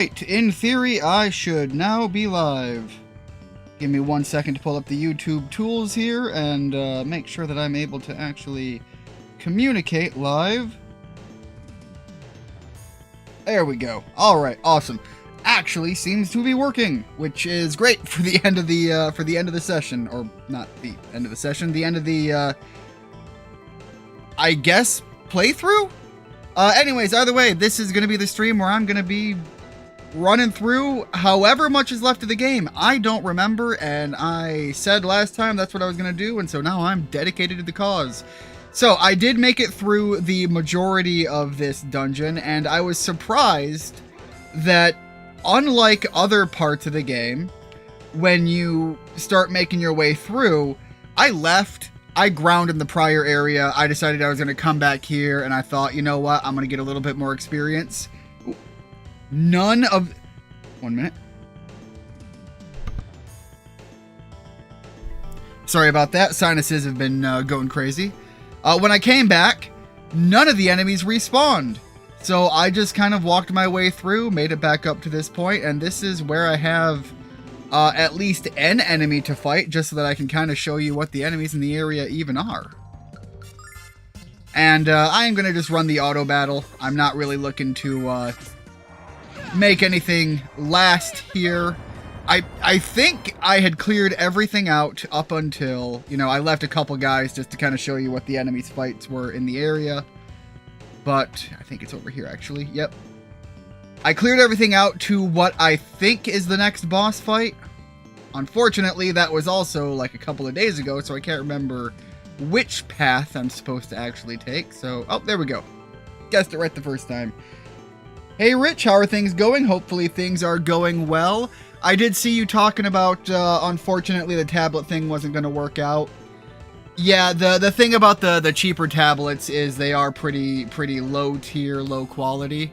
Right, in theory, I should now be live. Give me 1 second to pull up the YouTube tools here and make sure that I'm able to actually communicate live. There we go. Alright, awesome. Actually seems to be working, which is great for the end of the session. Or not the end of the session, the end of the I guess playthrough? Anyways, either way, this is gonna be the stream where I'm gonna be running through however much is left of the game. I don't remember, and I said last time that's what I was going to do, and so now I'm dedicated to the cause. So I did make it through the majority of this dungeon, and I was surprised that unlike other parts of the game, when you start making your way through, I left, I ground in the prior area, I decided I was going to come back here, and I thought, you know what, I'm going to get a little bit more experience. None of... 1 minute. Sorry about that. Sinuses have been going crazy. When I came back, none of the enemies respawned. So I just kind of walked my way through, made it back up to this point, and this is where I have at least an enemy to fight, just so that I can kind of show you what the enemies in the area even are. And I am going to just run the auto battle. I'm not really looking to... make anything last here. I think I had cleared everything out up until, you know, I left a couple guys just to kind of show you what the enemy's fights were in the area. But I think it's over here, actually. Yep. I cleared everything out to what I think is the next boss fight. Unfortunately, that was also like a couple of days ago, so I can't remember which path I'm supposed to actually take. So, oh, there we go. Guessed it right the first time. Hey Rich, how are things going? Hopefully things are going well. I did see you talking about, unfortunately, the tablet thing wasn't going to work out. Yeah, the thing about the cheaper tablets is they are pretty low tier, low quality.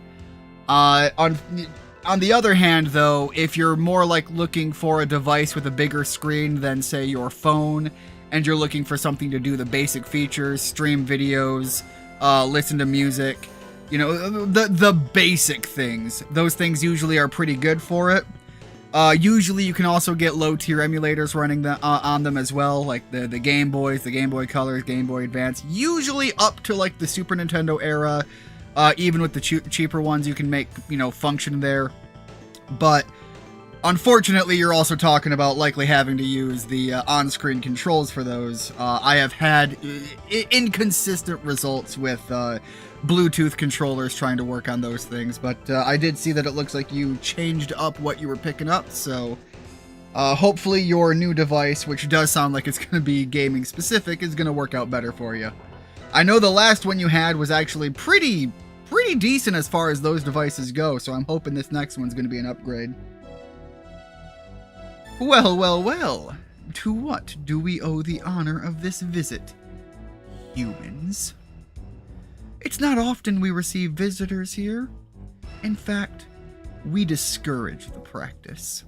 On the other hand, though, if you're more like looking for a device with a bigger screen than, say, your phone, and you're looking for something to do the basic features, stream videos, listen to music... You know, the basic things. Those things usually are pretty good for it. Usually you can also get low-tier emulators running on them as well, like the Game Boys, the Game Boy Colors, Game Boy Advance. Usually up to, like, the Super Nintendo era. Even with the cheaper ones, you can make, you know, function there. But, unfortunately, you're also talking about likely having to use the on-screen controls for those. I have had inconsistent results with... Bluetooth controllers trying to work on those things, but I did see that it looks like you changed up what you were picking up, so hopefully your new device, which does sound like it's going to be gaming specific, is going to work out better for you. I know the last one you had was actually pretty decent as far as those devices go, so I'm hoping this next one's going to be an upgrade. Well, well, well. To what do we owe the honor of this visit? Humans? It's not often we receive visitors here. In fact, we discourage the practice.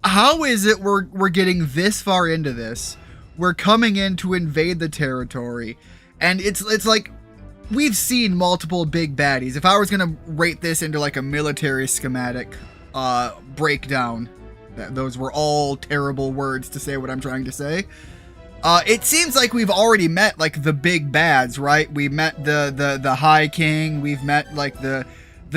How is it we're getting this far into this? We're coming in to invade the territory, and it's like we've seen multiple big baddies. If I was gonna rate this into like a military schematic breakdown, those were all terrible words to say what I'm trying to say. It seems like we've already met, like, the big bads, right? We met the High King, we've met, like, the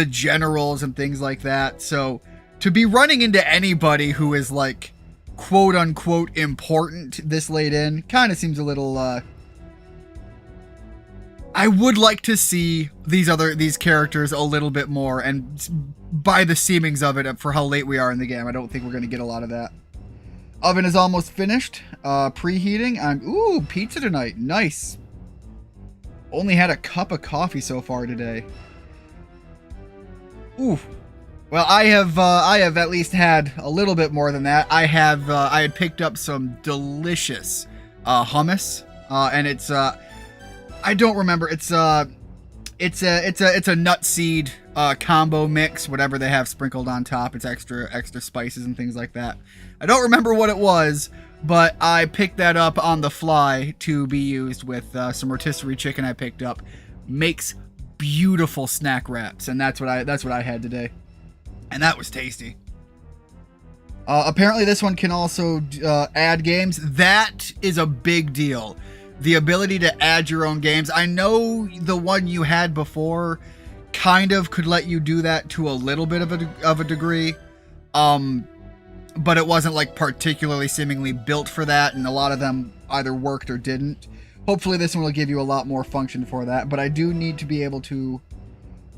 generals and things like that, so to be running into anybody who is, like, quote-unquote important this late in, kind of seems a little, I would like to see these characters a little bit more, and by the seemings of it, for how late we are in the game, I don't think we're going to get a lot of that. Oven is almost finished. Preheating. Ooh, pizza tonight. Nice. Only had a cup of coffee so far today. Ooh. Well, I have at least had a little bit more than that. I had picked up some delicious hummus, and it's I don't remember. It's a nut seed combo mix, whatever they have sprinkled on top. It's extra spices and things like that. I don't remember what it was, but I picked that up on the fly to be used with some rotisserie chicken I picked up. Makes beautiful snack wraps, and that's what I had today, and that was tasty. Apparently this one can also add games. That is a big deal. The ability to add your own games. I know the one you had before kind of could let you do that to a little bit of a degree. But it wasn't like particularly seemingly built for that, and a lot of them either worked or didn't. Hopefully this one will give you a lot more function for that, but I do need to be able to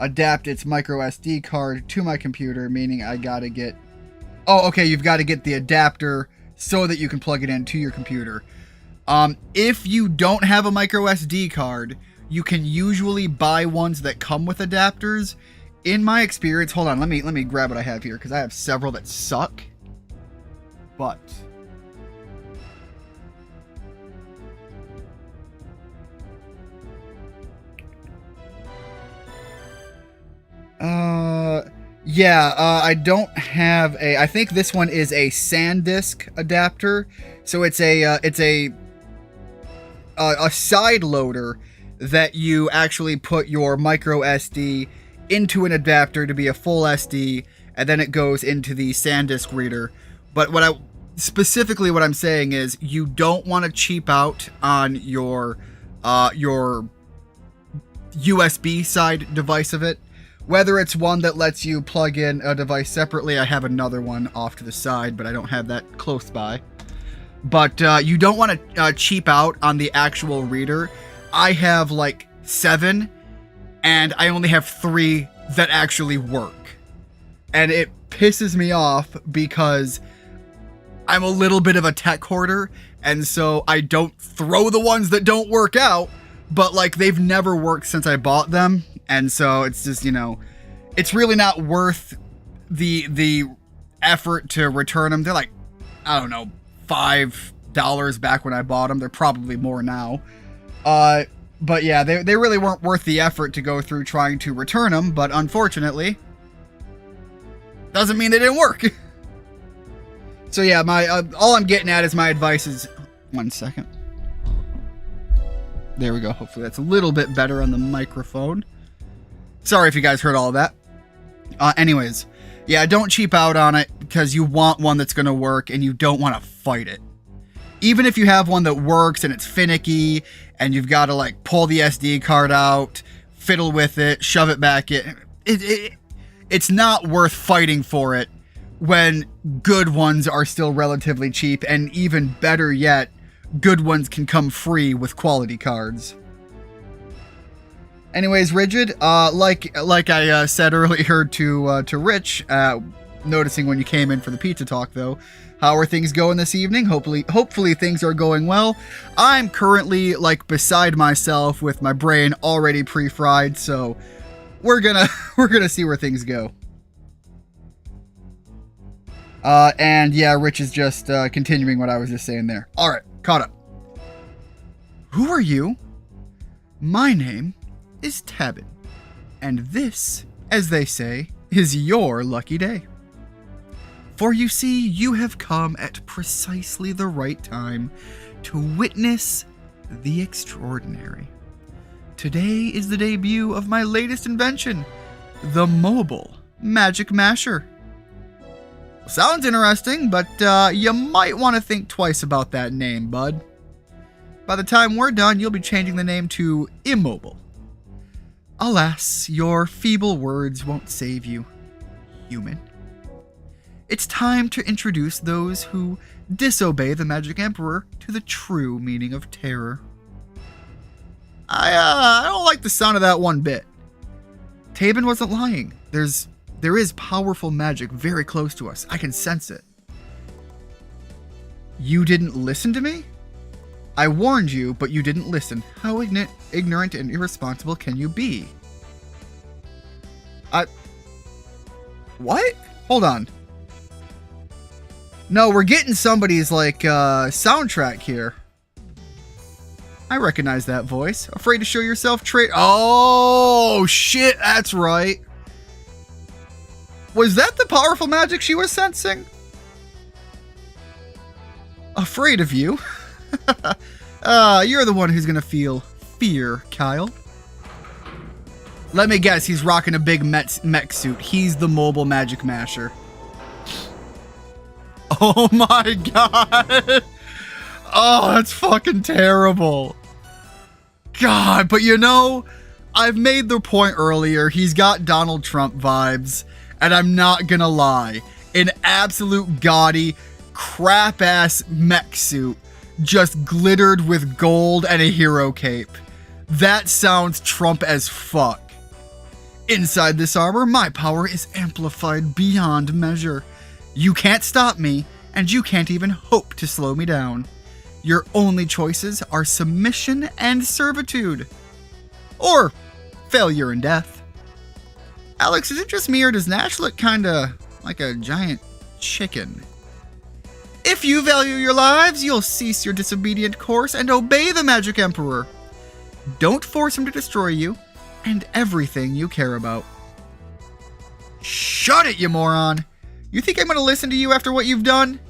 adapt its micro SD card to my computer, meaning I gotta get... Oh, okay, you've got to get the adapter so that you can plug it into your computer. If you don't have a micro SD card, you can usually buy ones that come with adapters. In my experience, hold on, let me grab what I have here, because I have several that suck. But I don't have I think this one is a SanDisk adapter. So it's a side loader that you actually put your micro SD into an adapter to be a full SD, and then it goes into the SanDisk reader. But what I'm saying is you don't want to cheap out on your USB side device of it. Whether it's one that lets you plug in a device separately, I have another one off to the side, but I don't have that close by. But you don't want to cheap out on the actual reader. I have like 7, and I only have 3 that actually work. And it pisses me off because I'm a little bit of a tech hoarder, and so I don't throw the ones that don't work out, but like they've never worked since I bought them. And so it's just, you know, it's really not worth the effort to return them. They're like, I don't know, $5 back when I bought them. They're probably more now. But yeah, they really weren't worth the effort to go through trying to return them. But unfortunately, doesn't mean they didn't work. So yeah, all I'm getting at is my advice is, 1 second. There we go. Hopefully that's a little bit better on the microphone. Sorry if you guys heard all of that. Anyways, yeah, don't cheap out on it because you want one that's going to work and you don't want to fight it. Even if you have one that works and it's finicky and you've got to like pull the SD card out, fiddle with it, shove it back in, it's not worth fighting for it when good ones are still relatively cheap, and even better yet, good ones can come free with quality cards. Anyways, Rigid, like I said earlier to Rich, noticing when you came in for the pizza talk though, how are things going this evening? Hopefully things are going well. I'm currently like beside myself with my brain already pre-fried, so we're gonna see where things go. And yeah, Rich is just continuing what I was just saying there. All right, caught up. Who are you? My name is Tabin, and this, as they say, is your lucky day. For you see, you have come at precisely the right time to witness the extraordinary. Today is the debut of my latest invention, the mobile magic masher. Sounds interesting, but you might want to think twice about that name, bud. By the time we're done, you'll be changing the name to Immobile. Alas, your feeble words won't save you, human. It's time to introduce those who disobey the Magic Emperor to the true meaning of terror. I don't like the sound of that one bit. Tabin wasn't lying. There is powerful magic very close to us. I can sense it. You didn't listen to me? I warned you, but you didn't listen. How ignorant and irresponsible can you be? What? Hold on. No, we're getting somebody's, like, soundtrack here. I recognize that voice. Afraid to show yourself, Oh, shit, that's right. Was that the powerful magic she was sensing? Afraid of you? You're the one who's gonna feel fear, Kyle. Let me guess, he's rocking a big mech suit. He's the mobile Magic Masher. Oh my god! Oh, that's fucking terrible. God, but you know, I've made the point earlier, he's got Donald Trump vibes, and I'm not gonna lie. An absolute gaudy, crap-ass mech suit, just glittered with gold and a hero cape. That sounds Trump as fuck. Inside this armor, my power is amplified beyond measure. You can't stop me, and you can't even hope to slow me down. Your only choices are submission and servitude. Or failure and death. Alex, is it just me, or does Nash look kinda like a giant chicken? If you value your lives, you'll cease your disobedient course and obey the Magic Emperor. Don't force him to destroy you and everything you care about. Shut it, you moron! You think I'm gonna listen to you after what you've done?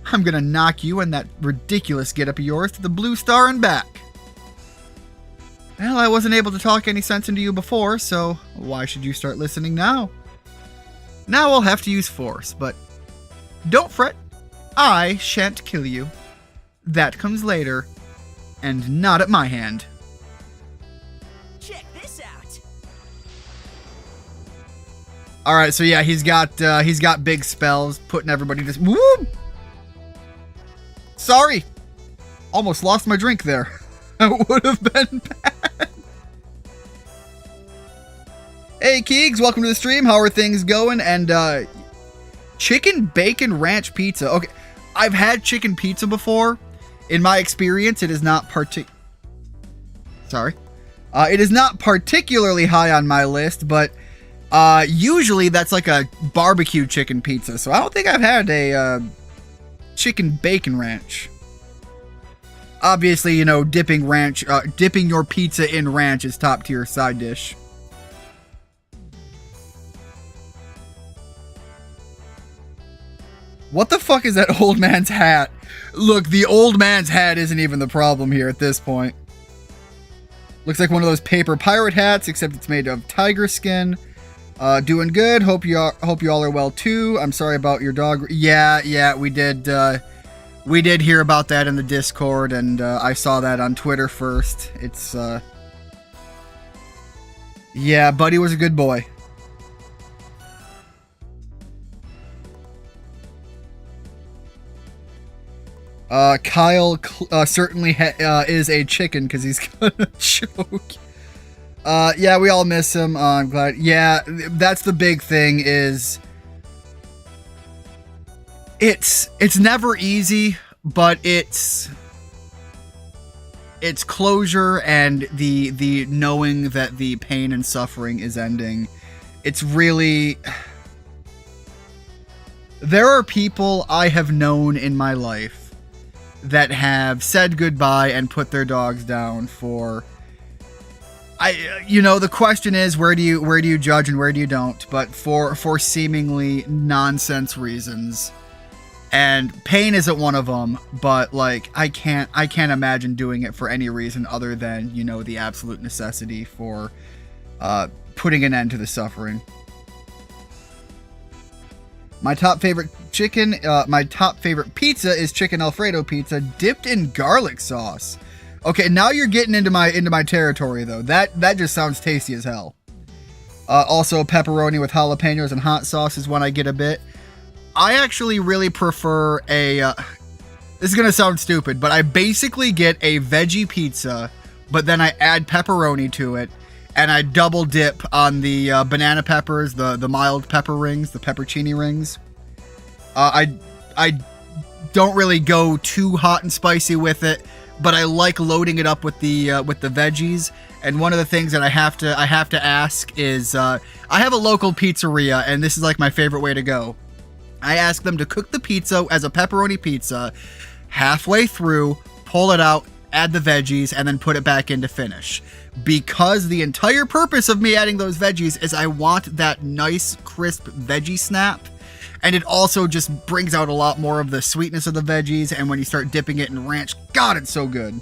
I'm gonna knock you and that ridiculous getup of yours to the Blue Star and back. Well, I wasn't able to talk any sense into you before, so why should you start listening now? Now I'll have to use force, but don't fret. I shan't kill you. That comes later, and not at my hand. Check this out. All right, so yeah, he's got big spells, putting everybody to woo. Sorry, almost lost my drink there. That would have been bad. Hey Keegs, welcome to the stream. How are things going? And chicken bacon ranch pizza. Okay, I've had chicken pizza before. In my experience, it is not it is not particularly high on my list, but usually that's like a barbecue chicken pizza. So I don't think I've had a chicken bacon ranch. Obviously, you know, dipping your pizza in ranch is top tier side dish. What the fuck is that old man's hat? Look, the old man's hat isn't even the problem here at this point. Looks like one of those paper pirate hats, except it's made of tiger skin. Doing good. Hope you all are well too. I'm sorry about your dog. Yeah, we did hear about that in the Discord, and I saw that on Twitter first. It's yeah, Buddy was a good boy. Kyle certainly is a chicken because he's gonna choke. Yeah, we all miss him. I'm glad. Yeah, that's the big thing is it's never easy, but it's closure and the knowing that the pain and suffering is ending. It's really, there are people I have known in my life that have said goodbye and put their dogs down for, the question is, where do you judge and where do you don't? But for seemingly nonsense reasons, and pain isn't one of them. But like, I can't imagine doing it for any reason other than, the absolute necessity for putting an end to the suffering. My top favorite pizza is chicken Alfredo pizza dipped in garlic sauce. Okay, now you're getting into my territory though. That just sounds tasty as hell. Also, pepperoni with jalapenos and hot sauce is one I get a bit. I actually really prefer a. This is gonna sound stupid, but I basically get a veggie pizza, but then I add pepperoni to it, and I double dip on the banana peppers, the mild pepper rings, the peppercini rings. I don't really go too hot and spicy with it, but I like loading it up with the veggies. And one of the things that I have to ask is, I have a local pizzeria, and this is like my favorite way to go. I ask them to cook the pizza as a pepperoni pizza, halfway through, pull it out, add the veggies, and then put it back in to finish. Because the entire purpose of me adding those veggies is I want that nice, crisp veggie snap. And it also just brings out a lot more of the sweetness of the veggies. And when you start dipping it in ranch, God, it's so good.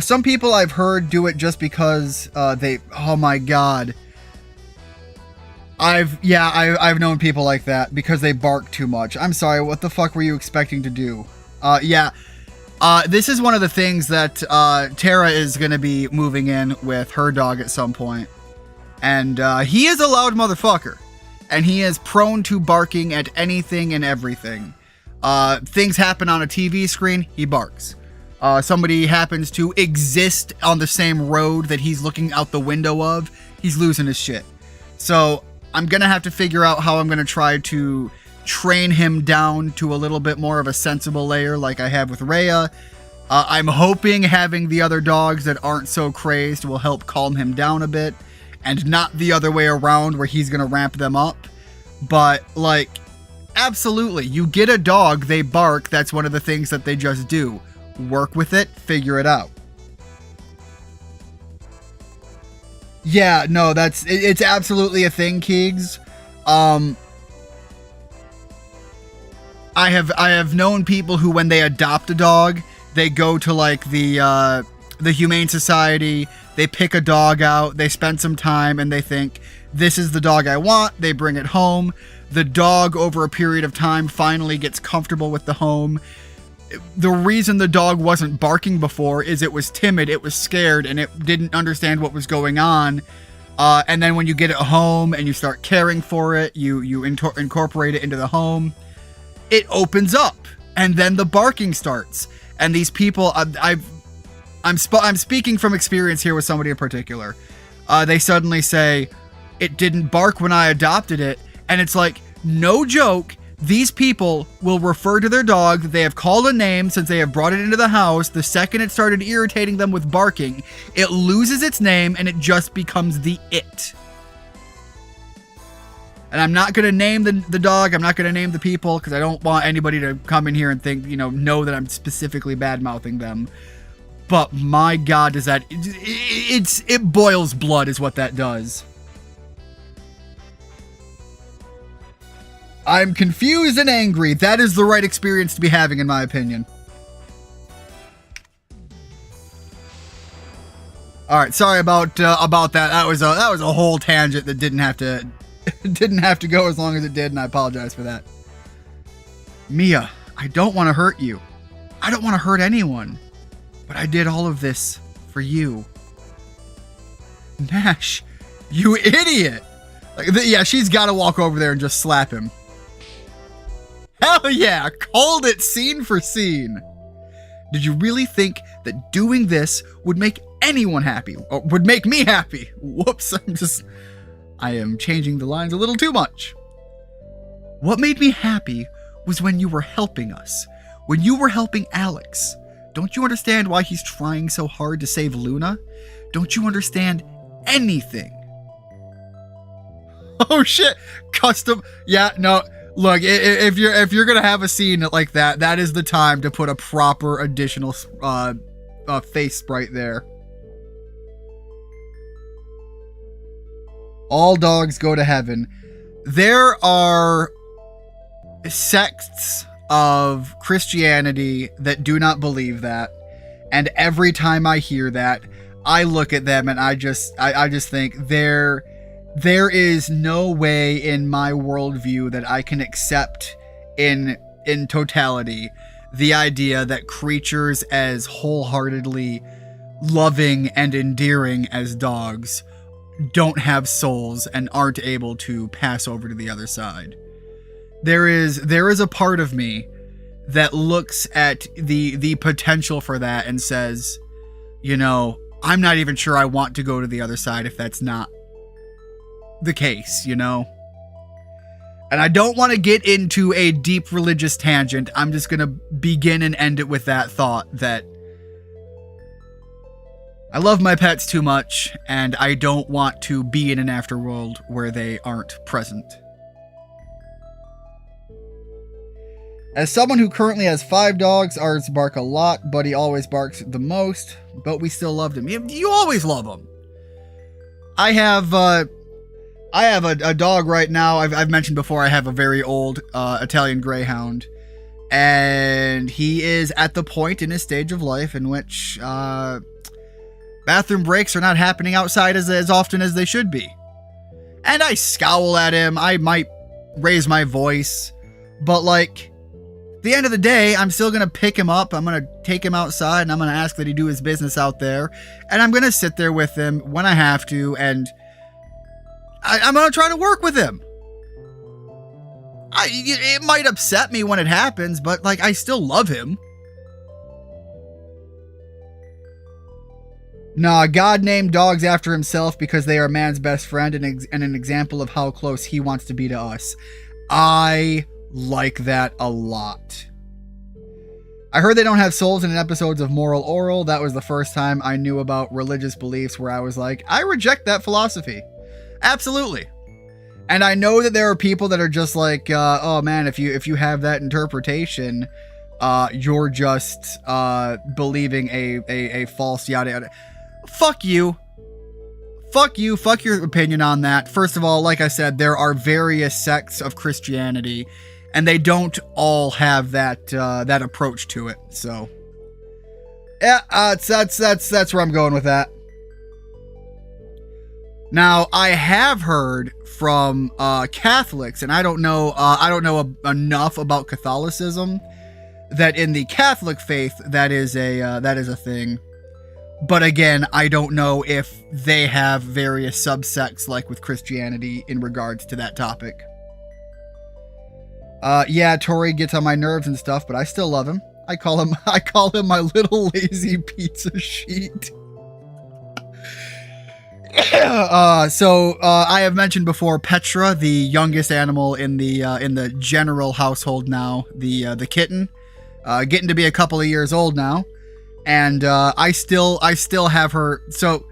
Some people I've heard do it just because oh my god. I've known people like that because they bark too much. I'm sorry, what the fuck were you expecting to do? This is one of the things that Tara is going to be moving in with her dog at some point. And he is a loud motherfucker. And he is prone to barking at anything and everything. Things happen on a TV screen, he barks. Somebody happens to exist on the same road that he's looking out the window of, he's losing his shit. So I'm going to have to figure out how I'm going to try to train him down to a little bit more of a sensible layer like I have with Rhea. I'm hoping having the other dogs that aren't so crazed will help calm him down a bit, and not the other way around where he's going to ramp them up. But, like, absolutely, you get a dog, they bark, that's one of the things that they just do. Work with it, figure it out. Yeah, no, it's absolutely a thing, Keegs. I have known people who, when they adopt a dog, they go to like the Humane Society, they pick a dog out, they spend some time, and they think, this is the dog I want, they bring it home. The dog, over a period of time, finally gets comfortable with the home. The reason the dog wasn't barking before is it was timid, it was scared, and it didn't understand what was going on. And then when you get it home and you start caring for it, you incorporate it into the home, it opens up, and then the barking starts. And these people, I'm speaking from experience here with somebody in particular. They suddenly say, it didn't bark when I adopted it. And it's like, no joke, these people will refer to their dog that they have called a name since they have brought it into the house. The second it started irritating them with barking, it loses its name and it just becomes the it. And I'm not going to name the dog. I'm not going to name the people because I don't want anybody to come in here and think, know that I'm specifically bad-mouthing them. But my God, does that... It boils blood is what that does. I'm confused and angry. That is the right experience to be having, in my opinion. All right, sorry about that. That was a whole tangent that didn't have to go as long as it did, and I apologize for that. Mia, I don't want to hurt you. I don't want to hurt anyone. But I did all of this for you. Nash, you idiot. Yeah, she's got to walk over there and just slap him. Hell yeah, called it scene for scene. Did you really think that doing this would make anyone happy? Or would make me happy? Whoops, I am changing the lines a little too much. What made me happy was when you were helping us. When you were helping Alex. Don't you understand why he's trying so hard to save Luna? Don't you understand anything? Oh shit, custom. Yeah, no. Look, if you're gonna have a scene like that, that is the time to put a proper additional face sprite there. All dogs go to heaven. There are sects of Christianity that do not believe that, and every time I hear that, I look at them and I just think there is no way in my worldview that I can accept in totality the idea that creatures as wholeheartedly loving and endearing as dogs don't have souls and aren't able to pass over to the other side. There is a part of me that looks at the potential for that and says, I'm not even sure I want to go to the other side if that's not the case, And I don't want to get into a deep religious tangent. I'm just going to begin and end it with that thought that I love my pets too much, and I don't want to be in an afterworld where they aren't present. As someone who currently has 5 dogs, ours bark a lot. Buddy always barks the most, but we still loved him. You always love him. I have a dog right now. I've mentioned before I have a very old Italian Greyhound, And he is at the point in his stage of life in which bathroom breaks are not happening outside as often as they should be. And I scowl at him. I might raise my voice. But, like, at the end of the day, I'm still going to pick him up. I'm going to take him outside, and I'm going to ask that he do his business out there. And I'm going to sit there with him when I have to, and I'm going to try to work with him. It might upset me when it happens, but, like, I still love him. Nah, God named dogs after himself because they are man's best friend and an example of how close he wants to be to us. I like that a lot. I heard they don't have souls in episodes of Moral Oral. That was the first time I knew about religious beliefs where I was like, I reject that philosophy. Absolutely. And I know that there are people that are just like, oh man, if you have that interpretation, you're just believing a false yada yada. Fuck you. Fuck you. Fuck your opinion on that. First of all, like I said, there are various sects of Christianity, and they don't all have that that approach to it. So, yeah, that's where I'm going with that. Now, I have heard from Catholics, and I don't know enough about Catholicism, that in the Catholic faith that is a thing. But again, I don't know if they have various subsects like with Christianity in regards to that topic. Yeah, Tori gets on my nerves and stuff, but I still love him. I call him my little lazy pizza sheet. So I have mentioned before Petra, the youngest animal in the general household now, the kitten, getting to be a couple of years old now. And I still have her. So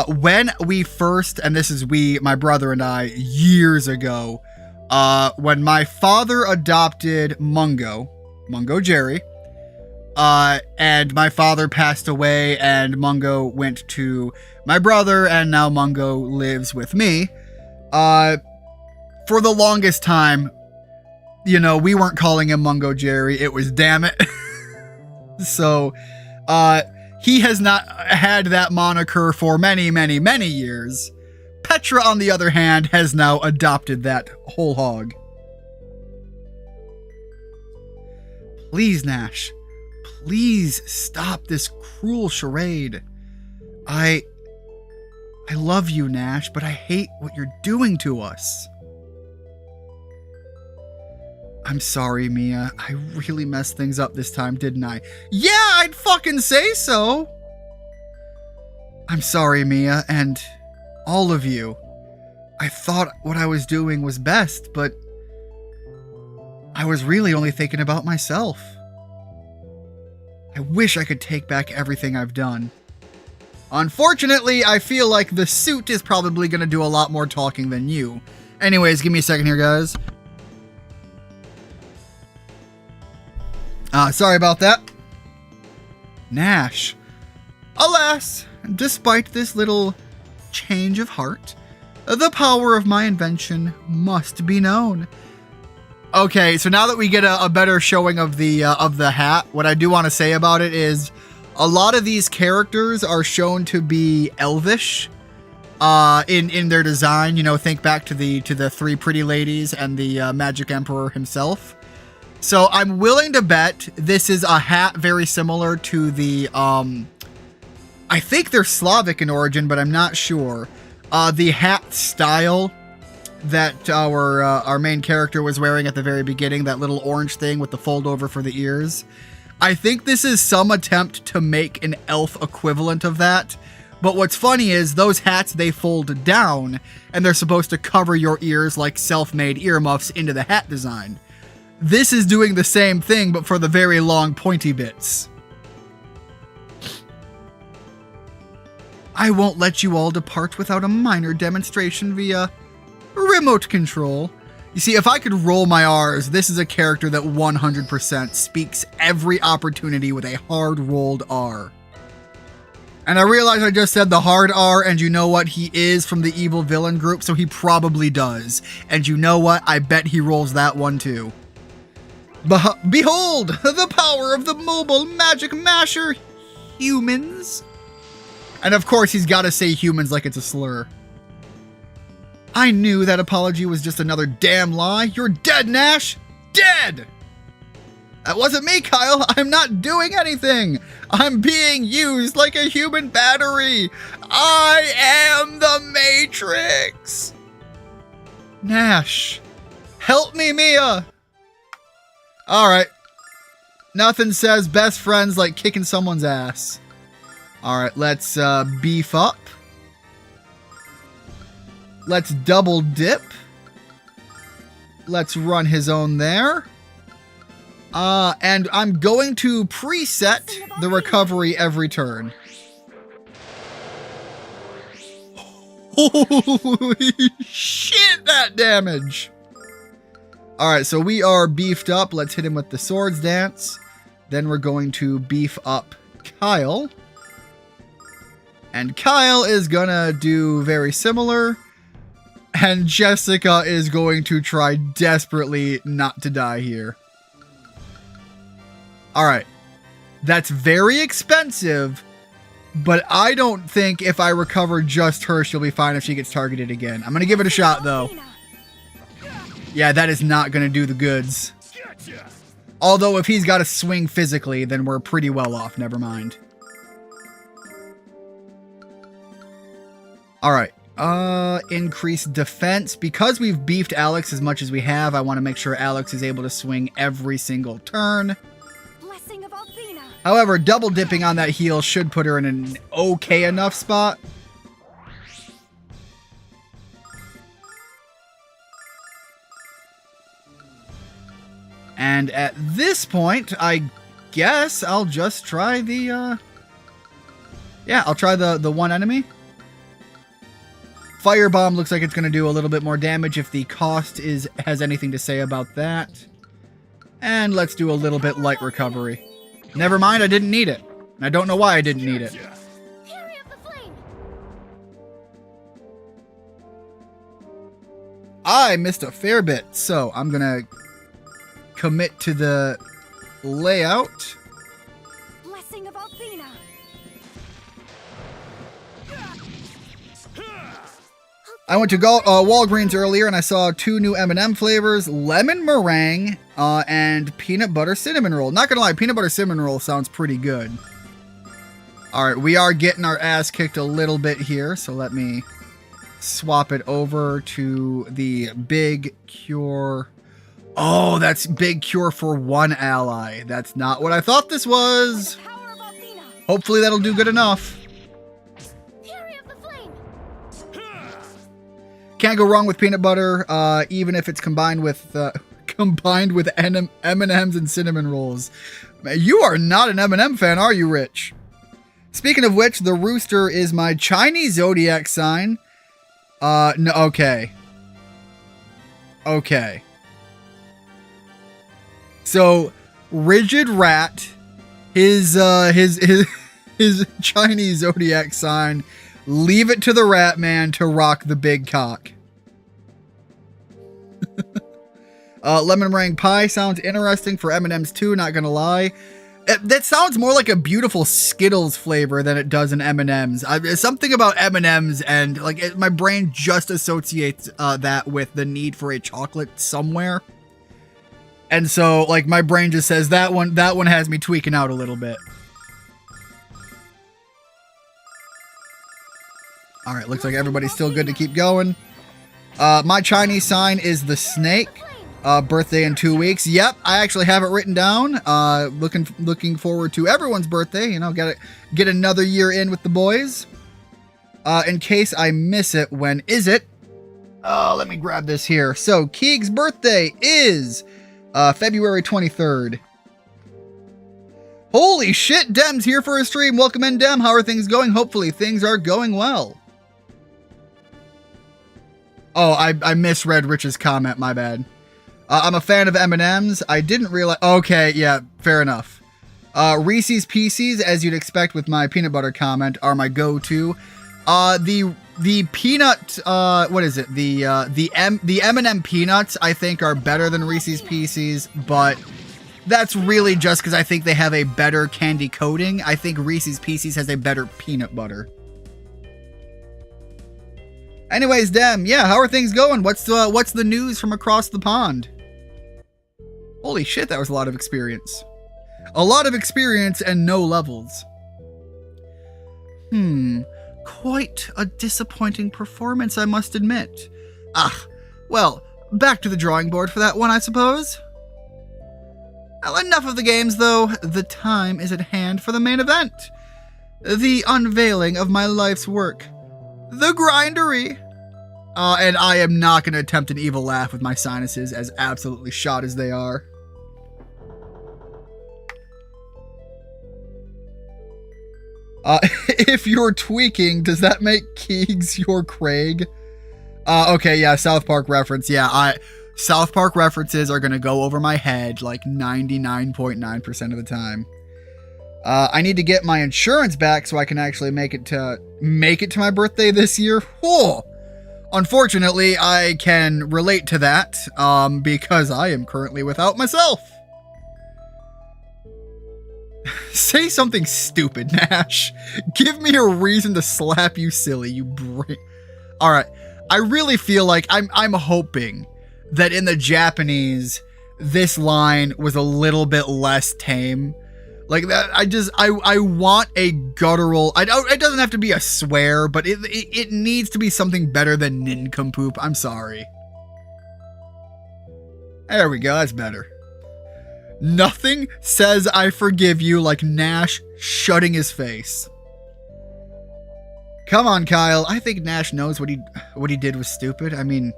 when we first, and this is my brother and I, years ago, when my father adopted Mungo Jerry, and my father passed away, and Mungo went to my brother, and now Mungo lives with me. For the longest time, we weren't calling him Mungo Jerry. It was Damn It. So, he has not had that moniker for many, many, many years. Petra, on the other hand, has now adopted that whole hog. Please, Nash. Please stop this cruel charade. I love you, Nash, but I hate what you're doing to us. I'm sorry, Mia. I really messed things up this time, didn't I? Yeah, I'd fucking say so. I'm sorry, Mia, and all of you. I thought what I was doing was best, but I was really only thinking about myself. I wish I could take back everything I've done. Unfortunately, I feel like the suit is probably going to do a lot more talking than you. Anyways, give me a second here, guys. Sorry about that. Nash. Alas, despite this little change of heart, the power of my invention must be known. Okay, so now that we get a better showing of the hat, what I do want to say about it is a lot of these characters are shown to be elvish in their design. Think back to the three pretty ladies and the Magic Emperor himself. So I'm willing to bet this is a hat very similar to the, I think they're Slavic in origin, but I'm not sure. The hat style that our main character was wearing at the very beginning, that little orange thing with the fold over for the ears. I think this is some attempt to make an elf equivalent of that. But what's funny is those hats, they fold down, and they're supposed to cover your ears like self-made earmuffs into the hat design. This is doing the same thing, but for the very long, pointy bits. I won't let you all depart without a minor demonstration via remote control. You see, if I could roll my R's, this is a character that 100% speaks every opportunity with a hard-rolled R. And I realize I just said the hard R, and you know what? He is from the evil villain group, so he probably does. And you know what? I bet he rolls that one too. Behold, the power of the mobile magic masher, humans. And of course, he's got to say humans like it's a slur. I knew that apology was just another damn lie. You're dead, Nash. Dead! That wasn't me, Kyle. I'm not doing anything. I'm being used like a human battery. I am the Matrix. Nash, help me, Mia. All right. Nothing says best friends like kicking someone's ass. All right, let's beef up. Let's double dip. Let's run his own there. And I'm going to preset the recovery every turn. Holy shit, that damage. All right, so we are beefed up. Let's hit him with the swords dance. Then we're going to beef up Kyle. And Kyle is gonna do very similar. And Jessica is going to try desperately not to die here. All right. That's very expensive, but I don't think if I recover just her, she'll be fine if she gets targeted again. I'm going to give it a shot, though. Yeah, that is not going to do the goods. Although if he's got to swing physically, then we're pretty well off. Never mind. All right. Increase defense. Because we've beefed Alex as much as we have, I want to make sure Alex is able to swing every single turn. However, double dipping on that heal should put her in an okay enough spot. And at this point, I guess I'll just try the, yeah, I'll try the one enemy. Firebomb looks like it's going to do a little bit more damage if the cost has anything to say about that. And let's do a little bit light recovery. Never mind, I didn't need it. I don't know why I didn't need it. I missed a fair bit, so I'm going to commit to the layout. Blessing of Althena. I went to Walgreens earlier and I saw 2 new M&M flavors, lemon meringue and peanut butter cinnamon roll. Not gonna lie, peanut butter cinnamon roll sounds pretty good. All right, we are getting our ass kicked a little bit here, so let me swap it over to the big cure. Oh, that's big cure for 1 ally. That's not what I thought this was. Hopefully that'll do good enough. Can't go wrong with peanut butter, even if it's combined with M&Ms and cinnamon rolls. You are not an M&M fan, are you, Rich? Speaking of which, the rooster is my Chinese zodiac sign. No, okay. Okay. So, Rigid Rat, his Chinese zodiac sign. Leave it to the Rat Man to rock the big cock. Lemon meringue pie sounds interesting for M&M's too, not gonna lie. That sounds more like a beautiful Skittles flavor than it does in M&M's. Something about M&M's and like my brain just associates that with the need for a chocolate somewhere. And so like my brain just says that one has me tweaking out a little bit. All right, looks like everybody's still good to keep going. My Chinese sign is the snake. Birthday in 2 weeks. Yep, I actually have it written down. Looking forward to everyone's birthday. You know, get another year in with the boys. In case I miss it, when is it? Let me grab this here. So Keeg's birthday is February 23rd. Holy shit, Dem's here for a stream. Welcome in, Dem. How are things going? Hopefully things are going well. Oh, I misread Rich's comment. My bad. I'm a fan of M&M's. I didn't realize... Okay, yeah, fair enough. Reese's Pieces, as you'd expect with my peanut butter comment, are my go-to. The peanut... what is it? The M&M peanuts, I think, are better than Reese's Pieces, but that's really just because I think they have a better candy coating. I think Reese's Pieces has a better peanut butter. Anyways, Dem, yeah, how are things going? What's the news from across the pond? Holy shit, that was a lot of experience. A lot of experience and no levels. Quite a disappointing performance, I must admit. Well, back to the drawing board for that one, I suppose. Well, enough of the games, though. The time is at hand for the main event. The unveiling of my life's work. The Grindery. And I am not going to attempt an evil laugh with my sinuses as absolutely shot as they are. If you're tweaking, does that make Keegs your Craig? Okay, yeah, South Park reference. Yeah, South Park references are going to go over my head like 99.9% of the time. I need to get my insurance back so I can actually make it to my birthday this year. Whoa! Unfortunately, I can relate to that because I am currently without myself. Say something stupid, Nash. Give me a reason to slap you silly, you brain. All right, I really feel like I'm hoping that in the Japanese, this line was a little bit less tame. Like that, I want a guttural. It doesn't have to be a swear, but it needs to be something better than nincompoop. I'm sorry. There we go. That's better. Nothing says I forgive you like Nash shutting his face. Come on, Kyle. I think Nash knows what he did was stupid. I mean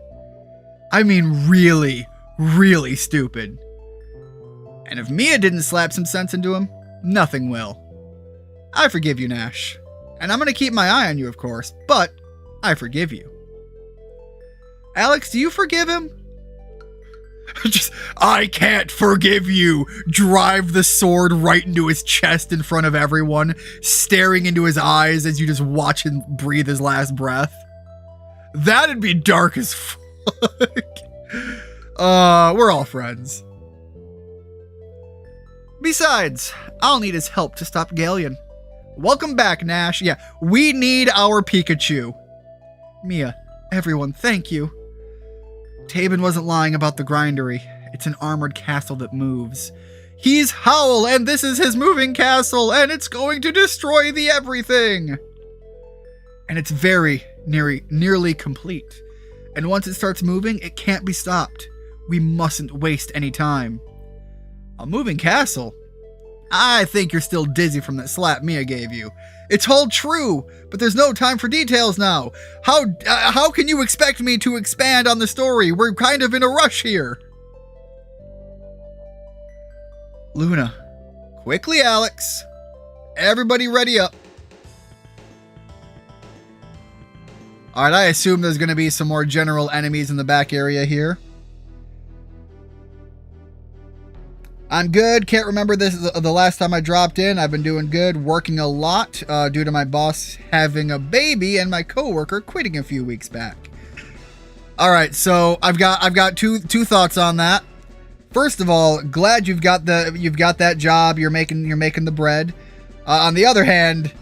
really, really stupid. And if Mia didn't slap some sense into him, nothing will. I forgive you, Nash. And I'm going to keep my eye on you, of course, but I forgive you. Alex, do you forgive him? I can't forgive you. Drive the sword right into his chest in front of everyone, staring into his eyes as you just watch him breathe his last breath. That'd be dark as fuck. We're all friends. Besides, I'll need his help to stop Galleon. Welcome back, Nash. Yeah, we need our Pikachu. Mia, everyone, thank you. Tabin wasn't lying about the Grindery. It's an armored castle that moves. He's Howl, and this is his moving castle, and it's going to destroy the everything. And it's very nearly complete. And once it starts moving, it can't be stopped. We mustn't waste any time. A moving castle? I think you're still dizzy from that slap Mia gave you. It's all true, but there's no time for details now. How can you expect me to expand on the story? We're kind of in a rush here. Luna. Quickly, Alex. Everybody ready up. Alright, I assume there's going to be some more general enemies in the back area here. I'm good. Can't remember this is the last time I dropped in. I've been doing good, working a lot due to my boss having a baby and my coworker quitting a few weeks back. All right, so I've got two thoughts on that. First of all, glad you've got that job. You're making the bread. On the other hand,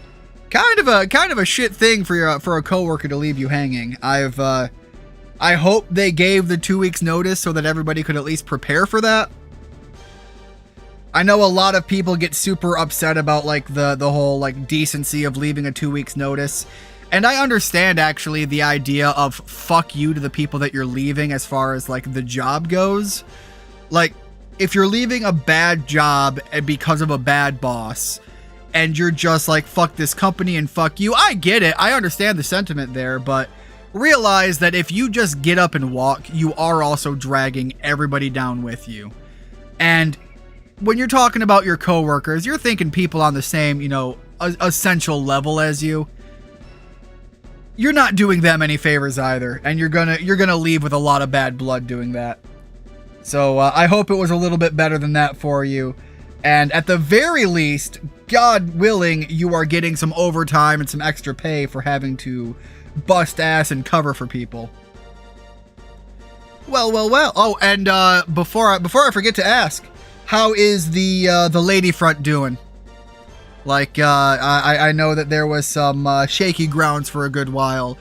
kind of a shit thing for a coworker to leave you hanging. I hope they gave the 2 weeks notice so that everybody could at least prepare for that. I know a lot of people get super upset about like the whole like decency of leaving a 2 weeks notice. And I understand actually the idea of fuck you to the people that you're leaving as far as like the job goes. Like if you're leaving a bad job because of a bad boss and you're just like fuck this company and fuck you, I get it. I understand the sentiment there, but realize that if you just get up and walk, you are also dragging everybody down with you. And when you're talking about your coworkers, you're thinking people on the same, essential level as you. You're not doing them any favors either, and you're gonna leave with a lot of bad blood doing that. So I hope it was a little bit better than that for you. And at the very least, God willing, you are getting some overtime and some extra pay for having to bust ass and cover for people. Well. Oh, and before I forget to ask, how is the lady front doing? Like, I know that there was some shaky grounds for a good while,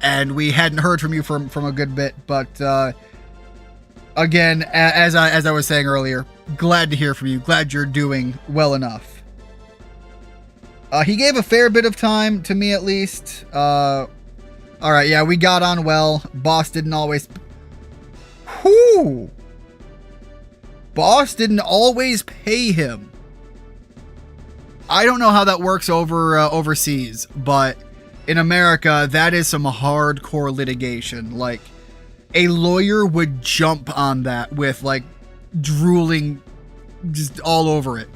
and we hadn't heard from you from a good bit. But again, as I was saying earlier, glad to hear from you. Glad you're doing well enough. He gave a fair bit of time to me, at least. All right, yeah, we got on well. Boss didn't always. Whoo! Boss didn't always pay him. I don't know how that works overseas, but in America, that is some hardcore litigation. Like, a lawyer would jump on that with, like, drooling just all over it.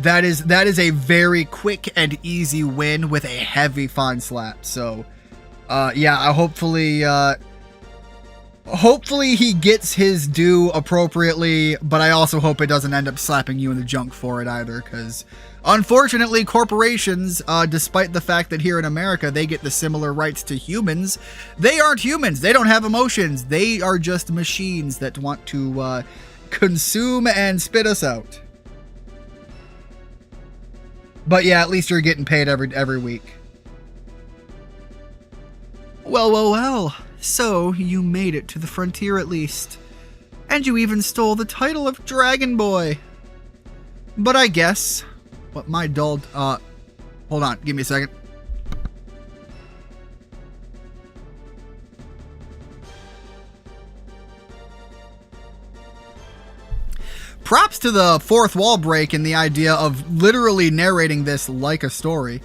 That is a very quick and easy win with a heavy fine slap. So, yeah, hopefully he gets his due appropriately, but I also hope it doesn't end up slapping you in the junk for it either, because unfortunately corporations, despite the fact that here in America they get the similar rights to humans, they aren't humans. They don't have emotions. They are just machines that want to consume and spit us out. But yeah, at least you're getting paid every week. Well. So, you made it to the frontier at least. And you even stole the title of Dragon Boy. But I guess what my dull... hold on, give me a second. Props to the fourth wall break and the idea of literally narrating this like a story.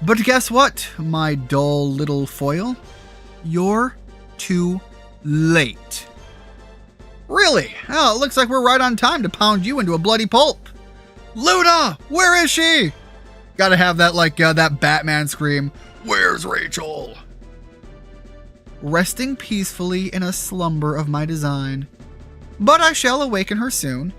But guess what, my dull little foil? You're too late. Really? Oh, it looks like we're right on time to pound you into a bloody pulp. Luna, where is she? Gotta have that, like, that Batman scream. Where's Rachel? Resting peacefully in a slumber of my design. But I shall awaken her soon.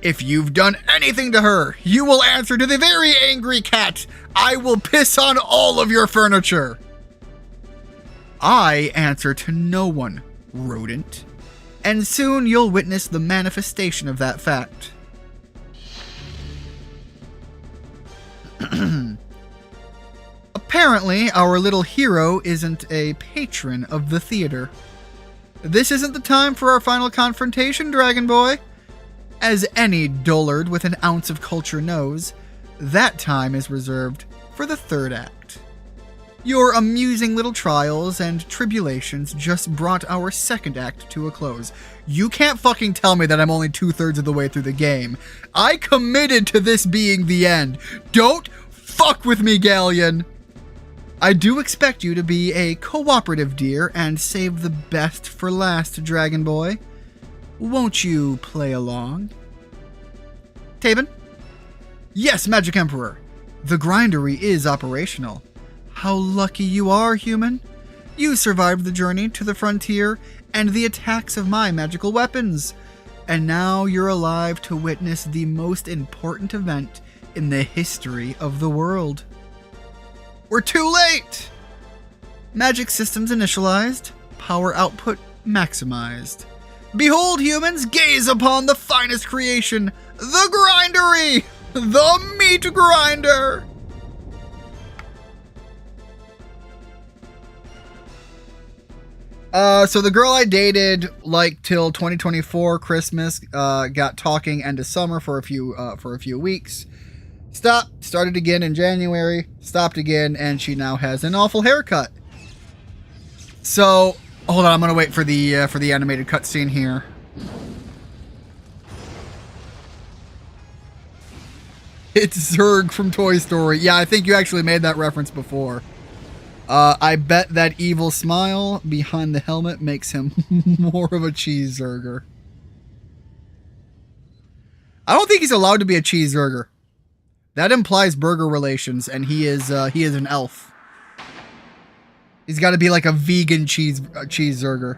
If you've done anything to her, you will answer to the very angry cat. I will piss on all of your furniture. I answer to no one, rodent. And soon you'll witness the manifestation of that fact. Apparently, our little hero isn't a patron of the theater. This isn't the time for our final confrontation, Dragon Boy. As any dullard with an ounce of culture knows, that time is reserved for the third act. Your amusing little trials and tribulations just brought our second act to a close. You can't fucking tell me that I'm only 2/3 of the way through the game. I committed to this being the end. Don't fuck with me, Galleon. I do expect you to be a cooperative dear and save the best for last, Dragon Boy. Won't you play along? Taven? Yes, Magic Emperor. The grindery is operational. How lucky you are, human. You survived the journey to the frontier and the attacks of my magical weapons. And now you're alive to witness the most important event in the history of the world. We're too late! Magic systems initialized, power output maximized. Behold, humans, gaze upon the finest creation, the grindery! The meat grinder! So the girl I dated, like, till 2024 Christmas, got talking end of summer for a few weeks. Stopped, started again in January, stopped again, and she now has an awful haircut. So, hold on, I'm gonna wait for the animated cutscene here. It's Zurg from Toy Story. Yeah, I think you actually made that reference before. I bet that evil smile behind the helmet makes him more of a cheeseburger. I don't think he's allowed to be a cheeseburger. That implies burger relations, and he is an elf. He's got to be like a vegan cheeseburger.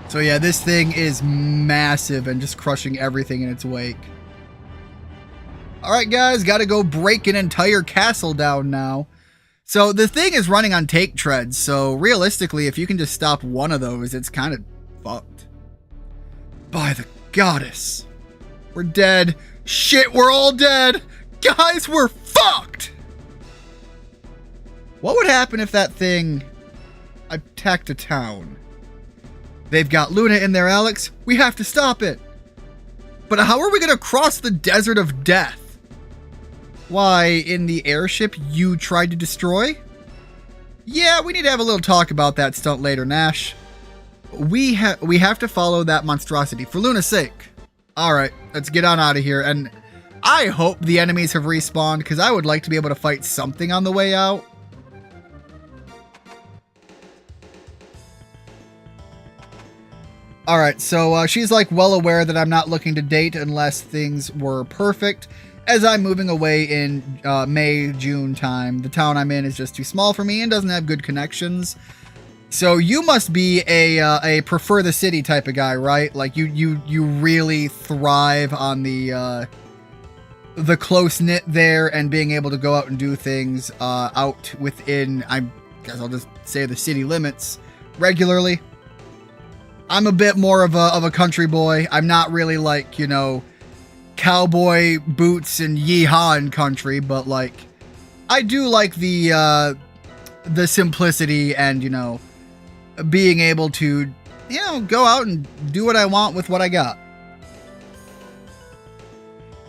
So yeah, this thing is massive and just crushing everything in its wake. Alright guys, gotta go break an entire castle down now. So the thing is running on take treads, so realistically, if you can just stop one of those, it's kind of fucked. By the goddess. We're dead. Shit, we're all dead. Guys, we're fucked. What would happen if that thing attacked a town? They've got Luna in there, Alex. We have to stop it. But how are we going to cross the desert of death? Why, in the airship you tried to destroy? Yeah, we need to have a little talk about that stunt later, Nash. We have to follow that monstrosity for Luna's sake. Alright, let's get on out of here. And I hope the enemies have respawned, because I would like to be able to fight something on the way out. Alright, so she's like well aware that I'm not looking to date unless things were perfect. As I'm moving away in May, June time, the town I'm in is just too small for me and doesn't have good connections. So you must be a prefer the city type of guy, right? Like you really thrive on the close knit there and being able to go out and do things out within, I guess I'll just say, the city limits regularly. I'm a bit more of a country boy. I'm not really like, you know, cowboy boots and yeehaw in country, but like I do like the simplicity and, you know, being able to, you know, go out and do what I want with what I got.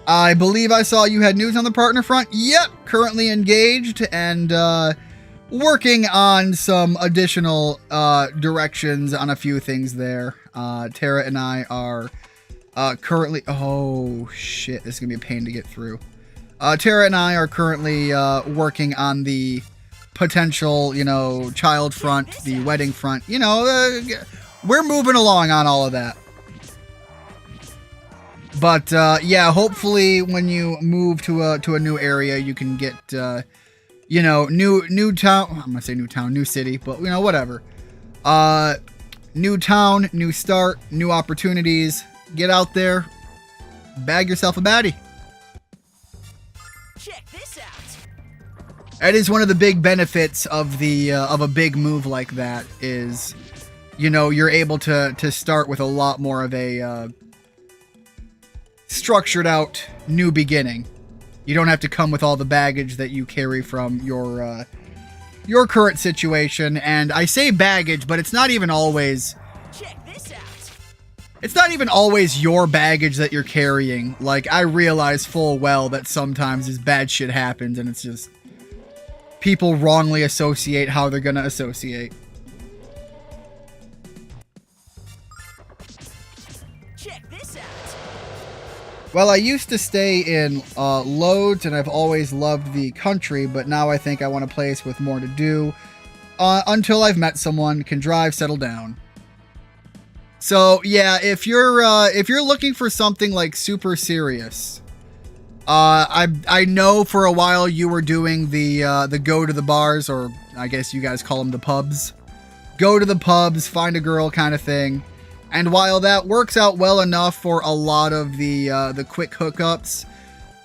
I believe I saw you had news on the partner front. Yep, currently engaged and working on some additional directions on a few things there. Tara and I are currently... Oh, shit. This is going to be a pain to get through. Tara and I are currently working on the potential, you know, child front, the wedding front. You know, we're moving along on all of that. But, yeah, hopefully when you move to a new area, you can get, you know, new town. I'm going to say new town, new city, but, you know, whatever. New town, new start, new opportunities. Get out there, bag yourself a baddie. Check this out. That is one of the big benefits of the of a big move like that is, you know, you're able to start with a lot more of a structured out new beginning. You don't have to come with all the baggage that you carry from your current situation. And I say baggage, but it's not even always... Check this out. It's not even always your baggage that you're carrying. Like, I realize full well that sometimes this bad shit happens and it's just... people wrongly associate how they're gonna associate. Check this out. Well, I used to stay in Loads and I've always loved the country, but now I think I want a place with more to do until I've met someone, can drive, settle down. So yeah, if you're looking for something like super serious, I know for a while you were doing the go to the bars, or I guess you guys call them the pubs. Go to the pubs, find a girl kind of thing. And while that works out well enough for a lot of the quick hookups,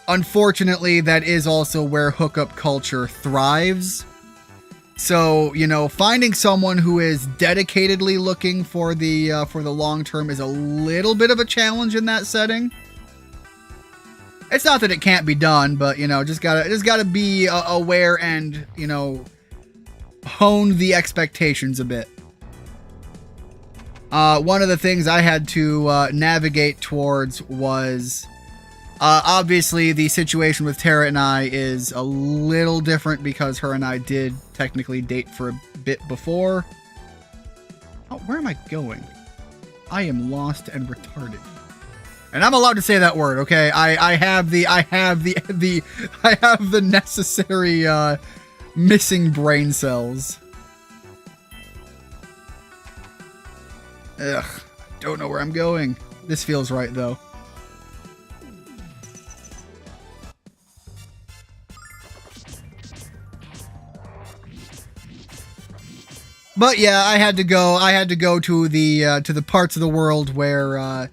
unfortunately that is also where hookup culture thrives. So, you know, finding someone who is dedicatedly looking for the long term is a little bit of a challenge in that setting. It's not that it can't be done, but, you know, just gotta be aware and, you know, hone the expectations a bit. One of the things I had to navigate towards was obviously the situation with Tara and I is a little different because her and I did technically date for a bit before. Oh, where am I going? I am lost and retarded. And I'm allowed to say that word, okay? I have the necessary missing brain cells. Ugh, don't know where I'm going. This feels right though. But yeah, I had to go. I had to go to the parts of the world where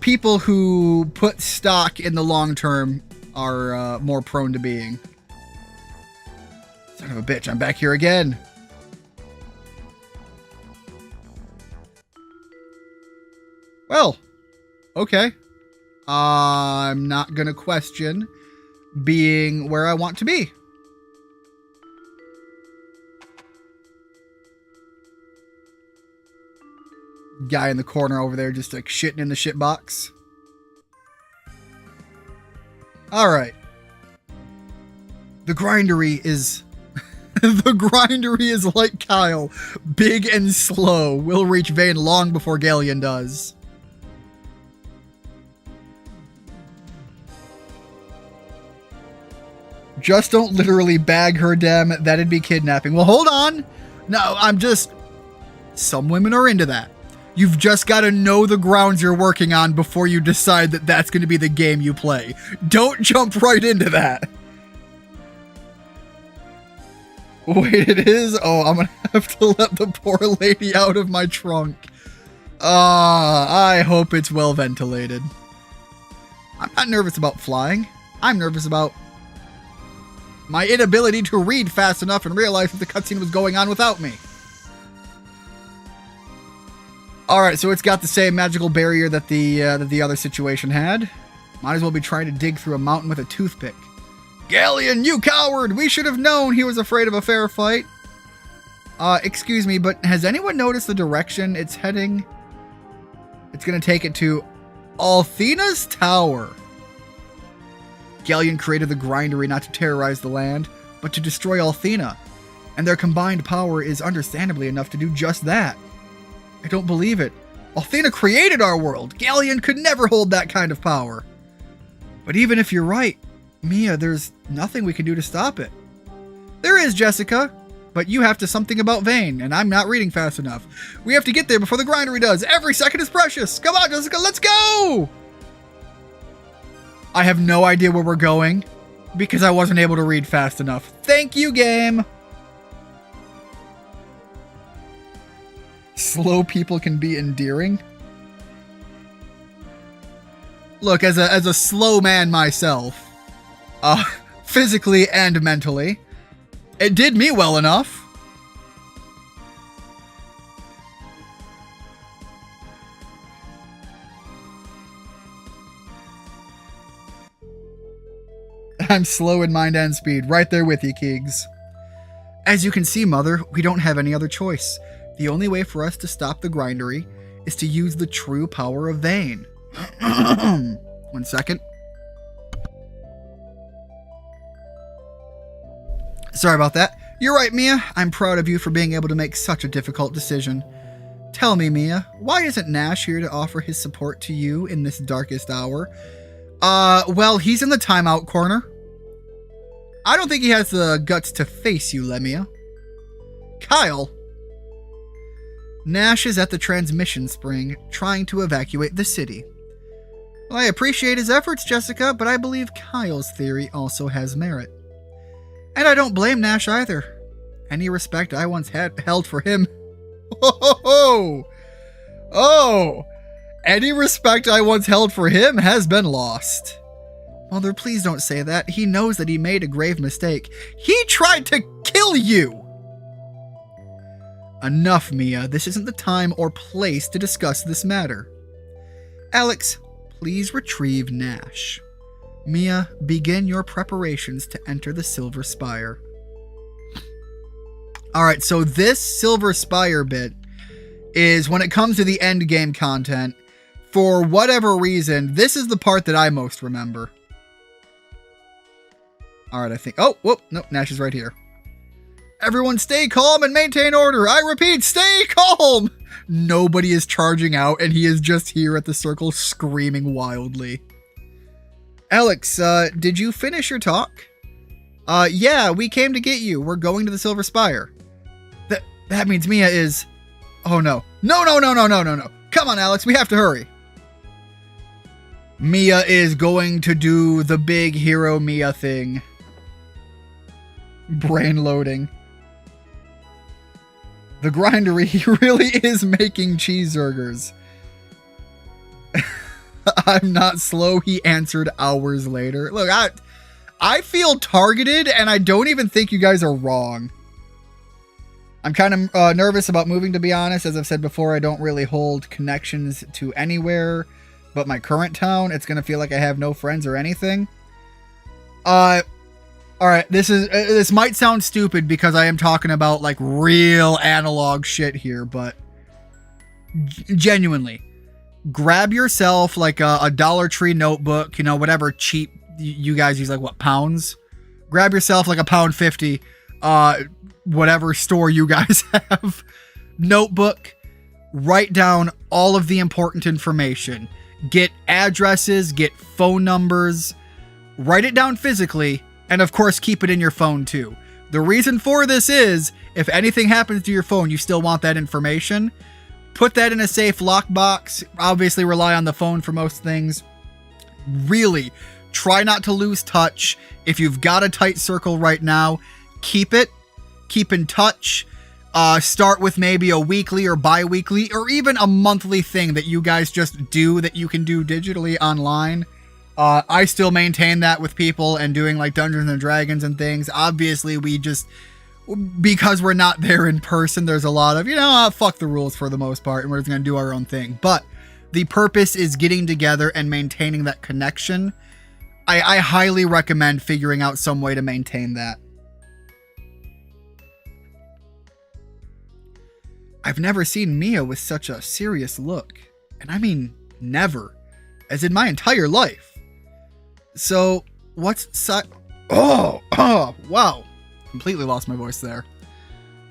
people who put stock in the long term are more prone to being. Son of a bitch! I'm back here again. Well, okay. I'm not gonna question being where I want to be. Guy in the corner over there just like shitting in the shit box. Alright. The grindery is... the grindery is like Kyle. Big and slow. Will reach Vayne long before Galleon does. Just don't literally bag her, Dem. That'd be kidnapping. Well, hold on. No, I'm just... Some women are into that. You've just got to know the grounds you're working on before you decide that that's going to be the game you play. Don't jump right into that. Wait, it is? Oh, I'm going to have to let the poor lady out of my trunk. I hope it's well ventilated. I'm not nervous about flying. I'm nervous about my inability to read fast enough and realize that the cutscene was going on without me. Alright, so it's got the same magical barrier that the other situation had. Might as well be trying to dig through a mountain with a toothpick. Galleon, you coward! We should have known he was afraid of a fair fight. Excuse me, but has anyone noticed the direction it's heading? It's gonna take it to Althena's Tower. Galleon created the grindery not to terrorize the land, but to destroy Althena. And their combined power is understandably enough to do just that. I don't believe it. Althena created our world. Galleon could never hold that kind of power. But even if you're right, Mia, there's nothing we can do to stop it. There is, Jessica. But you have to something about Vayne, and I'm not reading fast enough. We have to get there before the grindery does. Every second is precious. Come on, Jessica, let's go! I have no idea where we're going because I wasn't able to read fast enough. Thank you, game. Slow people can be endearing. Look, as a slow man myself, physically and mentally, it did me well enough. I'm slow in mind and speed, right there with you, Keegs. As you can see, Mother, we don't have any other choice. The only way for us to stop the grindery is to use the true power of Vayne. 1 second. Sorry about that. You're right, Mia. I'm proud of you for being able to make such a difficult decision. Tell me, Mia, why isn't Nash here to offer his support to you in this darkest hour? Well, he's in the timeout corner. I don't think he has the guts to face you, Lemia. Kyle. Nash is at the transmission spring, trying to evacuate the city. Well, I appreciate his efforts, Jessica, but I believe Kyle's theory also has merit. And I don't blame Nash either. Any respect I once held for him... Oh! Any respect I once held for him has been lost. Mother, please don't say that. He knows that he made a grave mistake. He tried to kill you! Enough, Mia. This isn't the time or place to discuss this matter. Alex, please retrieve Nash. Mia, begin your preparations to enter the Silver Spire. Alright, so this Silver Spire bit is when it comes to the end game content, for whatever reason, this is the part that I most remember. Alright, I think... Oh, whoop, nope, Nash is right here. Everyone stay calm and maintain order. I repeat, stay calm! Nobody is charging out, and he is just here at the circle screaming wildly. Alex, did you finish your talk? Yeah, we came to get you. We're going to the Silver Spire. That means Mia is... Oh, no. No. Come on, Alex, we have to hurry. Mia is going to do the big hero Mia thing. Brain loading. The grindery, he really is making cheeseburgers. I'm not slow, he answered hours later. Look, I feel targeted, and I don't even think you guys are wrong. I'm kind of nervous about moving, to be honest. As I've said before, I don't really hold connections to anywhere but my current town. It's going to feel like I have no friends or anything. All right, this might sound stupid because I am talking about like real analog shit here, but genuinely, grab yourself like a Dollar Tree notebook, you know, whatever cheap you guys use, like what, pounds? Grab yourself like £1.50, whatever store you guys have, notebook, write down all of the important information, get addresses, get phone numbers, write it down physically, and of course keep it in your phone too. The reason for this is if anything happens to your phone, you still want that information. Put that in a safe lockbox. Obviously rely on the phone for most things. Really try not to lose touch. If you've got a tight circle right now, keep it. Keep in touch. Start with maybe a weekly or bi-weekly or even a monthly thing that you guys just do that you can do digitally online. I still maintain that with people and doing like Dungeons and Dragons and things. Obviously, we just, because we're not there in person, there's a lot of, you know, fuck the rules for the most part, and we're just going to do our own thing. But the purpose is getting together and maintaining that connection. I highly recommend figuring out some way to maintain that. I've never seen Mia with such a serious look. And I mean, never. As in my entire life. So, what's wow. Completely lost my voice there.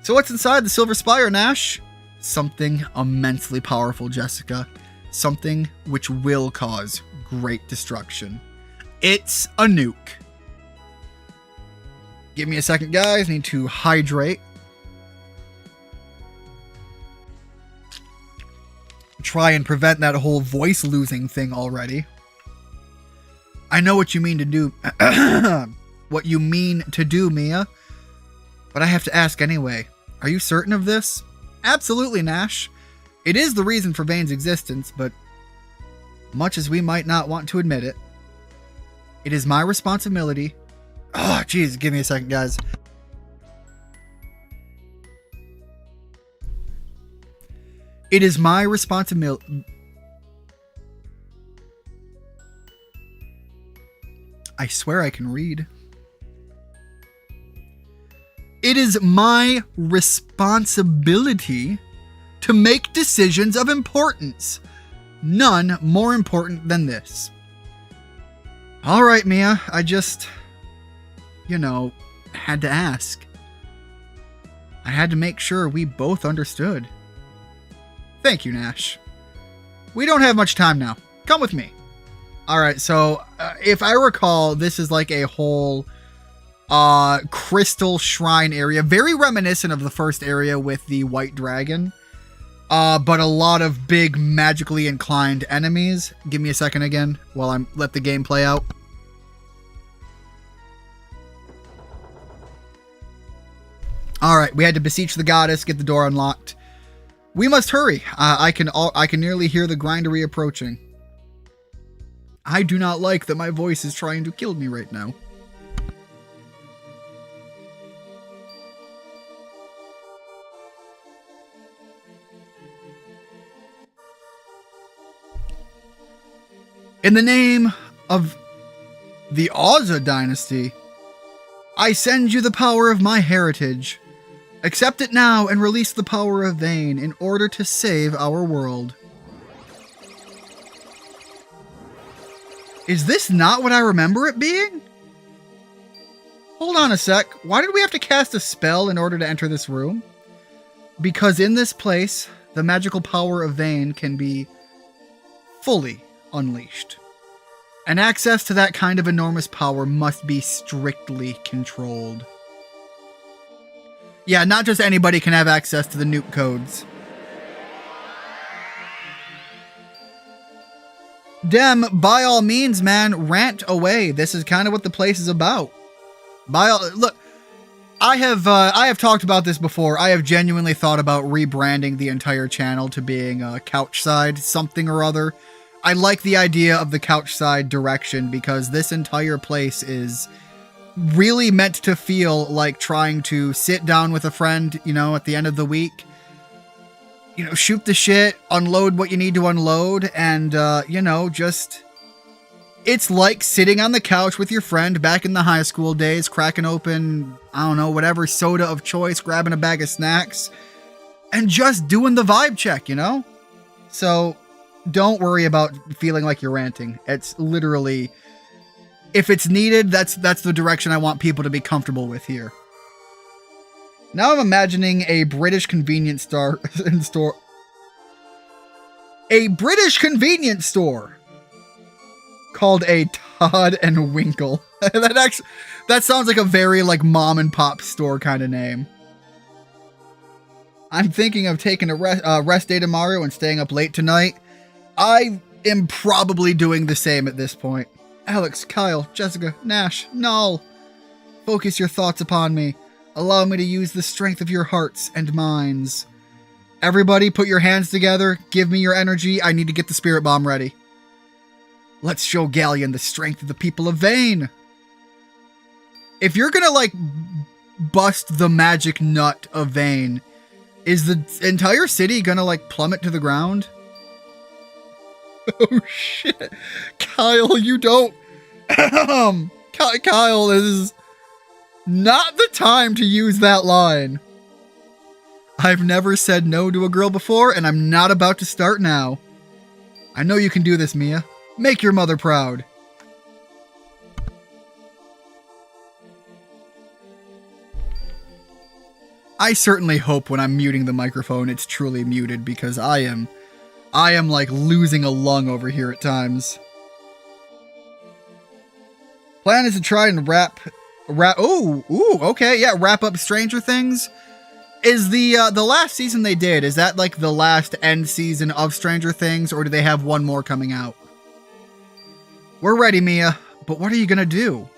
So what's inside the Silver Spire, Nash? Something immensely powerful, Jessica. Something which will cause great destruction. It's a nuke. Give me a second, guys. Need to hydrate. Try and prevent that whole voice losing thing already. I know what you mean to do. What you mean to do, Mia. But I have to ask anyway. Are you certain of this? Absolutely, Nash. It is the reason for Vane's existence, but much as we might not want to admit it, it is my responsibility. Oh, jeez, give me a second, guys. It is my responsibility. I swear I can read. It is my responsibility to make decisions of importance. None more important than this. All right, Mia, I just, had to ask. I had to make sure we both understood. Thank you, Nash. We don't have much time now. Come with me. All right, so if I recall, this is like a whole crystal shrine area, very reminiscent of the first area with the white dragon, but a lot of big magically inclined enemies. Give me a second again while I let the game play out. All right, we had to beseech the goddess, get the door unlocked. We must hurry. I can nearly hear the grindery approaching. I do not like that my voice is trying to kill me right now. In the name of the Auza dynasty, I send you the power of my heritage. Accept it now and release the power of Vane in order to save our world. Is this not what I remember it being? Hold on a sec. Why did we have to cast a spell in order to enter this room? Because in this place, the magical power of Vane can be fully unleashed. And access to that kind of enormous power must be strictly controlled. Yeah, not just anybody can have access to the nuke codes. Dem, by all means, man, rant away. This is kind of what the place is about. Look, I have talked about this before. I have genuinely thought about rebranding the entire channel to being couch side something or other. I like the idea of the couch side direction because this entire place is really meant to feel like trying to sit down with a friend, you know, at the end of the week. You know, shoot the shit, unload what you need to unload, and, you know, just... It's like sitting on the couch with your friend back in the high school days, cracking open, I don't know, whatever soda of choice, grabbing a bag of snacks, and just doing the vibe check, you know? So, don't worry about feeling like you're ranting. It's literally... If it's needed, that's the direction I want people to be comfortable with here. Now I'm imagining a British convenience store... A British convenience store! Called a Todd and Winkle. That sounds like a very like mom and pop store kind of name. I'm thinking of taking a rest day tomorrow and staying up late tonight. I am probably doing the same at this point. Alex, Kyle, Jessica, Nash, Null. Focus your thoughts upon me. Allow me to use the strength of your hearts and minds. Everybody put your hands together. Give me your energy. I need to get the spirit bomb ready. Let's show Galleon the strength of the people of Vane. If you're gonna, like, bust the magic nut of Vane, is the entire city gonna, like, plummet to the ground? Oh, shit. Kyle, you don't... Kyle, this is not the time to use that line. I've never said no to a girl before, and I'm not about to start now. I know you can do this, Mia. Make your mother proud. I certainly hope when I'm muting the microphone it's truly muted because I am like losing a lung over here at times. Plan is to try and wrap okay, yeah, wrap up Stranger Things. Is the last season they did, is that like the last end season of Stranger Things, or do they have one more coming out? We're ready, Mia, but what are you gonna do?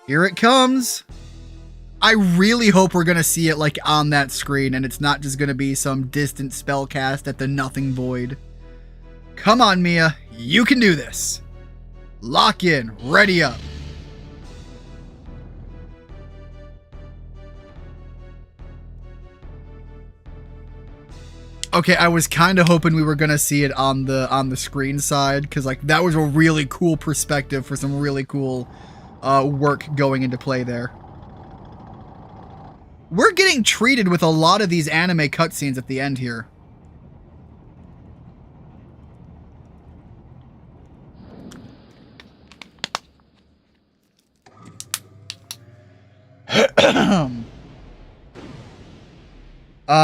Here it comes. I really hope we're gonna see it like on that screen and it's not just gonna be some distant spell cast at the nothing void. Come on, Mia, you can do this. Lock in, ready up. Okay, I was kind of hoping we were gonna see it on the screen side, because like that was a really cool perspective for some really cool work going into play there. We're getting treated with a lot of these anime cutscenes at the end here.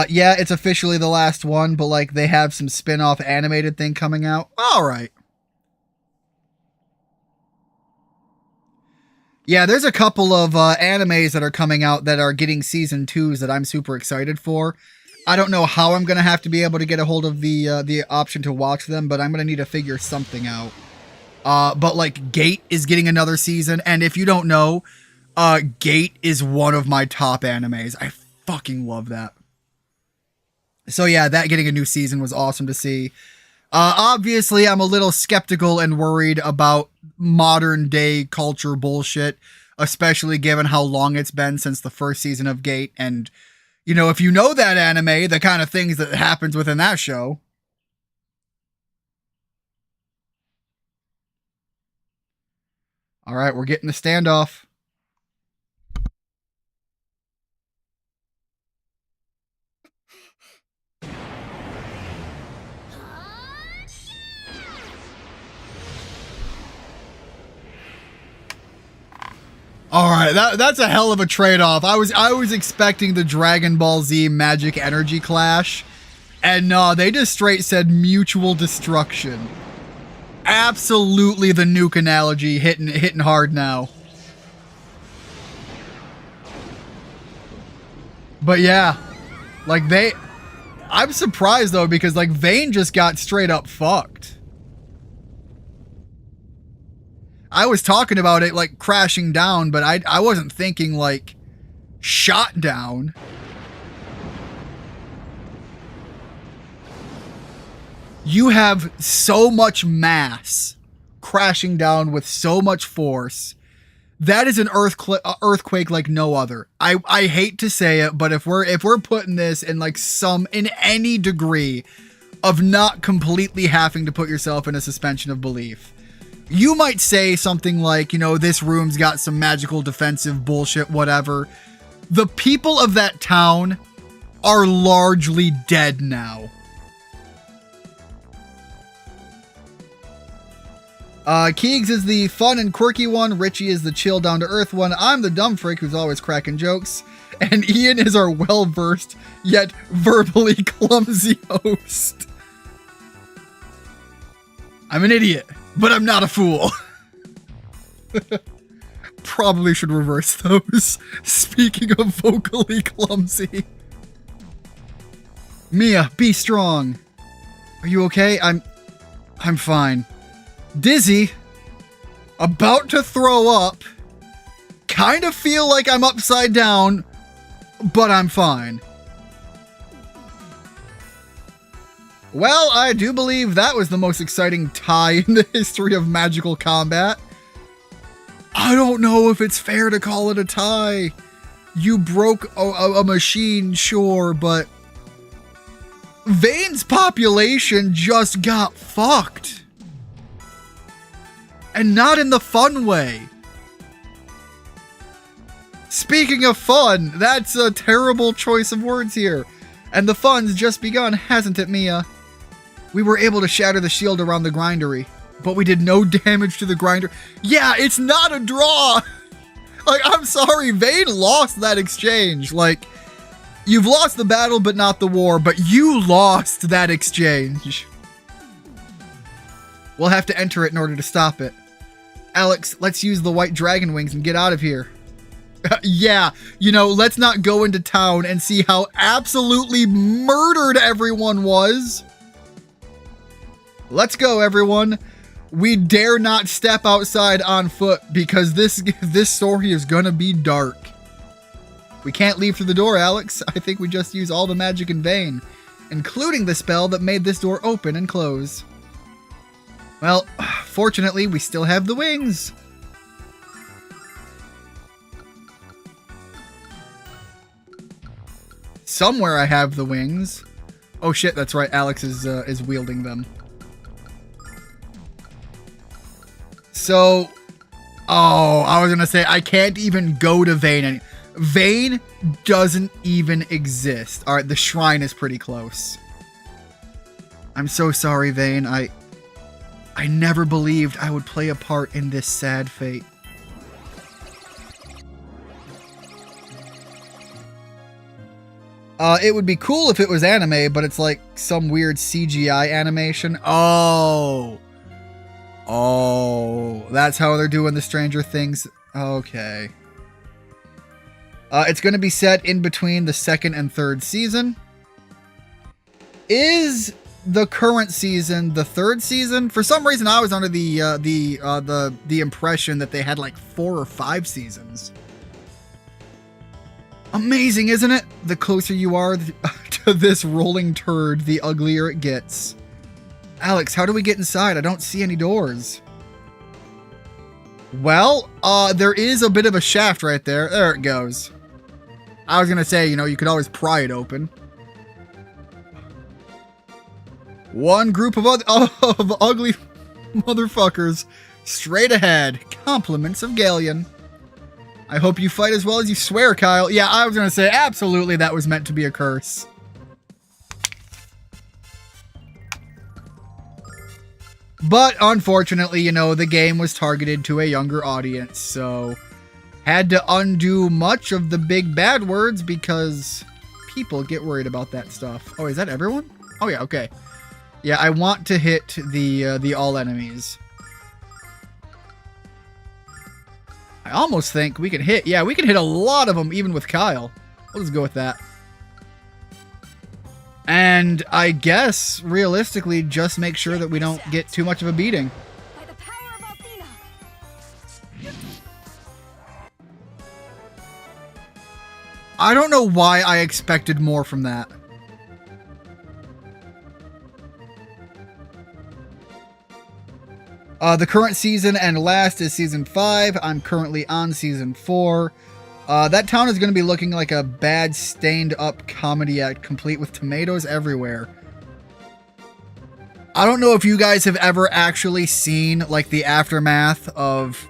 Yeah, it's officially the last one, but like they have some spin-off animated thing coming out. All right. Yeah, there's a couple of animes that are coming out that are getting season 2s that I'm super excited for. I don't know how I'm going to have to be able to get a hold of the option to watch them, but I'm going to need to figure something out. But like Gate is getting another season, and if you don't know, Gate is one of my top animes. I fucking love that. So yeah, that getting a new season was awesome to see. Obviously, I'm a little skeptical and worried about modern day culture bullshit, especially given how long it's been since the first season of Gate. And, you know, if you know that anime, the kind of things that happens within that show. All right, we're getting the standoff. All right, that's a hell of a trade-off. I was expecting the Dragon Ball Z Magic Energy Clash, and no, they just straight said mutual destruction. Absolutely the nuke analogy hitting hard now. But yeah, like I'm surprised though because like Vane just got straight up fucked. I was talking about it like crashing down, but I wasn't thinking like shot down. You have so much mass crashing down with so much force. That is an earthquake like no other. I hate to say it, but if we're putting this in like in any degree of not completely having to put yourself in a suspension of belief, you might say something like, you know, this room's got some magical defensive bullshit, whatever. The people of that town are largely dead now. Keegs is the fun and quirky one. Richie is the chill, down-to-earth one. I'm the dumb freak who's always cracking jokes. And Ian is our well-versed, yet verbally clumsy host. I'm an idiot, but I'm not a fool. Probably should reverse those. Speaking of vocally clumsy. Mia, be strong. Are you okay? I'm fine. Dizzy, about to throw up, kind of feel like I'm upside down, but I'm fine. Well, I do believe that was the most exciting tie in the history of magical combat. I don't know if it's fair to call it a tie. You broke a machine, sure, but Vane's population just got fucked. And not in the fun way. Speaking of fun, that's a terrible choice of words here. And the fun's just begun, hasn't it, Mia? We were able to shatter the shield around the grindery, but we did no damage to the grinder. Yeah, it's not a draw. Like, I'm sorry, Vane lost that exchange. Like, you've lost the battle, but not the war, but you lost that exchange. We'll have to enter it in order to stop it. Alex, let's use the white dragon wings and get out of here. Yeah, you know, let's not go into town and see how absolutely murdered everyone was. Let's go, everyone. We dare not step outside on foot because this story is gonna be dark. We can't leave through the door, Alex. I think we just use all the magic in vain, including the spell that made this door open and close. Well, fortunately, we still have the wings. Somewhere I have the wings. Oh shit, that's right. Alex is wielding them. So, I was gonna say I can't even go to Vane. Vane doesn't even exist. All right, the shrine is pretty close. I'm so sorry, Vane. I never believed I would play a part in this sad fate. It would be cool if it was anime, but it's like some weird CGI animation. Oh, that's how they're doing the Stranger Things. Okay. It's going to be set in between the second and third season. Is the current season the third season? For some reason, I was under the impression that they had like 4 or 5 seasons. Amazing, isn't it? The closer you are to this rolling turd, the uglier it gets. Alex, how do we get inside? I don't see any doors. Well, there is a bit of a shaft right there. There it goes. I was gonna say, you know, you could always pry it open. One group of ugly motherfuckers straight ahead. Compliments of Galleon. I hope you fight as well as you swear, Kyle. Yeah, I was gonna say, absolutely that was meant to be a curse. But unfortunately, you know, the game was targeted to a younger audience, so had to undo much of the big bad words because people get worried about that stuff. Oh, is that everyone? Oh yeah, okay. Yeah, I want to hit the all enemies. I almost think we can hit, yeah, we can hit a lot of them even with Kyle. We'll just go with that. And I guess, realistically, just make sure that we don't get too much of a beating. By the power of Althena. I don't know why I expected more from that. The current season and last is season 5. I'm currently on season 4. That town is going to be looking like a bad stained up comedy act complete with tomatoes everywhere. I don't know if you guys have ever actually seen like the aftermath of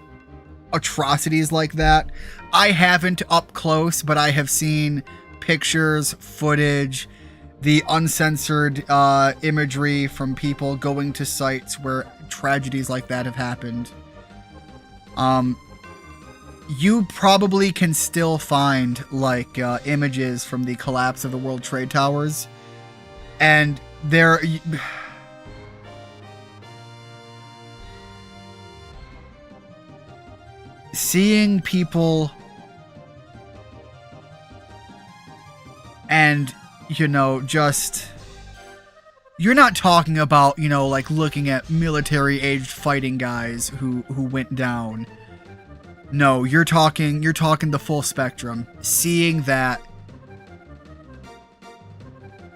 atrocities like that. I haven't up close, but I have seen pictures, footage, the uncensored imagery from people going to sites where tragedies like that have happened. You probably can still find like images from the collapse of the World Trade Towers, and there seeing people and, you know, just, you're not talking about, you know, like looking at military-aged fighting guys who went down. No, you're talking the full spectrum. Seeing that,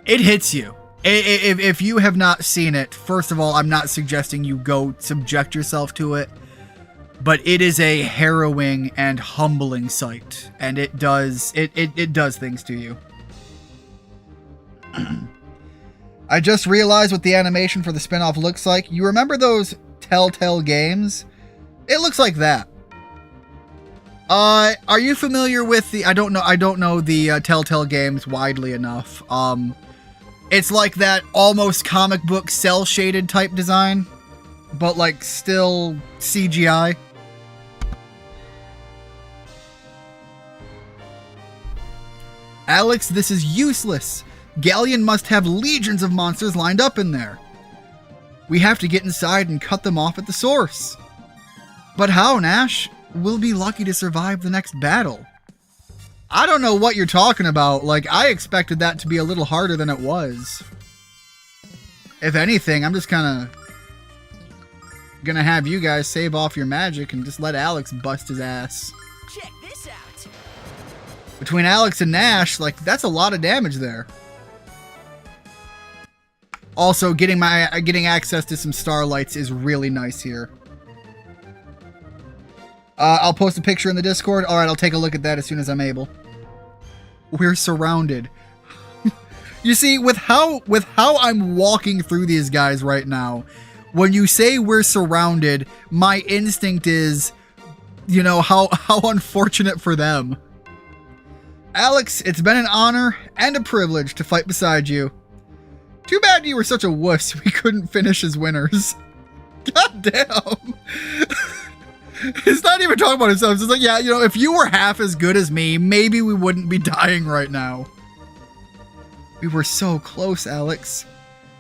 it hits you. If you have not seen it, first of all, I'm not suggesting you go subject yourself to it, but it is a harrowing and humbling sight, and it does things to you. I just realized what the animation for the spinoff looks like. You remember those Telltale games? It looks like that. Are you familiar with the, I don't know the Telltale games widely enough. It's like that almost comic book cell shaded type design, but like still CGI. Alex, this is useless. Galleon must have legions of monsters lined up in there. We have to get inside and cut them off at the source. But how, Nash? We'll be lucky to survive the next battle. I don't know what you're talking about. Like, I expected that to be a little harder than it was. If anything, I'm just kind of gonna have you guys save off your magic and just let Alex bust his ass. Check this out. Between Alex and Nash, like, that's a lot of damage there. Also, getting access to some starlights is really nice here. I'll post a picture in the Discord. All right, I'll take a look at that as soon as I'm able. We're surrounded. You see, with how I'm walking through these guys right now, when you say we're surrounded, my instinct is, you know, how unfortunate for them. Alex, it's been an honor and a privilege to fight beside you. Too bad you were such a wuss we couldn't finish as winners. God damn. He's not even talking about himself. It's just like, yeah, you know, if you were half as good as me, maybe we wouldn't be dying right now. We were so close, Alex.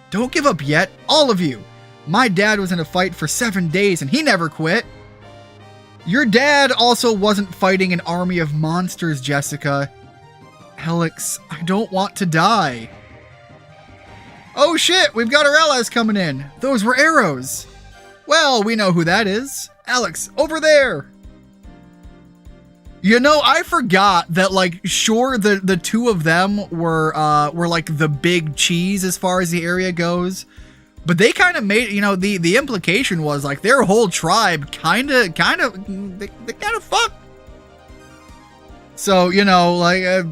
Don't give up yet, all of you. My dad was in a fight for 7 days and he never quit. Your dad also wasn't fighting an army of monsters, Jessica. Alex, I don't want to die. Oh shit, we've got our allies coming in. Those were arrows. Well, we know who that is. Alex, over there. You know, I forgot that, like, sure, the two of them were like the big cheese as far as the area goes, but they kind of made, you know, the implication was like their whole tribe kind of fucked. So, you know, like,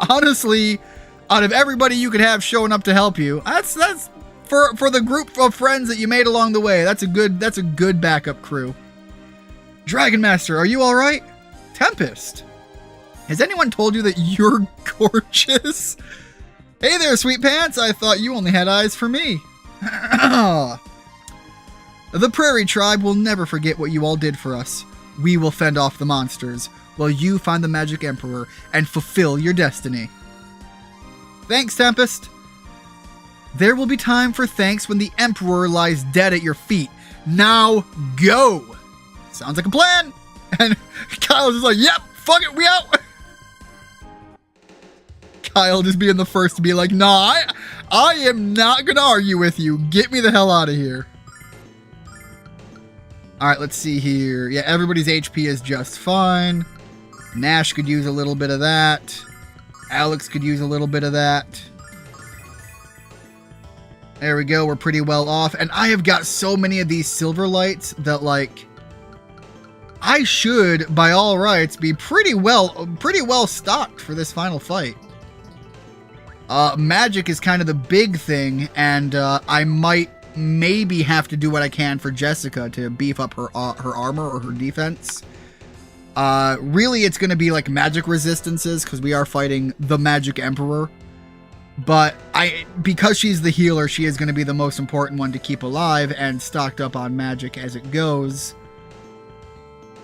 honestly, out of everybody you could have showing up to help you, that's for the group of friends that you made along the way. That's a good backup crew. Dragon Master, are you all right? Tempest, has anyone told you that you're gorgeous? Hey there, sweet pants. I thought you only had eyes for me. The Prairie Tribe will never forget what you all did for us. We will fend off the monsters while you find the Magic Emperor and fulfill your destiny. Thanks, Tempest. There will be time for thanks when the Emperor lies dead at your feet. Now go! Sounds like a plan! And Kyle's just like, yep, fuck it, we out! Kyle just being the first to be like, nah, I am not gonna argue with you. Get me the hell out of here. Alright, let's see here. Yeah, everybody's HP is just fine. Nash could use a little bit of that. Alex could use a little bit of that. There we go. We're pretty well off. And I have got so many of these silver lights that, like, I should, by all rights, be pretty well stocked for this final fight. Magic is kind of the big thing, and I might maybe have to do what I can for Jessica to beef up her armor or her defense. Really, it's going to be like magic resistances because we are fighting the Magic Emperor. But because she's the healer, she is going to be the most important one to keep alive and stocked up on magic as it goes.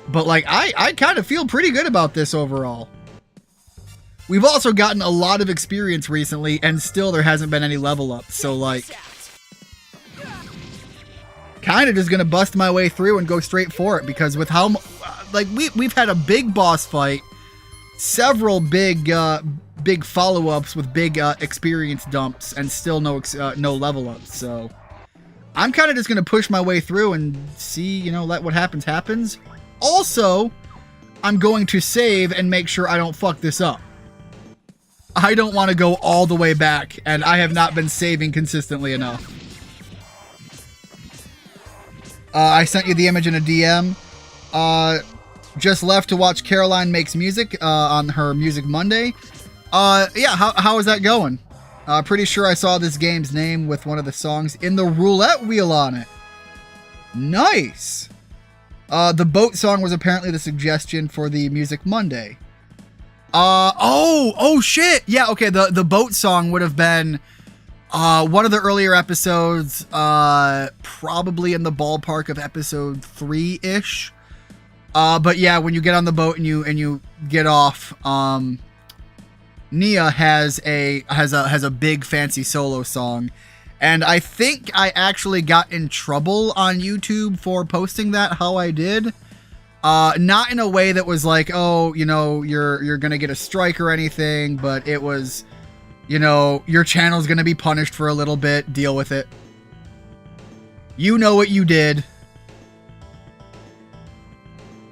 But like, I kind of feel pretty good about this overall. We've also gotten a lot of experience recently, and still there hasn't been any level up. So like, kind of just going to bust my way through and go straight for it, because with how, like, we've had a big boss fight, several big follow-ups with big experience dumps, and still no level ups. So I'm kind of just going to push my way through and see, you know, let what happens happens. Also, I'm going to save and make sure I don't fuck this up. I don't want to go all the way back, and I have not been saving consistently enough. I sent you the image in a DM. Just left to watch Caroline Makes Music on her Music Monday. Yeah, how is that going? Pretty sure I saw this game's name with one of the songs in the roulette wheel on it. Nice. The boat song was apparently the suggestion for the Music Monday. Oh shit. Yeah, okay, the boat song would have been one of the earlier episodes, probably in the ballpark of episode 3-ish. But yeah, when you get on the boat and you get off, Nia has a big fancy solo song, and I think I actually got in trouble on YouTube for posting that how I did. Not in a way that was like, oh, you know, you're gonna get a strike or anything, but it was, you know, your channel's gonna be punished for a little bit, deal with it. You know what you did.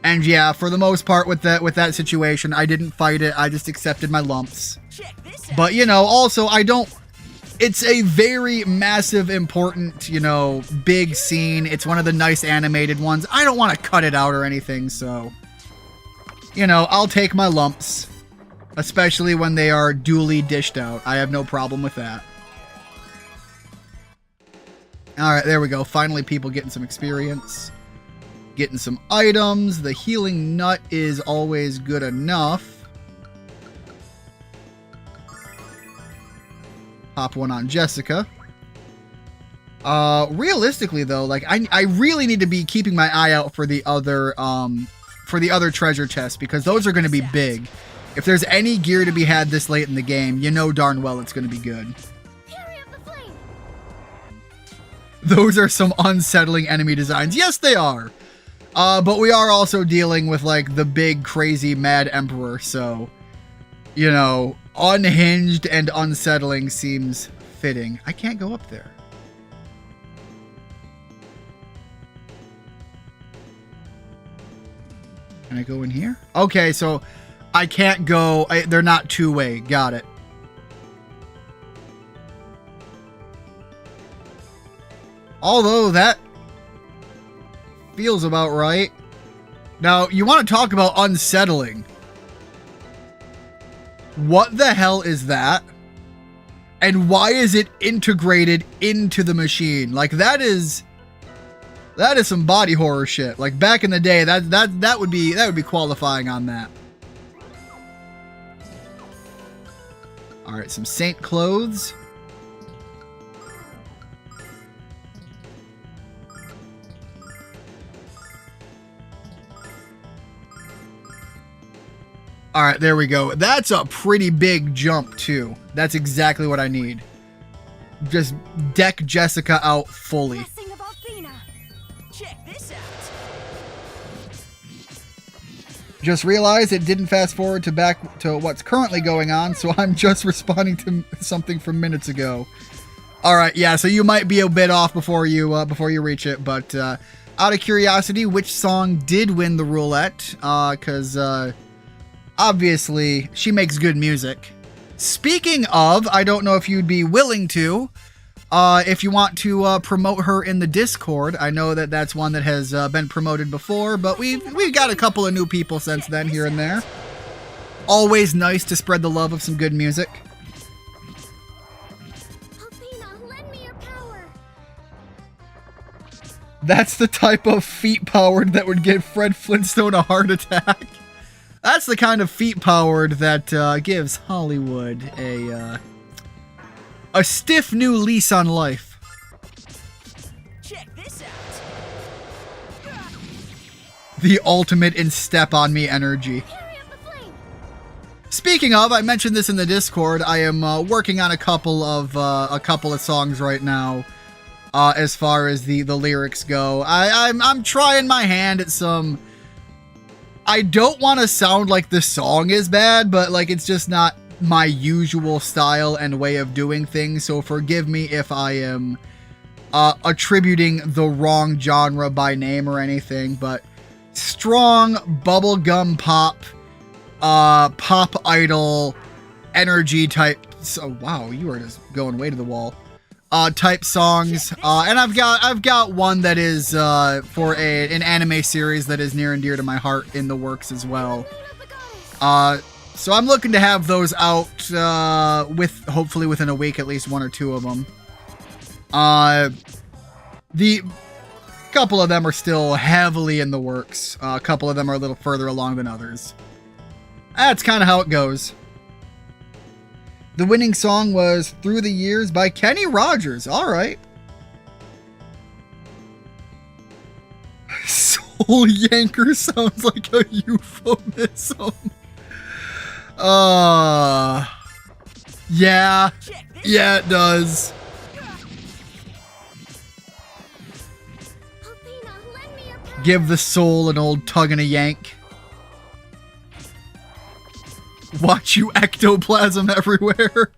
And yeah, for the most part with that situation, I didn't fight it, I just accepted my lumps. But, you know, also it's a very massive, important, you know, big scene. It's one of the nice animated ones. I don't want to cut it out or anything, so, you know, I'll take my lumps, especially when they are duly dished out. I have no problem with that. All right, there we go. Finally, people getting some experience, getting some items. The healing nut is always good enough. Pop one on Jessica. Realistically though, like I really need to be keeping my eye out for the other treasure chests, because those are going to be big. If there's any gear to be had this late in the game, you know darn well it's going to be good. Those are some unsettling enemy designs. Yes, they are. But we are also dealing with like the big crazy mad emperor, so, you know, unhinged and unsettling seems fitting. I can't go up there. Can I go in here? Okay, so I can't go. They're not two-way. Got it. Although that feels about right. Now, you want to talk about unsettling. What the hell is that? And why is it integrated into the machine? Like, that is some body horror shit. Like, back in the day, that would be qualifying on that. All right, some saint clothes. All right, there we go. That's a pretty big jump, too. That's exactly what I need. Just deck Jessica out fully. Check this out. Just realized it didn't fast forward to back to what's currently going on, so I'm just responding to something from minutes ago. All right, yeah, so you might be a bit off before you reach it, but out of curiosity, which song did win the roulette? Because obviously, she makes good music. Speaking of, I don't know if you'd be willing to, if you want to promote her in the Discord. I know that that's one that has been promoted before, but we've got a couple of new people since then here and there. Always nice to spread the love of some good music. Athena, lend me your power. That's the type of feet powered that would give Fred Flintstone a heart attack. That's the kind of feet powered that gives Hollywood a stiff new lease on life. Check this out. The ultimate in step on me energy. Carry up the flame. Speaking of, I mentioned this in the Discord. I am working on a couple of songs right now. As far as the lyrics go, I'm trying my hand at some. I don't want to sound like the song is bad, but like it's just not my usual style and way of doing things. So forgive me if I am attributing the wrong genre by name or anything. But strong bubblegum pop, pop idol, energy type. So wow, you are just going way to the wall. Type songs, and I've got one that is for an anime series that is near and dear to my heart in the works as well. So I'm looking to have those out with hopefully within a week, at least one or two of them. The couple of them are still heavily in the works. A couple of them are a little further along than others. That's kind of how it goes. The winning song was Through the Years by Kenny Rogers. All right. Soul Yanker sounds like a euphemism. Yeah. Yeah, it does. Athena, lend me your power. Give the soul an old tug and a yank. Watch you ectoplasm everywhere.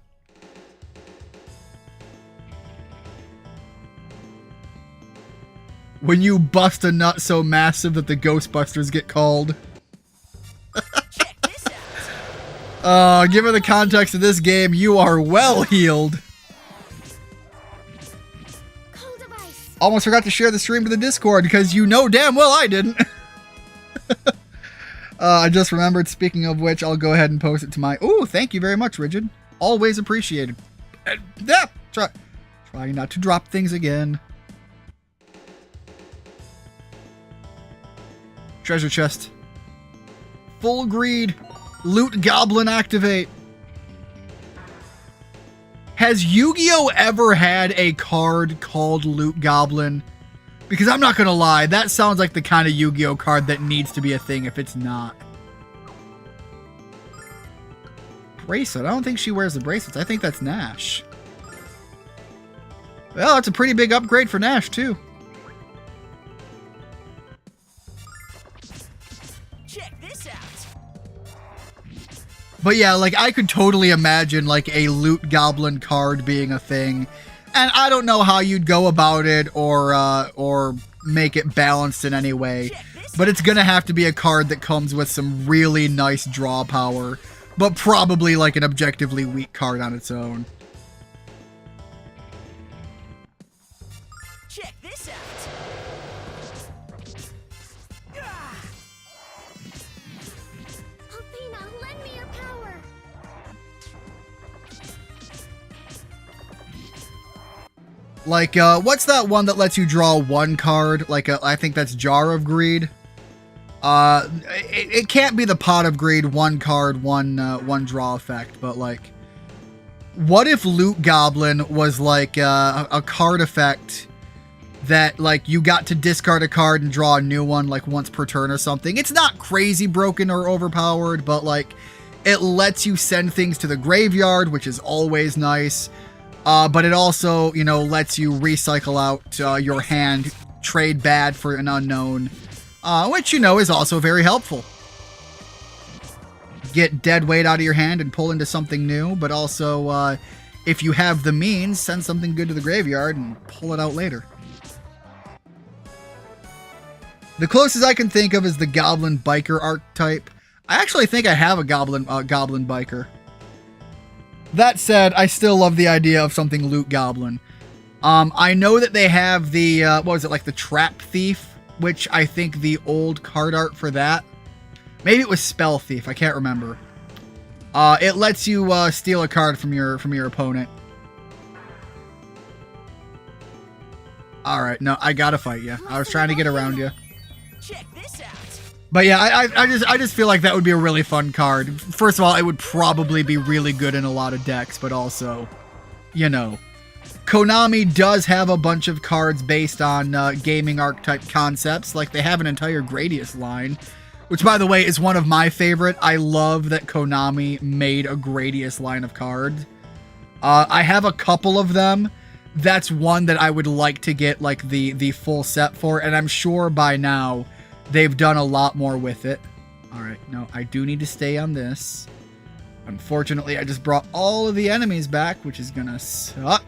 When you bust a nut so massive that the Ghostbusters get called. Check this out. Given the context of this game, you are well healed. Cold device. Almost forgot to share the stream to the Discord because you know damn well I didn't. I just remembered, speaking of which, I'll go ahead and post it to my... Ooh, thank you very much, Rigid. Always appreciated. Yeah, try not to drop things again. Treasure chest. Full greed. Loot Goblin activate. Has Yu-Gi-Oh! Ever had a card called Loot Goblin? Because I'm not going to lie, that sounds like the kind of Yu-Gi-Oh! Card that needs to be a thing if it's not. Bracelet. I don't think she wears the bracelets. I think that's Nash. Well, that's a pretty big upgrade for Nash, too. Check this out. But yeah, like, I could totally imagine, like, a Loot Goblin card being a thing. And I don't know how you'd go about it or make it balanced in any way. But it's gonna have to be a card that comes with some really nice draw power. But probably like an objectively weak card on its own. Check this out. Athena, lend me your power. Like, what's that one that lets you draw one card? Like, I think that's Jar of Greed. It can't be the Pot of Greed, one card, one draw effect, but like, what if Loot Goblin was like a card effect that like you got to discard a card and draw a new one like once per turn or something? It's not crazy broken or overpowered, but like it lets you send things to the graveyard, which is always nice. But it also, you know, lets you recycle out your hand, trade bad for an unknown, which, you know, is also very helpful. Get dead weight out of your hand and pull into something new, but also, if you have the means, send something good to the graveyard and pull it out later. The closest I can think of is the Goblin Biker archetype. I actually think I have a Goblin Biker. That said, I still love the idea of something Loot Goblin. I know that they have the, what was it, like the Trap Thief, which I think the old card art for that, maybe it was Spell Thief, I can't remember. It lets you steal a card from your opponent. All right, no, I gotta fight you. I was trying to get around you. Check this out. But yeah, I just feel like that would be a really fun card. First of all, it would probably be really good in a lot of decks, but also, you know, Konami does have a bunch of cards based on gaming archetype concepts. Like they have an entire Gradius line, which by the way is one of my favorite. I love that Konami made a Gradius line of cards. I have a couple of them. That's one that I would like to get like the full set for, and I'm sure by now they've done a lot more with it. All right, no, I do need to stay on this. Unfortunately, I just brought all of the enemies back, which is gonna suck.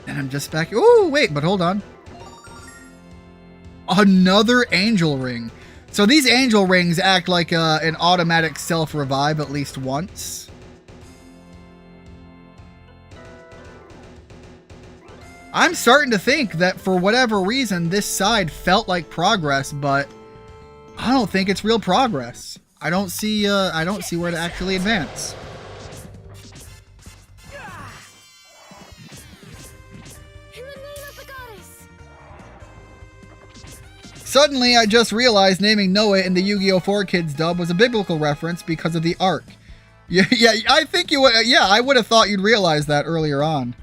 And I'm just back. Oh, wait, but hold on. Another angel ring. So these angel rings act like an automatic self-revive at least once. I'm starting to think that for whatever reason, this side felt like progress, but I don't think it's real progress. I don't see where to actually advance. In the name of the goddess. Suddenly, I just realized naming Noah in the Yu-Gi-Oh! 4 Kids dub was a biblical reference because of the arc. Yeah, I think you would. Yeah, I would have thought you'd realize that earlier on.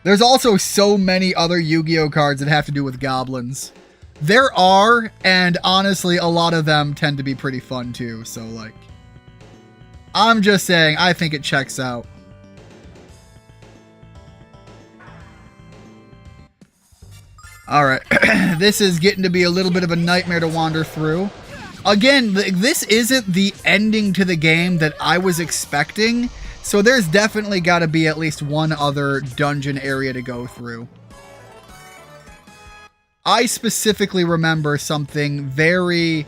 There's also so many other Yu-Gi-Oh! Cards that have to do with goblins. There are, and honestly, a lot of them tend to be pretty fun too. So, like, I'm just saying, I think it checks out. Alright, this is getting to be a little bit of a nightmare to wander through. Again, this isn't the ending to the game that I was expecting, so there's definitely got to be at least one other dungeon area to go through. I specifically remember something very,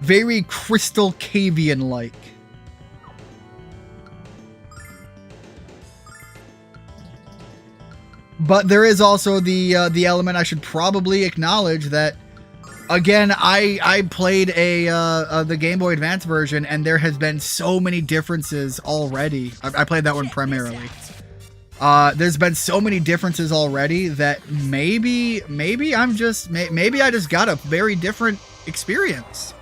very Crystal Cavian-like. But there is also the element I should probably acknowledge that, again, I played the Game Boy Advance version, and there has been so many differences already. I played that one primarily. There's been so many differences already that maybe I just got a very different experience.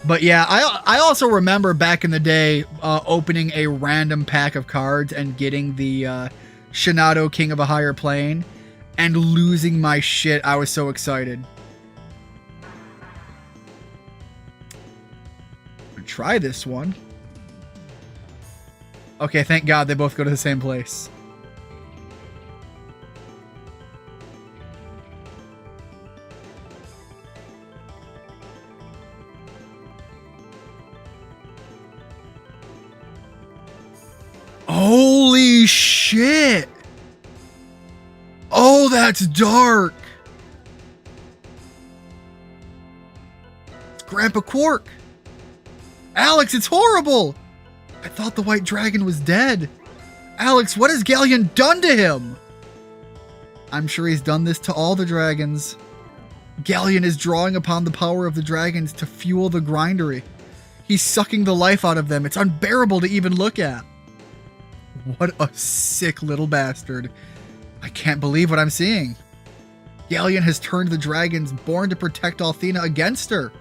But yeah, I also remember back in the day opening a random pack of cards and getting the Shinado King of a Higher Plane and losing my shit. I was so excited. Try this one. Okay, thank God they both go to the same place. Holy shit! Oh, that's dark! It's Grandpa Quark! Alex, it's horrible! I thought the White Dragon was dead. Alex, what has Galleon done to him? I'm sure he's done this to all the dragons. Galleon is drawing upon the power of the dragons to fuel the grindery. He's sucking the life out of them. It's unbearable to even look at. What a sick little bastard. I can't believe what I'm seeing. Galleon has turned the dragons born to protect Althena against her.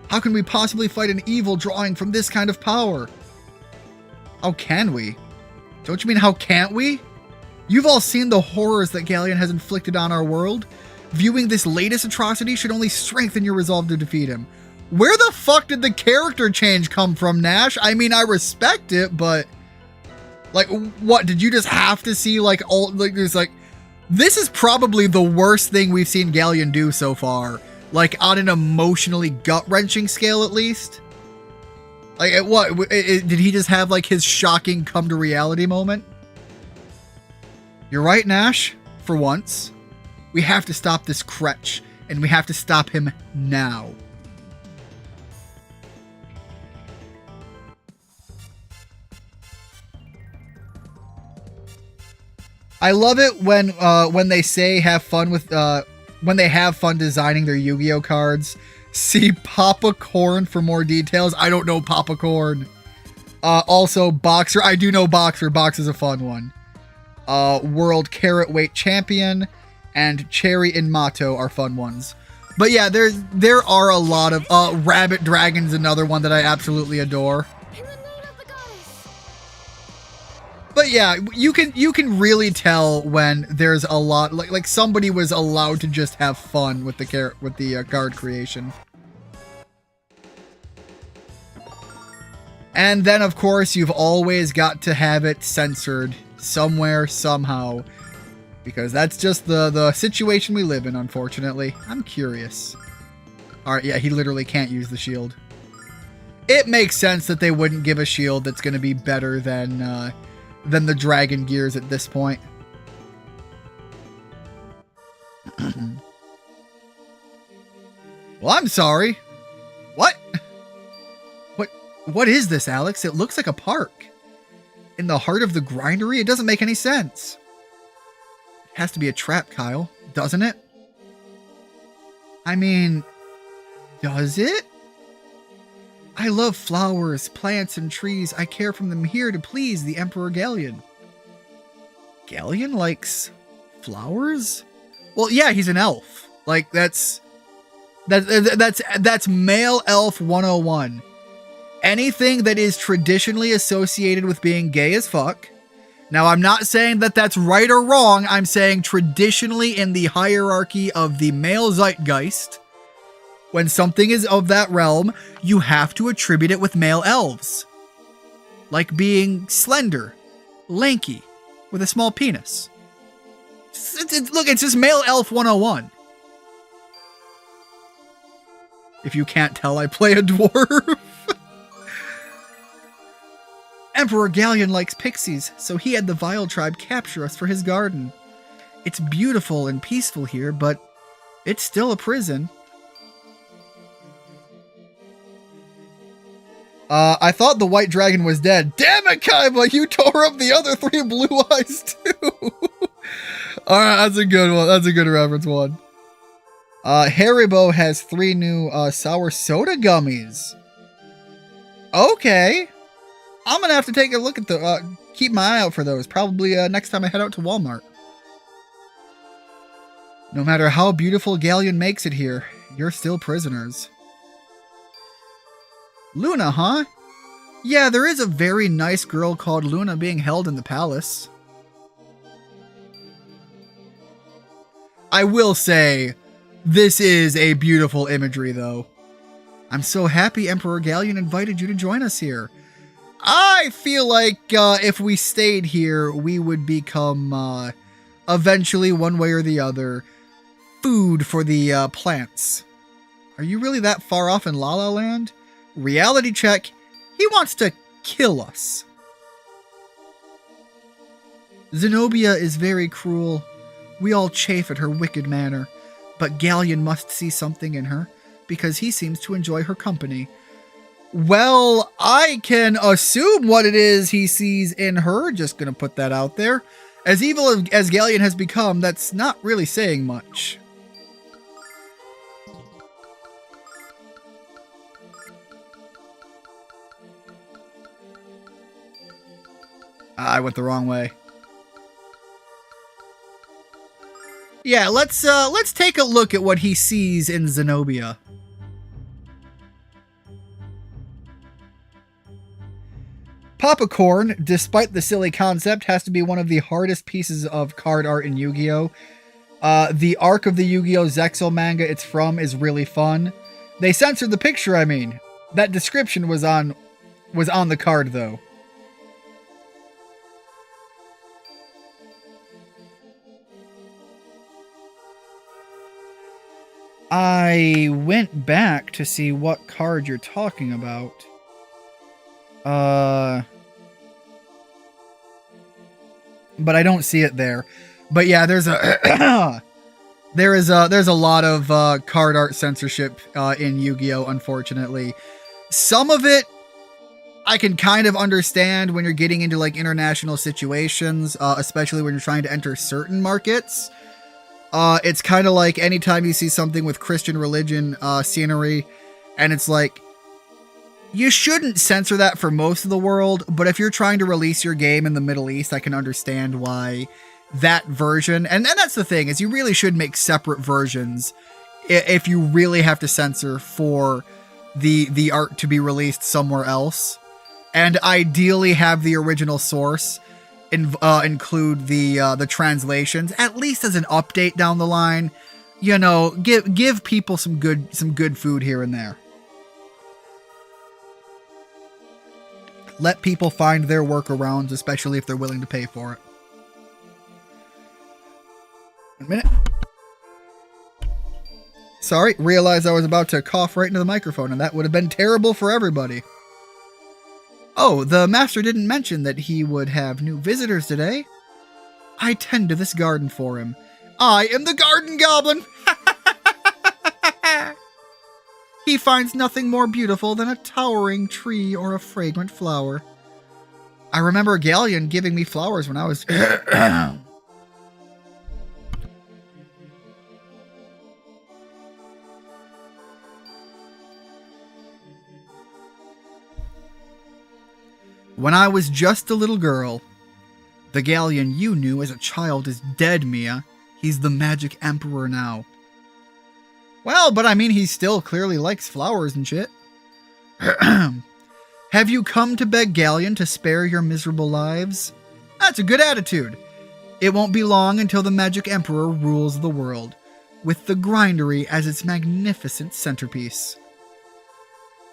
How can we possibly fight an evil drawing from this kind of power? How can we? Don't you mean how can't we? You've all seen the horrors that Galleon has inflicted on our world. Viewing this latest atrocity should only strengthen your resolve to defeat him. Where the fuck did the character change come from, Nash? I mean, I respect it, but... like, what? Did you just have to see, like, all... like, there's, like... this is probably the worst thing we've seen Galleon do so far. Like, on an emotionally gut-wrenching scale, at least. Like, at what? Did he just have, like, his shocking come-to-reality moment? You're right, Nash. For once. We have to stop this Kretch, and we have to stop him now. I love it when they say have fun with when they have fun designing their Yu-Gi-Oh cards. See Papa Corn for more details. I don't know Papa Corn. Also Boxer. I do know Boxer. Boxer's a fun one. World Carrot Weight Champion and Cherry and Mato are fun ones. But yeah, there are a lot of Rabbit Dragon's another one that I absolutely adore. In the name of the goddess. But yeah, you can really tell when there's a lot like somebody was allowed to just have fun with the card creation. And then of course you've always got to have it censored somewhere somehow, because that's just the situation we live in, unfortunately. I'm curious. All right, yeah, he literally can't use the shield. It makes sense that they wouldn't give a shield that's going to be better than the Dragon Gears at this point. Well, I'm sorry. What? What is this, Alex? It looks like a park. In the heart of the grindery? It doesn't make any sense. It has to be a trap, Kyle, doesn't it? I mean, does it? I love flowers, plants, and trees. I care for them here to please the Emperor Galleon. Galleon likes flowers? Well, yeah, he's an elf. Like, that's male elf 101. Anything that is traditionally associated with being gay as fuck. Now, I'm not saying that that's right or wrong. I'm saying traditionally in the hierarchy of the male zeitgeist, when something is of that realm, you have to attribute it with male elves. Like being slender, lanky, with a small penis. Look, it's just male elf 101. If you can't tell, I play a dwarf. Emperor Galleon likes pixies, so he had the Vile tribe capture us for his garden. It's beautiful and peaceful here, but it's still a prison. I thought the white dragon was dead. Damn it, Kaiba! You tore up the other 3 blue eyes, too! Alright, that's a good one. That's a good reference one. Haribo has 3 new sour soda gummies. Okay. I'm gonna have to take a look at the, keep my eye out for those, probably next time I head out to Walmart. No matter how beautiful Galleon makes it here, you're still prisoners. Luna, huh? Yeah, there is a very nice girl called Luna being held in the palace. I will say, this is a beautiful imagery, though. I'm so happy Emperor Galleon invited you to join us here. I feel like if we stayed here, we would become, eventually, one way or the other, food for the plants. Are you really that far off in La La Land? Reality check, he wants to kill us. Zenobia is very cruel. We all chafe at her wicked manner, but Galleon must see something in her, because he seems to enjoy her company. Well, I can assume what it is he sees in her. Just gonna put that out there. As evil as Galleon has become, that's not really saying much. I went the wrong way. Yeah, let's take a look at what he sees in Zenobia. Papa Corn, despite the silly concept, has to be one of the hardest pieces of card art in Yu-Gi-Oh! The arc of the Yu-Gi-Oh! Zexal manga it's from is really fun. They censored the picture, I mean. That description was on the card, though. I went back to see what card you're talking about. But I don't see it there. But yeah, there's a there's a lot of card art censorship in Yu-Gi-Oh, unfortunately. Some of it I can kind of understand when you're getting into like international situations, especially when you're trying to enter certain markets. It's kind of like anytime you see something with Christian religion scenery, and it's like, you shouldn't censor that for most of the world, but if you're trying to release your game in the Middle East, I can understand why that version, and that's the thing, is you really should make separate versions if you really have to censor for the art to be released somewhere else, and ideally have the original source include the translations, at least as an update down the line. You know, give people some good food here and there. Let people find their workarounds, especially if they're willing to pay for it. A minute. Sorry, realized I was about to cough right into the microphone, and that would have been terrible for everybody. Oh, the master didn't mention that he would have new visitors today. I tend to this garden for him. I am the garden goblin! He finds nothing more beautiful than a towering tree or a fragrant flower. I remember Galleon giving me flowers when I was... When I was just a little girl. The Galleon you knew as a child is dead, Mia. He's the magic emperor now. Well, but I mean, he still clearly likes flowers and shit. Have you come to beg Galleon to spare your miserable lives? That's a good attitude. It won't be long until the magic emperor rules the world, with the grindery as its magnificent centerpiece.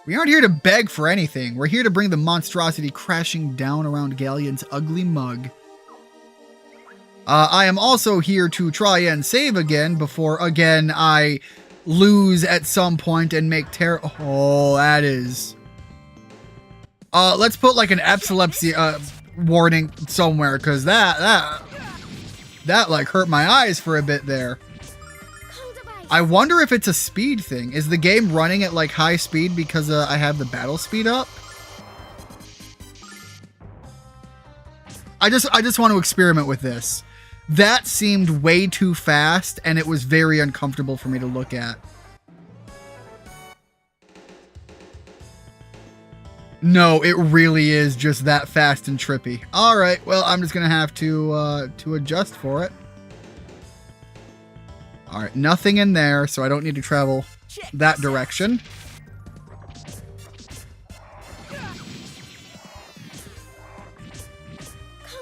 We aren't here to beg for anything. We're here to bring the monstrosity crashing down around Galleon's ugly mug. I am also here to try and save again before, again, I lose at some point and make Oh, that is... let's put like an epilepsy warning somewhere, because that like hurt my eyes for a bit there. I wonder if it's a speed thing. Is the game running at like high speed because I have the battle speed up? I just want to experiment with this. That seemed way too fast, and it was very uncomfortable for me to look at. No, it really is just that fast and trippy. All right, well, I'm just gonna have to adjust for it. All right, nothing in there, so I don't need to travel that direction.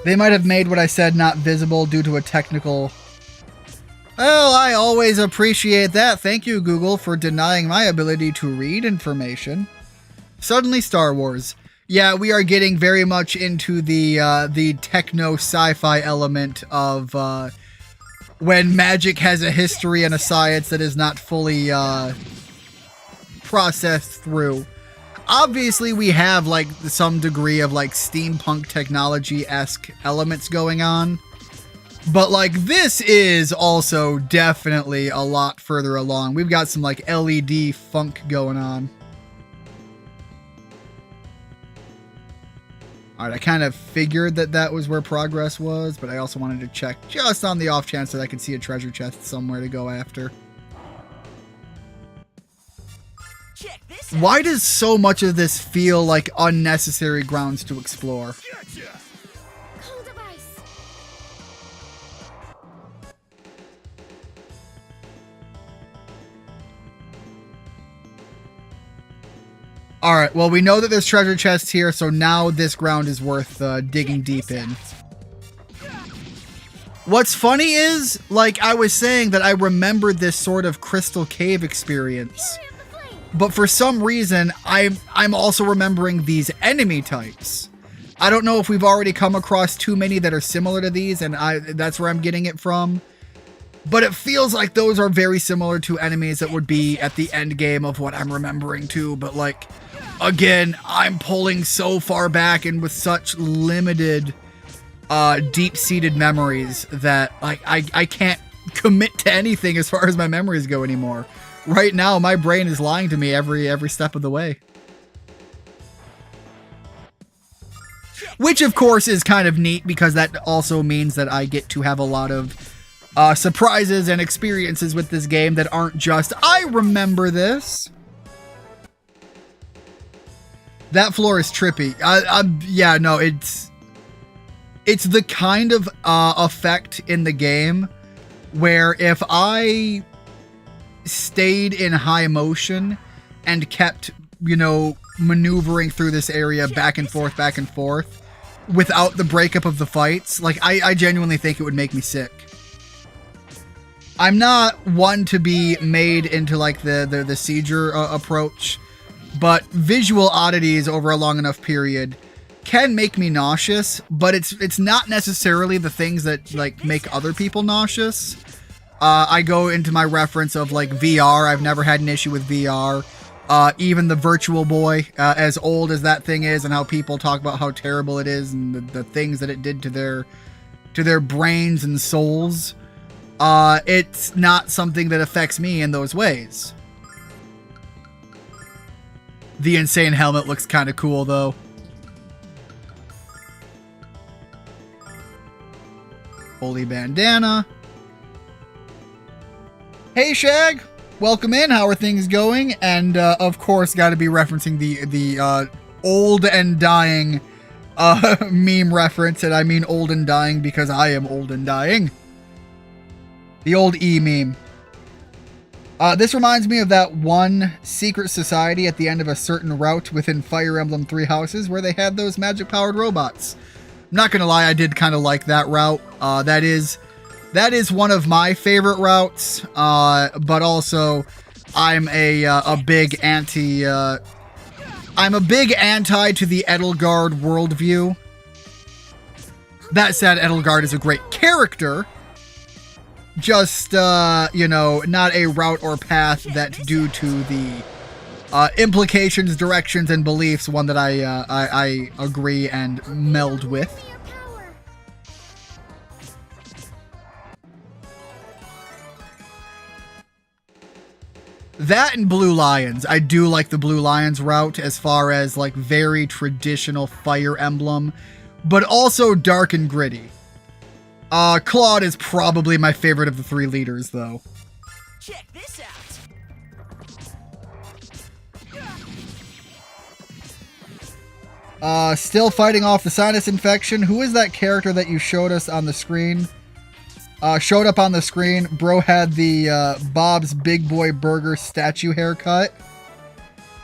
They might have made what I said not visible due to a technical... Well, I always appreciate that. Thank you, Google, for denying my ability to read information. Suddenly Star Wars. Yeah, we are getting very much into the techno sci-fi element of when magic has a history and a science that is not fully processed through. Obviously, we have like some degree of like steampunk technology-esque elements going on. But like this is also definitely a lot further along. We've got some like LED funk going on. Alright, I kind of figured that that was where progress was, but I also wanted to check just on the off chance that I could see a treasure chest somewhere to go after. Check this out. Why does so much of this feel like unnecessary grounds to explore? Cold device. Alright, well, we know that there's treasure chests here, so now this ground is worth digging deep in. What's funny is, like I was saying, that I remembered this sort of Crystal Cave experience. Hurry up the flame. But for some reason, I'm also remembering these enemy types. I don't know if we've already come across too many that are similar to these, and that's where I'm getting it from. But it feels like those are very similar to enemies that would be at the end game of what I'm remembering too. But like, again, I'm pulling so far back and with such limited deep-seated memories that like I can't commit to anything as far as my memories go anymore. Right now, my brain is lying to me every step of the way. Which, of course, is kind of neat because that also means that I get to have a lot of surprises and experiences with this game that aren't just, I remember this. That floor is trippy. Yeah, no, it's the kind of effect in the game where if I stayed in high motion and kept, you know, maneuvering through this area back and forth without the breakup of the fights, like I genuinely think it would make me sick. I'm not one to be made into like the sieger approach, but visual oddities over a long enough period can make me nauseous, but it's not necessarily the things that like make other people nauseous. I go into my reference of like VR. I've never had an issue with VR. Even the Virtual Boy, as old as that thing is, and how people talk about how terrible it is and the things that it did to their brains and souls. It's not something that affects me in those ways. The insane helmet looks kind of cool, though. Holy bandana. Hey, Shag. Welcome in. How are things going? And, of course, got to be referencing the old and dying meme reference. And I mean old and dying because I am old and dying. The old E meme. This reminds me of that one secret society at the end of a certain route within Fire Emblem 3 Houses where they had those magic-powered robots. I'm not gonna lie, I did kind of like that route. That is one of my favorite routes, but also I'm a big anti. I'm a big anti to the Edelgard worldview. That said, Edelgard is a great character. Just, you know, not a route or path that, due to the implications, directions, and beliefs, one that I agree and meld with. That and Blue Lions. I do like the Blue Lions route as far as like very traditional Fire Emblem, but also dark and gritty. Claude is probably my favorite of the 3 leaders, though. Check this out. Still fighting off the sinus infection. Who is that character that you showed us on the screen? Showed up on the screen. Bro had the Bob's Big Boy Burger statue haircut.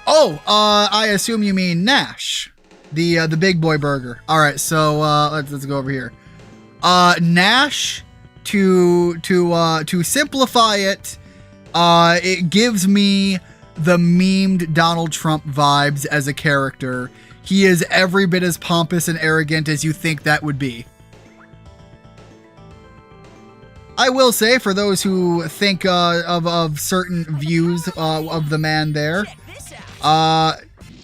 Oh, I assume you mean Nash, the Big Boy Burger. All right, so let's go over here. Nash, to simplify it, it gives me the memed Donald Trump vibes as a character. He is every bit as pompous and arrogant as you think that would be. I will say, for those who think of certain views of the man there,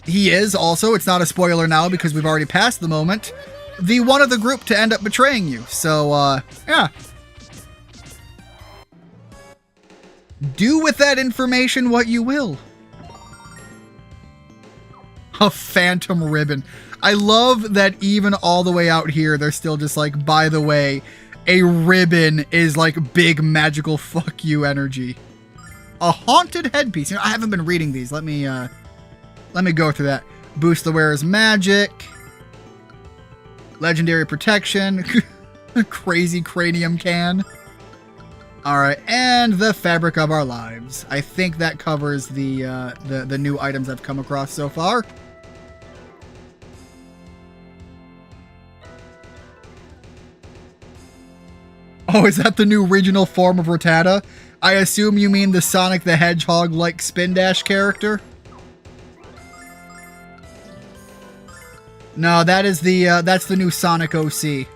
he is also, it's not a spoiler now because we've already passed the moment, the one of the group to end up betraying you. So, yeah. Do with that information what you will. A phantom ribbon. I love that even all the way out here, they're still just like, by the way, a ribbon is like big magical fuck you energy. A haunted headpiece. You know, I haven't been reading these. Let me go through that. Boost the wearer's magic. Legendary protection. Crazy cranium can. Alright, and the fabric of our lives. I think that covers the new items I've come across so far. Oh, is that the new regional form of Rattata? I assume you mean the Sonic the Hedgehog-like Spin Dash character? No, that is that's the new Sonic OC.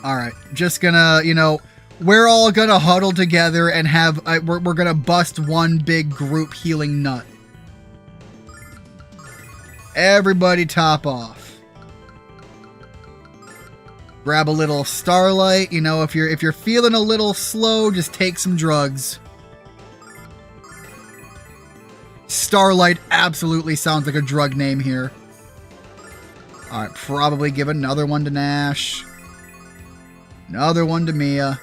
All right, just gonna, we're all gonna huddle together and have, we're gonna bust one big group healing nut. Everybody top off. Grab a little Starlight. If you're feeling a little slow, just take some drugs. Starlight absolutely sounds like a drug name here. All right, probably give another one to Nash. Another one to Mia.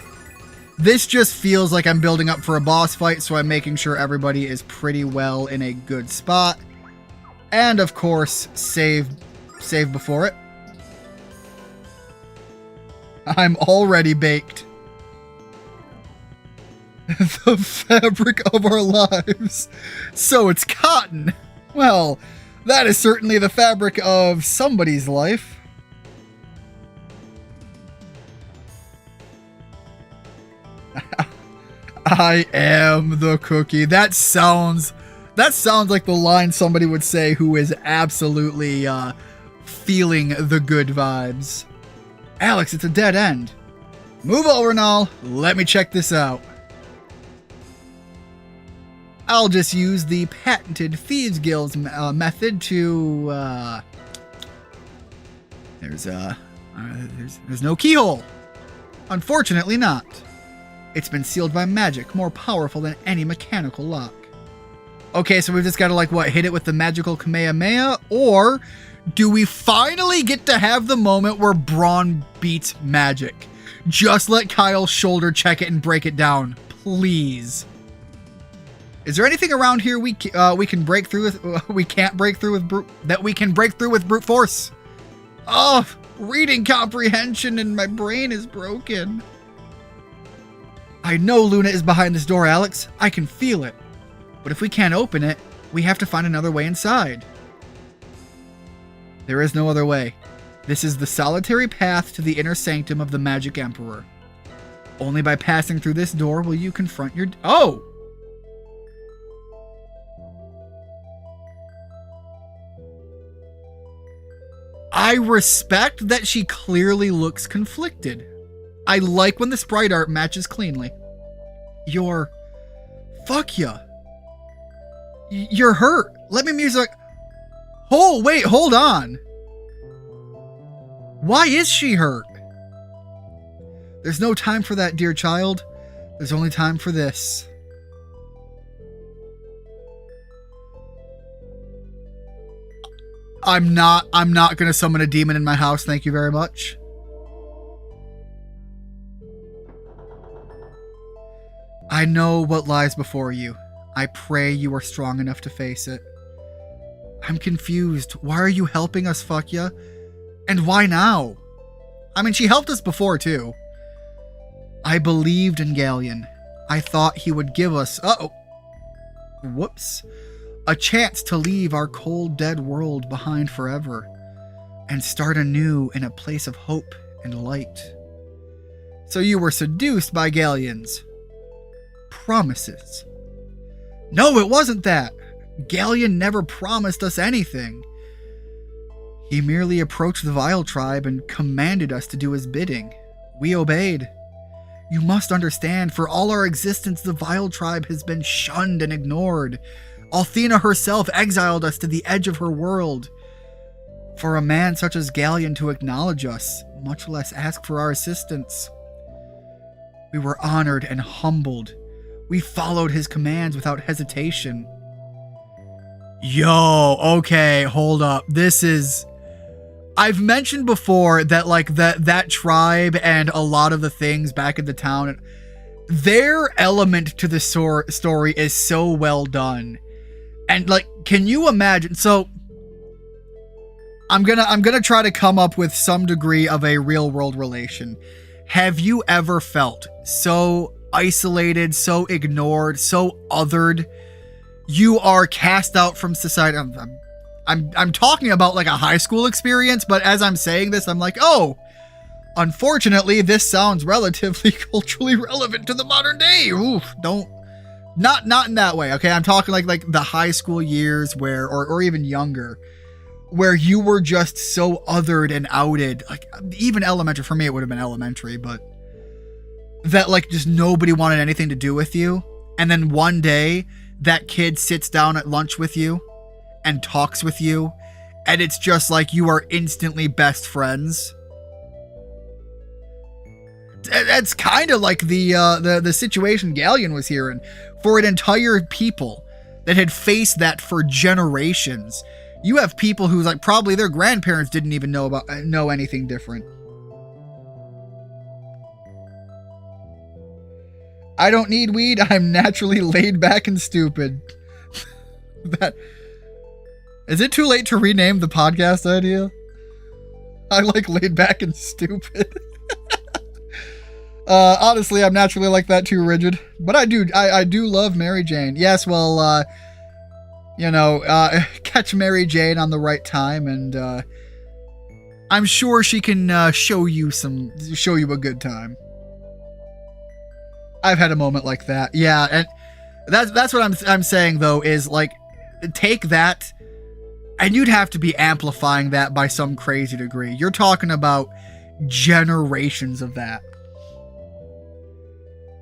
This just feels like I'm building up for a boss fight, so I'm making sure everybody is pretty well in a good spot. And of course, save before it. I'm already baked. The fabric of our lives. So it's cotton. Well, that is certainly the fabric of somebody's life. I am the cookie. That sounds like the line somebody would say who is absolutely feeling the good vibes. Alex, it's a dead end. Move over, Nal. Let me check this out. I'll just use the patented Thieves Guild's method to, there's no keyhole. Unfortunately not. It's been sealed by magic, more powerful than any mechanical lock. Okay, so we've just got to, hit it with the magical Kamehameha? Or do we finally get to have the moment where Braun beats magic? Just let Kyle's shoulder check it and break it down, please. Is there anything around here we can break through with? We can't break through with brute force. Oh, reading comprehension and my brain is broken. I know Luna is behind this door, Alex. I can feel it. But if we can't open it, we have to find another way inside. There is no other way. This is the solitary path to the inner sanctum of the Magic Emperor. Only by passing through this door will you confront your... Oh! I respect that she clearly looks conflicted. I like when the sprite art matches cleanly. Fuck ya. You're hurt. Let me music. Oh, wait, hold on. Why is she hurt? There's no time for that, dear child. There's only time for this. I'm not gonna summon a demon in my house, thank you very much. I know what lies before you. I pray you are strong enough to face it. I'm confused. Why are you helping us, fuck ya? And why now? I mean, she helped us before, too. I believed in Galleon. I thought he would give us... Whoops. A chance to leave our cold, dead world behind forever and start anew in a place of hope and light. So you were seduced by Galleon's promises. No, it wasn't that. Galleon never promised us anything. He merely approached the Vile Tribe and commanded us to do his bidding. We obeyed. You must understand, for all our existence, the Vile Tribe has been shunned and ignored. Althena herself exiled us to the edge of her world. For a man such as Galleon to acknowledge us, much less ask for our assistance. We were honored and humbled. We followed his commands without hesitation. Yo, okay, hold up. This is... I've mentioned before that, that tribe and a lot of the things back in the town, their element to the story is so well done. And, can you imagine... So, I'm gonna try to come up with some degree of a real-world relation. Have you ever felt so isolated, so ignored, so othered? You are cast out from society. I'm talking about a high school experience, but as I'm saying this, I'm like, oh, unfortunately, this sounds relatively culturally relevant to the modern day. Oof, not in that way. Okay, I'm talking like the high school years where, or even younger, where you were just so othered and outed, like even elementary, for me it would have been elementary, but that like just nobody wanted anything to do with you. And then one day that kid sits down at lunch with you and talks with you, and it's just like you are instantly best friends. That's kind of like the situation Galleon was here in. For an entire people that had faced that for generations, you have people who like probably their grandparents didn't even know anything different. I don't need weed. I'm naturally laid back and stupid. That is it too late to rename the podcast idea? I like laid back and stupid. Honestly, I'm naturally like that too, Rigid. But I do love Mary Jane. Yes, well, catch Mary Jane on the right time, and I'm sure she can show you a good time. I've had a moment like that. Yeah, and that's what I'm saying though, is like take that and you'd have to be amplifying that by some crazy degree. You're talking about generations of that.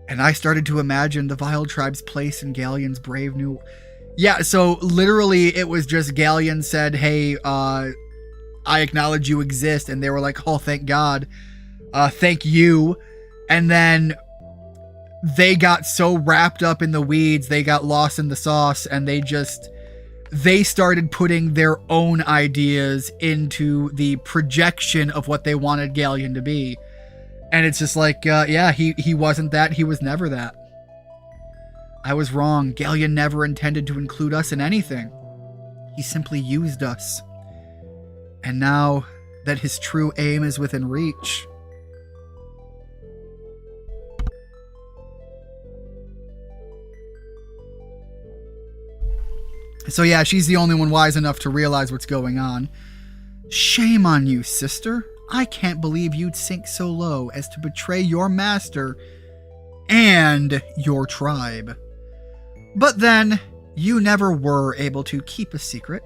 And I started to imagine the Vile Tribe's place in Galleon's brave new... Yeah, so literally it was just Galleon said, hey, I acknowledge you exist. And they were like, oh, thank God. Thank you. And then they got so wrapped up in the weeds, they got lost in the sauce, and they started putting their own ideas into the projection of what they wanted Galleon to be. And it's just like, he wasn't that. He was never that. I was wrong. Galleon never intended to include us in anything. He simply used us. And now that his true aim is within reach... So yeah, she's the only one wise enough to realize what's going on. Shame on you, sister. I can't believe you'd sink so low as to betray your master and your tribe. But then, you never were able to keep a secret.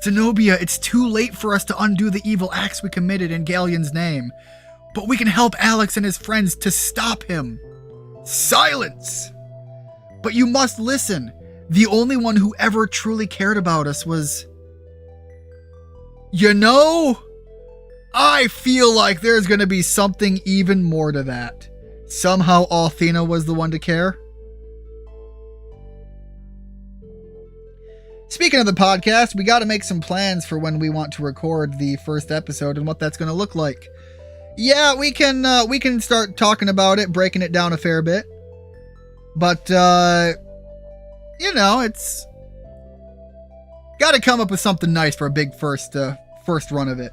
Zenobia, it's too late for us to undo the evil acts we committed in Galleon's name. But we can help Alex and his friends to stop him. Silence! But you must listen. The only one who ever truly cared about us was... I feel like there's going to be something even more to that. Somehow Althena was the one to care. Speaking of the podcast, we got to make some plans for when we want to record the first episode and what that's going to look like. Yeah, we can start talking about it, breaking it down a fair bit. But, it's got to come up with something nice for a big first run of it.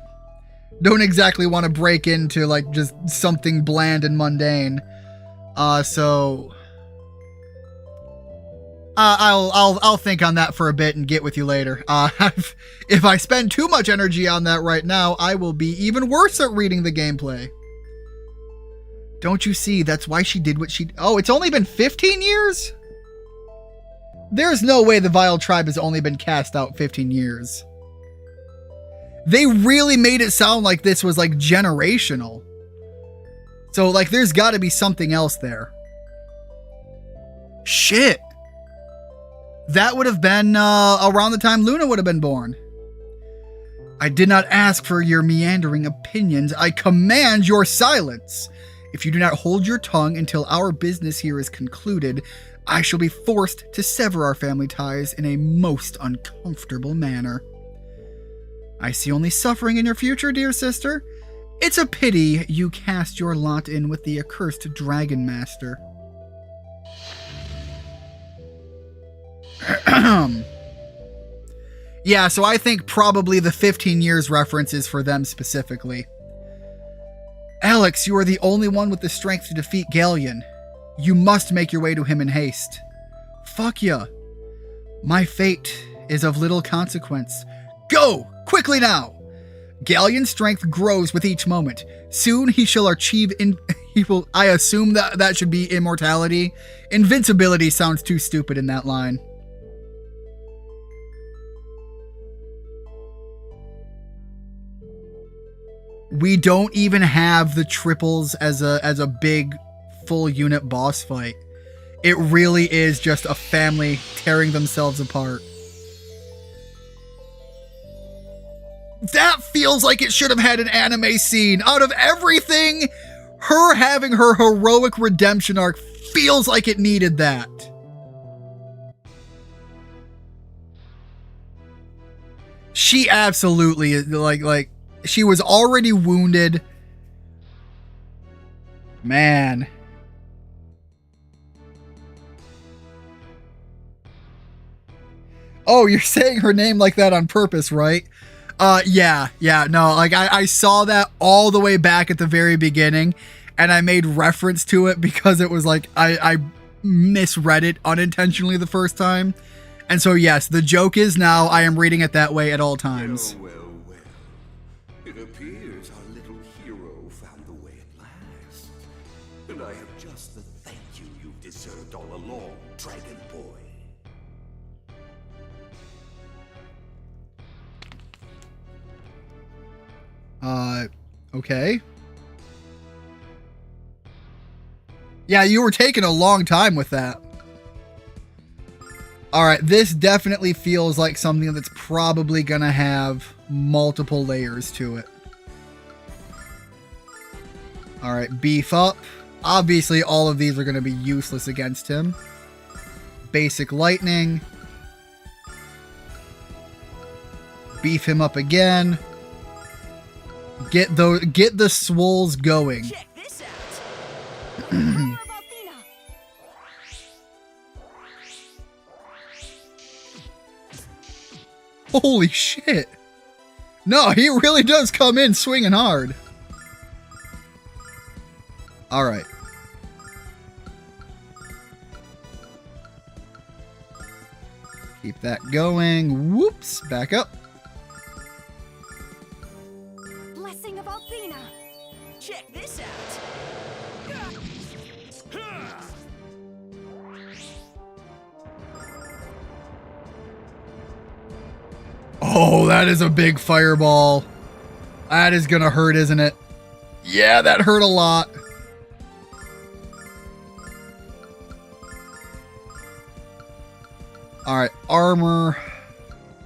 Don't exactly want to break into like just something bland and mundane. So I'll think on that for a bit and get with you later. If I spend too much energy on that right now, I will be even worse at reading the gameplay. Don't you see? That's why she did what she... Oh, it's only been 15 years? There's no way the Vile Tribe has only been cast out 15 years. They really made it sound like this was like generational. So like there's got to be something else there. Shit. That would have been around the time Luna would have been born. I did not ask for your meandering opinions. I command your silence. If you do not hold your tongue until our business here is concluded, I shall be forced to sever our family ties in a most uncomfortable manner. I see only suffering in your future, dear sister. It's a pity you cast your lot in with the accursed Dragon Master. Yeah, so I think probably the 15 years reference is for them specifically. Alex, you are the only one with the strength to defeat Galleon. You must make your way to him in haste. Fuck ya. My fate is of little consequence. Go! Quickly now! Galleon's strength grows with each moment. Soon he shall achieve I assume that should be immortality. Invincibility sounds too stupid in that line. We don't even have the triples as a big full unit boss fight. It really is just a family tearing themselves apart. That feels like it should have had an anime scene. Out of everything, her having her heroic redemption arc feels like it needed that. She absolutely is like she was already wounded. Man. Oh, you're saying her name like that on purpose, right? Yeah, no, like I saw that all the way back at the very beginning, and I made reference to it because it was like I misread it unintentionally the first time. And so yes, the joke is now I am reading it that way at all times. Well. It appears our little hero found the way at last. And I have just the thank you you've deserved all along, Dragon Boy. Okay. Yeah, you were taking a long time with that. Alright, this definitely feels like something that's probably gonna have multiple layers to it. Alright, beef up. Obviously, all of these are gonna be useless against him. Basic lightning. Beef him up again. Get the swolls going. Check this out. Power of Athena. Holy shit. No, he really does come in swinging hard. Alright. Keep that going. Whoops. Back up. Blessing of Athena. Check this out. Oh, that is a big fireball. That is gonna hurt, isn't it? Yeah, that hurt a lot. Alright, armor.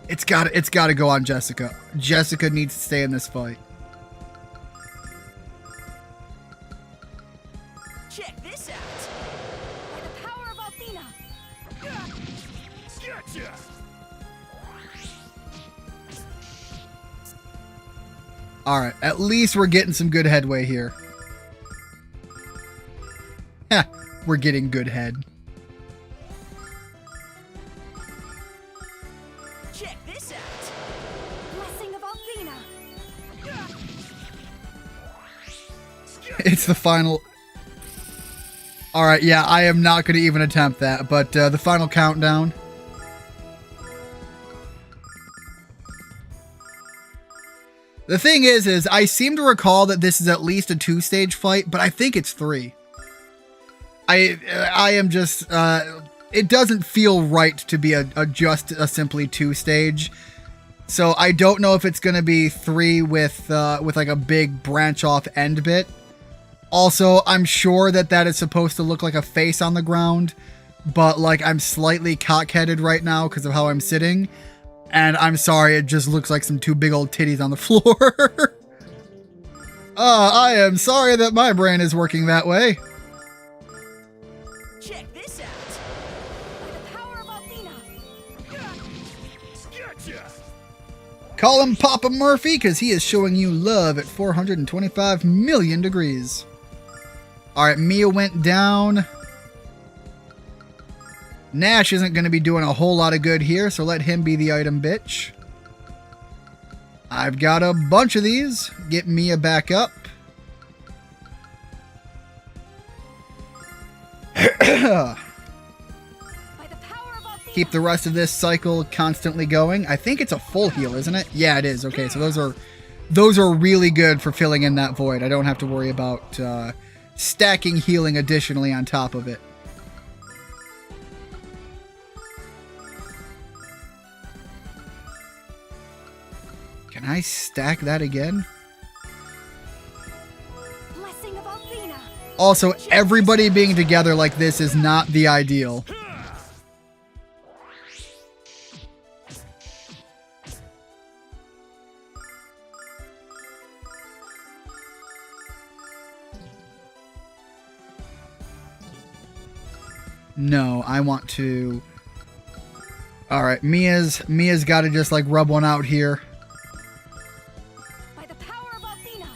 It's gotta go on Jessica. Jessica needs to stay in this fight. Check this out. By the power of Athena. Gotcha. Alright, at least we're getting some good headway here. Heh, we're getting good head. Check this out. Blessing of Athena. It's the final... Alright, yeah, I am not going to even attempt that, but the final countdown. The thing is I seem to recall that this is at least a 2-stage fight, but I think it's 3. I am just... it doesn't feel right to be just a simply 2-stage. So I don't know if it's going to be 3 with like a big branch off end bit. Also, I'm sure that is supposed to look like a face on the ground, but like I'm slightly cock-headed right now because of how I'm sitting. And I'm sorry, it just looks like some 2 big old titties on the floor. I am sorry that my brain is working that way. Check this out. By the power of Athena. Gotcha. Call him Papa Murphy because he is showing you love at 425 million degrees. Alright, Mia went down. Nash isn't going to be doing a whole lot of good here, so let him be the item bitch. I've got a bunch of these. Get Mia back up. By the power of Athena. Keep the rest of this cycle constantly going. I think it's a full heal, isn't it? Yeah, it is. Okay, so those are really good for filling in that void. I don't have to worry about stacking healing additionally on top of it. Can I stack that again? Blessing of Althena. Also, everybody being together like this is not the ideal. No, I want to... Alright, Mia's got to just like rub one out here. By the power of Althena.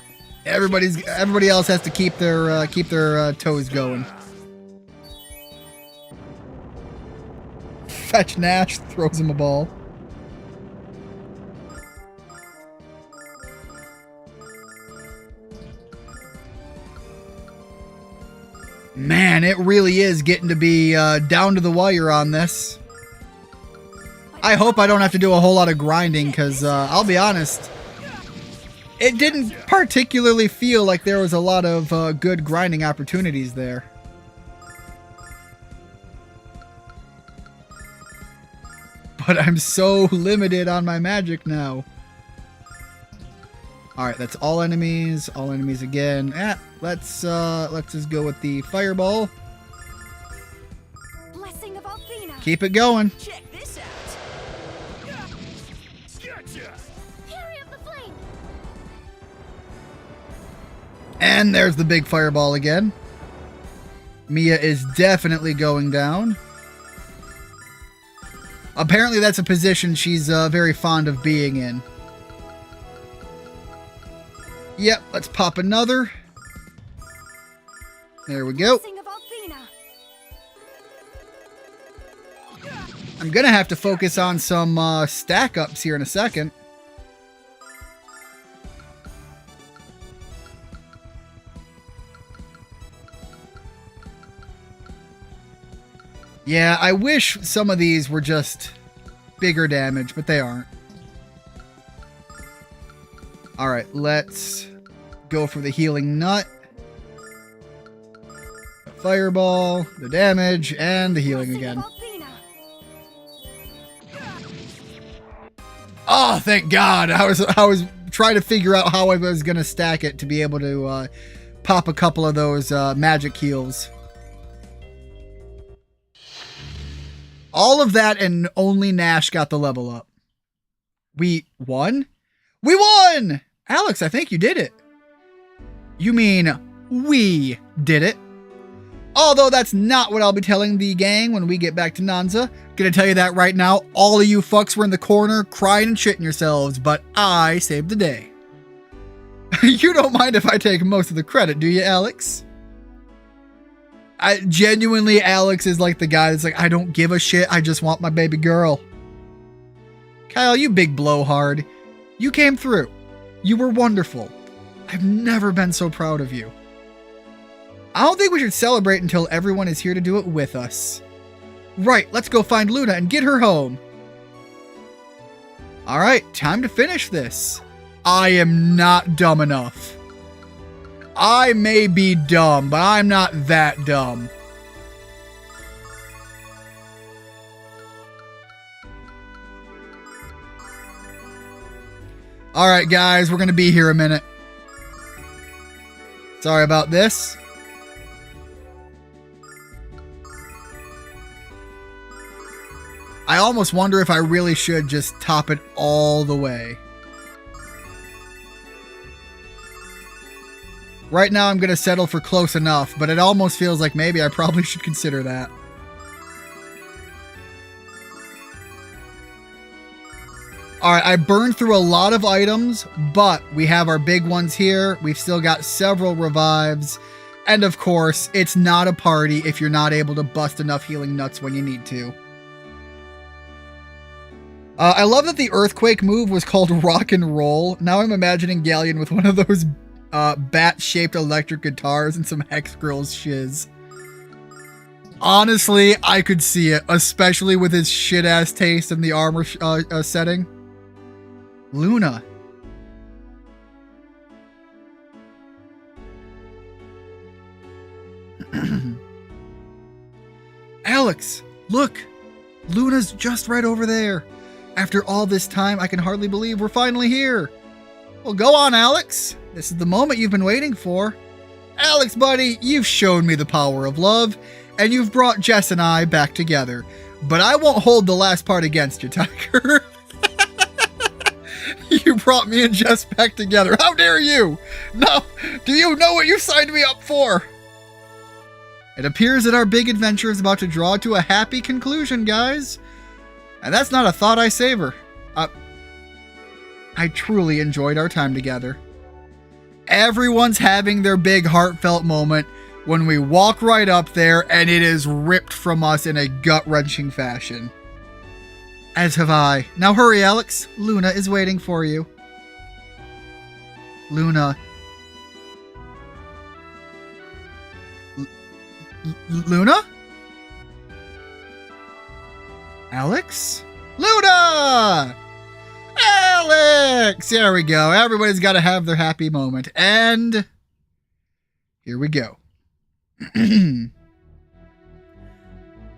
Everybody else has to keep their toes going. Fetch Nash, throws him a ball. Man, it really is getting to be down to the wire on this. I hope I don't have to do a whole lot of grinding, because I'll be honest, it didn't particularly feel like there was a lot of good grinding opportunities there. But I'm so limited on my magic now. Alright, that's all enemies. All enemies again. Let's just go with the fireball. Blessing of Althena. Keep it going. Check this out. Gotcha! Fury of the flame. And there's the big fireball again. Mia is definitely going down. Apparently that's a position she's very fond of being in. Yep, let's pop another. There we go. Blessing of Althena. I'm gonna have to focus on some stack ups here in a second. Yeah, I wish some of these were just bigger damage, but they aren't. Alright, let's go for the healing nut. Fireball, the damage, and the healing Blessing again. of Althena. Oh, thank God! I was trying to figure out how I was gonna stack it to be able to pop a couple of those magic heals. All of that, and only Nash got the level up. We won? We won! Alex, I think you did it. You mean we did it. Although that's not what I'll be telling the gang when we get back to Nanza. Gonna tell you that right now. All of you fucks were in the corner crying and shitting yourselves, but I saved the day. You don't mind if I take most of the credit, do you, Alex? Genuinely, Alex is like the guy that's like, I don't give a shit, I just want my baby girl. Kyle, you big blowhard. You came through. You were wonderful. I've never been so proud of you. I don't think we should celebrate until everyone is here to do it with us. Right, let's go find Luna and get her home. Alright, time to finish this. I am not dumb enough. I may be dumb, but I'm not that dumb. Alright guys, we're going to be here a minute. Sorry about this. I almost wonder if I really should just top it all the way. Right now I'm going to settle for close enough, but it almost feels like maybe I probably should consider that. Alright, I burned through a lot of items, but we have our big ones here. We've still got several revives. And of course, it's not a party if you're not able to bust enough healing nuts when you need to. I love that the earthquake move was called rock and roll. Now I'm imagining Galleon with one of those bat-shaped electric guitars and some Hex Girls shiz. Honestly, I could see it, especially with his shit-ass taste in the armor setting. Luna. Alex, look! Luna's just right over there. After all this time, I can hardly believe we're finally here. Well, go on, Alex. This is the moment you've been waiting for. Alex, buddy, you've shown me the power of love, and you've brought Jess and I back together. But I won't hold the last part against you, Tiger. You brought me and Jess back together. How dare you? No, do you know what you signed me up for? It appears that our big adventure is about to draw to a happy conclusion, guys. And that's not a thought I savor. I truly enjoyed our time together. Everyone's having their big heartfelt moment when we walk right up there and it is ripped from us in a gut-wrenching fashion. As have I. Now hurry, Alex. Luna is waiting for you. Luna. Luna? Alex? Luna! Alex! There we go. Everybody's got to have their happy moment. And here we go.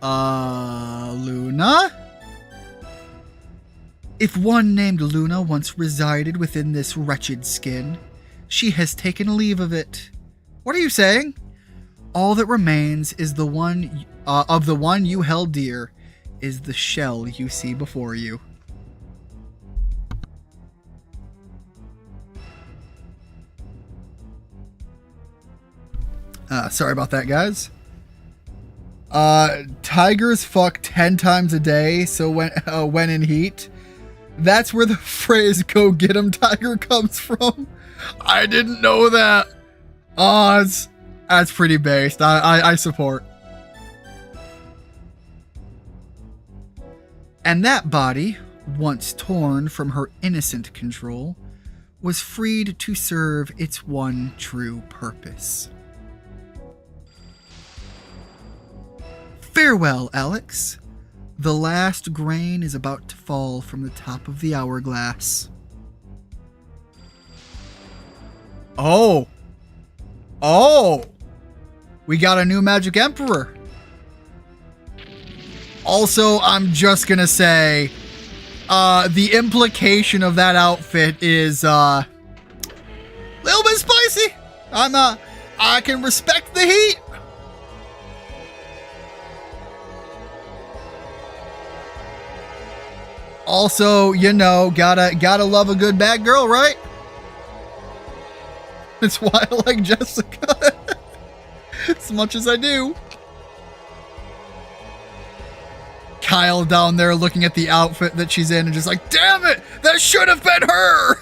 Luna? If one named Luna once resided within this wretched skin, she has taken leave of it. What are you saying? All that remains is the one you held dear, is the shell you see before you. Sorry about that, guys. Tigers fuck 10 times a day, so when in heat. That's where the phrase "go get 'em, Tiger" comes from. I didn't know that. That's pretty based. I support. And that body, once torn from her innocent control, was freed to serve its one true purpose. Farewell, Alex. The last grain is about to fall from the top of the hourglass. Oh! We got a new Magic Emperor. Also, I'm just gonna say, the implication of that outfit is, a little bit spicy. I can respect the heat. Also, you know, gotta love a good bad girl, right? That's why I like Jessica as much as I do. Kyle down there looking at the outfit that she's in and just like, damn it, that should have been her.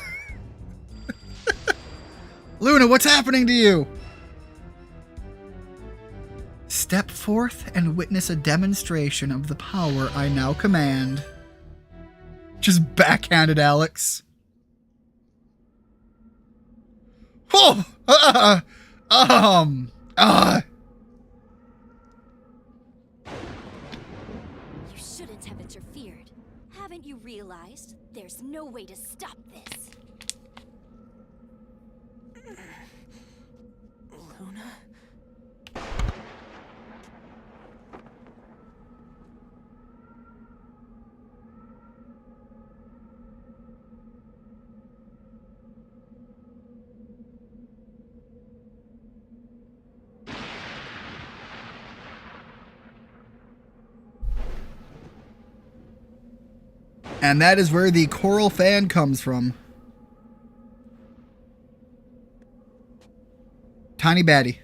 Luna, what's happening to you? Step forth and witness a demonstration of the power I now command. Just backhanded Alex. Oh! You shouldn't have interfered. Haven't you realized there's no way to stop this? Luna? And that is where the choral fan comes from. Tiny Baddie.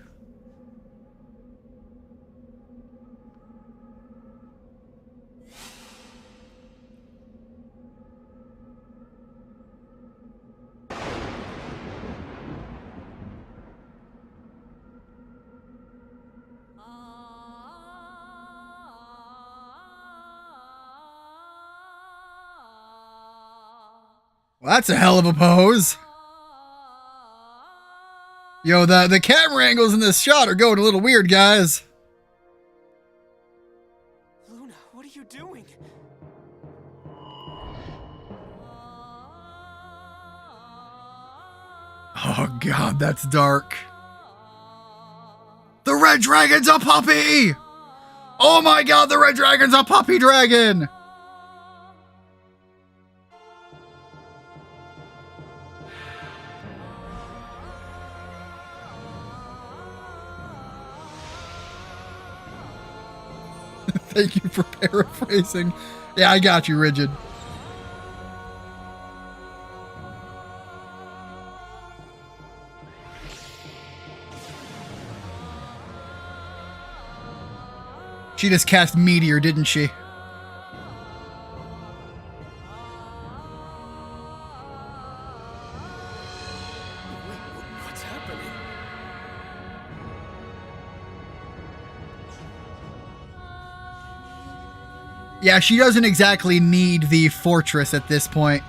Well, that's a hell of a pose. Yo, the camera angles in this shot are going a little weird, guys. Luna, what are you doing? Oh god, that's dark. The red dragon's a puppy! Oh my god, the red dragon's a puppy dragon! Thank you for paraphrasing. Yeah, I got you, Rigid. She just cast Meteor, didn't she? What's happening? Yeah, she doesn't exactly need the fortress at this point.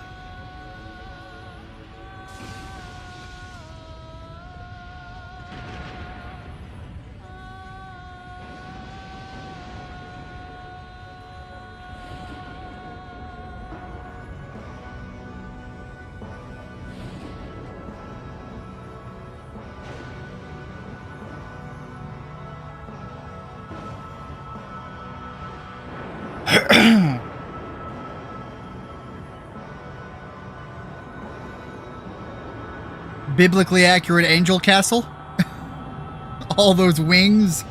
Biblically accurate angel castle. All those wings.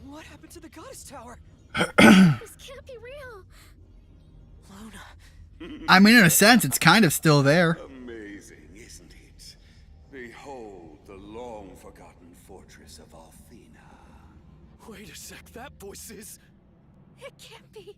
What happened to the goddess tower? This can't be real. Luna. I mean, in a sense, it's kind of still there. Amazing, isn't it? Behold the long-forgotten fortress of Althena. Wait a sec, that voice is... It can't be.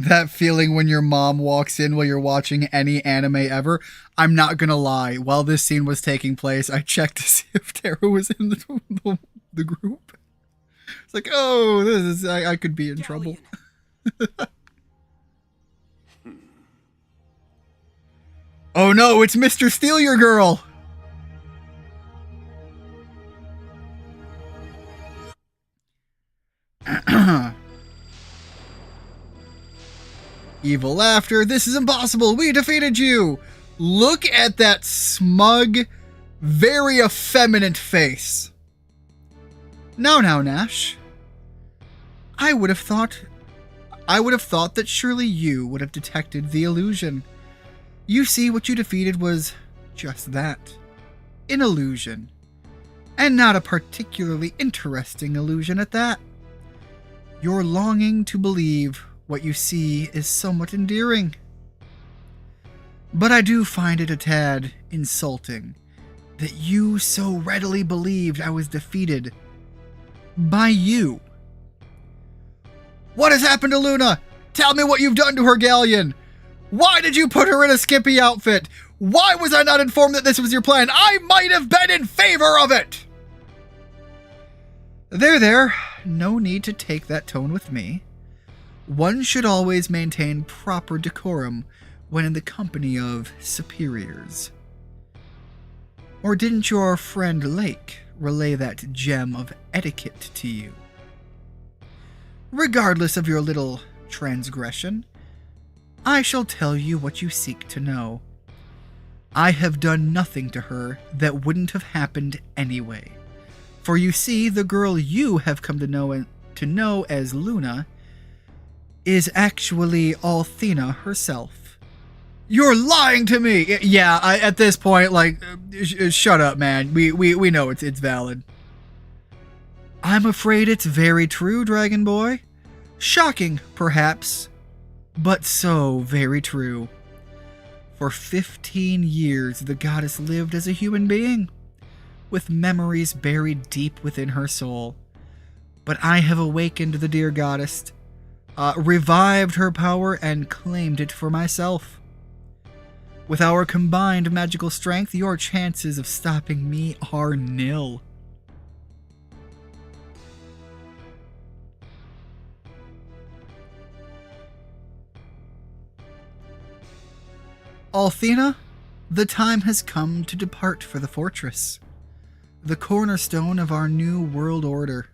That feeling when your mom walks in while you're watching any anime ever. I'm not gonna lie. While this scene was taking place, I checked to see if Tara was in the group. It's like, oh, this is I could be in trouble. Oh no, it's Mr. Steal Your Girl. Evil laughter. This is impossible. We defeated you. Look at that smug, very effeminate face. Now, Nash. I would have thought that surely you would have detected the illusion. You see, what you defeated was just that. An illusion. And not a particularly interesting illusion at that. Your longing to believe what you see is somewhat endearing. But I do find it a tad insulting that you so readily believed I was defeated by you. What has happened to Luna? Tell me what you've done to her galleon. Why did you put her in a skimpy outfit? Why was I not informed that this was your plan? I might have been in favor of it! There. No need to take that tone with me. One should always maintain proper decorum when in the company of superiors. Or didn't your friend Lake relay that gem of etiquette to you? Regardless of your little transgression, I shall tell you what you seek to know. I have done nothing to her that wouldn't have happened anyway. For you see, the girl you have come to know as Luna is actually Althena herself. You're lying to me! Yeah, at this point, like, shut up, man. We know it's valid. I'm afraid it's very true, Dragon Boy. Shocking, perhaps, but so very true. For 15 years, the goddess lived as a human being, with memories buried deep within her soul. But I have awakened the dear goddess, revived her power, and claimed it for myself. With our combined magical strength, your chances of stopping me are nil. Althena, The time has come to depart for the fortress, the cornerstone of our new world order.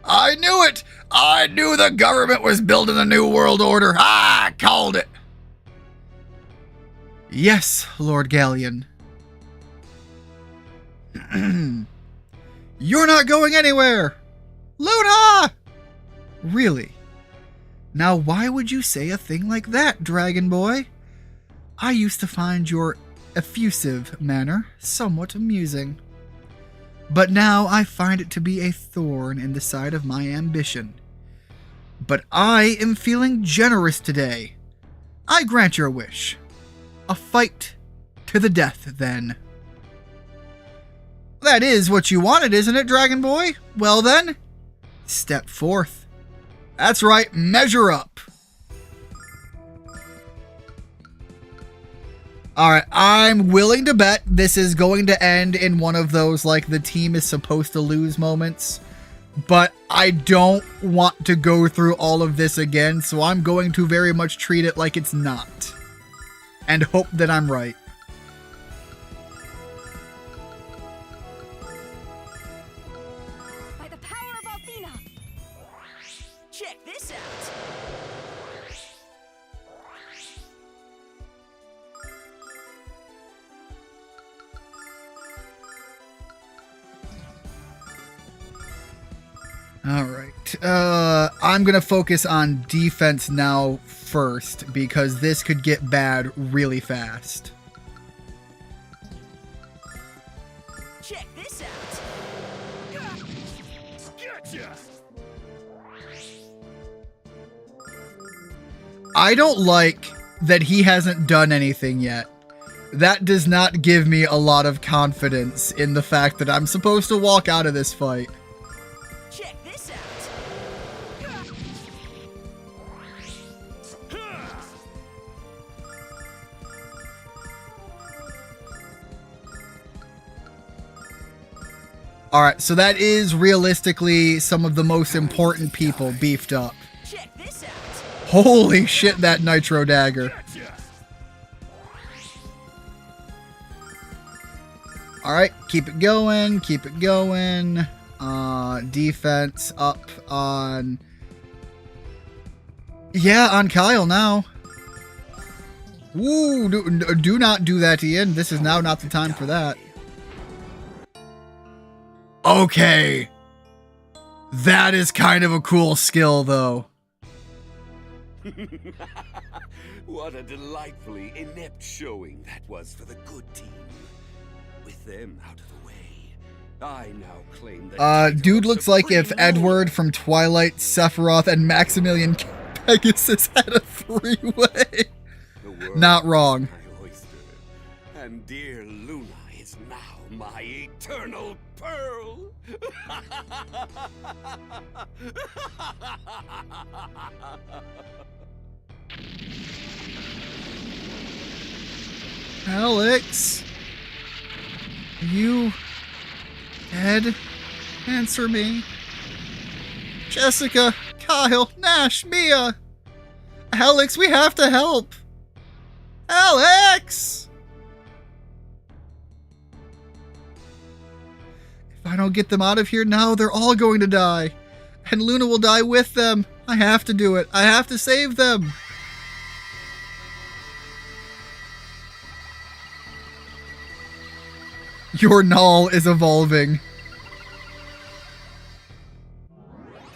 I knew it! I knew the government was building a new world order. I called it! Yes, Lord Galleon. You're not going anywhere! Lunar! Really? Now why would you say a thing like that, Dragon Boy? I used to find your effusive manner somewhat amusing. But now I find it to be a thorn in the side of my ambition. But I am feeling generous today. I grant your wish. A fight to the death, then. That is what you wanted, isn't it, Dragon Boy? Well then, step forth. That's right, measure up. Alright, I'm willing to bet this is going to end in one of those, like, the team is supposed to lose moments. But I don't want to go through all of this again, so I'm going to very much treat it like it's not. And hope that I'm right. By the power of Athena! Check this out. Alright, I'm gonna focus on defense now first, because this could get bad really fast. Check this out. Gotcha. I don't like that he hasn't done anything yet. That does not give me a lot of confidence in the fact that I'm supposed to walk out of this fight. Check this out. Alright, so that is realistically some of the most important people beefed up. Check this out. Holy shit, that Nitro Dagger. Gotcha. Alright, keep it going, keep it going. Defense up on... Yeah, on Kyle now. Ooh, do not do that, Ian. This is now not the time for that. Okay. That is kind of a cool skill, though. What a delightfully inept showing that was for the good team. With them out of the way, I now claim that. Dude looks like if Edward from Twilight, Sephiroth, and Maximilian Pegasus had a three-way. Not wrong. And dear Luna is now my eternal pearl. Alex? Are you dead? Answer me. Jessica, Kyle, Nash, Mia. Alex, we have to help. Alex! If I don't get them out of here now, they're all going to die. And Luna will die with them. I have to do it. I have to save them. Your null is evolving.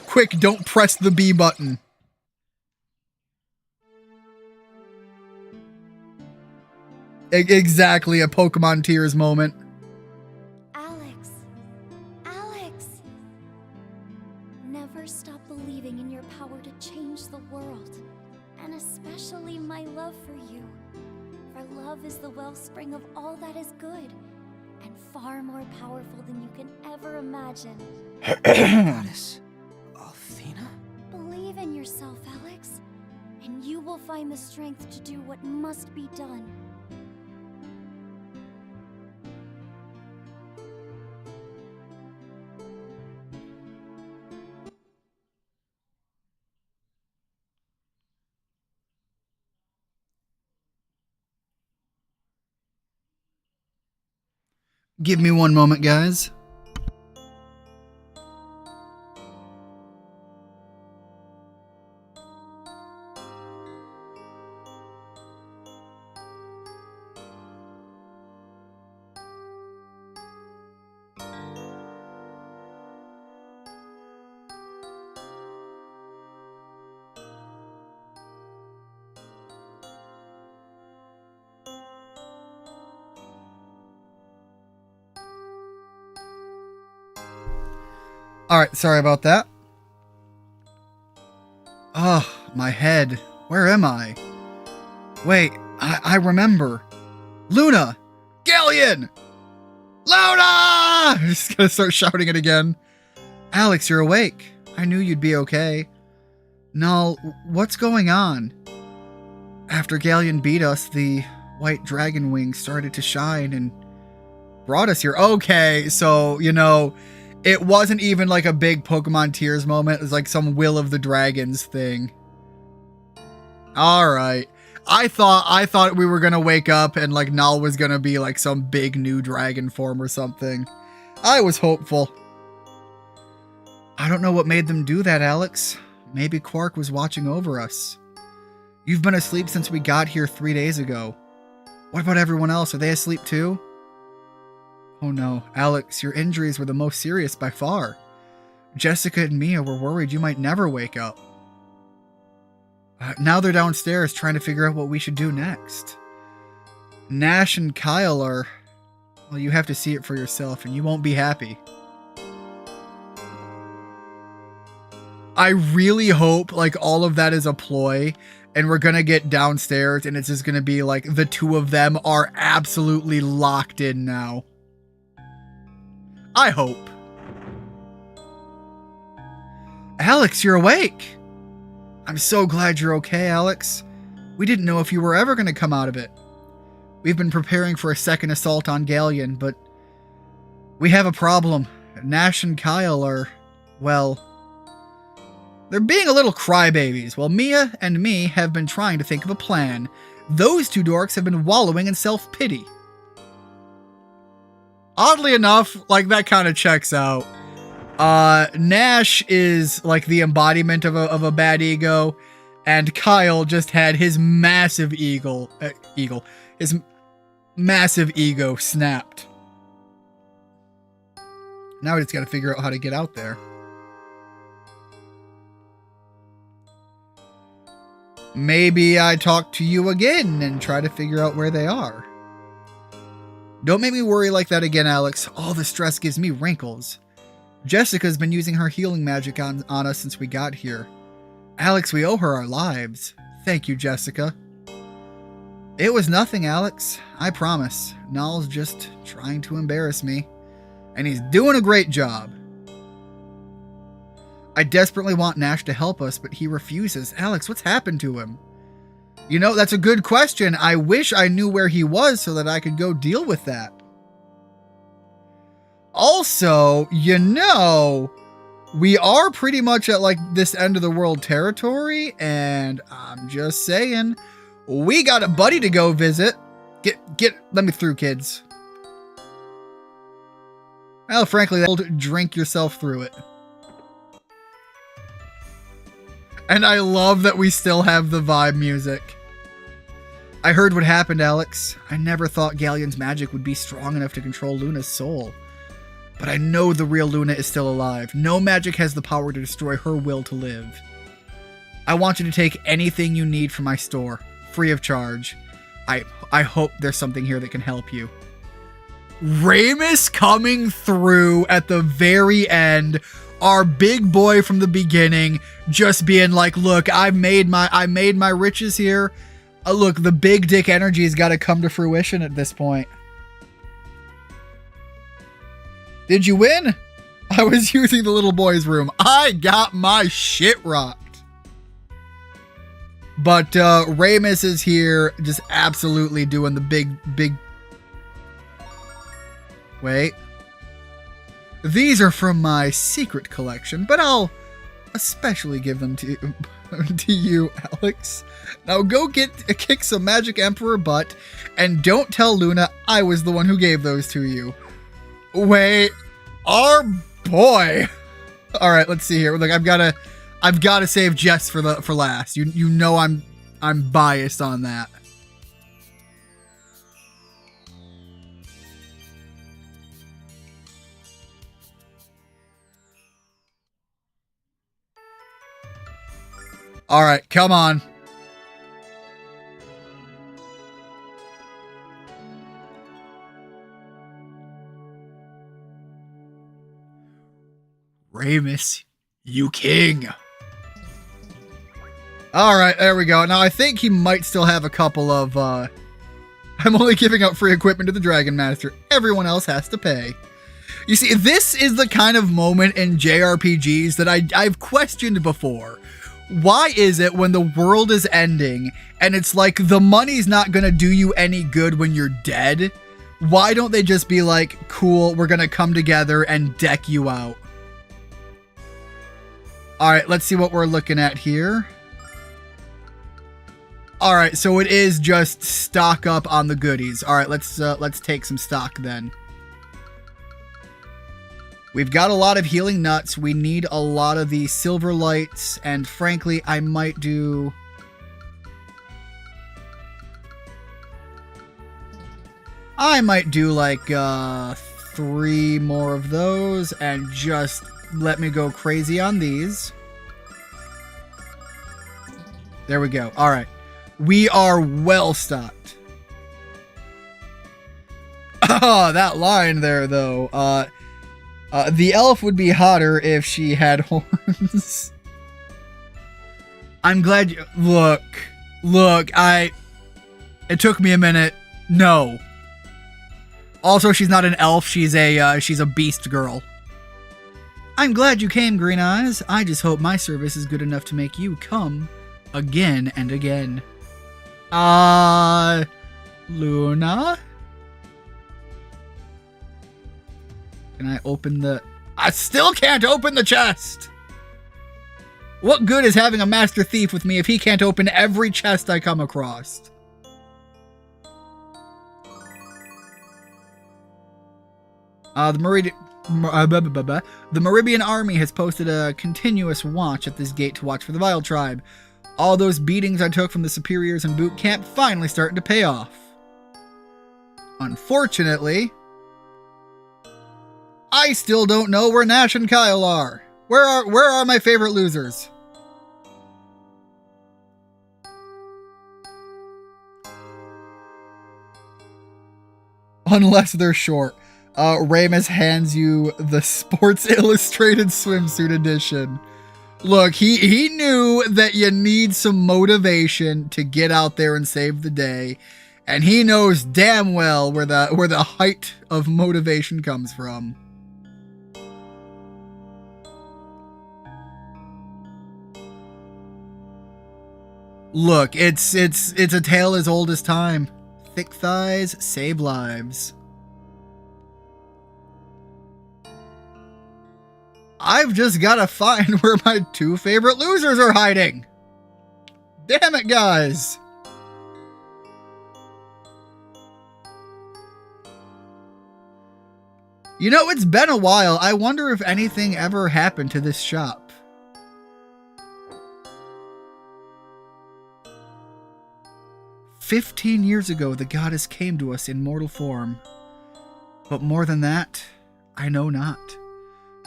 Quick, don't press the B button. Exactly, a Pokemon Tears moment. Alex. Alex! Never stop believing in your power to change the world. And especially my love for you. For love is the wellspring of all that is good. And far more powerful than you can ever imagine. Goddess Athena? Believe in yourself, Alex. And you will find the strength to do what must be done. Give me one moment, guys. Alright, sorry about that. Oh, my head. Where am I? Wait, I remember. Luna! Galleon! Luna! I'm just gonna start shouting it again. Alex, you're awake. I knew you'd be okay. Null, what's going on? After Galleon beat us, the white dragon wing started to shine and brought us here. Okay, so, you know, it wasn't even like a big Pokemon Tears moment. It was like some Will of the Dragons thing. Alright. I thought we were gonna wake up and like Null was gonna be like some big new dragon form or something. I was hopeful. I don't know what made them do that, Alex. Maybe Quark was watching over us. You've been asleep since we got here 3 days ago. What about everyone else? Are they asleep too? Oh no, Alex, your injuries were the most serious by far. Jessica and Mia were worried you might never wake up. Now they're downstairs trying to figure out what we should do next. Nash and Kyle are... Well, you have to see it for yourself and you won't be happy. I really hope like all of that is a ploy and we're gonna get downstairs and it's just gonna be like the two of them are absolutely locked in now. I hope. Alex, you're awake. I'm so glad you're okay, Alex. We didn't know if you were ever going to come out of it. We've been preparing for a second assault on Galleon, but we have a problem. Nash and Kyle are, well, they're being a little crybabies, while Mia and me have been trying to think of a plan. Those two dorks have been wallowing in self-pity. Oddly enough, like that kind of checks out. Nash is like the embodiment of a bad ego, and Kyle just had his massive his massive ego snapped. Now we just gotta figure out how to get out there. Maybe I talk to you again and try to figure out where they are. Don't make me worry like that again, Alex. All the stress gives me wrinkles. Jessica's been using her healing magic on us since we got here. Alex, we owe her our lives. Thank you, Jessica. It was nothing, Alex. I promise. Null's just trying to embarrass me. And he's doing a great job. I desperately want Nash to help us, but he refuses. Alex, what's happened to him? You know, that's a good question. I wish I knew where he was so that I could go deal with that. Also, you know, we are pretty much at like this end of the world territory, and I'm just saying, we got a buddy to go visit. Let me through, kids. Well, frankly, that'll drink yourself through it. And I love that we still have the vibe music. I heard what happened, Alex. I never thought Galleon's magic would be strong enough to control Luna's soul. But I know the real Luna is still alive. No magic has the power to destroy her will to live. I want you to take anything you need from my store, free of charge. I hope there's something here that can help you. Ramus coming through at the very end. Our big boy from the beginning, just being like, look, I made my riches here. Look, the big dick energy's got to come to fruition at this point. Did you win? I was using the little boy's room. I got my shit rocked. But Ramus is here, just absolutely doing the big... Wait. These are from my secret collection, but I'll especially give them to you, Alex. Now go kick some Magic Emperor butt, and don't tell Luna I was the one who gave those to you. Wait, our boy. All right, let's see here. Look, I've got to save Jess for last. You know I'm biased on that. All right, come on. Ramus, you king. All right, there we go. Now, I think he might still have a couple of, I'm only giving out free equipment to the Dragon Master. Everyone else has to pay. You see, this is the kind of moment in JRPGs that I've questioned before. Why is it when the world is ending and it's like the money's not going to do you any good when you're dead? Why don't they just be like, cool, we're going to come together and deck you out? All right, let's see what we're looking at here. All right, so it is just stock up on the goodies. All right, let's take some stock then. We've got a lot of healing nuts. We need a lot of the silver lights, and frankly, I might do like 3 more of those and just let me go crazy on these. There we go. All right. We are well stocked. Oh, that line there, though. The elf would be hotter if she had horns. I'm glad you... Look. It took me a minute. No. Also, she's not an elf. She's a beast girl. I'm glad you came, Green Eyes. I just hope my service is good enough to make you come again and again. Luna? Can I open the... I still can't open the chest! What good is having a master thief with me if he can't open every chest I come across? The Meribian army has posted a continuous watch at this gate to watch for the Vile tribe. All those beatings I took from the superiors in boot camp finally starting to pay off. Unfortunately, I still don't know where Nash and Kyle are. Where are my favorite losers? Unless they're short. Ramus hands you the Sports Illustrated Swimsuit Edition. Look, he knew that you need some motivation to get out there and save the day, and he knows damn well where the height of motivation comes from. Look, it's a tale as old as time. Thick thighs save lives. I've just got to find where my 2 favorite losers are hiding. Damn it, guys. You know, it's been a while. I wonder if anything ever happened to this shop. "15 years ago, the goddess came to us in mortal form. But more than that, I know not.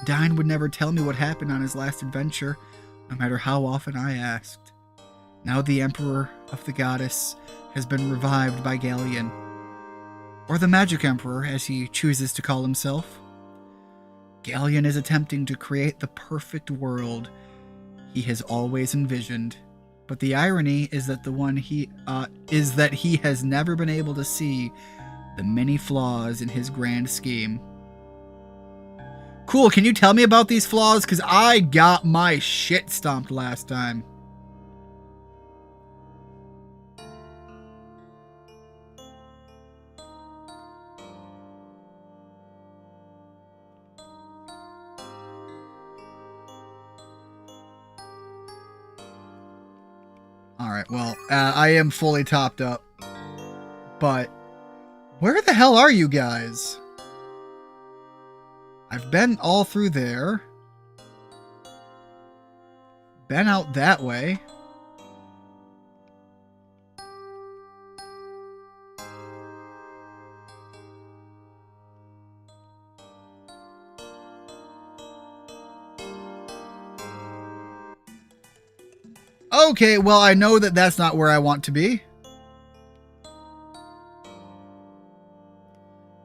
Dine would never tell me what happened on his last adventure, no matter how often I asked. Now the Emperor of the Goddess has been revived by Galleon, or the Magic Emperor, as he chooses to call himself. Galleon is attempting to create the perfect world he has always envisioned, but the irony is that he has never been able to see the many flaws in his grand scheme. Cool, can you tell me about these flaws? Because I got my shit stomped last time. Alright, well, I am fully topped up. But where the hell are you guys? I've been all through there. Been out that way. Okay, well, I know that that's not where I want to be.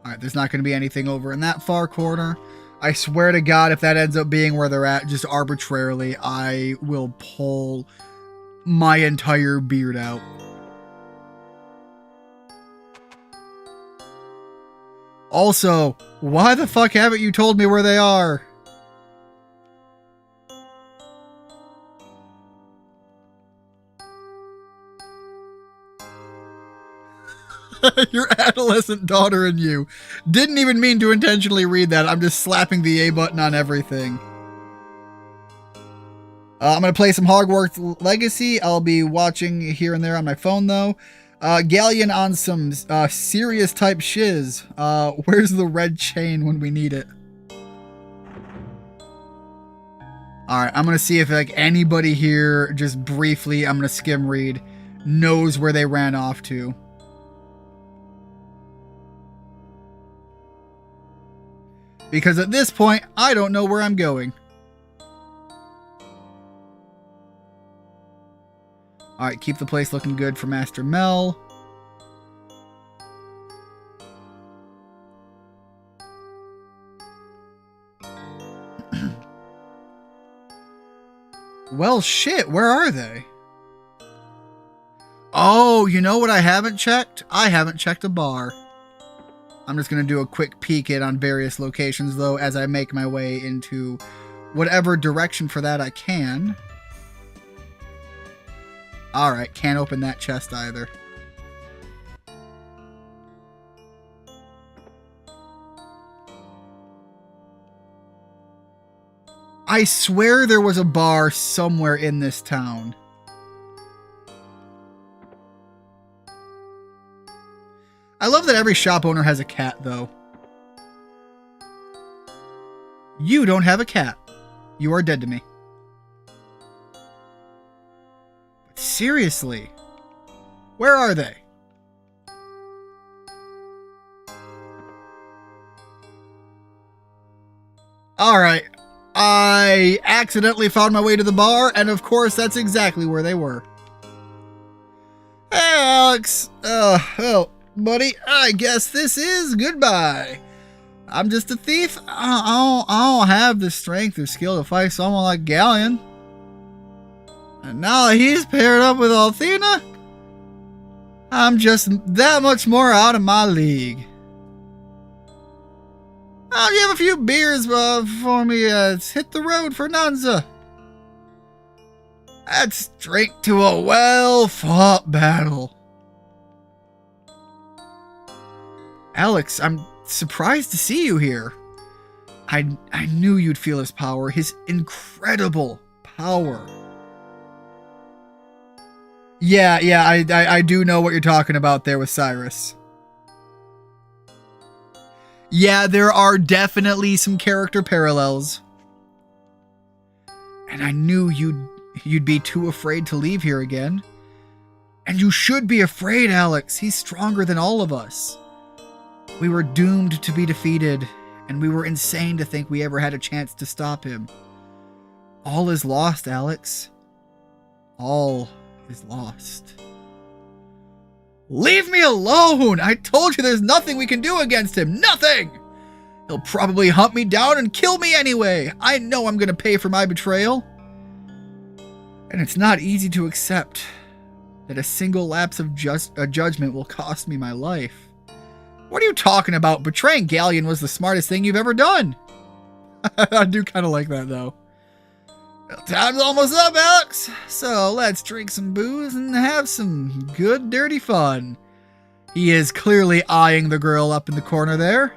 Alright, there's not going to be anything over in that far corner. I swear to God, if that ends up being where they're at, just arbitrarily, I will pull my entire beard out. Also, why the fuck haven't you told me where they are? Your adolescent daughter and you. Didn't even mean to intentionally read that. I'm just slapping the A button on everything. I'm going to play some Hogwarts Legacy. I'll be watching here and there on my phone, though. Galleon on some serious type shiz. Where's the red chain when we need it? Alright, I'm going to see if like anybody here, just briefly, I'm going to skim read, knows where they ran off to. Because at this point, I don't know where I'm going. Alright, keep the place looking good for Master Mel. Well, shit, where are they? Oh, you know what I haven't checked? I haven't checked a bar. I'm just going to do a quick peek at on various locations, though, as I make my way into whatever direction for that I can. Alright, can't open that chest either. I swear there was a bar somewhere in this town. I love that every shop owner has a cat, though. You don't have a cat. You are dead to me. But seriously, where are they? Alright, I accidentally found my way to the bar, and of course that's exactly where they were. Hey, Alex. Well, buddy, I guess this is goodbye. I'm just a thief. I don't have the strength or skill to fight someone like Galleon. And now that he's paired up with Althena, I'm just that much more out of my league. I'll you have a few beers for me. Hit the road for Nunza. Let's drink to a well-fought battle. Alex, I'm surprised to see you here. I knew you'd feel his power, his incredible power. Yeah, I do know what you're talking about there with Cyrus. Yeah, there are definitely some character parallels. And I knew you'd be too afraid to leave here again. And you should be afraid, Alex. He's stronger than all of us. We were doomed to be defeated, and we were insane to think we ever had a chance to stop him. All is lost, Alex. All is lost. Leave me alone! I told you there's nothing we can do against him. Nothing! He'll probably hunt me down and kill me anyway. I know I'm going to pay for my betrayal. And it's not easy to accept that a single lapse of judgment will cost me my life. What are you talking about? Betraying Galleon was the smartest thing you've ever done. I do kind of like that, though. Well, time's almost up, Alex. So let's drink some booze and have some good, dirty fun. He is clearly eyeing the girl up in the corner there.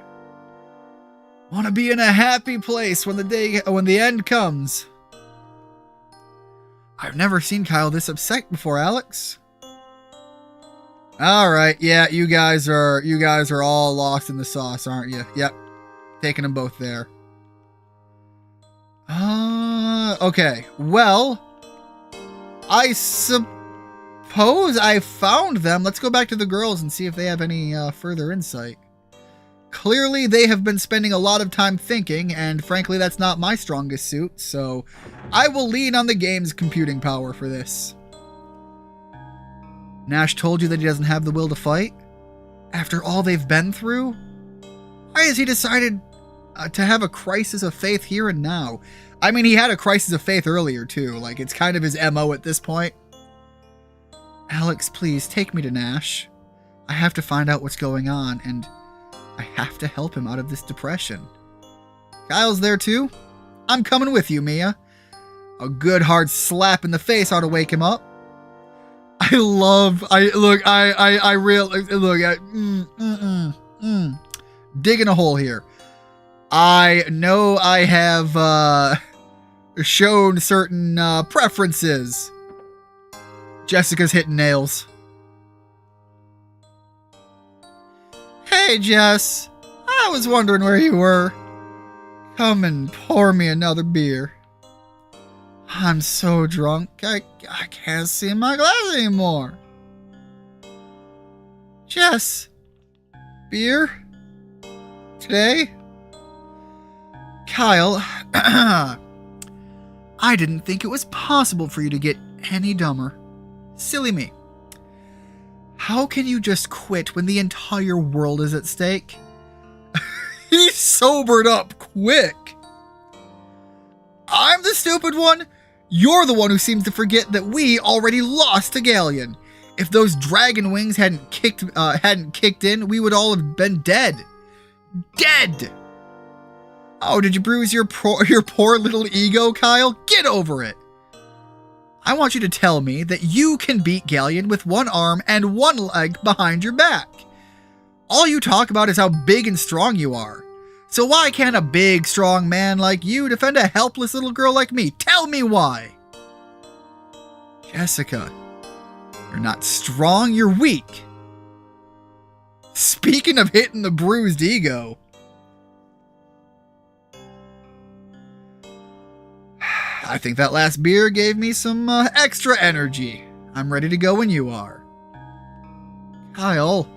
Want to be in a happy place when the end comes. I've never seen Kyle this upset before, Alex. All right, yeah, you guys are all lost in the sauce, aren't you? Yep, taking them both there. Okay. Well, I suppose I found them. Let's go back to the girls and see if they have any further insight. Clearly, they have been spending a lot of time thinking, and frankly, that's not my strongest suit, so I will lean on the game's computing power for this. Nash told you that he doesn't have the will to fight? After all they've been through? Why has he decided to have a crisis of faith here and now? I mean, he had a crisis of faith earlier, too. Like, it's kind of his MO at this point. Alex, please, take me to Nash. I have to find out what's going on, and I have to help him out of this depression. Kyle's there too? I'm coming with you, Mia. A good hard slap in the face ought to wake him up. Digging a hole here. I know I have shown certain preferences. Jessica's hitting nails. Hey, Jess. I was wondering where you were. Come and pour me another beer. I'm so drunk, I can't see my glass anymore. Jess. Beer? Today? Kyle, I didn't think it was possible for you to get any dumber. Silly me. How can you just quit when the entire world is at stake? He sobered up quick. I'm the stupid one. You're the one who seems to forget that we already lost to Galleon. If those dragon wings hadn't kicked in, we would all have been dead. Dead! Oh, did you bruise your poor little ego, Kyle? Get over it. I want you to tell me that you can beat Galleon with one arm and one leg behind your back. All you talk about is how big and strong you are. So why can't a big, strong man like you defend a helpless little girl like me? Tell me why. Jessica, you're not strong, you're weak. Speaking of hitting the bruised ego. I think that last beer gave me some extra energy. I'm ready to go when you are. Kyle.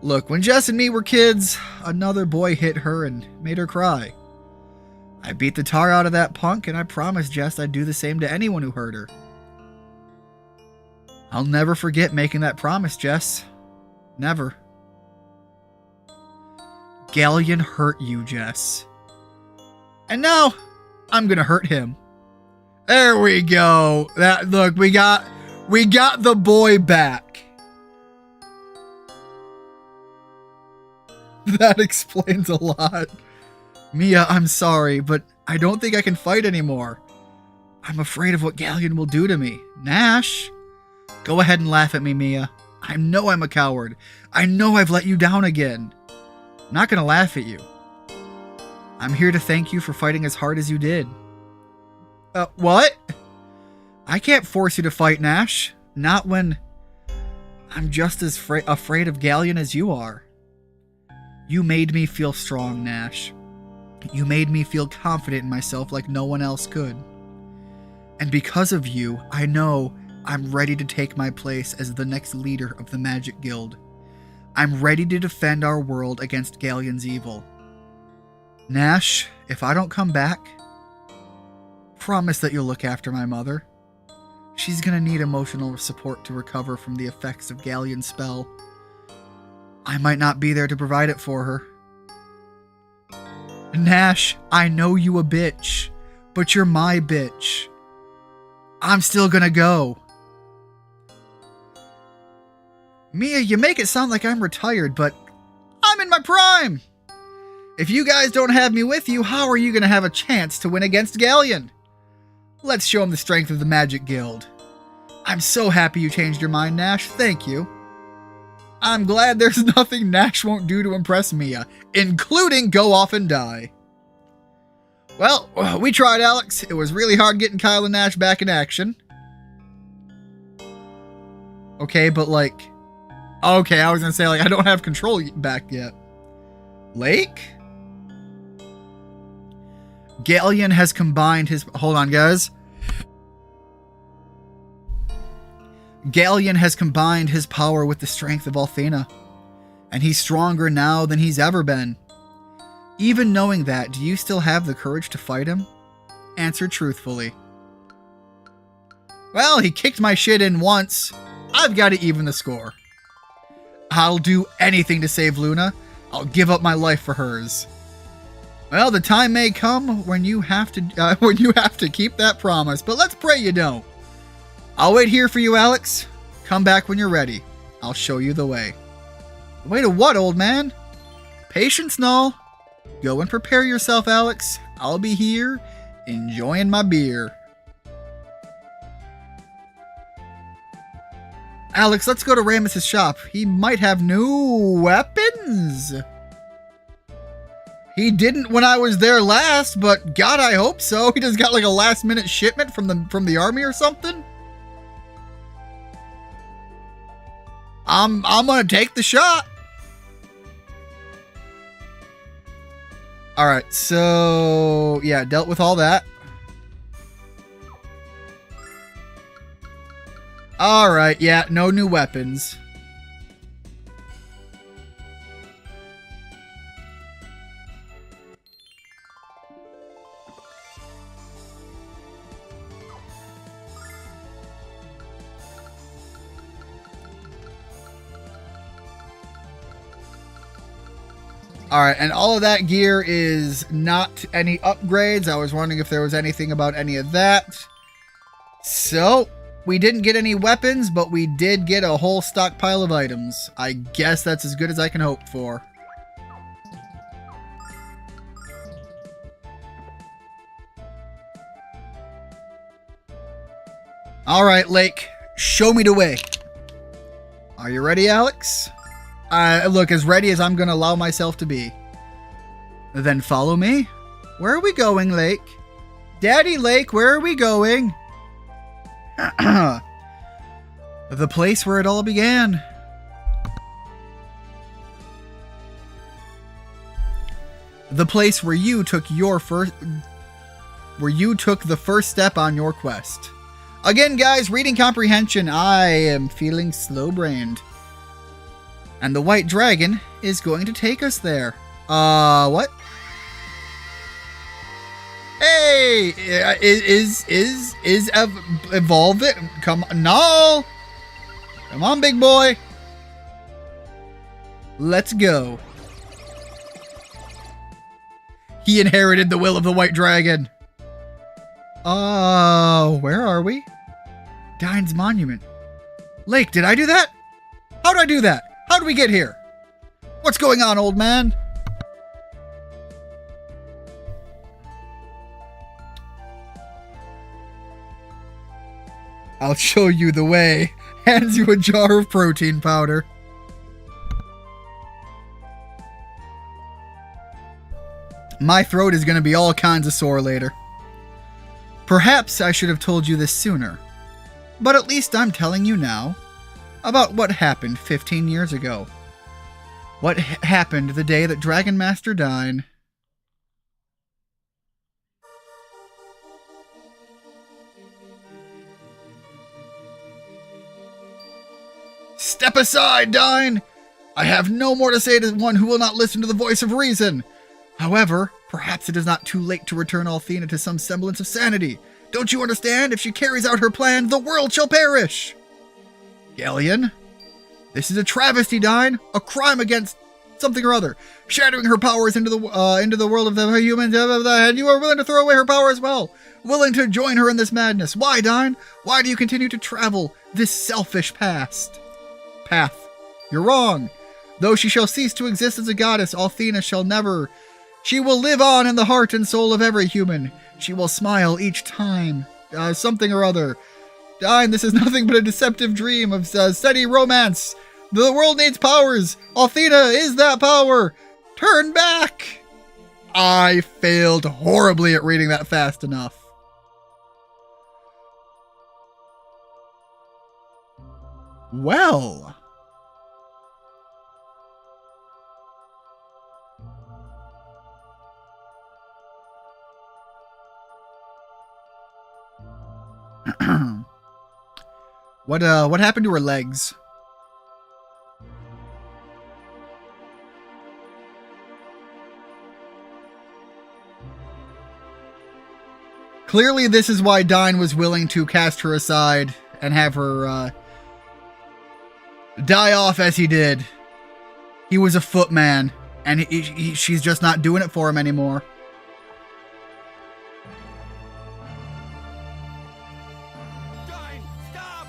Look, when Jess and me were kids, another boy hit her and made her cry. I beat the tar out of that punk, and I promised Jess I'd do the same to anyone who hurt her. I'll never forget making that promise, Jess. Never. Galleon hurt you, Jess. And now, I'm gonna hurt him. There we go. Look, we got the boy back. That explains a lot. Mia, I'm sorry, but I don't think I can fight anymore. I'm afraid of what Galleon will do to me. Nash? Go ahead and laugh at me, Mia. I know I'm a coward. I know I've let you down again. I'm not gonna laugh at you. I'm here to thank you for fighting as hard as you did. What? I can't force you to fight, Nash. Not when I'm just as afraid of Galleon as you are. You made me feel strong, Nash. You made me feel confident in myself like no one else could. And because of you, I know I'm ready to take my place as the next leader of the Magic Guild. I'm ready to defend our world against Galleon's evil. Nash, if I don't come back, promise that you'll look after my mother. She's gonna need emotional support to recover from the effects of Galleon's spell. I might not be there to provide it for her. Nash, I know you a bitch, but you're my bitch. I'm still gonna go. Mia, you make it sound like I'm retired, but I'm in my prime. If you guys don't have me with you, how are you gonna have a chance to win against Galleon? Let's show him the strength of the Magic Guild. I'm so happy you changed your mind, Nash. Thank you. I'm glad there's nothing Nash won't do to impress Mia, including go off and die. Well, we tried, Alex. It was really hard getting Kyle and Nash back in action. Okay, but like... Okay, I was gonna say, like, I don't have control back yet. Lake? Galleon has combined his... Hold on, guys. Galleon has combined his power with the strength of Althena, and he's stronger now than he's ever been. Even knowing that, do you still have the courage to fight him? Answer truthfully. Well, he kicked my shit in once. I've got to even the score. I'll do anything to save Luna. I'll give up my life for hers. Well, the time may come when you have to keep that promise, but let's pray you don't. I'll wait here for you, Alex. Come back when you're ready. I'll show you the way. The way to what, old man? Patience, Null. Go and prepare yourself, Alex. I'll be here, enjoying my beer. Alex, let's go to Ramus's shop. He might have new weapons. He didn't when I was there last, but God, I hope so. He just got like a last-minute shipment from the army or something. I'm gonna take the shot. All right, so yeah, dealt with all that. All right, yeah, no new weapons. Alright, and all of that gear is not any upgrades. I was wondering if there was anything about any of that. So, we didn't get any weapons, but we did get a whole stockpile of items. I guess that's as good as I can hope for. Alright, Lake. Show me the way. Are you ready, Alex? Look, as ready as I'm going to allow myself to be. Then follow me. Where are we going, Lake? Daddy Lake, where are we going? The place where it all began. The place where you took the first step on your quest. Again, guys, reading comprehension. I am feeling slow-brained. And the white dragon is going to take us there. What? Hey, is evolve it? Come on, no! Come on, big boy. Let's go. He inherited the will of the white dragon. Where are we? Dine's monument. Lake, did I do that? How did I do that? How did we get here? What's going on, old man? I'll show you the way. Hands you a jar of protein powder. My throat is going to be all kinds of sore later. Perhaps I should have told you this sooner, but at least I'm telling you now about what happened 15 years ago. What happened the day that Dragon Master died. Step aside, Dine! I have no more to say to one who will not listen to the voice of reason. However, perhaps it is not too late to return Althena to some semblance of sanity. Don't you understand? If she carries out her plan, the world shall perish! Galleon, this is a travesty, Dine. A crime against something or other. Shattering her powers into the world of the humans, and you are willing to throw away her power as well. Willing to join her in this madness. Why, Dine? Why do you continue to travel this selfish path? You're wrong. Though she shall cease to exist as a goddess, Althena shall never. She will live on in the heart and soul of every human. She will smile each time. Something or other. Dine, this is nothing but a deceptive dream of steady romance. The world needs powers. Althena is that power. Turn back. I failed horribly at reading that fast enough. Well. What happened to her legs? Clearly, this is why Dyne was willing to cast her aside and have her die off as he did. He was a footman, and she's just not doing it for him anymore. Dyne, stop!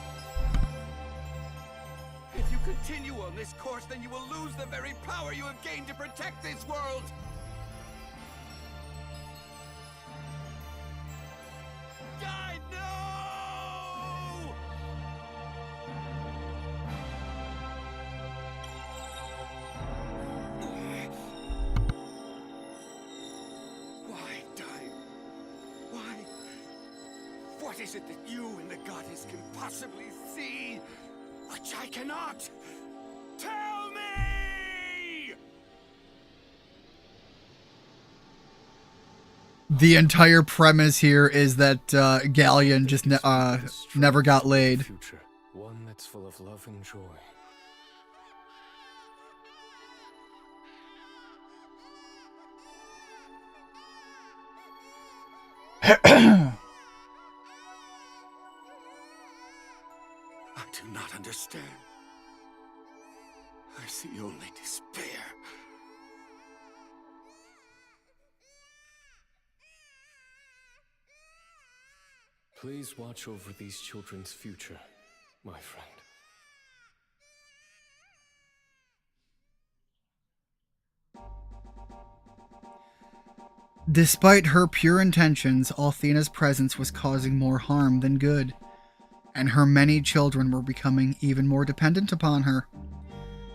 If you continue on this course, then you will lose the very power you have gained to protect this world! Dyne, no! Why, Dyne? Why? What is it that you and the goddess can possibly see, which I cannot? Tell me! The entire premise here is that Galleon just never got laid. Future, one that's full of love and joy. I do not understand. I see only despair. Please watch over these children's future, my friend. Despite her pure intentions, Althena's presence was causing more harm than good, and her many children were becoming even more dependent upon her.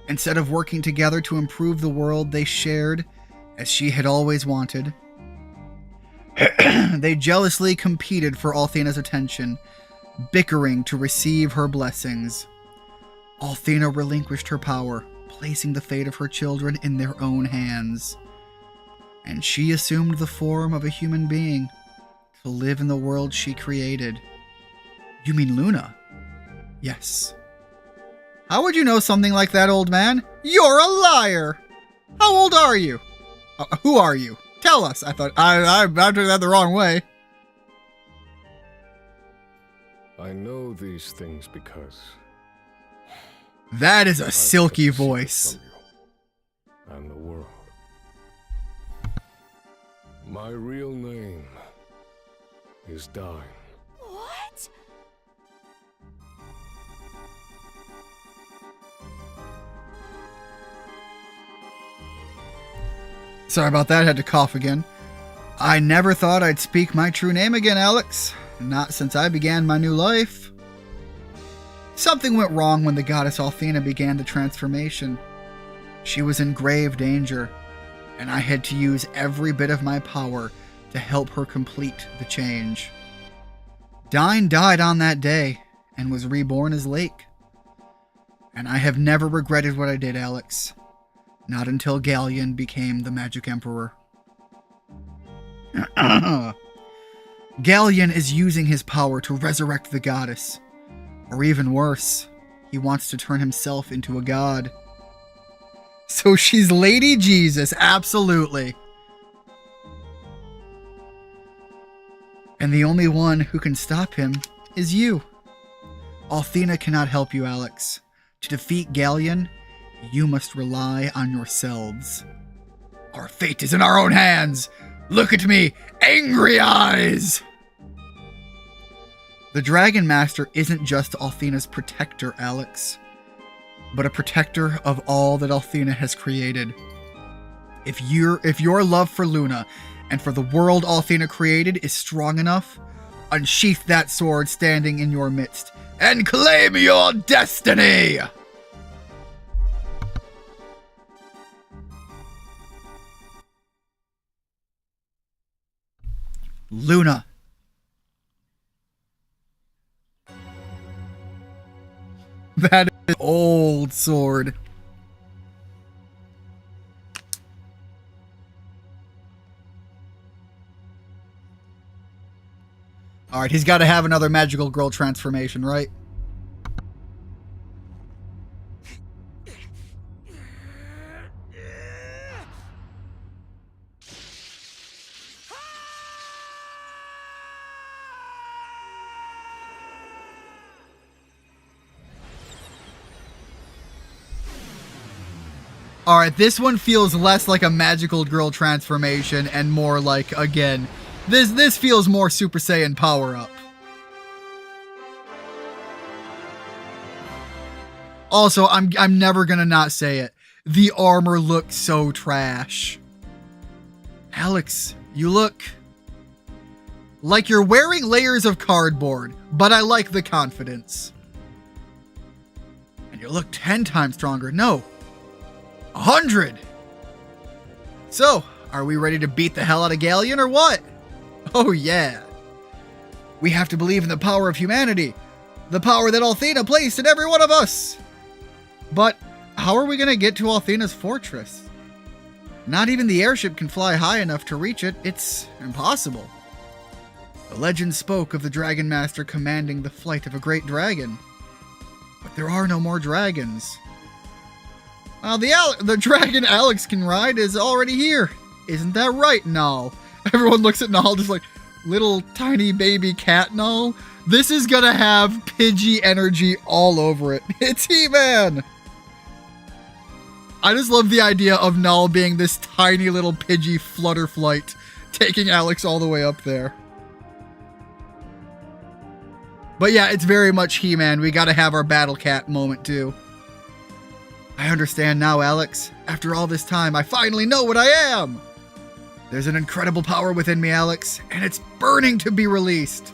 Instead of working together to improve the world they shared, as she had always wanted, they jealously competed for Althena's attention, bickering to receive her blessings. Althena relinquished her power, placing the fate of her children in their own hands. And she assumed the form of a human being to live in the world she created. You mean Luna? Yes. How would you know something like that, old man? You're a liar! How old are you? Who are you? Tell us. I thought I took that the wrong way. I know these things because That is a I've silky kept secrets voice. from you and the world. My real name is Dyne. What? Sorry about that, I had to cough again. I never thought I'd speak my true name again, Alex. Not since I began my new life. Something went wrong when the goddess Althena began the transformation. She was in grave danger, and I had to use every bit of my power to help her complete the change. Dyne died on that day and was reborn as Lake. And I have never regretted what I did, Alex. Not until Galleon became the Magic Emperor. Galleon is using his power to resurrect the goddess. Or even worse, he wants to turn himself into a god. So she's Lady Jesus, absolutely. And the only one who can stop him is you. Althena cannot help you, Alex. To defeat Galleon, you must rely on yourselves. Our fate is in our own hands. Look at me, angry eyes! The Dragon Master isn't just Althena's protector, Alex, but a protector of all that Althena has created. If your love for Luna and for the world Althena created is strong enough, unsheath that sword standing in your midst and claim your destiny! Luna. That is an old sword. Alright, he's got to have another magical girl transformation, right? Alright, this one feels less like a magical girl transformation and more like, again, this feels more Super Saiyan power up. Also, I'm never gonna not say it. The armor looks so trash. Alex, you look like you're wearing layers of cardboard, but I like the confidence. And you look 10 times stronger. No, 100. So, are we ready to beat the hell out of Galleon or what? Oh yeah. We have to believe in the power of humanity. The power that Althena placed in every one of us. But how are we going to get to Althena's fortress? Not even the airship can fly high enough to reach it. It's impossible. The legend spoke of the Dragon Master commanding the flight of a great dragon. But there are no more dragons. Well, the dragon Alex can ride is already here. Isn't that right, Null? Everyone looks at Null just like, little tiny baby cat Null. This is gonna have Pidgey energy all over it. It's He-Man! I just love the idea of Null being this tiny little Pidgey flutterflight, taking Alex all the way up there. But yeah, it's very much He-Man. We gotta have our Battle Cat moment too. I understand now, Alex. After all this time, I finally know what I am! There's an incredible power within me, Alex, and it's burning to be released.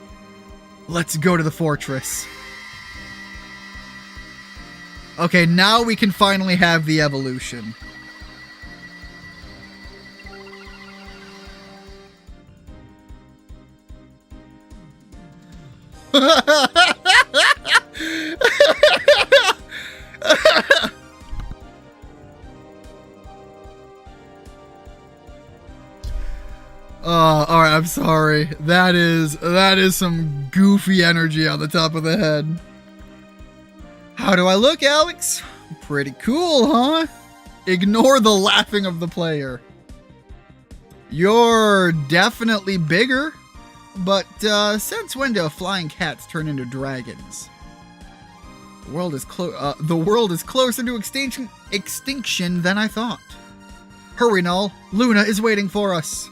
Let's go to the fortress. Okay, now we can finally have the evolution. Oh, alright, I'm sorry. That is some goofy energy on the top of the head. How do I look, Alex? Pretty cool, huh? Ignore the laughing of the player. You're definitely bigger, but since when do flying cats turn into dragons? The world is closer to extinction than I thought. Hurry, Null. Luna is waiting for us.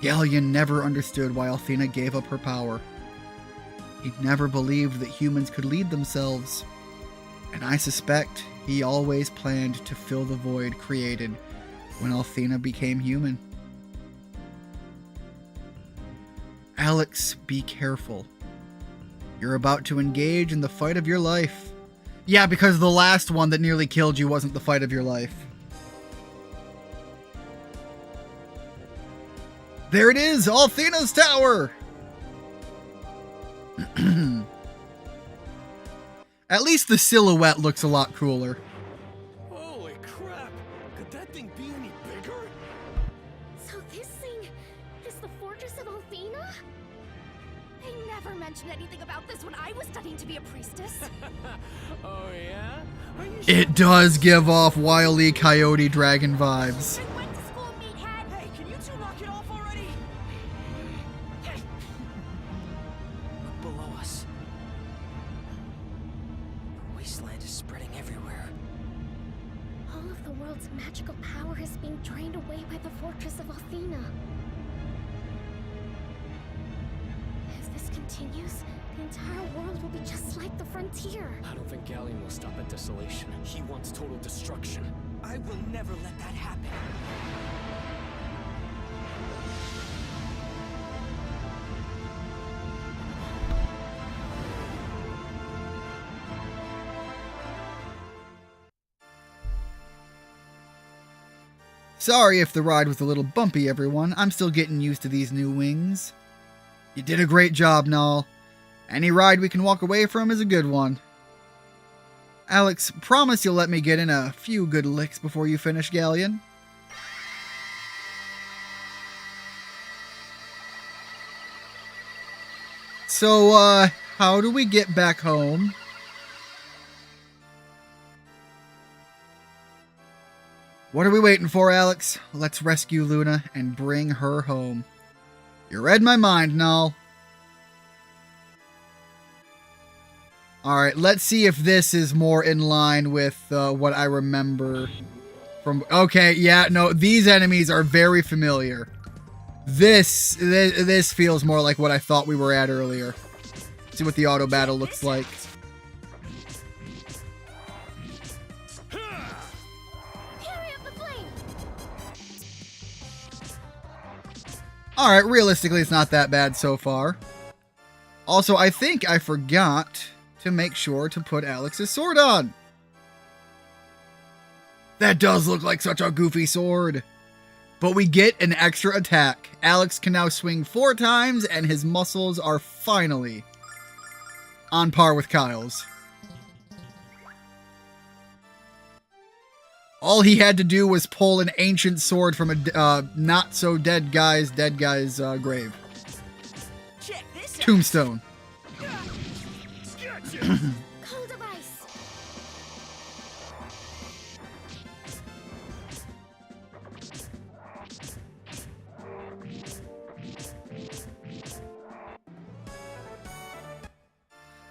Galleon never understood why Althena gave up her power. He never believed that humans could lead themselves, and I suspect he always planned to fill the void created when Althena became human. Alex, be careful. You're about to engage in the fight of your life. Yeah, because the last one that nearly killed you wasn't the fight of your life. There it is, Althena's tower! At least the silhouette looks a lot cooler. Holy crap! Could that thing be any bigger? So this thing is the Fortress of Althena? They never mentioned anything about this when I was studying to be a priestess. Oh yeah? Are you sure? It does give off Wile E. Coyote Dragon vibes. I went to school, meathead. Hey, can you two knock it off already? Look below us. The wasteland is spreading everywhere. All of the world's magical power is being drained away by the Fortress of Althena. If this continues, the entire world will be just like the frontier. I don't think Galleon will stop at desolation. He wants total destruction. I will never let that happen. Sorry if the ride was a little bumpy, everyone. I'm still getting used to these new wings. You did a great job, Null. Any ride we can walk away from is a good one. Alex, promise you'll let me get in a few good licks before you finish, Galleon. So, how do we get back home? What are we waiting for, Alex? Let's rescue Luna and bring her home. You read my mind, Null. Alright, let's see if this is more in line with what I remember from... Okay, yeah, no, these enemies are very familiar. This feels more like what I thought we were at earlier. Let's see what the auto battle looks like. Alright, realistically, it's not that bad so far. Also, I think I forgot to make sure to put Alex's sword on. That does look like such a goofy sword. But we get an extra attack. Alex can now swing 4 times, and his muscles are finally on par with Kyle's. All he had to do was pull an ancient sword from a not-so-dead guy's grave. Check this out. Tombstone. Cold of ice.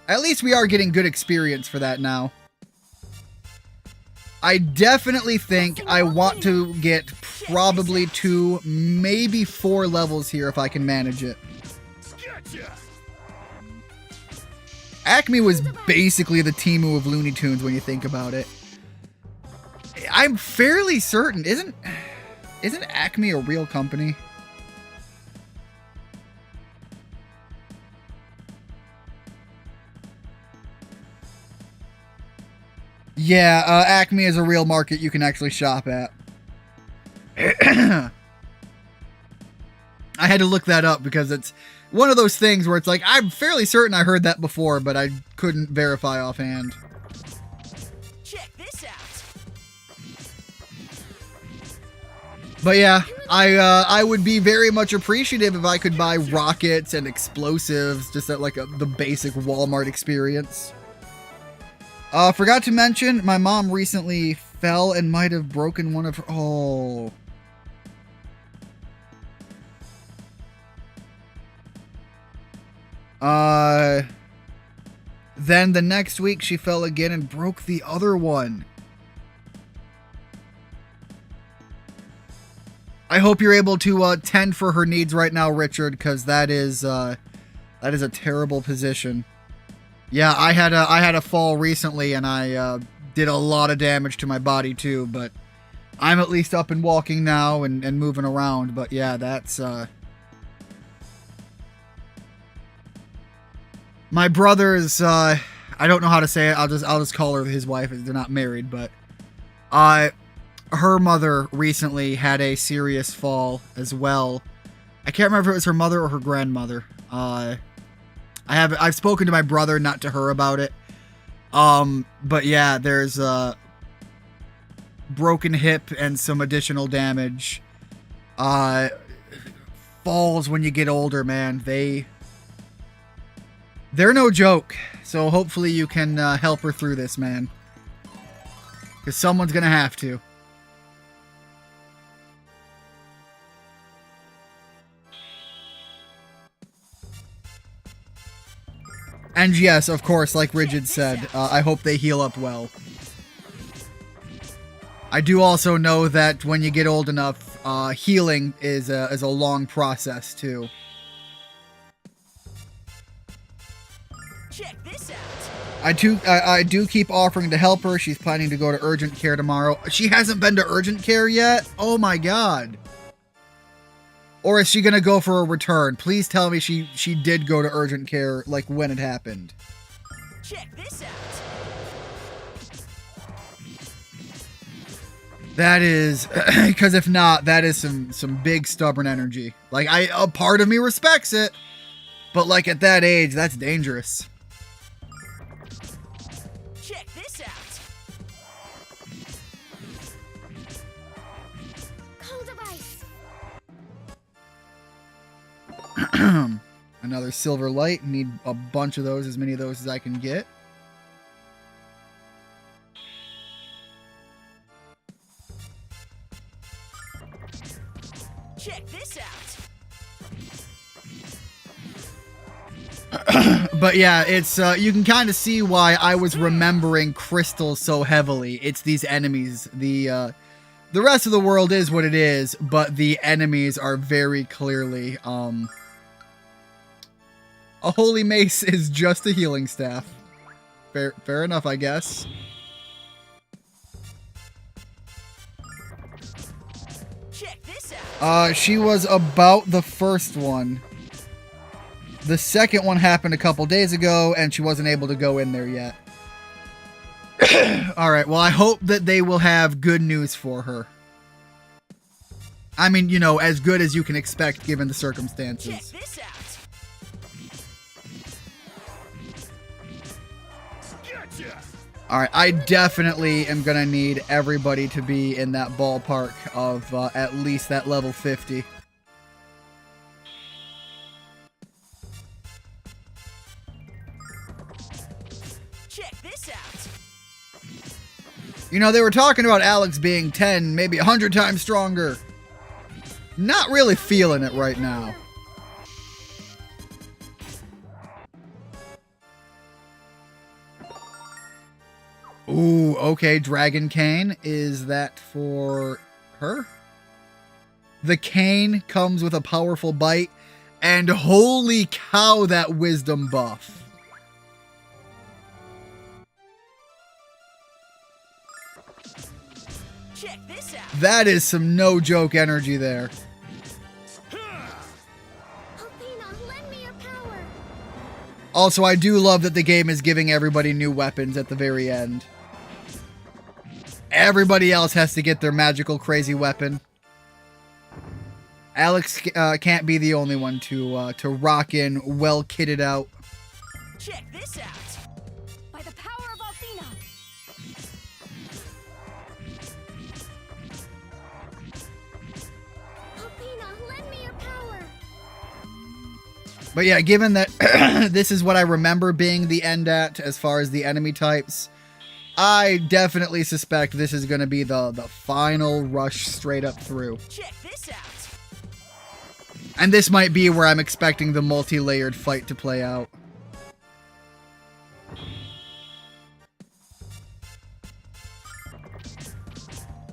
At least we are getting good experience for that now. I definitely think I want to get probably 2, maybe 4 levels here if I can manage it. Acme was basically the Temu of Looney Tunes when you think about it. I'm fairly certain, isn't Acme a real company? Yeah, Acme is a real market you can actually shop at. I had to look that up because it's one of those things where it's like, I'm fairly certain I heard that before, but I couldn't verify offhand. Check this out. But yeah, I would be very much appreciative if I could buy rockets and explosives just at like the basic Walmart experience. Forgot to mention, my mom recently fell and might have broken one of her... Oh. Then the next week she fell again and broke the other one. I hope you're able to tend for her needs right now, Richard, because that is a terrible position. Yeah, I had a fall recently, and I did a lot of damage to my body too. But I'm at least up and walking now and moving around. But yeah, that's my brother's. I don't know how to say it. I'll just call her his wife. They're not married, but her mother recently had a serious fall as well. I can't remember if it was her mother or her grandmother. I've spoken to my brother, not to her, about it. But yeah, there's a broken hip and some additional damage. Falls when you get older, man. They're no joke. So hopefully you can help her through this, man. Because someone's gonna have to. And yes, of course, like Rigid said, I hope they heal up well. I do also know that when you get old enough, healing is a long process too. Check this out. I do keep offering to help her. She's planning to go to urgent care tomorrow. She hasn't been to urgent care yet? Oh my god. Or is she gonna go for a return? Please tell me she did go to urgent care, like, when it happened. Check this out. That is... Because if not, that is some big stubborn energy. Like, a part of me respects it. But, like, at that age, that's dangerous. Check this out. Cold of ice. Another silver light. Need a bunch of those, as many of those as I can get. But yeah, it's you can kind of see why I was remembering crystals so heavily. It's these enemies. The rest of the world is what it is, but the enemies are very clearly a holy mace is just a healing staff. Fair enough, I guess. Check this out. She was about the first one. The second one happened a couple days ago, and she wasn't able to go in there yet. Alright, well, I hope that they will have good news for her. I mean, you know, as good as you can expect given the Check circumstances. this out. Alright, I definitely am gonna need everybody to be in that ballpark of at least that level 50. Check this out. You know, they were talking about Alex being 10, maybe 100 times stronger. Not really feeling it right now. Ooh, okay, Dragon Cane. Is that for her? The cane comes with a powerful bite, and holy cow, that wisdom buff. Check this out. That is some no-joke energy there. Athena, lend me your power. Also, I do love that the game is giving everybody new weapons at the very end. Everybody else has to get their magical crazy weapon. Alex can't be the only one to rock in well kitted out. Check this out. By the power of Athena. Athena, lend me your power. But yeah, given that this is what I remember being the end at as far as the enemy types, I definitely suspect this is going to be the final rush straight up through. Check this out. And this might be where I'm expecting the multi-layered fight to play out.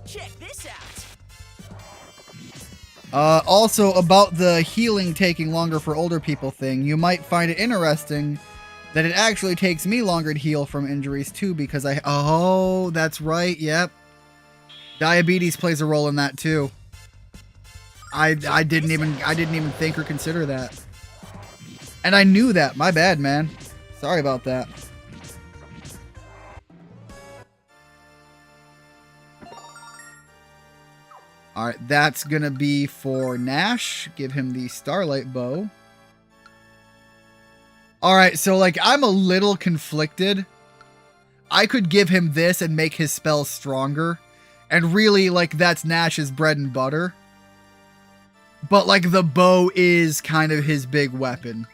Check this out. Also, about the healing taking longer for older people thing, you might find it interesting that it actually takes me longer to heal from injuries too, because oh, that's right, yep. Diabetes plays a role in that too. I didn't even think or consider that. And I knew that. My bad, man. Sorry about that. Alright, that's gonna be for Nash. Give him the Starlight Bow. Alright, so like I'm a little conflicted. I could give him this and make his spells stronger. And really, like, that's Nash's bread and butter. But like the bow is kind of his big weapon.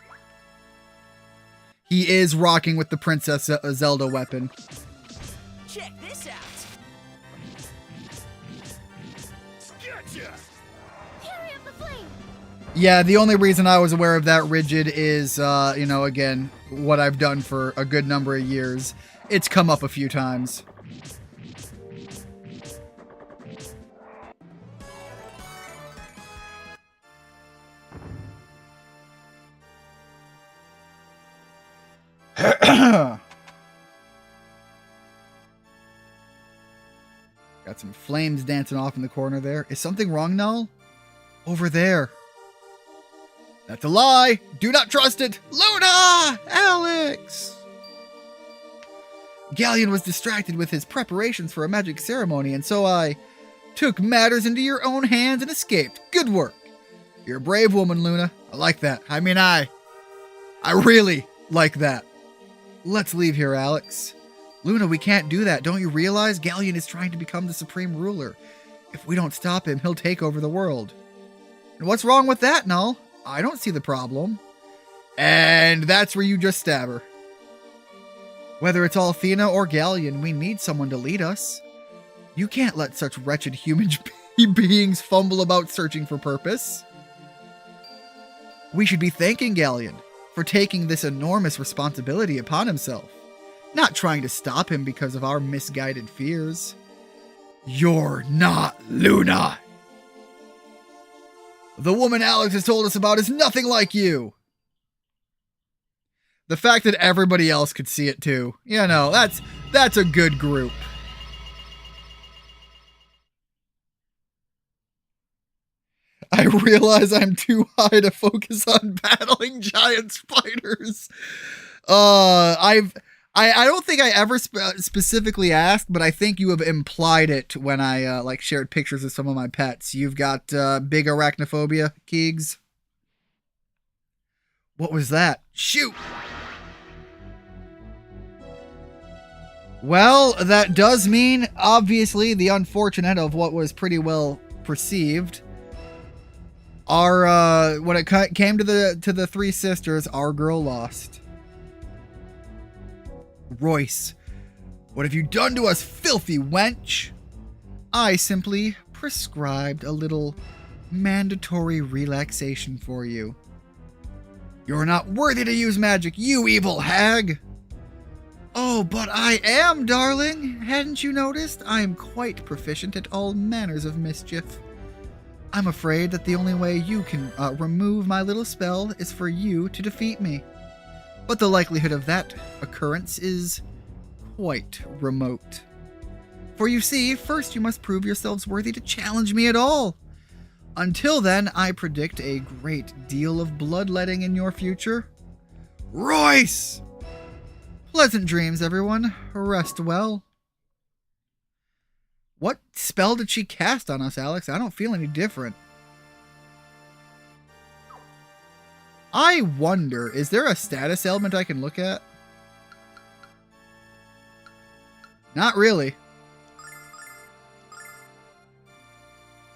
He is rocking with the Princess Zelda weapon. Check this out. Gotcha! Carry up the flame. Yeah, the only reason I was aware of that rigid is, you know, again, what I've done for a good number of years. It's come up a few times. Got some flames dancing off in the corner there. Is something wrong, Null? Over there. That's a lie. Do not trust it. Luna! Alex! Galleon was distracted with his preparations for a magic ceremony, and so I took matters into your own hands and escaped. Good work. You're a brave woman, Luna. I like that. I mean, I really like that. Let's leave here, Alex. Luna, we can't do that. Don't you realize Galleon is trying to become the supreme ruler? If we don't stop him, he'll take over the world. And what's wrong with that, Null? I don't see the problem. And that's where you just stab her. Whether it's Athena or Galleon, we need someone to lead us. You can't let such wretched human beings fumble about searching for purpose. We should be thanking Galleon. for taking this enormous responsibility upon himself, not trying to stop him because of our misguided fears. You're not Luna. The woman Alex has told us about is nothing like you. The fact that everybody else could see it too, you know, that's a good group. I realize I'm too high to focus on battling giant spiders. I don't think I ever specifically asked, but I think you have implied it when I like shared pictures of some of my pets. You've got big arachnophobia, Keegs. What was that? Shoot! Well, that does mean, obviously, the unfortunate of what was pretty well perceived. Our when it came to the three sisters, our girl lost. Royce, what have you done to us, filthy wench? I simply prescribed a little mandatory relaxation for you. You're not worthy to use magic, you evil hag! Oh, but I am, darling. Hadn't you noticed? I am quite proficient at all manners of mischief. I'm afraid that the only way you can remove my little spell is for you to defeat me. But the likelihood of that occurrence is quite remote. For you see, first you must prove yourselves worthy to challenge me at all. Until then, I predict a great deal of bloodletting in your future. Royce! Pleasant dreams, everyone. Rest well. What spell did she cast on us, Alex? I don't feel any different. I wonder, is there a status element I can look at? Not really.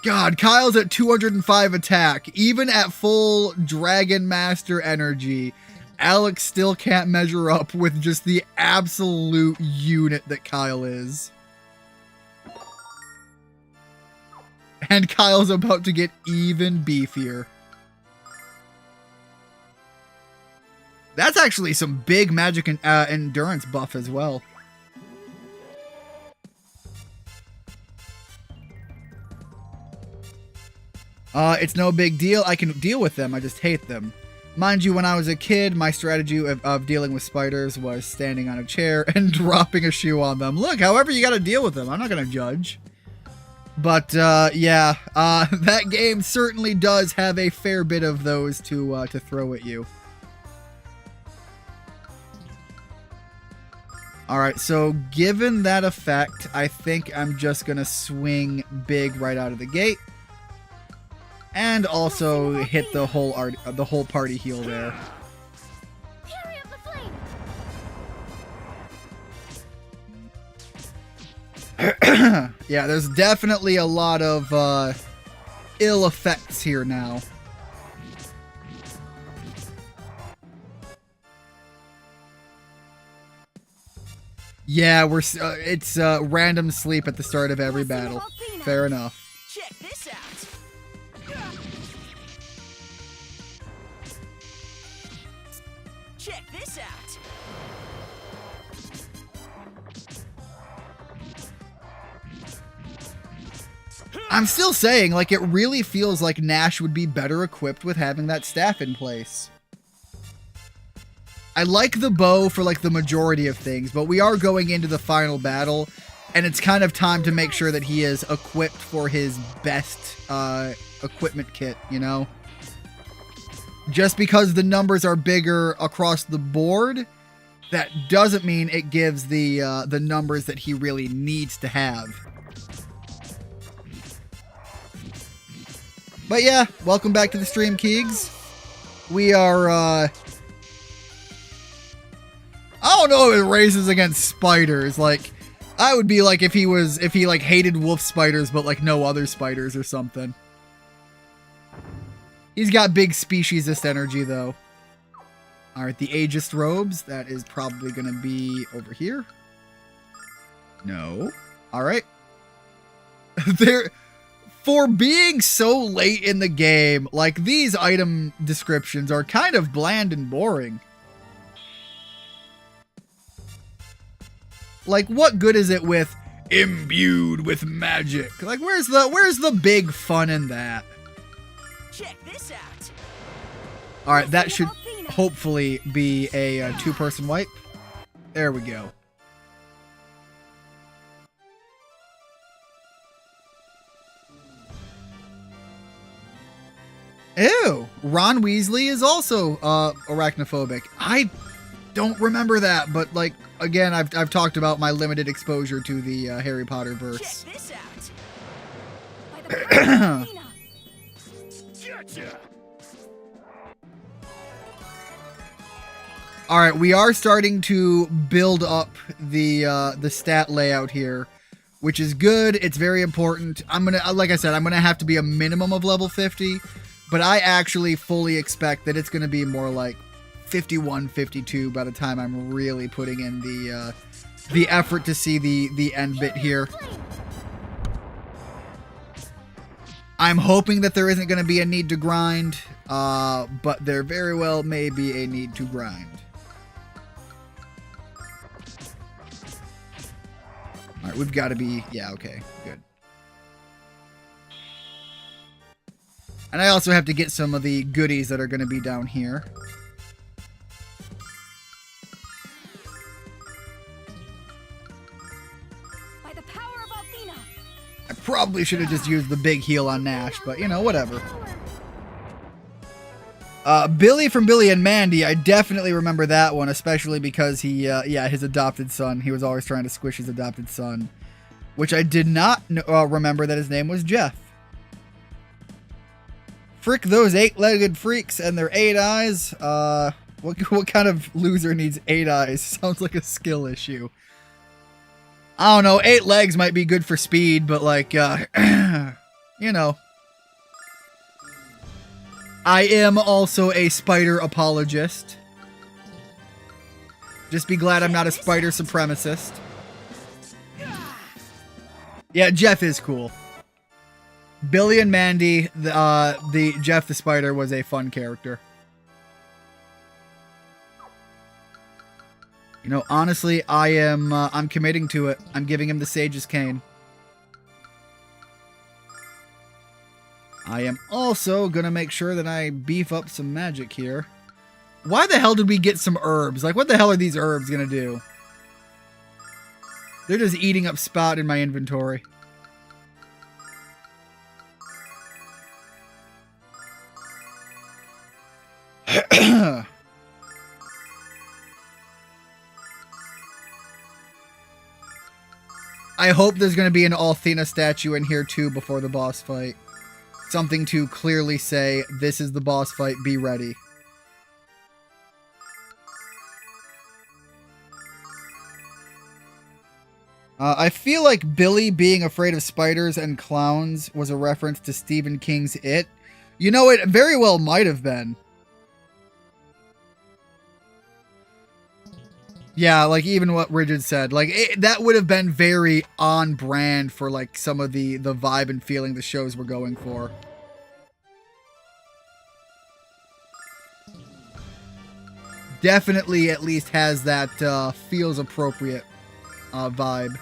God, Kyle's at 205 attack. Even at full Dragon Master energy, Alex still can't measure up with just the absolute unit that Kyle is. And Kyle's about to get even beefier. That's actually some big magic and endurance buff as well. It's no big deal. I can deal with them. I just hate them. Mind you, when I was a kid, my strategy of dealing with spiders was standing on a chair and dropping a shoe on them. Look, however you got to deal with them. I'm not going to judge. But, yeah, that game certainly does have a fair bit of those to throw at you. Alright, so given that effect, I think I'm just going to swing big right out of the gate. And also hit the whole party heal there. Yeah, there's definitely a lot of ill effects here now. Yeah, it's random sleep at the start of every battle. Fair enough. Check this out. Check this out. I'm still saying, like, it really feels like Nash would be better equipped with having that staff in place. I like the bow for, like, the majority of things, but we are going into the final battle, and it's kind of time to make sure that he is equipped for his best equipment kit, you know? Just because the numbers are bigger across the board, that doesn't mean it gives the numbers that he really needs to have. But yeah, welcome back to the stream, Keegs. We are, I don't know if it races against spiders. Like, I would be like if he like hated wolf spiders, but like no other spiders or something. He's got big speciesist energy, though. Alright, the Aegis robes. That is probably going to be over here. No. Alright. For being so late in the game, like, these item descriptions are kind of bland and boring. Like, what good is it with imbued with magic? Like, where's the big fun in that? Check this out. All right, that should hopefully be a two-person wipe. There we go. Ew, Ron Weasley is also arachnophobic. I don't remember that, but like again, I've talked about my limited exposure to the Harry Potter verse. Check this out. By the power of Athena. Gotcha. All right, we are starting to build up the stat layout here, which is good. It's very important. I'm gonna, like I said, I'm gonna have to be a minimum of level 50. But I actually fully expect that it's going to be more like 51, 52 by the time I'm really putting in the effort to see the end bit here. I'm hoping that there isn't going to be a need to grind, but there very well may be a need to grind. All right, we've got to be, yeah, okay, good. And I also have to get some of the goodies that are going to be down here. By the power of Athena. I probably should have just used the big heal on Nash, but you know, whatever. Billy from Billy and Mandy, I definitely remember that one, especially because he, yeah, his adopted son. He was always trying to squish his adopted son, which I did not remember that his name was Jeff. Frick those 8-legged freaks and their 8 eyes. What kind of loser needs 8 eyes? Sounds like a skill issue. I don't know, 8 legs might be good for speed, but like, you know. I am also a spider apologist. Just be glad I'm not a spider supremacist. Yeah, Jeff is cool. Billy and Mandy, the Jeff the Spider was a fun character. You know, honestly, I'm committing to it. I'm giving him the Sage's Cane. I am also gonna make sure that I beef up some magic here. Why the hell did we get some herbs? Like, what the hell are these herbs gonna do? They're just eating up spot in my inventory. I hope there's going to be an Athena statue in here too before the boss fight. Something to clearly say, this is the boss fight, be ready. I feel like Billy being afraid of spiders and clowns was a reference to Stephen King's It. You know, it very well might have been. Yeah, like even what Rigid said, like that would have been very on brand for like some of the vibe and feeling the shows were going for. Definitely at least has that feels appropriate vibe.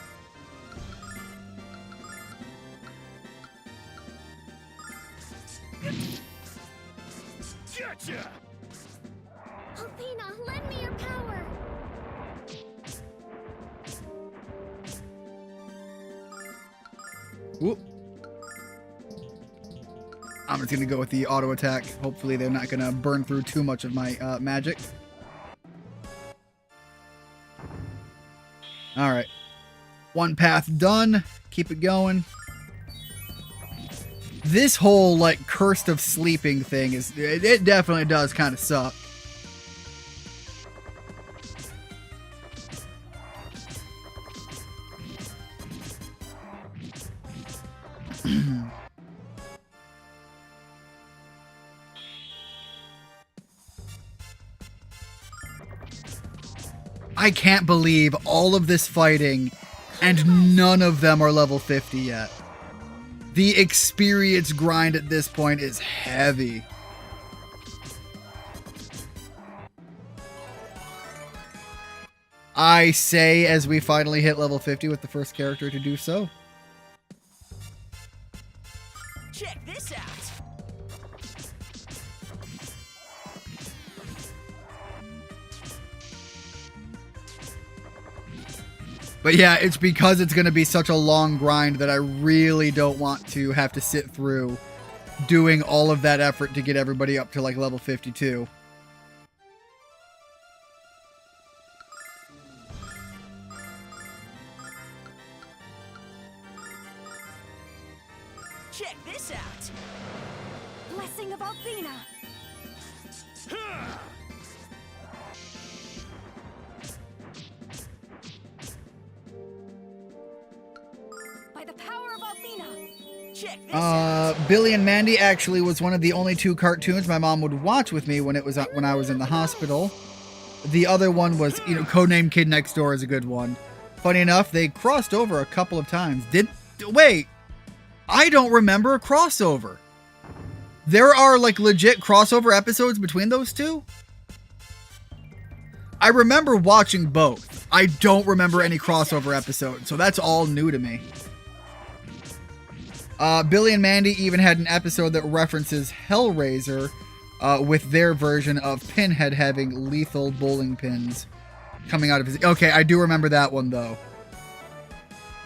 Gotcha. Athena, lend me your power. Whoop. I'm just gonna go with the auto attack. Hopefully they're not gonna burn through too much of my magic. Alright. One path done. Keep it going. This whole, like, cursed of sleeping thing is... It definitely does kind of suck. I can't believe all of this fighting and none of them are level 50 yet. The experience grind at this point is heavy. I say as we finally hit level 50 with the first character to do so. Check this out. But yeah, it's because it's going to be such a long grind that I really don't want to have to sit through doing all of that effort to get everybody up to like level 52. Check this out. Blessing of Althena. By the power of Althena. Check this out. Billy and Mandy actually was one of the only two cartoons my mom would watch with me when I was in the hospital. The other one was, Codename Kid Next Door is a good one. Funny enough, they crossed over a couple of times. Wait, I don't remember a crossover. There are like legit crossover episodes between those two? I remember watching both. I don't remember any crossover episodes, so that's all new to me. Billy and Mandy even had an episode that references Hellraiser with their version of Pinhead having lethal bowling pins coming out of his... Okay, I do remember that one, though.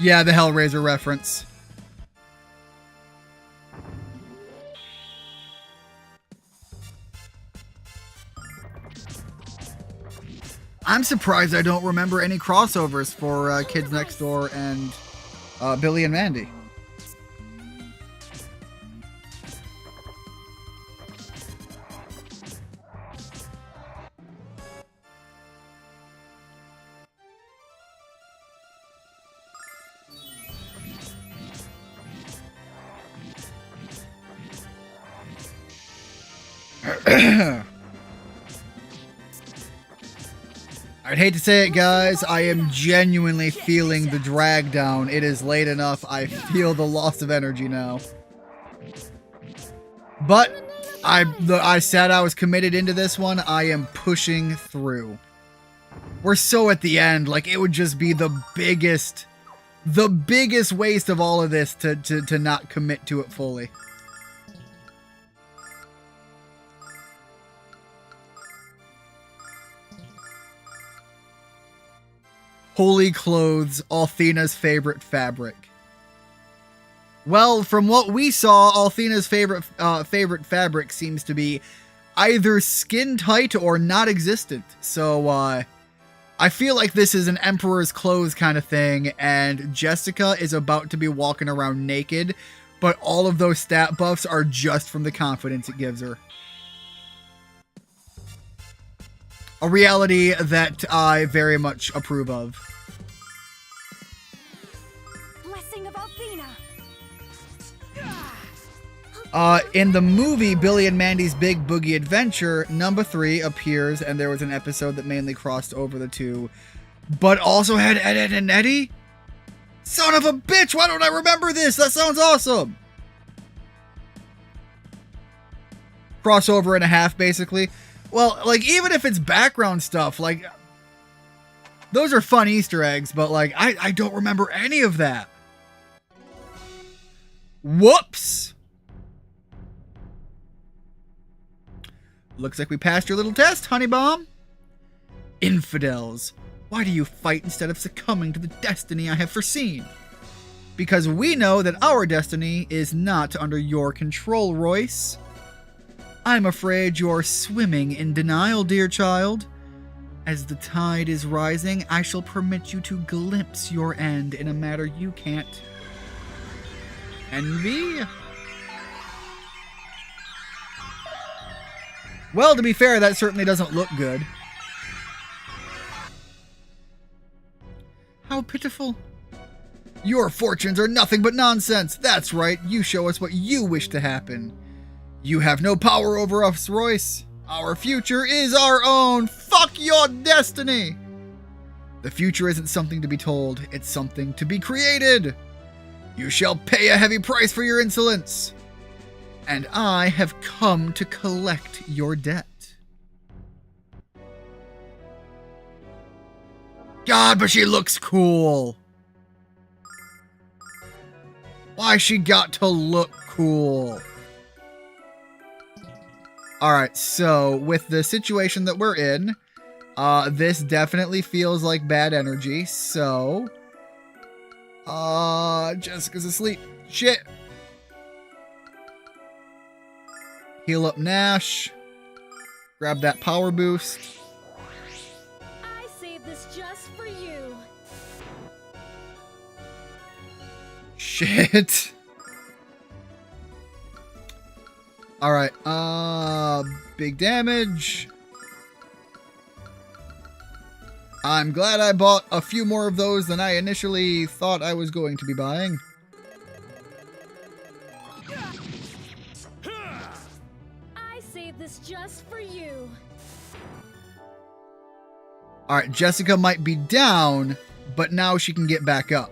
Yeah, the Hellraiser reference. I'm surprised I don't remember any crossovers for Kids Next Door and Billy and Mandy. I'd hate to say it, guys. I am genuinely feeling the drag down. It is late enough. I feel the loss of energy now. But I said I was committed into this one. I am pushing through. We're so at the end. Like, it would just be the biggest waste of all of this to not commit to it fully. Holy clothes, Althena's favorite fabric. Well, from what we saw, Althena's favorite fabric seems to be either skin tight or not existent. So, I feel like this is an Emperor's clothes kind of thing, and Jessica is about to be walking around naked, but all of those stat buffs are just from the confidence it gives her. A reality that I very much approve of. Blessing of Althena. In the movie Billy and Mandy's Big Boogie Adventure, number 3 appears, and there was an episode that mainly crossed over the two, but also had Ed, Edd and Eddy? Son of a bitch, why don't I remember this? That sounds awesome! Crossover and a half, basically. Well, like, even if it's background stuff, like, those are fun Easter eggs, but, like, I don't remember any of that. Whoops! Looks like we passed your little test, honey bomb. Infidels, why do you fight instead of succumbing to the destiny I have foreseen? Because we know that our destiny is not under your control, Royce. I'm afraid you're swimming in denial, dear child. As the tide is rising, I shall permit you to glimpse your end in a matter you can't envy. Well, to be fair, that certainly doesn't look good. How pitiful. Your fortunes are nothing but nonsense. That's right, you show us what you wish to happen. You have no power over us, Royce. Our future is our own. Fuck your destiny. The future isn't something to be told. It's something to be created. You shall pay a heavy price for your insolence. And I have come to collect your debt. God, but she looks cool. Why she got to look cool? Alright, so with the situation that we're in, this definitely feels like bad energy, so... Jessica's asleep. Shit! Heal up Nash. Grab that power boost. I saved this just for you. Shit. Alright, big damage. I'm glad I bought a few more of those than I initially thought I was going to be buying. I saved this just for you. Alright, Jessica might be down, but now she can get back up.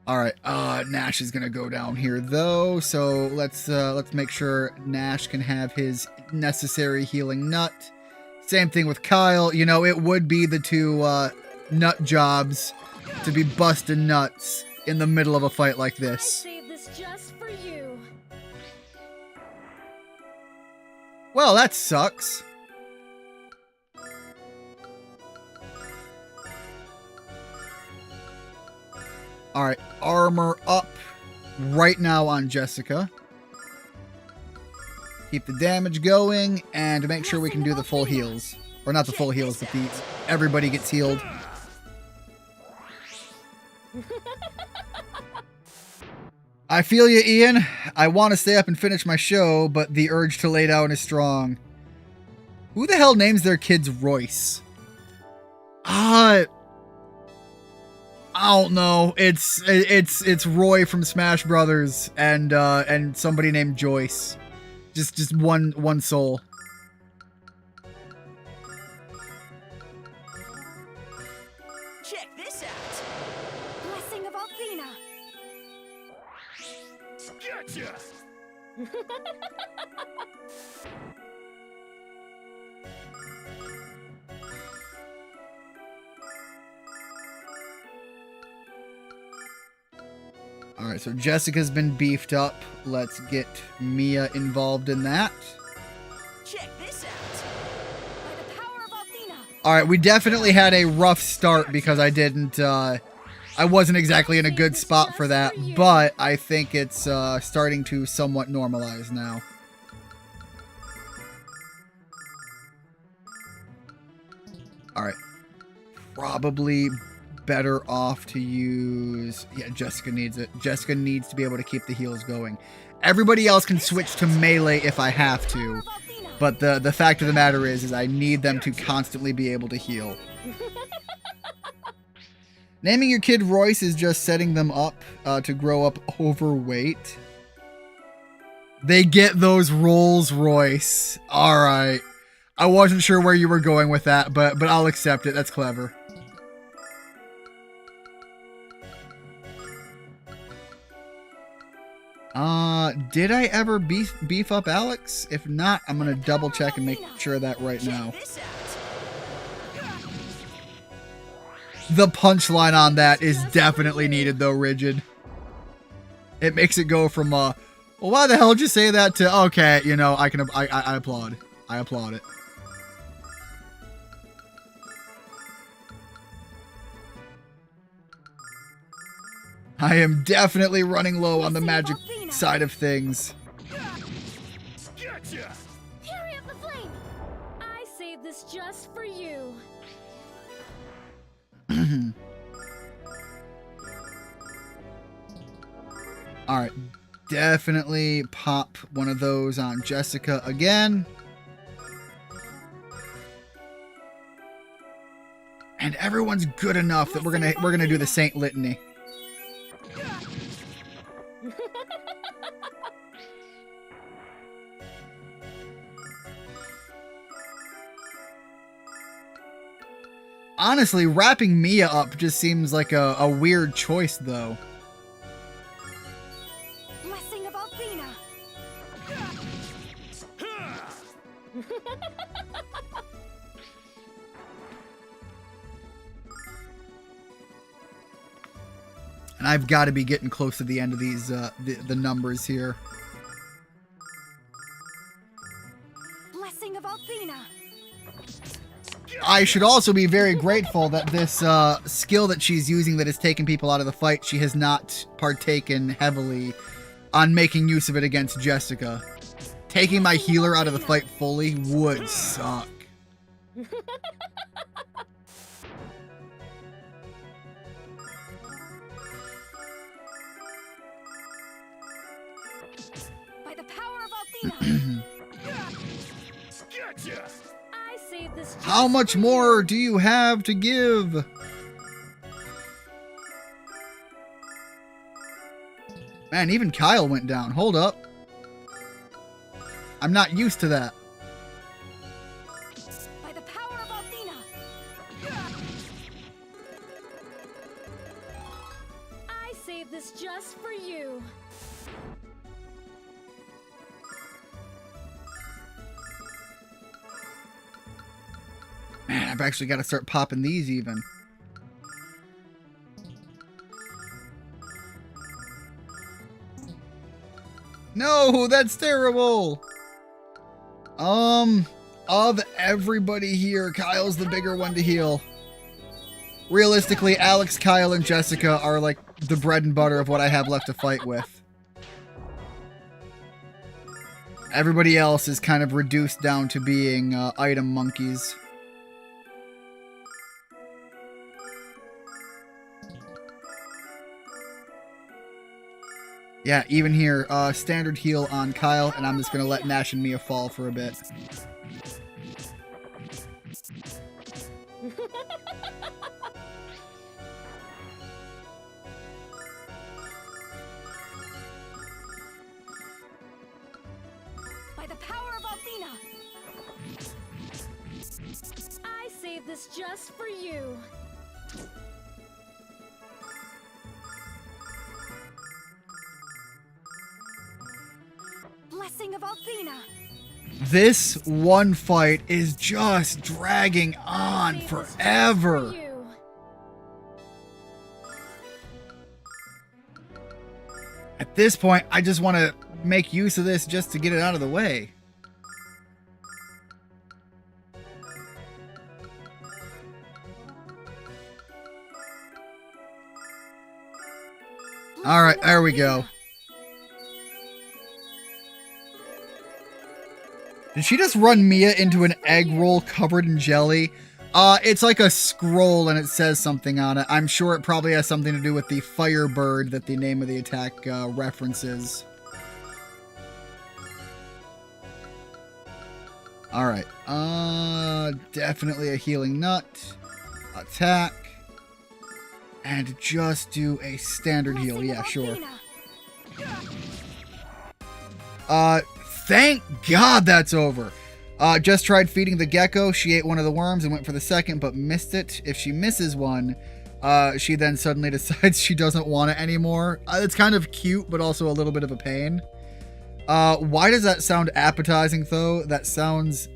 Alright, Nash is gonna go down here though, so let's make sure Nash can have his necessary healing nut. Same thing with Kyle. You know, it would be the two nut jobs to be busting nuts in the middle of a fight like I this. saved this just for you. Well, that sucks. Alright, armor up right now on Jessica. Keep the damage going, and make sure we can do the full heals. Or not the full heals, but the everybody gets healed. I feel you, Ian. I want to stay up and finish my show, but the urge to lay down is strong. Who the hell names their kids Royce? I don't know. It's Roy from Smash Brothers and somebody named Joyce. Just one soul. Check this out. Blessing of Althena. Gotcha. Alright, so Jessica's been beefed up. Let's get Mia involved in that. Check this out. By the power of Althena. Alright, we definitely had a rough start because I didn't, I wasn't exactly in a good spot for that, but I think it's starting to somewhat normalize now. Alright. Probably better off to use... Yeah, Jessica needs it. Jessica needs to be able to keep the heals going. Everybody else can switch to melee if I have to, but the fact of the matter is I need them to constantly be able to heal. Naming your kid Royce is just setting them up to grow up overweight. They get those rolls, Royce. Alright. I wasn't sure where you were going with that, but I'll accept it. That's clever. Did I ever beef up Alex? If not, I'm gonna double check and make sure of that right now. Check this out. The punchline on that is definitely needed though, Rigid. It makes it go from, well, why the hell did you say that to, okay, you know, I applaud. I applaud it. I am definitely running low on the magic side of things. Gotcha. Fury of the flame. I saved this just for you. Alright, definitely pop one of those on Jessica again. And everyone's good enough that we're gonna do the Saint Litany. Honestly, wrapping Mia up just seems like a weird choice, though. Blessing of Althena. And I've got to be getting close to the end of these, the numbers here. Blessing of Althena. I should also be very grateful that this skill that she's using that has taken people out of the fight, she has not partaken heavily on making use of it against Jessica. Taking my healer out of the fight fully would suck. By the power of Althena. Gotcha! I saved this. How much more do you have to give? Man, even Kyle went down. Hold up. I'm not used to that. By the power of Althena. I saved this just for you. Man, I've actually got to start popping these even. No, that's terrible. Of everybody here, Kyle's the bigger one to heal. Realistically, Alex, Kyle, and Jessica are like the bread and butter of what I have left to fight with. Everybody else is kind of reduced down to being item monkeys. Yeah, even here, standard heal on Kyle, and I'm just going to let Nash and Mia fall for a bit. By the power of Althena. I saved this just for you. Blessing of Althena. This one fight is just dragging on forever. At this point, I just want to make use of this just to get it out of the way. All right, there we go. Did she just run Mia into an egg roll covered in jelly? It's like a scroll and it says something on it. I'm sure it probably has something to do with the firebird that the name of the attack references. Alright. Definitely a healing nut. Attack. And just do a standard heal. Yeah, sure. Thank God that's over. Just tried feeding the gecko. She ate one of the worms and went for the second, but missed it. If she misses one, she then suddenly decides she doesn't want it anymore. It's kind of cute, but also a little bit of a pain. Why does that sound appetizing, though? That sounds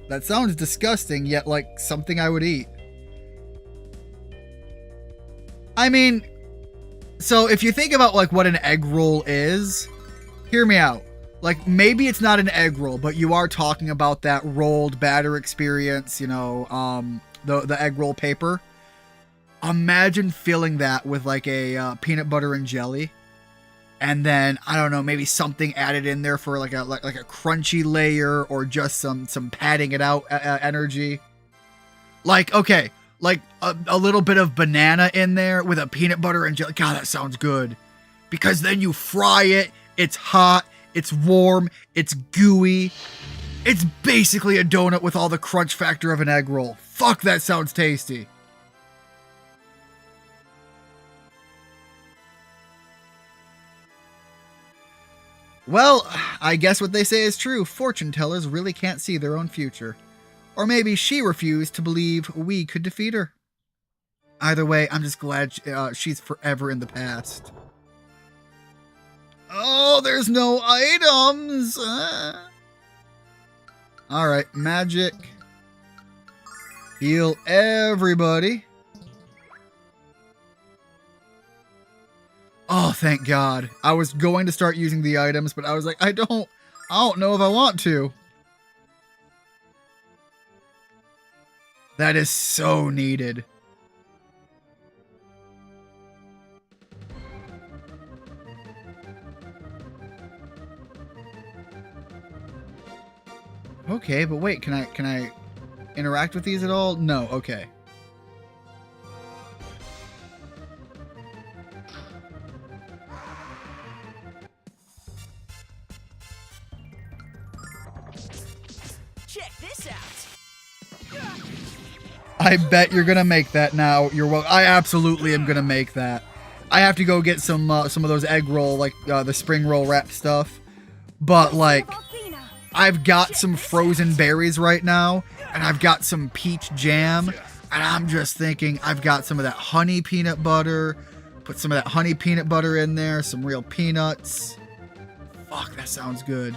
disgusting, yet like something I would eat. I mean, so if you think about like what an egg roll is, hear me out. Like, maybe it's not an egg roll, but you are talking about that rolled batter experience, you know, the egg roll paper. Imagine filling that with like a peanut butter and jelly. And then, I don't know, maybe something added in there for like a crunchy layer or just some padding it out energy. Like, okay, like a little bit of banana in there with a peanut butter and jelly. God, that sounds good. Because then you fry it, it's hot. It's warm, it's gooey. It's basically a donut with all the crunch factor of an egg roll. Fuck, that sounds tasty. Well, I guess what they say is true. Fortune tellers really can't see their own future. Or maybe she refused to believe we could defeat her. Either way, I'm just glad she's forever in the past. Oh, there's no items. All right, magic. Heal everybody. Oh, thank God. I was going to start using the items, but I was like, I don't know if I want to. That is so needed. Okay, but wait, can I interact with these at all? No, okay. Check this out. I bet you're gonna make that now. You're well. I absolutely am gonna make that. I have to go get some of those egg roll, like the spring roll wrap stuff. But like, I've got some frozen berries right now, and I've got some peach jam, and I'm just thinking I've got some of that honey peanut butter. Put some of that honey peanut butter in there, some real peanuts. Fuck, that sounds good.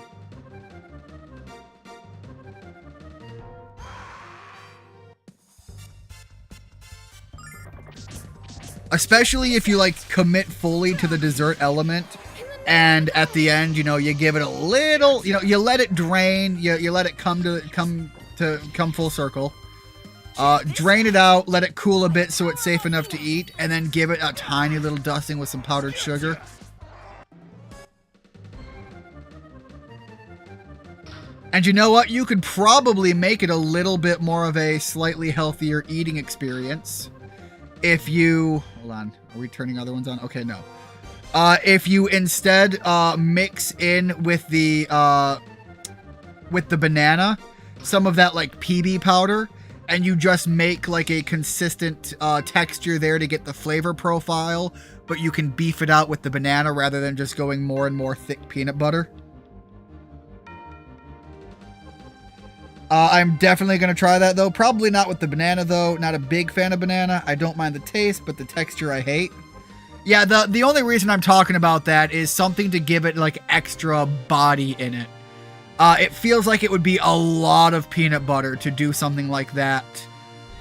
Especially if you like commit fully to the dessert element, and at the end, you know, you give it a little, you know, you let it drain, you let it come full circle. Drain it out, let it cool a bit so it's safe enough to eat, and then give it a tiny little dusting with some powdered sugar. And you know what? You could probably make it a little bit more of a slightly healthier eating experience if you... Hold on. Are we turning other ones on? Okay, no. If you instead mix in with the banana some of that like PB powder, and you just make like a consistent texture there to get the flavor profile, but you can beef it out with the banana rather than just going more and more thick peanut butter. I'm definitely going to try that, though. Probably not with the banana, though. Not a big fan of banana. I don't mind the taste, but the texture I hate. Yeah, the only reason I'm talking about that is something to give it, like, extra body in it. It feels like it would be a lot of peanut butter to do something like that.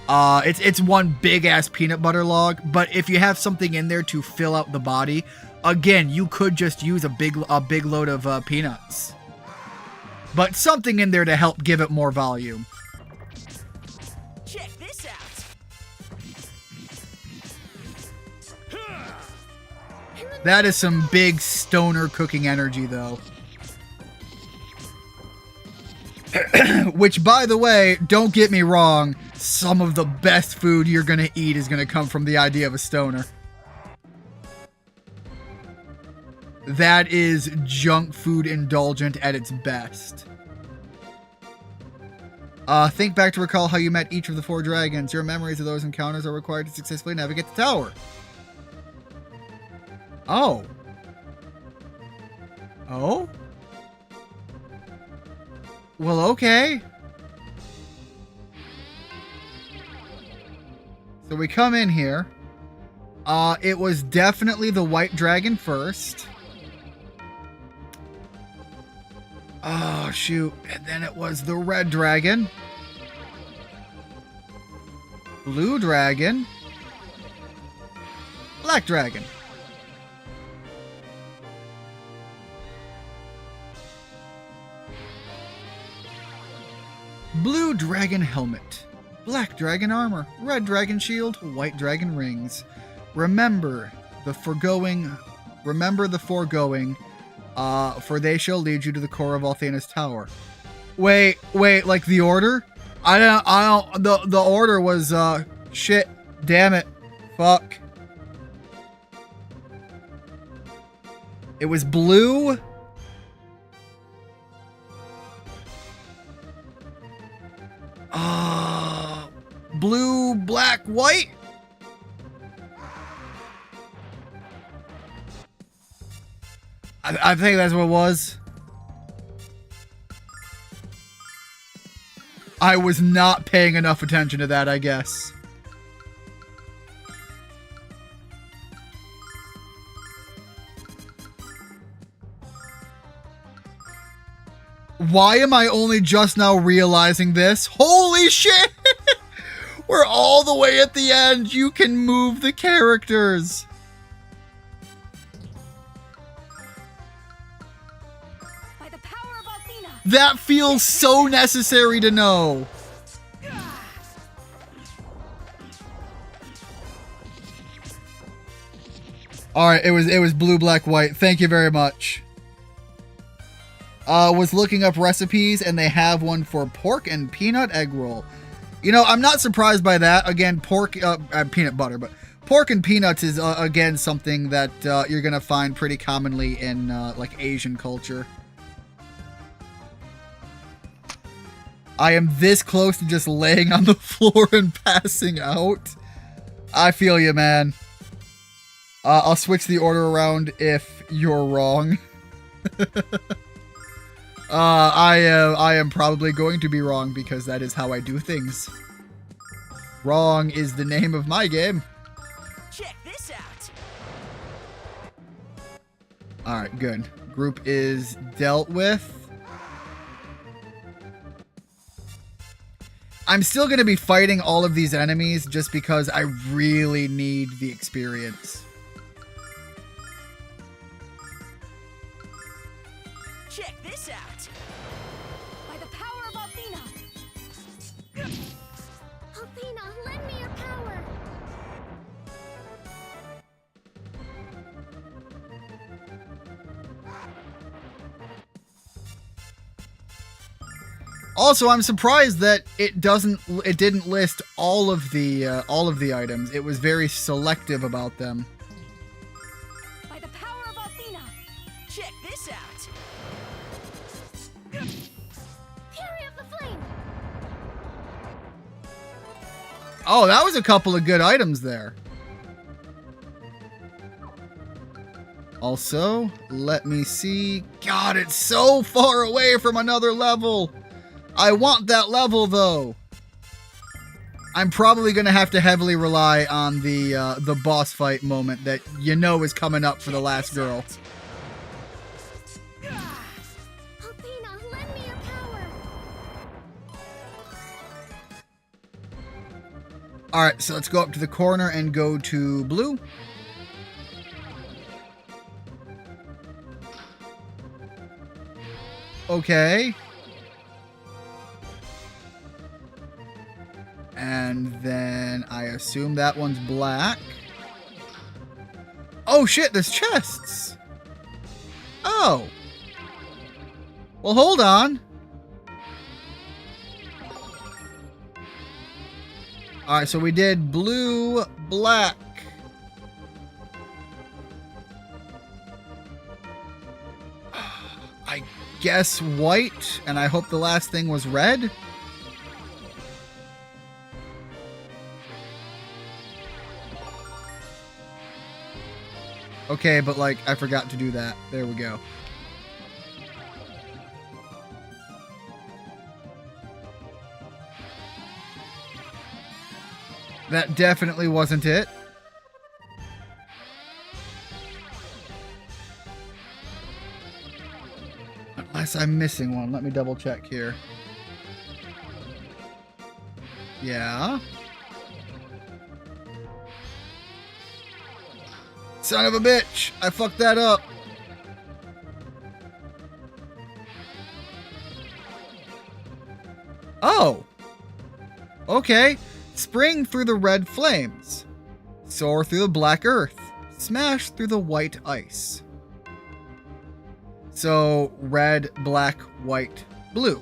It's one big-ass peanut butter log, but if you have something in there to fill out the body, again, you could just use a big load of peanuts. But something in there to help give it more volume. Check this out. That is some big stoner cooking energy, though. Which, by the way, don't get me wrong, some of the best food you're gonna eat is gonna come from the idea of a stoner. That is junk food indulgent at its best. Think back to recall how you met each of the 4 dragons. Your memories of those encounters are required to successfully navigate the tower. Oh. Oh? Well, okay. So we come in here. It was definitely the white dragon first. Oh, shoot. And then it was the red dragon. Blue dragon. Black dragon. Blue dragon helmet. Black dragon armor. Red dragon shield. White dragon rings. Remember the foregoing, for they shall lead you to the core of Althena's tower. Wait, like the order? I don't, the order was, shit, damn it, fuck. It was blue. Blue, black, white? I think that's what it was. I was not paying enough attention to that, I guess. Why am I only just now realizing this? Holy shit! We're all the way at the end. You can move the characters. By the power of Athena. That feels so necessary to know. All right, it was blue, black, white. Thank you very much. Was looking up recipes, and they have one for pork and peanut egg roll. You know, I'm not surprised by that. Again, pork, peanut butter, but pork and peanuts is, again, something that you're going to find pretty commonly in, like, Asian culture. I am this close to just laying on the floor and passing out. I feel you, man. I'll switch the order around if you're wrong. I am probably going to be wrong because that is how I do things. Wrong is the name of my game. Check this out. Alright, good. Group is dealt with. I'm still going to be fighting all of these enemies just because I really need the experience. Check this out. By the power of Athena. Athena, lend me your power. Also, I'm surprised that it didn't list all of the items. It was very selective about them. By the power of Athena. Check this out. Fury of the flame. Oh, that was a couple of good items there. Also, let me see. God, it's so far away from another level. I want that level, though. I'm probably going to have to heavily rely on the boss fight moment that you know is coming up for the last girl. Athena, lend me your power. Alright, so let's go up to the corner and go to blue. Okay. And then I assume that one's black. Oh shit, there's chests! Oh! Well, hold on. Alright, so we did blue, black. I guess white, and I hope the last thing was red. Okay, but like, I forgot to do that. There we go. That definitely wasn't it. Unless I'm missing one. Let me double check here. Yeah. Son of a bitch! I fucked that up. Oh! Okay. Spring through the red flames. Soar through the black earth. Smash through the white ice. So, red, black, white, blue.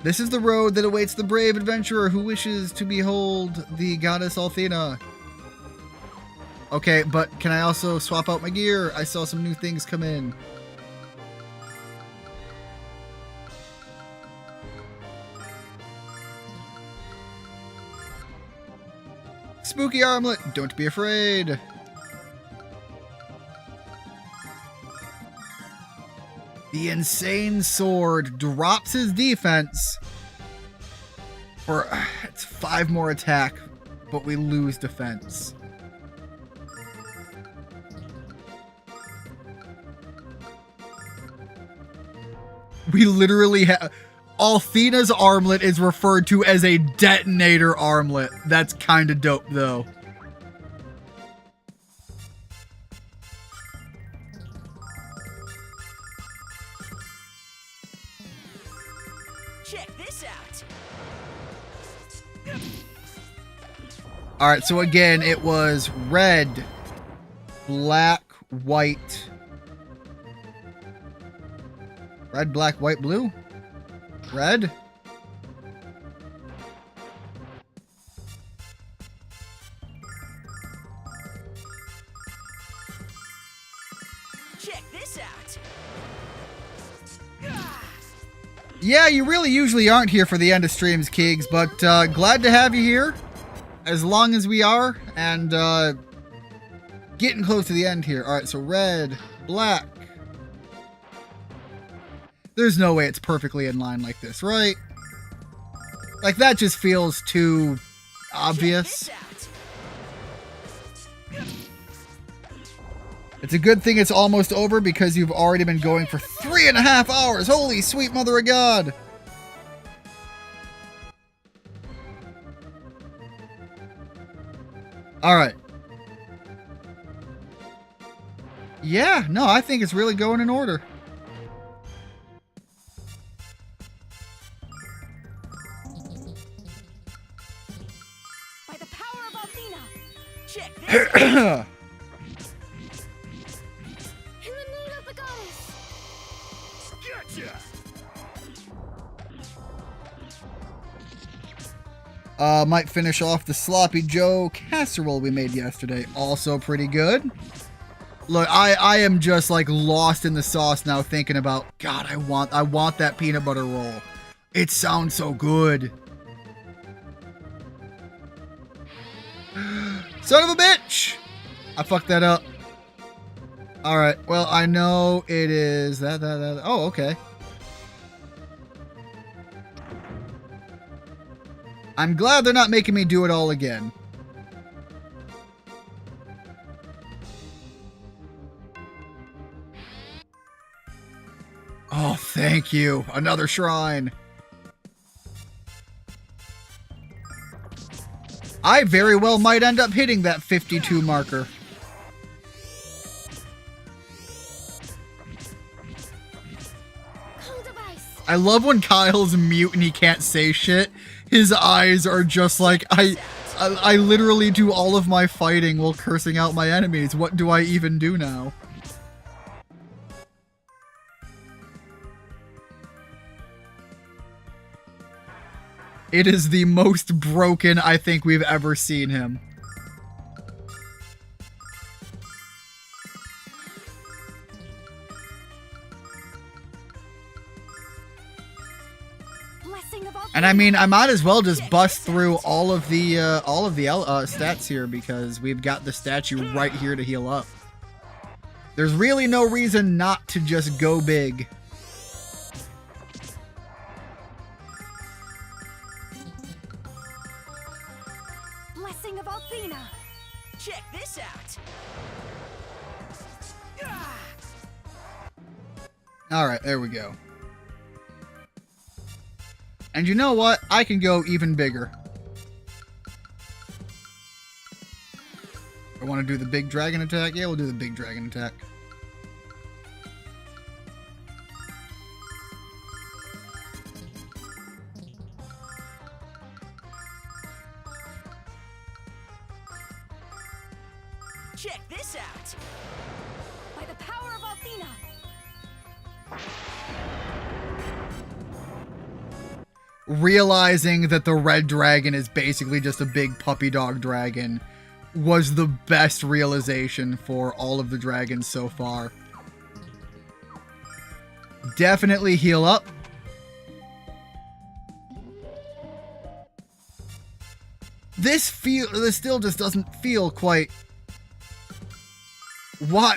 This is the road that awaits the brave adventurer who wishes to behold the goddess Athena. Okay, but can I also swap out my gear? I saw some new things come in. Spooky armlet, don't be afraid. The insane sword drops his defense for it's 5 more attack, but we lose defense. We literally have... Althena's armlet is referred to as a detonator armlet. That's kind of dope, though. Check this out. Alright, so again, it was red, black, white. Red, black, white, blue? Red? Check this out. Yeah, you really usually aren't here for the end of streams, Keegs, but glad to have you here. As long as we are, and getting close to the end here. Alright, so red, black. There's no way it's perfectly in line like this, right? Like, that just feels too obvious. Check this out. It's a good thing it's almost over because you've already been going for 3.5 hours. Holy sweet mother of God. Alright. Yeah, no, I think it's really going in order. By the power of Althena, Check this out. in the name of the goddess. Might finish off the Sloppy Joe casserole we made yesterday. Also pretty good. Look, I am just like lost in the sauce now thinking about, God, I want that peanut butter roll. It sounds so good. Son of a bitch! I fucked that up. Alright, well, I know it is that. Oh, okay. I'm glad they're not making me do it all again. Oh, thank you. Another shrine. I very well might end up hitting that 52 marker. Cold device. I love when Kyle's mute and he can't say shit. His eyes are just like, I literally do all of my fighting while cursing out my enemies. What do I even do now? It is the most broken I think we've ever seen him. Blessing of Althena. And I mean, I might as well just bust through all of the stats here because we've got the statue right here to heal up. There's really no reason not to just go big. Blessing of Althena. Check this out. Alright, there we go. And you know what? I can go even bigger. I want to do the big dragon attack? Yeah, we'll do the big dragon attack. Check this out. By the power of Althena. Realizing that the red dragon is basically just a big puppy dog dragon was the best realization for all of the dragons so far. Definitely heal up. This still just doesn't feel quite... Why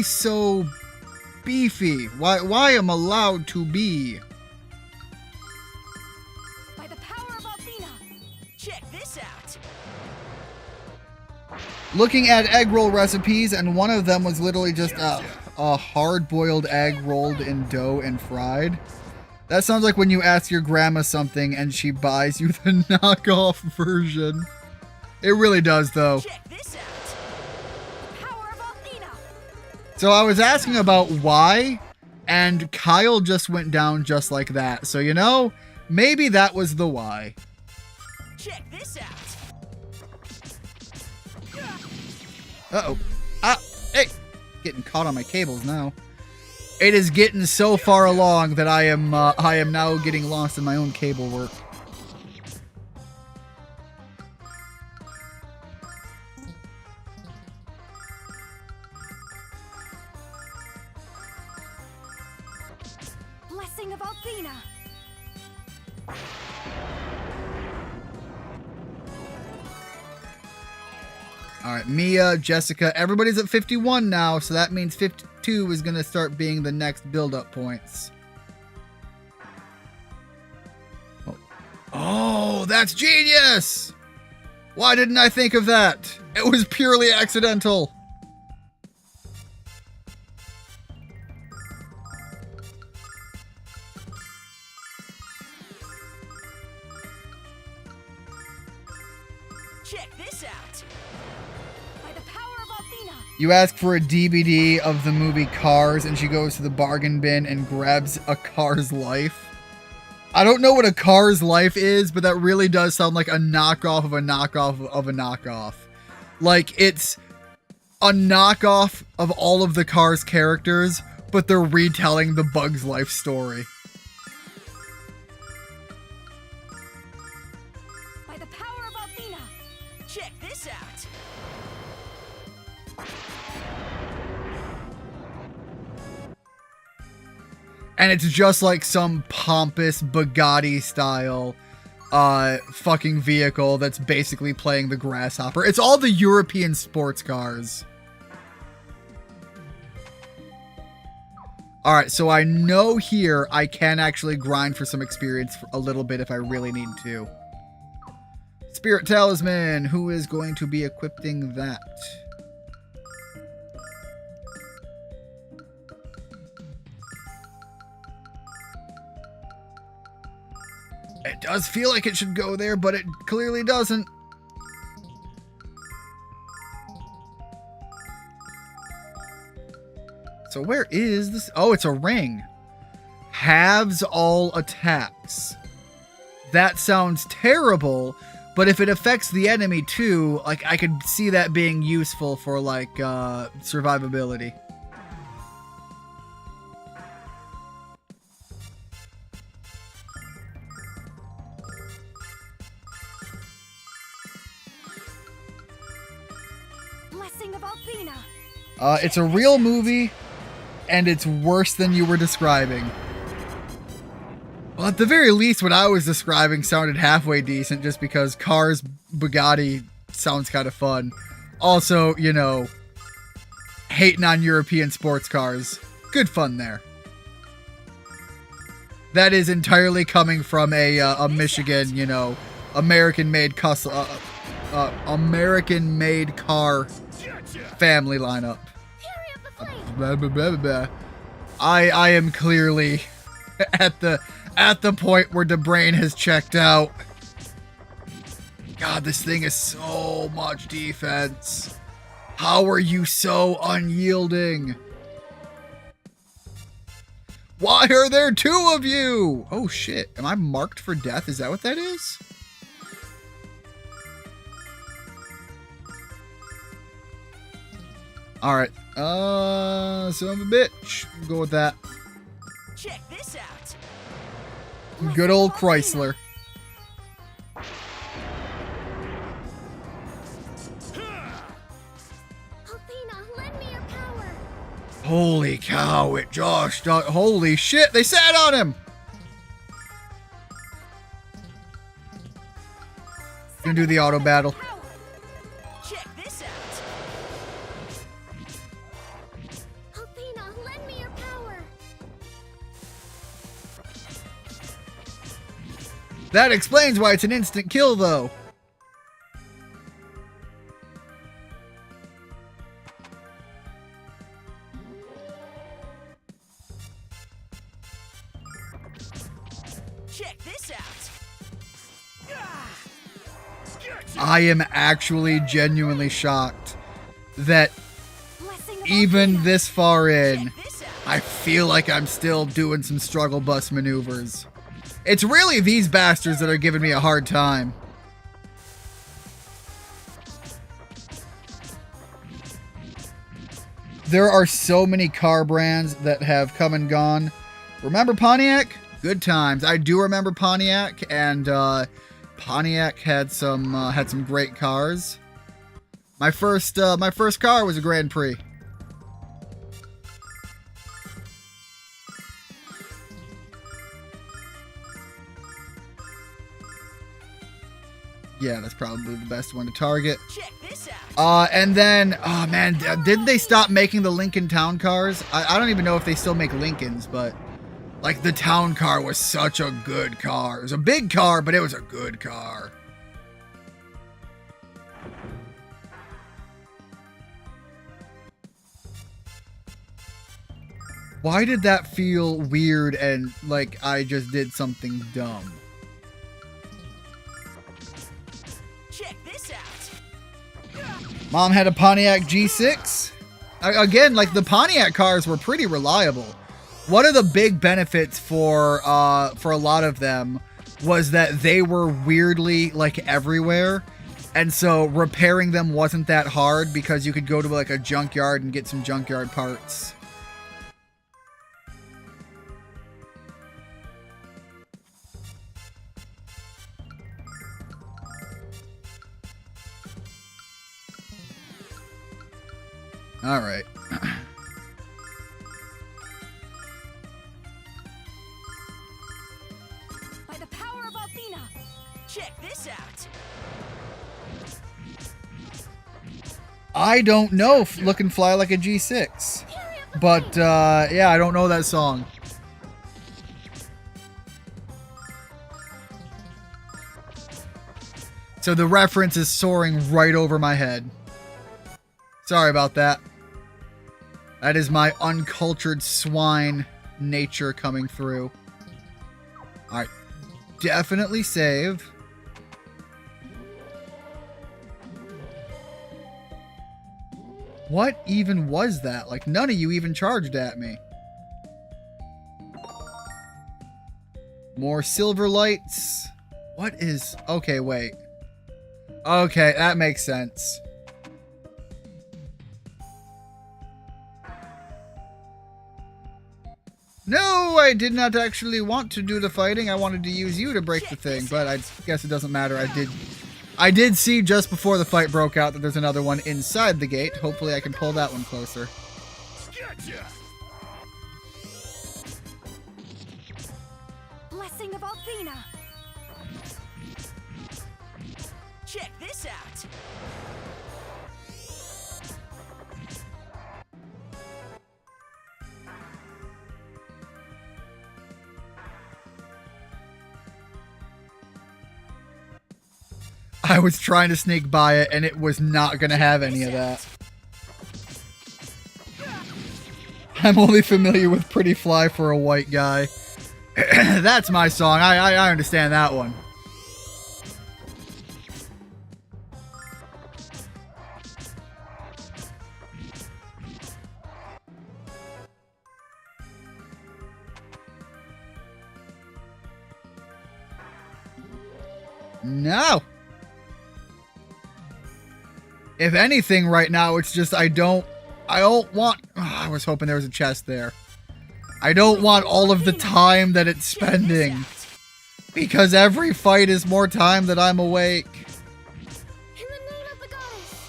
so beefy? Why am I allowed to be? By the power of Althena. Check this out. Looking at egg roll recipes, and one of them was literally just a hard-boiled egg rolled in dough and fried. That sounds like when you ask your grandma something and she buys you the knockoff version. It really does, though. Check this out. The power of Athena. So I was asking about why, and Kyle just went down just like that. So, you know, maybe that was the why. Check this out. Uh-oh. Ah, hey! Getting caught on my cables now. It is getting so far along that I am now getting lost in my own cable work. Blessing of Athena. All right, Mia, Jessica, everybody's at 51 now, so that means 52 is going to start being the next build-up points. Oh, that's genius! Why didn't I think of that? It was purely accidental. Check this out. By the power of Athena. You ask for a DVD of the movie Cars, and she goes to the bargain bin and grabs A Car's Life. I don't know what A Car's Life is, but that really does sound like a knockoff of a knockoff of a knockoff. Like, it's a knockoff of all of the Cars characters, but they're retelling the Bug's Life story. By the power of Athena. Check this out. And it's just like some pompous Bugatti style fucking vehicle that's basically playing the Grasshopper. It's all the European sports cars. Alright, so I know here I can actually grind for some experience for a little bit if I really need to. Spirit Talisman, who is going to be equipping that? It does feel like it should go there, but it clearly doesn't. So where is this? Oh, it's a ring. Halves all attacks. That sounds terrible, but if it affects the enemy too, like I could see that being useful for like survivability. Blessing of Athena. It's a real movie, and it's worse than you were describing. Well, at the very least, what I was describing sounded halfway decent, just because Cars Bugatti sounds kind of fun. Also, you know, hating on European sports cars. Good fun there. That is entirely coming from a Michigan, you know, American-made car family lineup. Fury of the flame. Blah, blah, blah, blah, blah. I am clearly at the point where the brain has checked out. God, this thing is so much defense. How are you so unyielding? Why are there two of you? Oh shit, am I marked for death? Is that what that is? Alright, son of a bitch. We'll go with that. Check this out. Good old Chrysler. Athena, lend me your power. Holy cow, it Josh. Holy shit, they sat on him. Gonna do the auto battle. Power. Check this out. Athena, lend me your power. That explains why it's an instant kill, though. I am actually genuinely shocked that Blessing of even Althea. this far in, Check this out. I feel like I'm still doing some struggle bus maneuvers. It's really these bastards that are giving me a hard time. There are so many car brands that have come and gone. Remember Pontiac? Good times. I do remember Pontiac, and Pontiac had some great cars. My first car was a Grand Prix. Yeah, that's probably the best one to target. Check this out. And then, oh man, didn't they stop making the Lincoln Town cars? I don't even know if they still make Lincolns, but like the Town car was such a good car. It was a big car, but it was a good car. Why did that feel weird and like I just did something dumb? Check this out. Mom had a Pontiac G6. Again, like the Pontiac cars were pretty reliable. One of the big benefits for a lot of them was that they were weirdly like everywhere. And so repairing them wasn't that hard because you could go to like a junkyard and get some junkyard parts. All right. By the power of Althea. Check this out. I don't know if Look and Fly Like a G6. But, yeah, I don't know that song. So the reference is soaring right over my head. Sorry about that. That is my uncultured swine nature coming through. Alright. Definitely save. What even was that? Like, none of you even charged at me. More silver lights. What is... Okay, wait. Okay, that makes sense. No, I did not actually want to do the fighting. I wanted to use you to break the thing, but I guess it doesn't matter. I did see just before the fight broke out that there's another one inside the gate. Hopefully I can pull that one closer. Blessing of Althea. Check this out. I was trying to sneak by it, and it was not going to have any of that. I'm only familiar with Pretty Fly for a White Guy. That's my song. I understand that one. No. If anything, right now, it's just I don't want... Oh, I was hoping there was a chest there. I don't want all of the time that it's spending. Because every fight is more time that I'm awake. In the name of the goddess.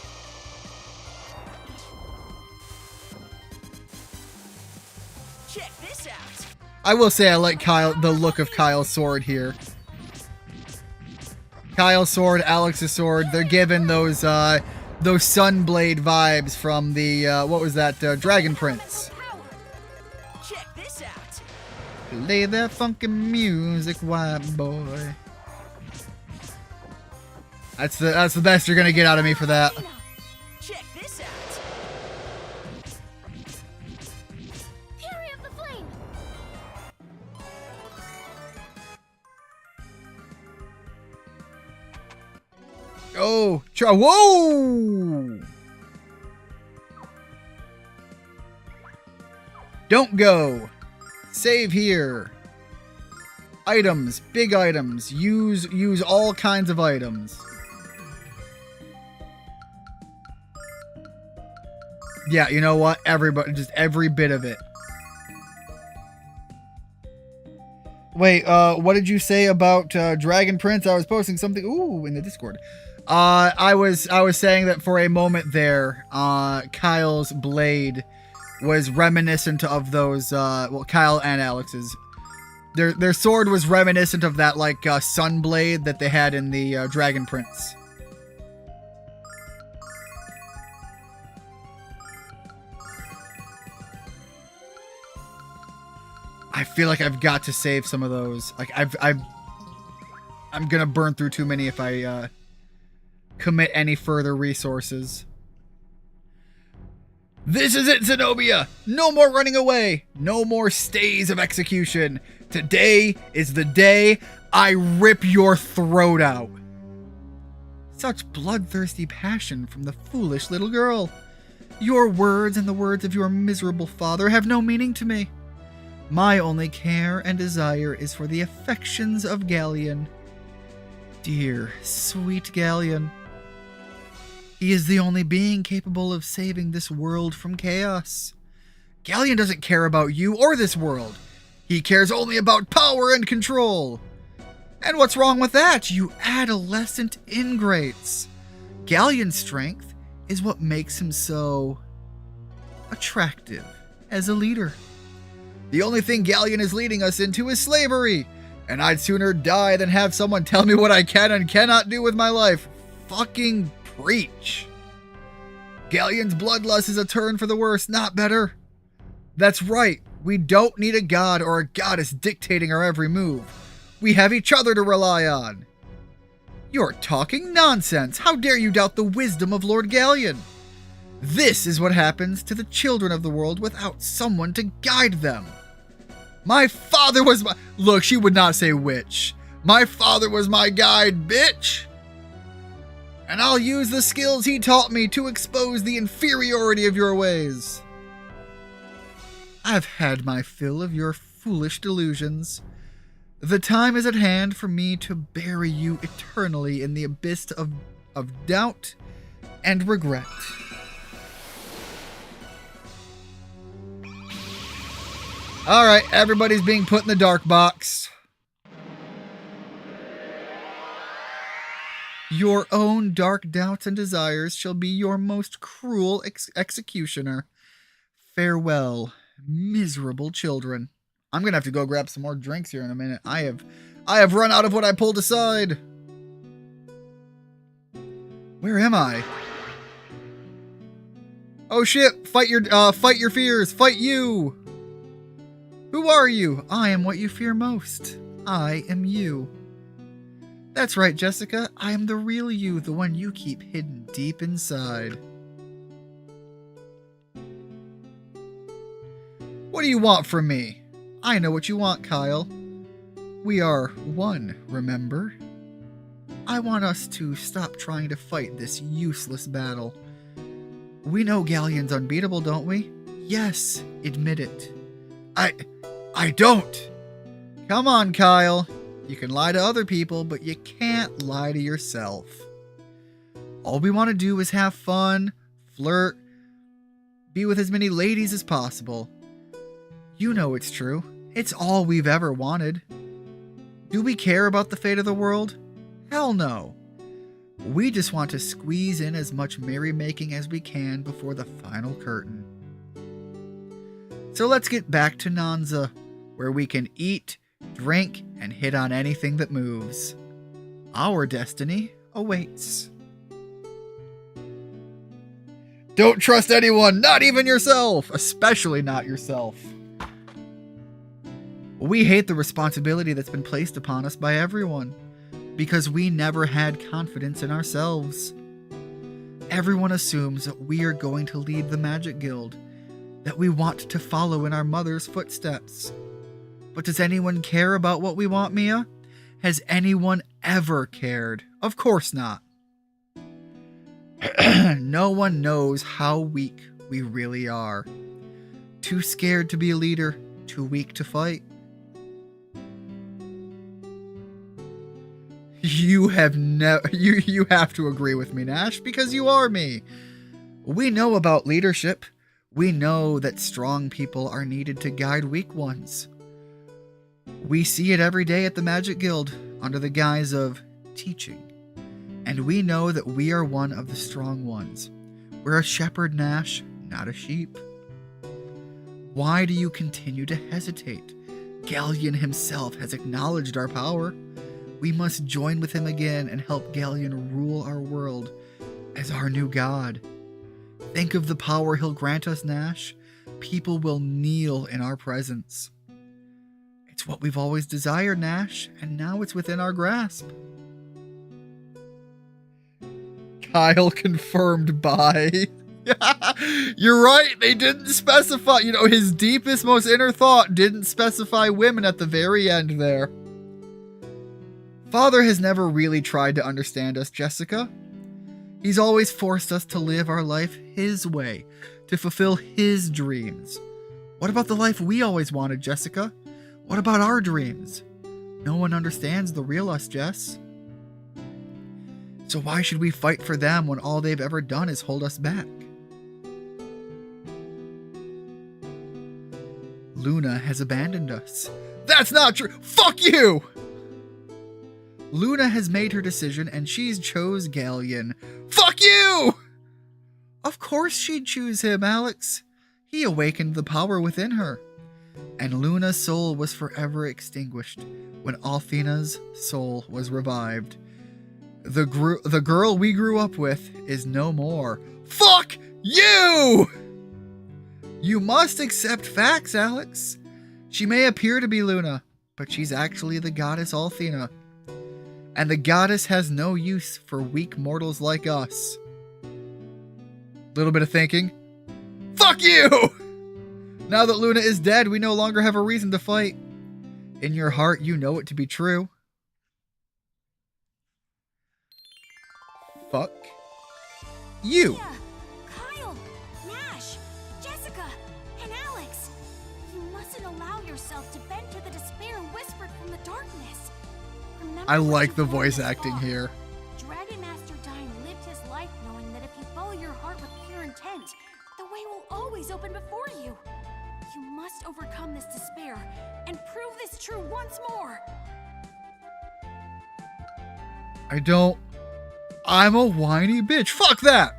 Check this out. I will say I like the look of Kyle's sword here. Kyle's sword, Alex's sword, they're given those Sunblade vibes from the, what was that, Dragon Prince. Check this out. Play that funky music, white boy. That's the best you're gonna get out of me for that. Check this out. Fury of the flame. Oh, whoa! Don't go. Save here. Items, big items. Use all kinds of items. Yeah, you know what? Everybody, just every bit of it. Wait, what did you say about Dragon Prince? I was posting something in the Discord. I was saying that for a moment there, Kyle's blade was reminiscent of those Kyle and Alex's. Their sword was reminiscent of that sun blade that they had in the Dragon Prince. I feel like I've got to save some of those. Like I'm gonna burn through too many if I commit any further resources. This is it, Zenobia! No more running away! No more stays of execution! Today is the day I rip your throat out! Such bloodthirsty passion from the foolish little girl. Your words and the words of your miserable father have no meaning to me. My only care and desire is for the affections of Galleon. Dear, sweet Galleon. He is the only being capable of saving this world from chaos. Galleon doesn't care about you or this world. He cares only about power and control. And what's wrong with that, you adolescent ingrates? Galleon's strength is what makes him so attractive as a leader. The only thing Galleon is leading us into is slavery, and I'd sooner die than have someone tell me what I can and cannot do with my life. Fucking preach. Galleon's bloodlust is a turn for the worse, not better. That's right, we don't need a god or a goddess dictating our every move. We have each other to rely on. You're talking nonsense. How dare you doubt the wisdom of Lord Galleon? This is what happens to the children of the world without someone to guide them. My father was my... Look, she would not say which. My father was my guide, bitch. And I'll use the skills he taught me to expose the inferiority of your ways. I've had my fill of your foolish delusions. The time is at hand for me to bury you eternally in the abyss of doubt and regret. Alright, everybody's being put in the dark box. Your own dark doubts and desires shall be your most cruel executioner. Farewell, miserable children. I'm gonna have to go grab some more drinks here in a minute. I have run out of what I pulled aside. Where am I? Oh shit! Fight your fears. Fight you. Who are you? I am what you fear most. I am you. That's right, Jessica. I am the real you, the one you keep hidden deep inside. What do you want from me? I know what you want, Kyle. We are one, remember? I want us to stop trying to fight this useless battle. We know Galleon's unbeatable, don't we? Yes, admit it. I don't. Come on, Kyle. You can lie to other people, but you can't lie to yourself. All we want to do is have fun, flirt, be with as many ladies as possible. You know it's true. It's all we've ever wanted. Do we care about the fate of the world? Hell no. We just want to squeeze in as much merrymaking as we can before the final curtain. So let's get back to Nanza, where we can eat, drink, and hit on anything that moves. Our destiny awaits. Don't trust anyone, not even yourself, especially not yourself. We hate the responsibility that's been placed upon us by everyone, because we never had confidence in ourselves. Everyone assumes that we are going to lead the Magic Guild, that we want to follow in our mother's footsteps. But does anyone care about what we want, Mia? Has anyone ever cared? Of course not. No one knows how weak we really are. Too scared to be a leader, too weak to fight. You have you have to agree with me, Nash, because you are me. We know about leadership. We know that strong people are needed to guide weak ones. We see it every day at the Magic Guild under the guise of teaching. And we know that we are one of the strong ones. We're a shepherd, Nash, not a sheep. Why do you continue to hesitate? Galleon himself has acknowledged our power. We must join with him again and help Galleon rule our world as our new god. Think of the power he'll grant us, Nash. People will kneel in our presence. It's what we've always desired, Nash, and now it's within our grasp. Kyle confirmed by. You're right, they didn't specify, his deepest, most inner thought didn't specify women at the very end there. Father has never really tried to understand us, Jessica. He's always forced us to live our life his way, to fulfill his dreams. What about the life we always wanted, Jessica? What about our dreams? No one understands the real us, Jess. So why should we fight for them when all they've ever done is hold us back? Luna has abandoned us. That's not true! Fuck you! Luna has made her decision and she's chose Galleon. Fuck you! Of course she'd choose him, Alex. He awakened the power within her. And Luna's soul was forever extinguished when Althena's soul was revived. The girl we grew up with is no more. Fuck you! You must accept facts, Alex. She may appear to be Luna, but she's actually the goddess Althena. And the goddess has no use for weak mortals like us. Little bit of thinking. Fuck you! Now that Luna is dead, we no longer have a reason to fight. In your heart, you know it to be true. Fuck you. Yeah, Kyle, Nash, Jessica, and Alex. You mustn't allow yourself to bend to the despair whispered from the darkness. Remember I what like you the wrote voice in this acting log. here. Dragon Master Dine lived his life knowing that if you follow your heart with pure intent, the way will always open before you. You must overcome this despair and prove this true once more. I'm a whiny bitch. Fuck that!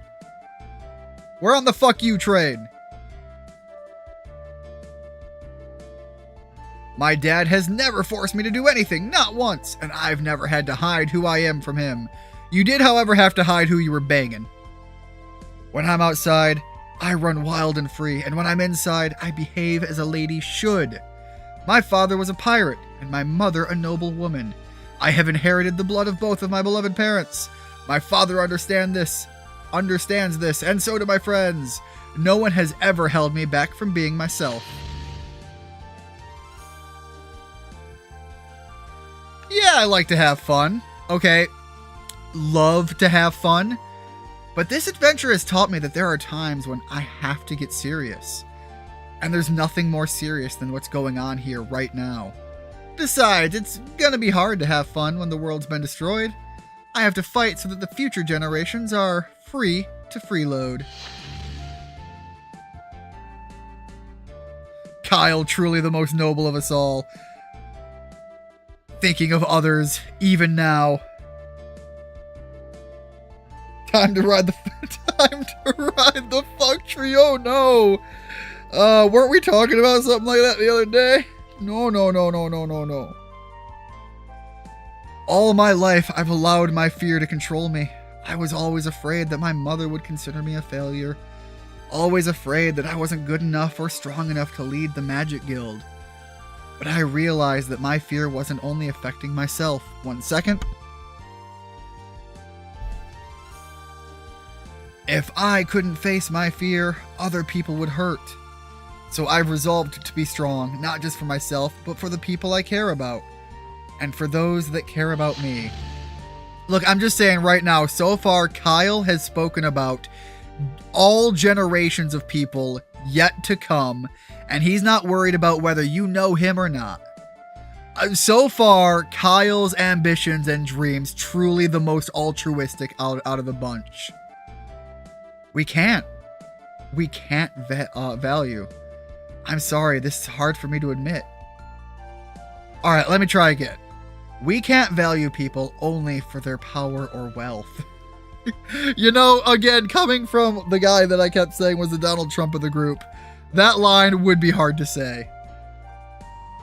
We're on the fuck you train. My dad has never forced me to do anything, not once, and I've never had to hide who I am from him. You did, however, have to hide who you were banging. When I'm outside, I run wild and free, and when I'm inside, I behave as a lady should. My father was a pirate, and my mother a noble woman. I have inherited the blood of both of my beloved parents. My father understands this, and so do my friends. No one has ever held me back from being myself. Yeah, I like to have fun. Okay, love to have fun. But this adventure has taught me that there are times when I have to get serious. And there's nothing more serious than what's going on here right now. Besides, it's gonna be hard to have fun when the world's been destroyed. I have to fight so that the future generations are free to freeload. Kyle, truly the most noble of us all. Thinking of others, even now. Time to ride the fuck tree. Oh no. Weren't we talking about something like that the other day? No. All my life, I've allowed my fear to control me. I was always afraid that my mother would consider me a failure. Always afraid that I wasn't good enough or strong enough to lead the Magic Guild. But I realized that my fear wasn't only affecting myself. 1 second. If I couldn't face my fear, other people would hurt. So I've resolved to be strong, not just for myself, but for the people I care about. And for those that care about me. Look, I'm just saying right now, so far, Kyle has spoken about all generations of people yet to come, and he's not worried about whether you know him or not. So far, Kyle's ambitions and dreams truly the most altruistic out of the bunch. We can't value. I'm sorry, this is hard for me to admit. All right, let me try again. We can't value people only for their power or wealth. You know, again, coming from the guy that I kept saying was the Donald Trump of the group, that line would be hard to say.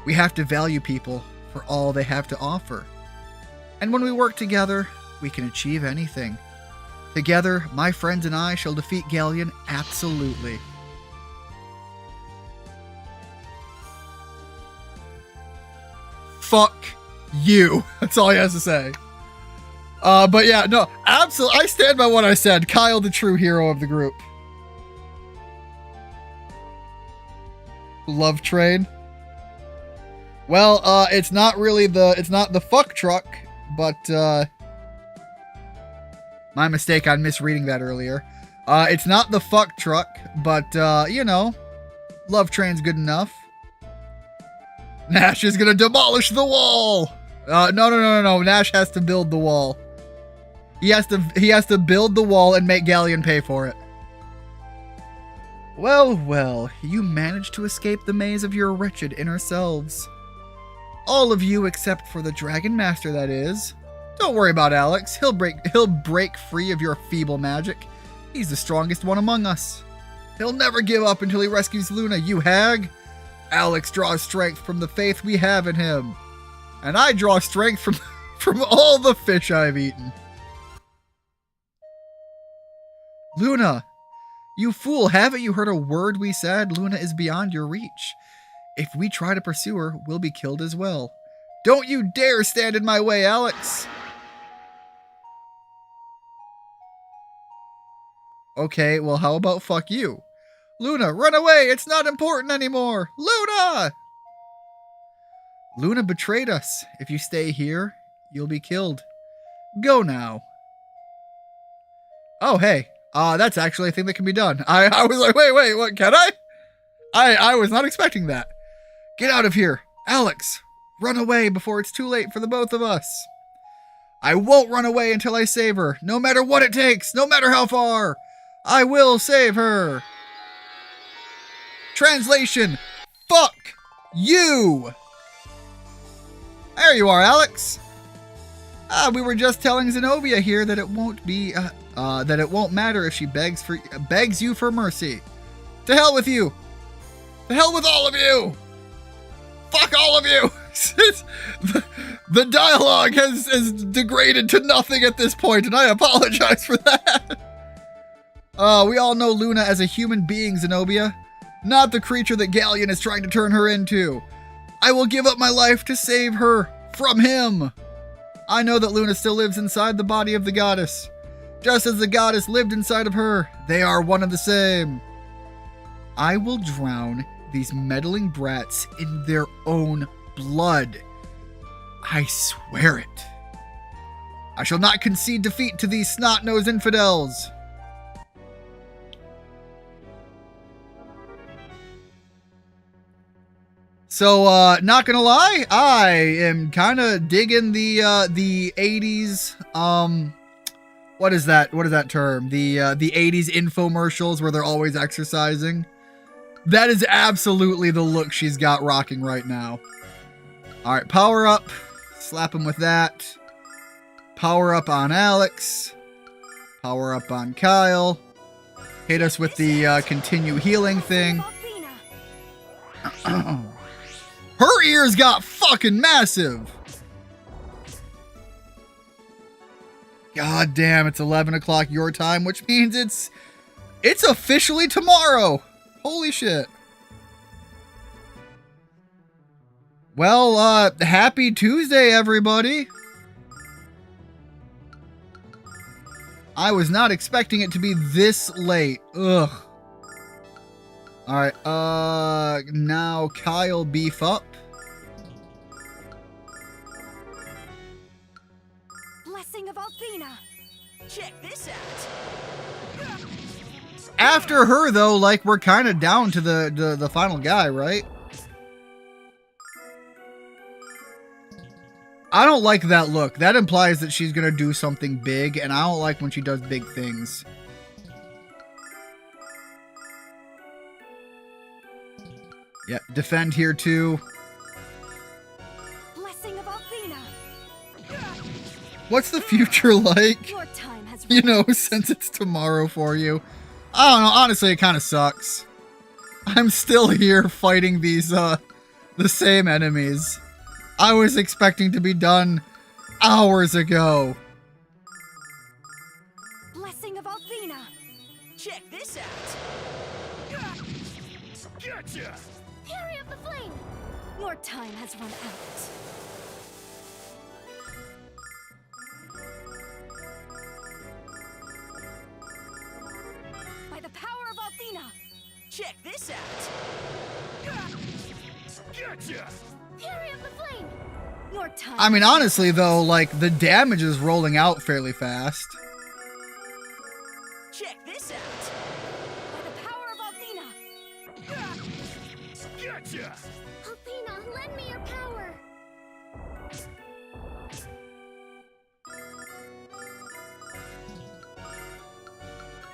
We have to value people for all they have to offer. And when we work together, we can achieve anything. Together, my friends and I shall defeat Galleon absolutely. Fuck you. That's all he has to say. But yeah, no, absolutely. I stand by what I said. Kyle, the true hero of the group. Love train. Well, it's not the fuck truck, but, my mistake on misreading that earlier. It's not the fuck truck, but, you know, love train's good enough. Nash is gonna demolish the wall. No. Nash has to build the wall. He has to build the wall and make Galleon pay for it. Well, you managed to escape the maze of your wretched inner selves. All of you except for the Dragon Master, that is. Don't worry about Alex. He'll break free of your feeble magic. He's the strongest one among us. He'll never give up until he rescues Luna, you hag. Alex draws strength from the faith we have in him. And I draw strength from all the fish I've eaten. Luna, you fool, haven't you heard a word we said? Luna is beyond your reach. If we try to pursue her, we'll be killed as well. Don't you dare stand in my way, Alex! Okay, well, how about fuck you? Luna, run away! It's not important anymore! Luna! Luna betrayed us. If you stay here, you'll be killed. Go now. Oh, hey. That's actually a thing that can be done. I was like, wait, what, can I? I was not expecting that. Get out of here. Alex, run away before it's too late for the both of us. I won't run away until I save her, no matter what it takes, no matter how far. I will save her. Translation, fuck you. There you are, Alex. We were just telling Zenobia here that it won't be, that it won't matter if she begs you for mercy. To hell with you. To hell with all of you. Fuck all of you. The dialogue has degraded to nothing at this point, and I apologize for that. We all know Luna as a human being, Zenobia, not the creature that Galleon is trying to turn her into. I will give up my life to save her from him. I know that Luna still lives inside the body of the goddess. Just as the goddess lived inside of her, they are one and the same. I will drown these meddling brats in their own blood. I swear it. I shall not concede defeat to these snot-nosed infidels. So, not gonna lie, I am kind of digging the 80s, what is that term? The 80s infomercials where they're always exercising. That is absolutely the look she's got rocking right now. All right, power up. Slap him with that. Power up on Alex. Power up on Kyle. Hit us with the continue healing thing. Her ears got fucking massive. God damn, it's 11 o'clock your time, which means it's officially tomorrow. Holy shit. Well, happy Tuesday, everybody. I was not expecting it to be this late. Ugh. Alright, now Kyle beef up. Blessing of Althena. Check this out. After her, though, like, we're kind of down to the final guy, right? I don't like that look. That implies that she's going to do something big, and I don't like when she does big things. Yeah, defend here, too. Blessing of Athena. What's the future like? Your time has You run know, out. since it's tomorrow for you. I don't know, honestly, it kind of sucks. I'm still here fighting these, the same enemies. I was expecting to be done hours ago. Blessing of Athena. Check this out. Gotcha! Fury of the flame. Your time has run out. By the power of Athena. Check this out. Gotcha! Fury of the flame. Your time. I mean, honestly, though, like, the damage is rolling out fairly fast. Check this out. By the power of Athena. Gotcha! Athena, lend me your power.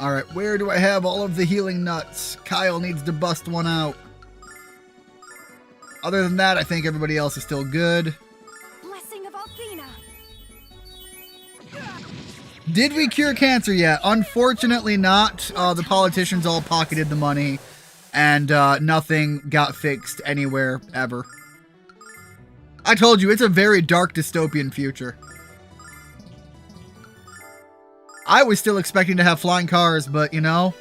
Alright, where do I have all of the healing nuts? Kyle needs to bust one out. Other than that, I think everybody else is still good. Blessing of Athena. Did we cure cancer yet? Unfortunately not. The politicians all pocketed the money, and nothing got fixed anywhere, ever. I told you, it's a very dark dystopian future. I was still expecting to have flying cars, but, you know,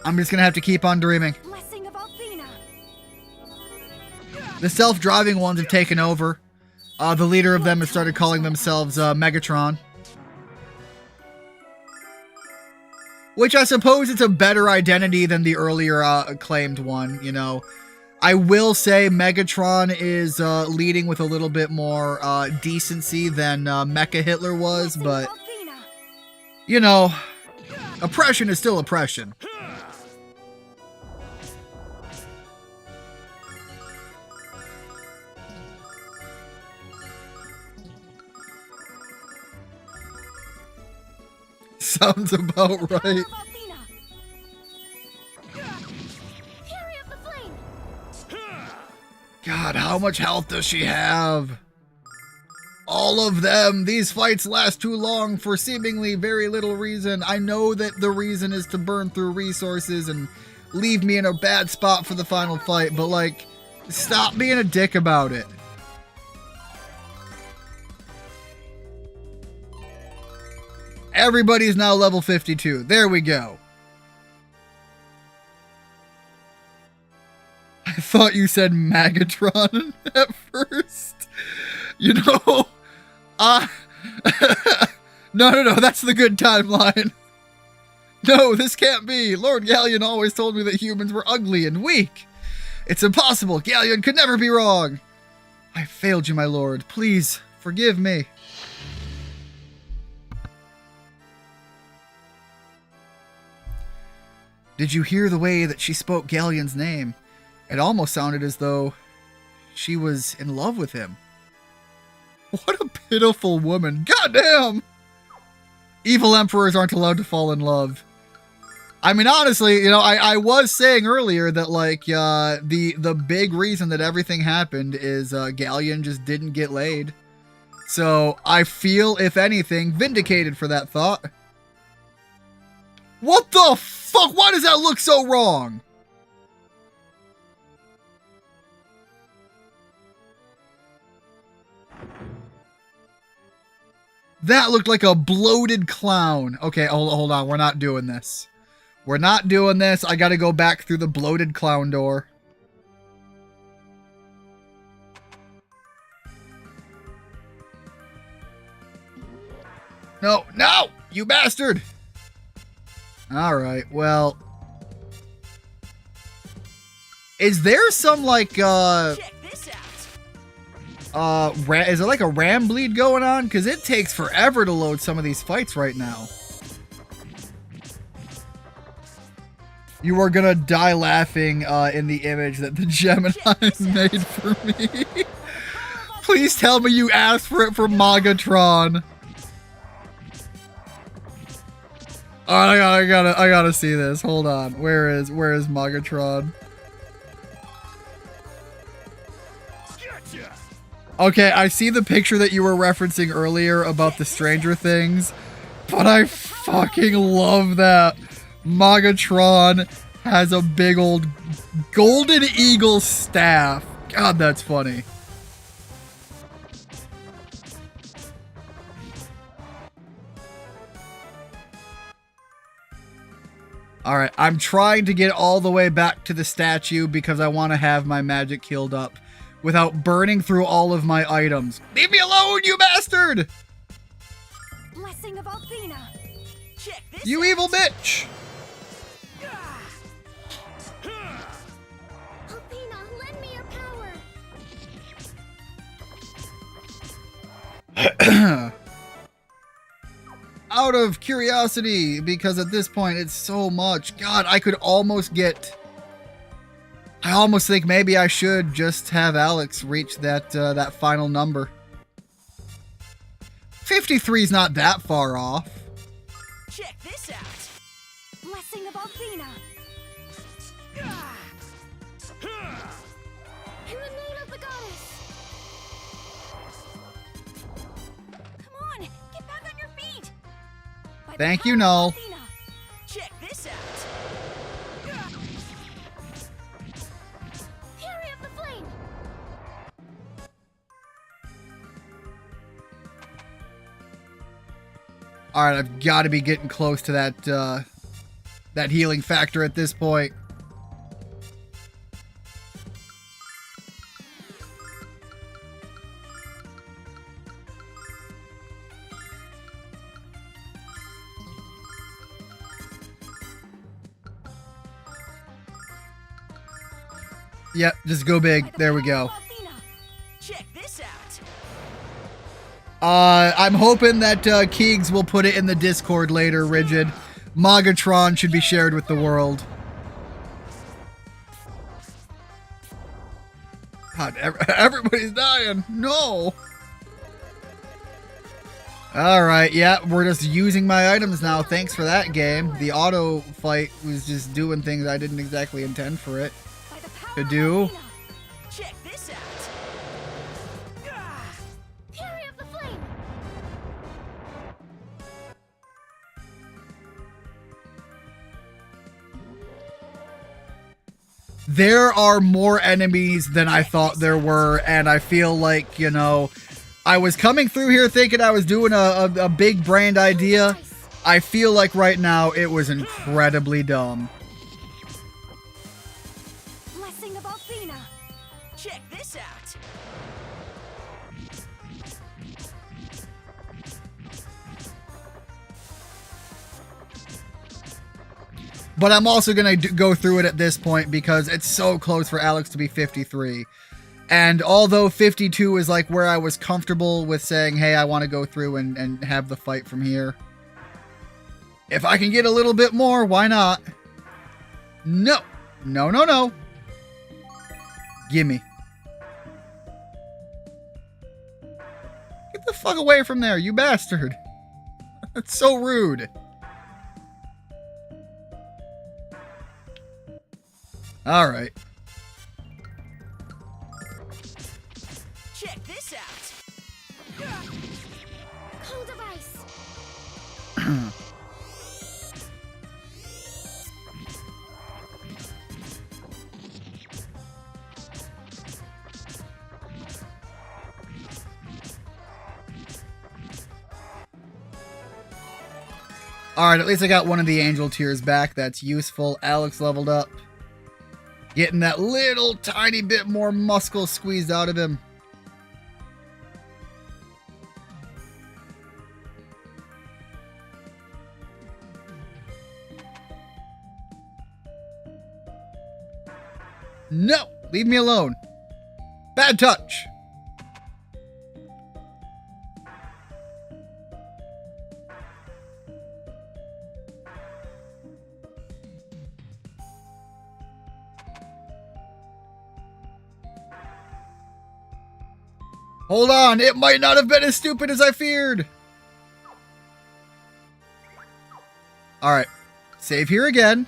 I'm just gonna have to keep on dreaming. Blessing of Athena. The self-driving ones have taken over. The leader of them has started calling themselves Megatron. Which I suppose it's a better identity than the earlier claimed one, you know. I will say Megatron is leading with a little bit more decency than Mecha Hitler was, Blessing but, of Athena. you know, oppression is still oppression. Sounds about right. Power of Athena. Fury of the flame. God, how much health does she have? All of them. These fights last too long for seemingly very little reason. I know that the reason is to burn through resources and leave me in a bad spot for the final fight, but like, stop being a dick about it. Everybody's now level 52. There we go. I thought you said Magatron at first. You know, no, that's the good timeline. No, this can't be. Lord Galleon always told me that humans were ugly and weak. It's impossible. Galleon could never be wrong. I failed you, my lord. Please, forgive me. Did you hear the way that she spoke Galleon's name? It almost sounded as though she was in love with him. What a pitiful woman. Goddamn! Evil emperors aren't allowed to fall in love. I mean, honestly, you know, I was saying earlier that, like, the big reason that everything happened is Galleon just didn't get laid. So I feel, if anything, vindicated for that thought. What the fuck? Why does that look so wrong? That looked like a bloated clown. Okay, hold on. We're not doing this. We're not doing this. I gotta go back through the bloated clown door. No, you bastard! Alright, well. Is there some, like, Check this out. Is it like a ram bleed going on? Because it takes forever to load some of these fights right now. You are gonna die laughing in the image that the Gemini made for me. Please tell me you asked for it from Magatron. Oh, I gotta see this. Hold on. Where is Magatron? Okay, I see the picture that you were referencing earlier about the Stranger Things, but I fucking love that. Magatron has a big old golden eagle staff. God, that's funny. Alright, I'm trying to get all the way back to the statue because I want to have my magic healed up without burning through all of my items. Leave me alone, you bastard! Blessing of Althena. Check this You out. evil bitch! Althena, lend me your power. Out of curiosity, because at this point it's so much. God, I could almost get... I almost think maybe I should just have Alex reach that that final number. 53 is not that far off. Check this out. Blessing of Althena. In the name of the goddess. Come on, get back on your feet. By the Thank you, power of Null. Althena. Check this out. Fury of the flame. All right, I've got to be getting close to that that healing factor at this point. Yep, just go big. By the There we power go. of Althena. Check this out. I'm hoping that Keegs will put it in the Discord later, Rigid. Magatron should be shared with the world. God, everybody's dying. No. Alright, yeah, we're just using my items now. Thanks for that, game. The auto fight was just doing things I didn't exactly intend for it By the power to of do. Althena. Check this out. Fury of the flame. There are more enemies than I thought there were, and I feel like, you know, I was coming through here thinking I was doing a big brand idea. I feel like right now it was incredibly dumb. Blessing of Althena. Check this out. But I'm also going to go through it at this point because it's so close for Alex to be 53. And although 52 is like where I was comfortable with saying, hey, I want to go through and have the fight from here. If I can get a little bit more, why not? No. No, no, no. Gimme. Get the fuck away from there, you bastard. That's so rude. Alright. Check this out. Cold device. Alright, at least I got one of the angel tears back. That's useful. Alex leveled up. Getting that little tiny bit more muscle squeezed out of him. No! Leave me alone. Bad touch. Hold on, it might not have been as stupid as I feared. Alright, save here again.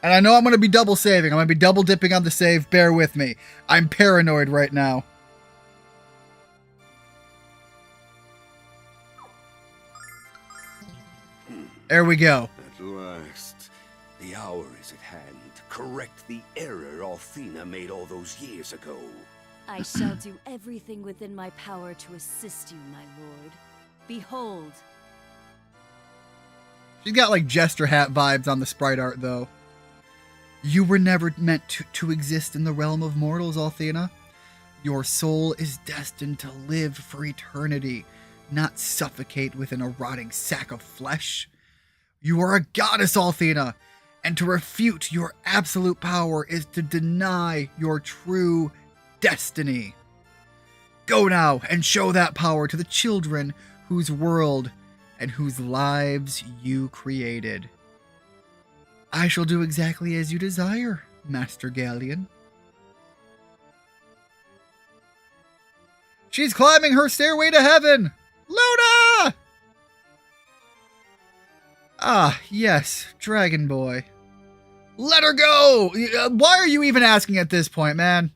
And I know I'm going to be double saving. I'm going to be double dipping on the save. Bear with me. I'm paranoid right now. There we go. At last, the hour is at hand to correct the error Althena made all those years ago. I shall do everything within my power to assist you, my lord. Behold. She's got like Jester Hat vibes on the sprite art, though. You were never meant to exist in the realm of mortals, Althena. Your soul is destined to live for eternity, not suffocate within a rotting sack of flesh. You are a goddess, Althena, and to refute your absolute power is to deny your true destiny. Go now and show that power to the children whose world and whose lives you created. I shall do exactly as you desire, Master Galleon. She's climbing her stairway to heaven! Luna! Ah, yes, Dragon Boy. Let her go! Why are you even asking at this point, man?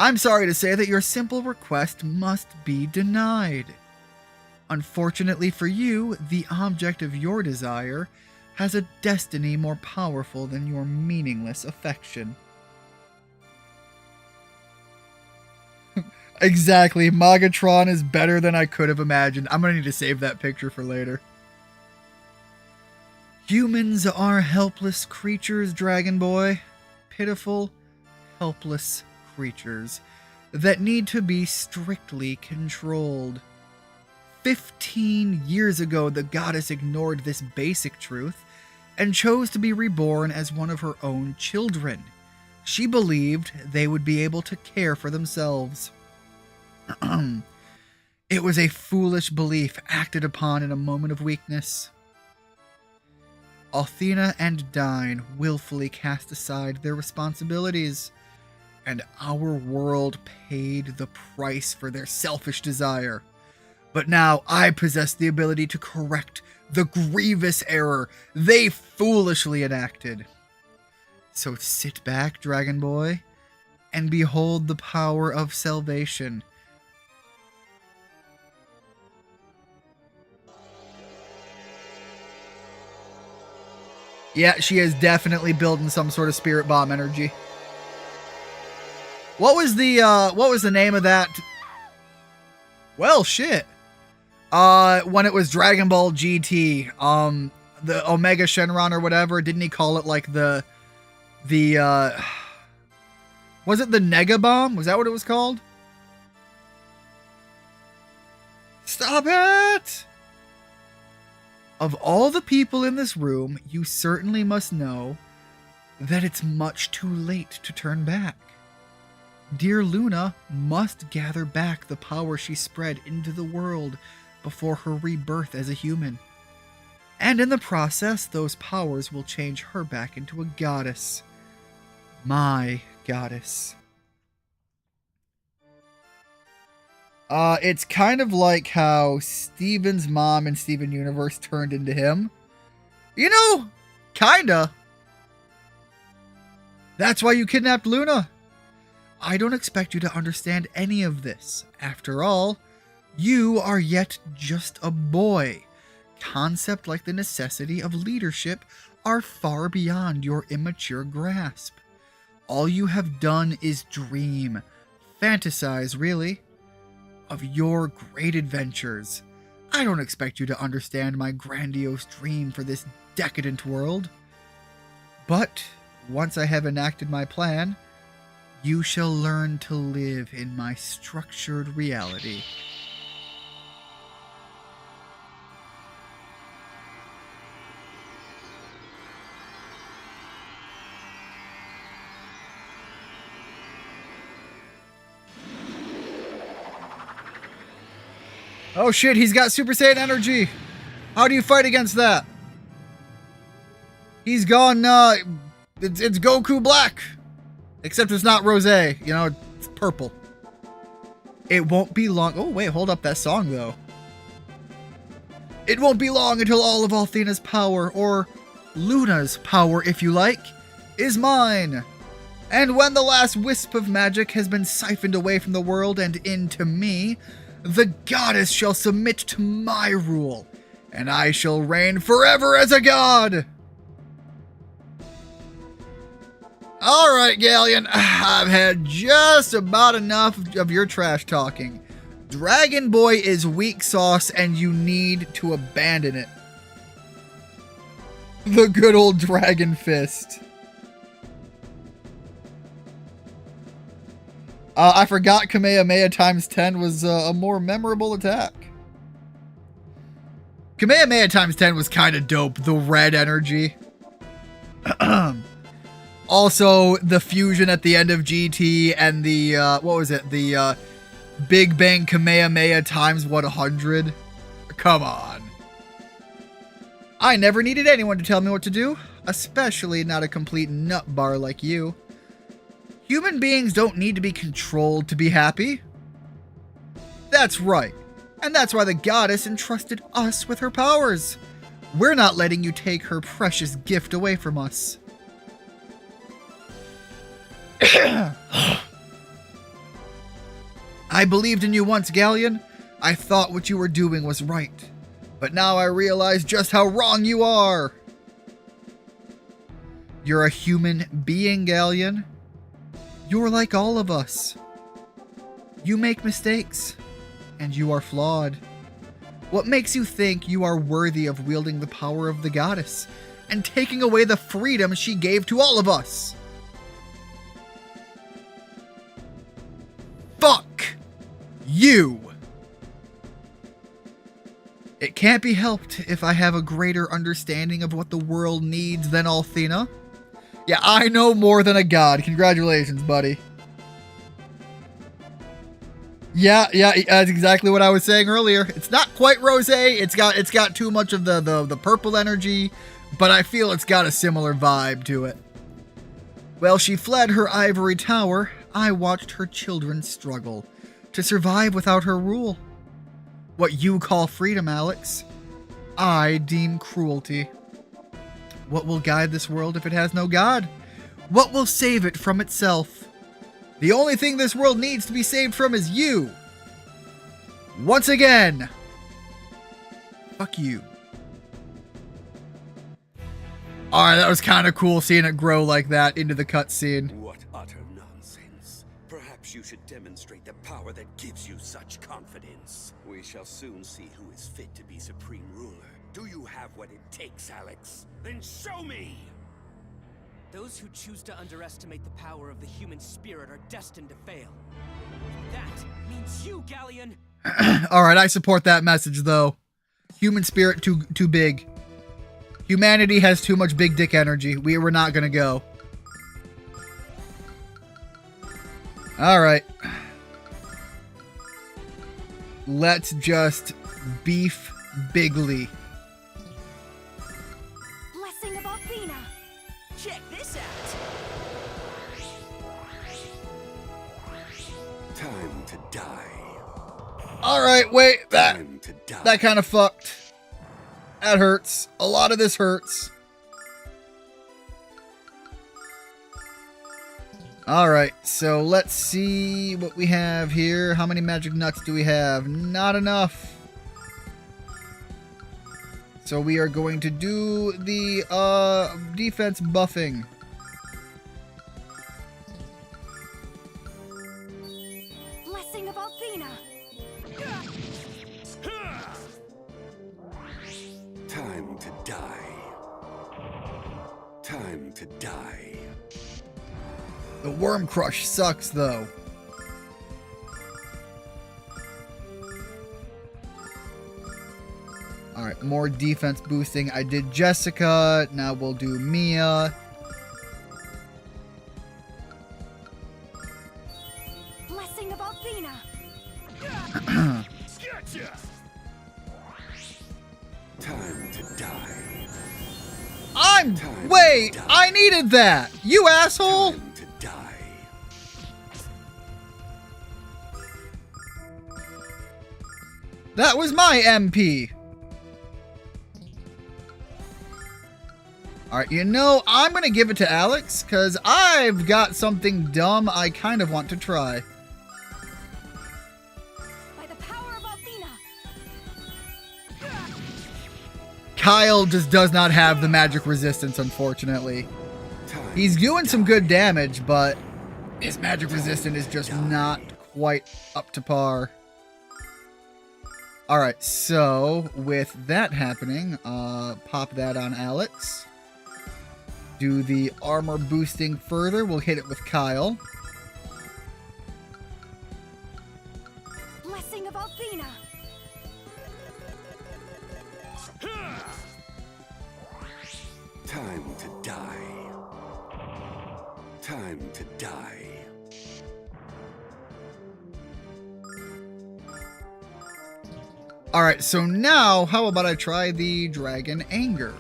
I'm sorry to say that your simple request must be denied. Unfortunately for you, the object of your desire has a destiny more powerful than your meaningless affection. Exactly, Magatron is better than I could have imagined. I'm gonna need to save that picture for later. Humans are helpless creatures, Dragon Boy. Pitiful, helpless creatures that need to be strictly controlled. 15 years ago, the goddess ignored this basic truth and chose to be reborn as one of her own children. She believed they would be able to care for themselves. It was a foolish belief acted upon in a moment of weakness. Althena and Dyne willfully cast aside their responsibilities, and our world paid the price for their selfish desire. But now I possess the ability to correct the grievous error they foolishly enacted. So sit back, Dragon Boy, and behold the power of salvation. Yeah, she is definitely building some sort of spirit bomb energy. What was the name of that? Well, shit. When it was Dragon Ball GT, the Omega Shenron or whatever, didn't he call it like the was it the Nega Bomb? Was that what it was called? Stop it! Of all the people in this room, you certainly must know that it's much too late to turn back. Dear Luna must gather back the power she spread into the world before her rebirth as a human. And in the process, those powers will change her back into a goddess. My goddess. It's kind of like how Steven's mom in Steven Universe turned into him. You know, kinda. That's why you kidnapped Luna. I don't expect you to understand any of this. After all, you are yet just a boy. Concepts like the necessity of leadership are far beyond your immature grasp. All you have done is dream, fantasize, really, of your great adventures. I don't expect you to understand my grandiose dream for this decadent world. But once I have enacted my plan, you shall learn to live in my structured reality. Oh shit, he's got Super Saiyan energy. How do you fight against that? He's gone, it's Goku Black. Except it's not rosé, you know, it's purple. It won't be long. Oh, wait, hold up that song, though. It won't be long until all of Althena's power, or Luna's power, if you like, is mine. And when the last wisp of magic has been siphoned away from the world and into me, the goddess shall submit to my rule, and I shall reign forever as a god. Alright, Galleon, I've had just about enough of your trash talking. Dragon Boy is weak sauce and you need to abandon it. The good old Dragon Fist. I forgot Kamehameha times 10 was a more memorable attack. Kamehameha times 10 was kind of dope, the red energy. Also, the fusion at the end of GT and the, what was it? The Big Bang Kamehameha times 100. Come on. I never needed anyone to tell me what to do, especially not a complete nut bar like you. Human beings don't need to be controlled to be happy. That's right. And that's why the goddess entrusted us with her powers. We're not letting you take her precious gift away from us. I believed in you once, Galleon. I thought what you were doing was right. But now I realize just how wrong you are. You're a human being, Galleon. You're like all of us. You make mistakes, and you are flawed. What makes you think you are worthy of wielding the power of the goddess and taking away the freedom she gave to all of us? Fuck you! It can't be helped if I have a greater understanding of what the world needs than Althena. Yeah, I know more than a god. Congratulations, buddy. Yeah, that's exactly what I was saying earlier. It's not quite rosé. It's got too much of the purple energy, but I feel it's got a similar vibe to it. While she fled her ivory tower, I watched her children struggle to survive without her rule. What you call freedom, Alex, I deem cruelty. What will guide this world if it has no God? What will save it from itself? The only thing this world needs to be saved from is you. Once again, fuck you. Alright, that was kind of cool seeing it grow like that into the cutscene. What utter nonsense. Perhaps you should demonstrate the power that gives you such confidence. We shall soon see who is fit to be Supreme Ruler. Do you have what it takes, Alex? Then show me! Those who choose to underestimate the power of the human spirit are destined to fail. That means you, Galleon! Alright, I support that message, though. Human spirit too big. Humanity has too much big dick energy. We're not gonna go. Alright. Let's just beef bigly. Blessing of Althena. Check this out! Time to die. Alright, wait, Time to die. that kind of fucked. That hurts. A lot of this hurts. Alright, so let's see what we have here. How many magic nuts do we have? Not enough. So we are going to do the defense buffing. Blessing of Althena. Time to die. Time to die. The worm crush sucks, though. Alright, more defense boosting. I did Jessica. Now we'll do Mia. Blessing of Althena. Time to die. Wait! I needed that! You asshole! Time to die. That was my MP. Alright, you know, I'm going to give it to Alex, because I've got something dumb I kind of want to try. By the power of Athena! Kyle just does not have the magic resistance, unfortunately. He's doing some good damage, but his magic resistance is just not quite up to par. Alright, so with that happening, pop that on Alex. Do the armor boosting further. We'll hit it with Kyle. Blessing of Athena! Time to die. Time to die. Alright, so now, how about I try the Dragon Anger?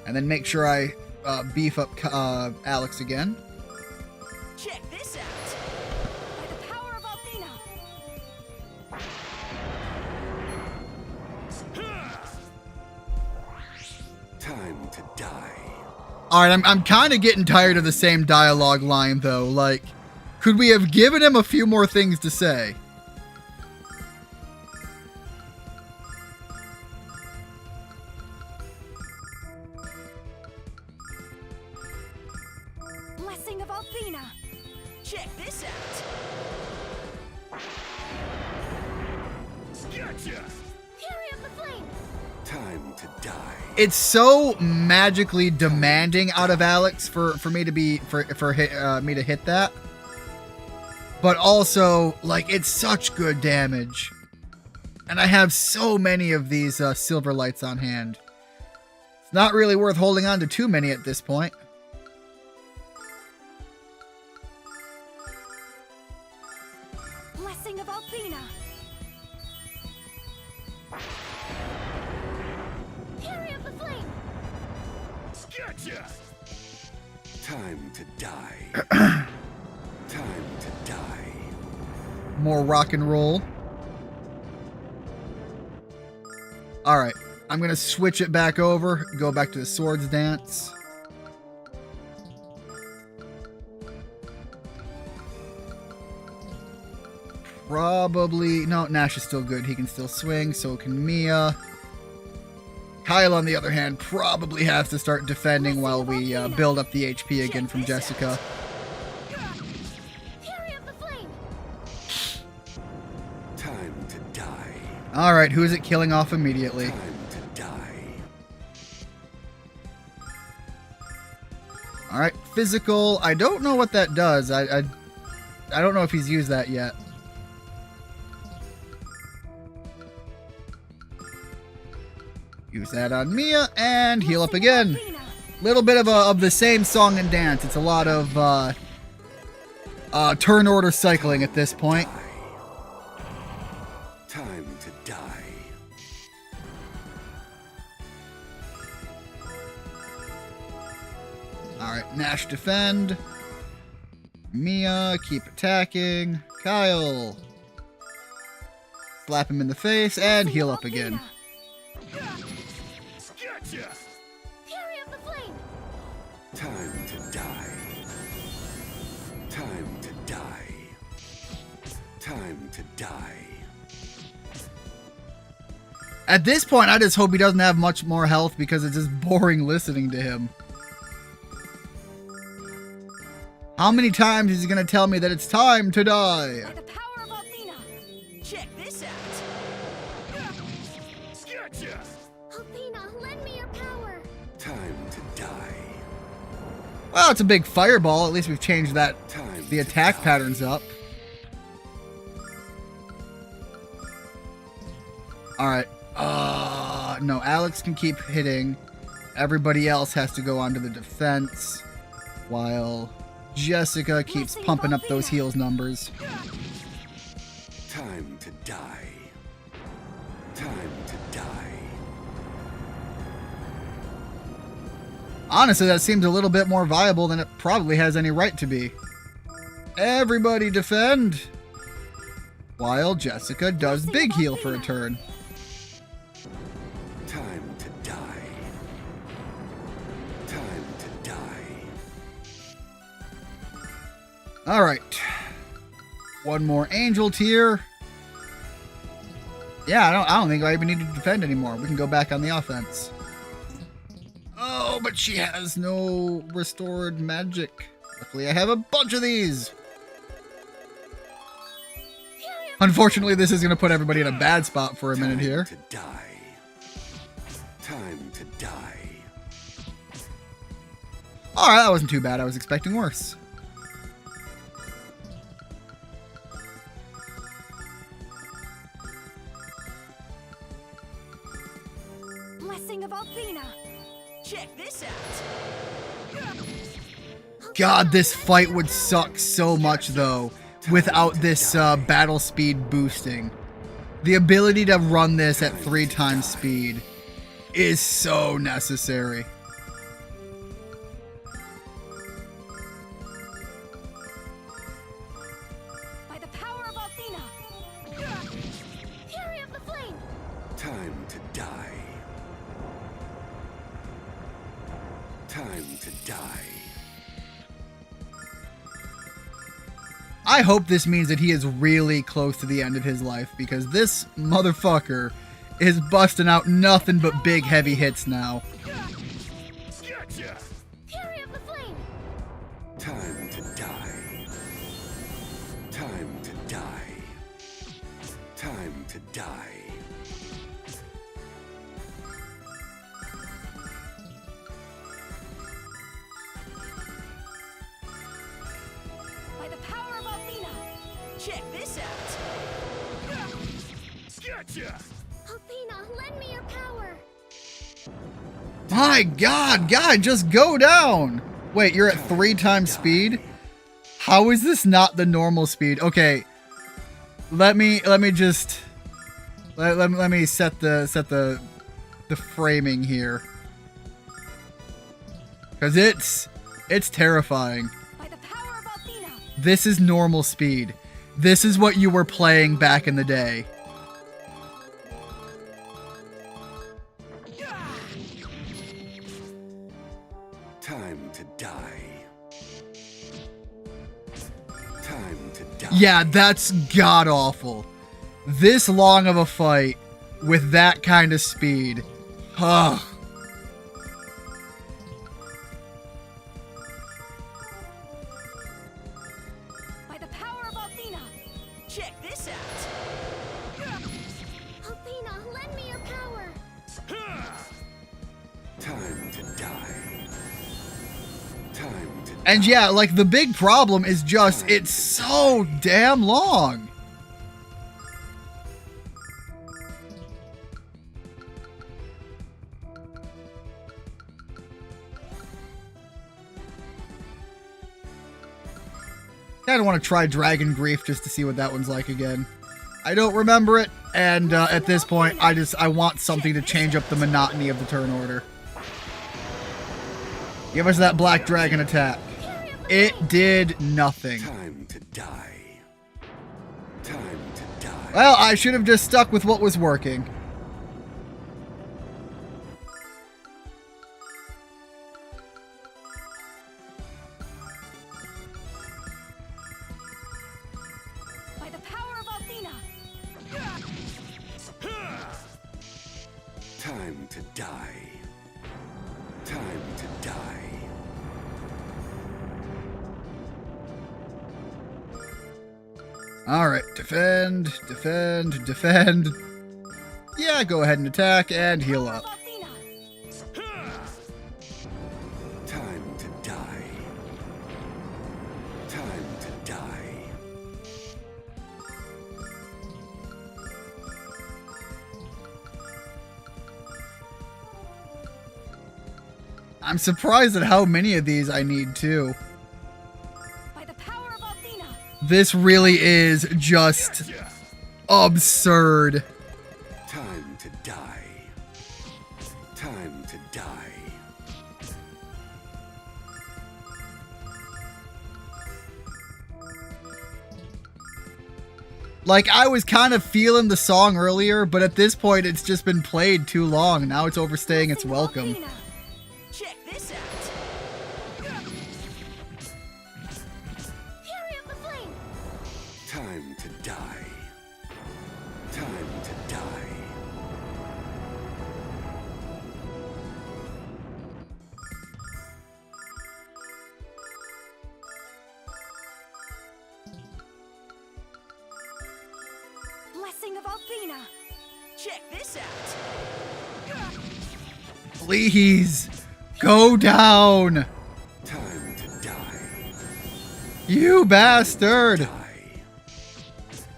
And then make sure I beef up Alex again. Check this out! By the power of Athena! Time to die. Alright, I'm kind of getting tired of the same dialogue line, though. Like, could we have given him a few more things to say? Blessing of Athena! Check this out! Gotcha! Fury of the Flame! Time to die. It's so magically demanding out of Alex for me to be me to hit that. But also, like, it's such good damage. And I have so many of these silver lights on hand. It's not really worth holding on to too many at this point. Blessing of Athena! Fury of the Flame! Gotcha! Time to die. Time to die. More rock and roll. Alright, I'm going to switch it back over, go back to the swords dance. Probably... No, Nash is still good. He can still swing, so can Mia. Kyle, on the other hand, probably has to start defending while we build up the HP again from Jessica. Fury of the Flame! Time to die. Alright, who is it killing off immediately? Time to die. Alright, physical. I don't know what that does. I don't know if he's used that yet. Use that on Mia and heal up again. Little bit of the same song and dance. It's a lot of turn order cycling at this point. Time to die. Alright, Nash defend. Mia, keep attacking. Kyle. Slap him in the face and heal up again. Gotcha! Fury of the Flame! Time to die. Time to die. Time to die. At this point, I just hope he doesn't have much more health because it's just boring listening to him. How many times is he going to tell me that it's time to die? By the power of Athena! Check this out! Gotcha! Athena, lend me your power! Time to die. Well, it's a big fireball. At least we've changed that Time the to attack die. patterns up. Alright. No, Alex can keep hitting. Everybody else has to go onto the defense. While Jessica keeps pumping up those heals numbers. Time to die. Time to die. Honestly, that seems a little bit more viable than it probably has any right to be. Everybody defend. While Jessica does big heal for a turn. Time to die. Time to die. Alright. One more angel tier. Yeah, I don't think I even need to defend anymore. We can go back on the offense. Oh, but she has no restored magic. Luckily, I have a bunch of these. Unfortunately, this is going to put everybody in a bad spot for a minute here. Time to die. Time to die. Alright, that wasn't too bad. I was expecting worse. Blessing of Althena. Check this out. God, this fight would suck so much, though, without this battle speed boosting. The ability to run this at 3 times speed is so necessary. By the power of Althena. Fury of the Flame. Time to die. Time to die. I hope this means that he is really close to the end of his life, because this motherfucker is busting out nothing but big heavy hits now. Fury of the Flame. Time to die. Time to die. Time to die. By the power of Althena. Check this out. Althena, lend me your power. My God, guy, just go down. Wait, you're at 3 times speed? How is this not the normal speed? Okay, let me just let me set the framing here, because it's terrifying. By the power of Althena. This is normal speed. This is what you were playing back in the day. Time to die. Time to die. Yeah, that's god awful. This long of a fight with that kind of speed. Ugh. By the power of Althena. Check this out. Althena, lend me your power. Time to die. Time to And yeah, like, the big problem is just it's so damn long. Kind of want to try Dragon Grief just to see what that one's like again. I don't remember it, and at this point, I want something to change up the monotony of the turn order. Give us that Black Dragon attack. It did nothing. Time to die. Time to die. Well, I should have just stuck with what was working. By the power of Althena. Time to die. Time to die. Alright, defend, defend, defend. Yeah, go ahead and attack and heal up. Althena. Time to die. Time to die. I'm surprised at how many of these I need too. By the power of Althena. This really is just absurd. Time to die. Time to die. Like, I was kind of feeling the song earlier, but at this point, it's just been played too long. Now it's overstaying its welcome. Check this out. Fury of the flame! Time to die. Time to die. Blessing of Athena! Check this out. Please, go down. Time to die. You bastard. Die.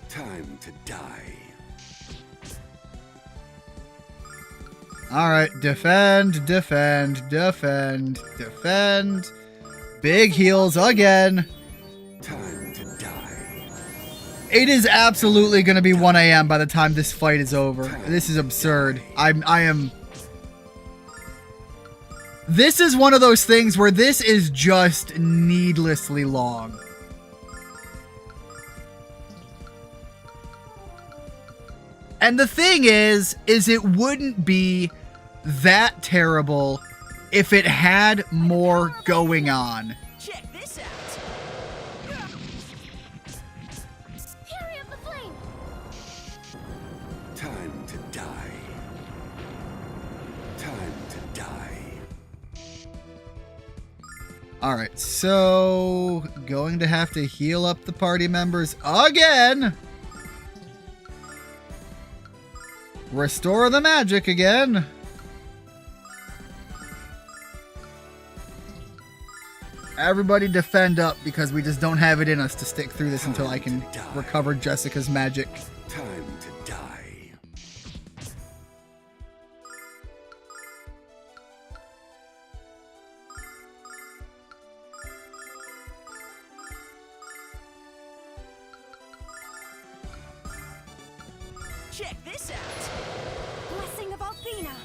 Time to die. All right, defend, defend, defend, defend. Big heals again. Time to die. It is absolutely going to be 1 a.m. by the time this fight is over. This is absurd. I am... This is one of those things where this is just needlessly long. And the thing is it wouldn't be that terrible if it had more going on. Check this out. Fury of the flame! Time to die. Time to die. Alright, so going to have to heal up the party members again. Restore the magic again. Everybody defend up because we just don't have it in us to stick through this until I can recover Jessica's magic. Time to die. Check this out. Blessing of Athena!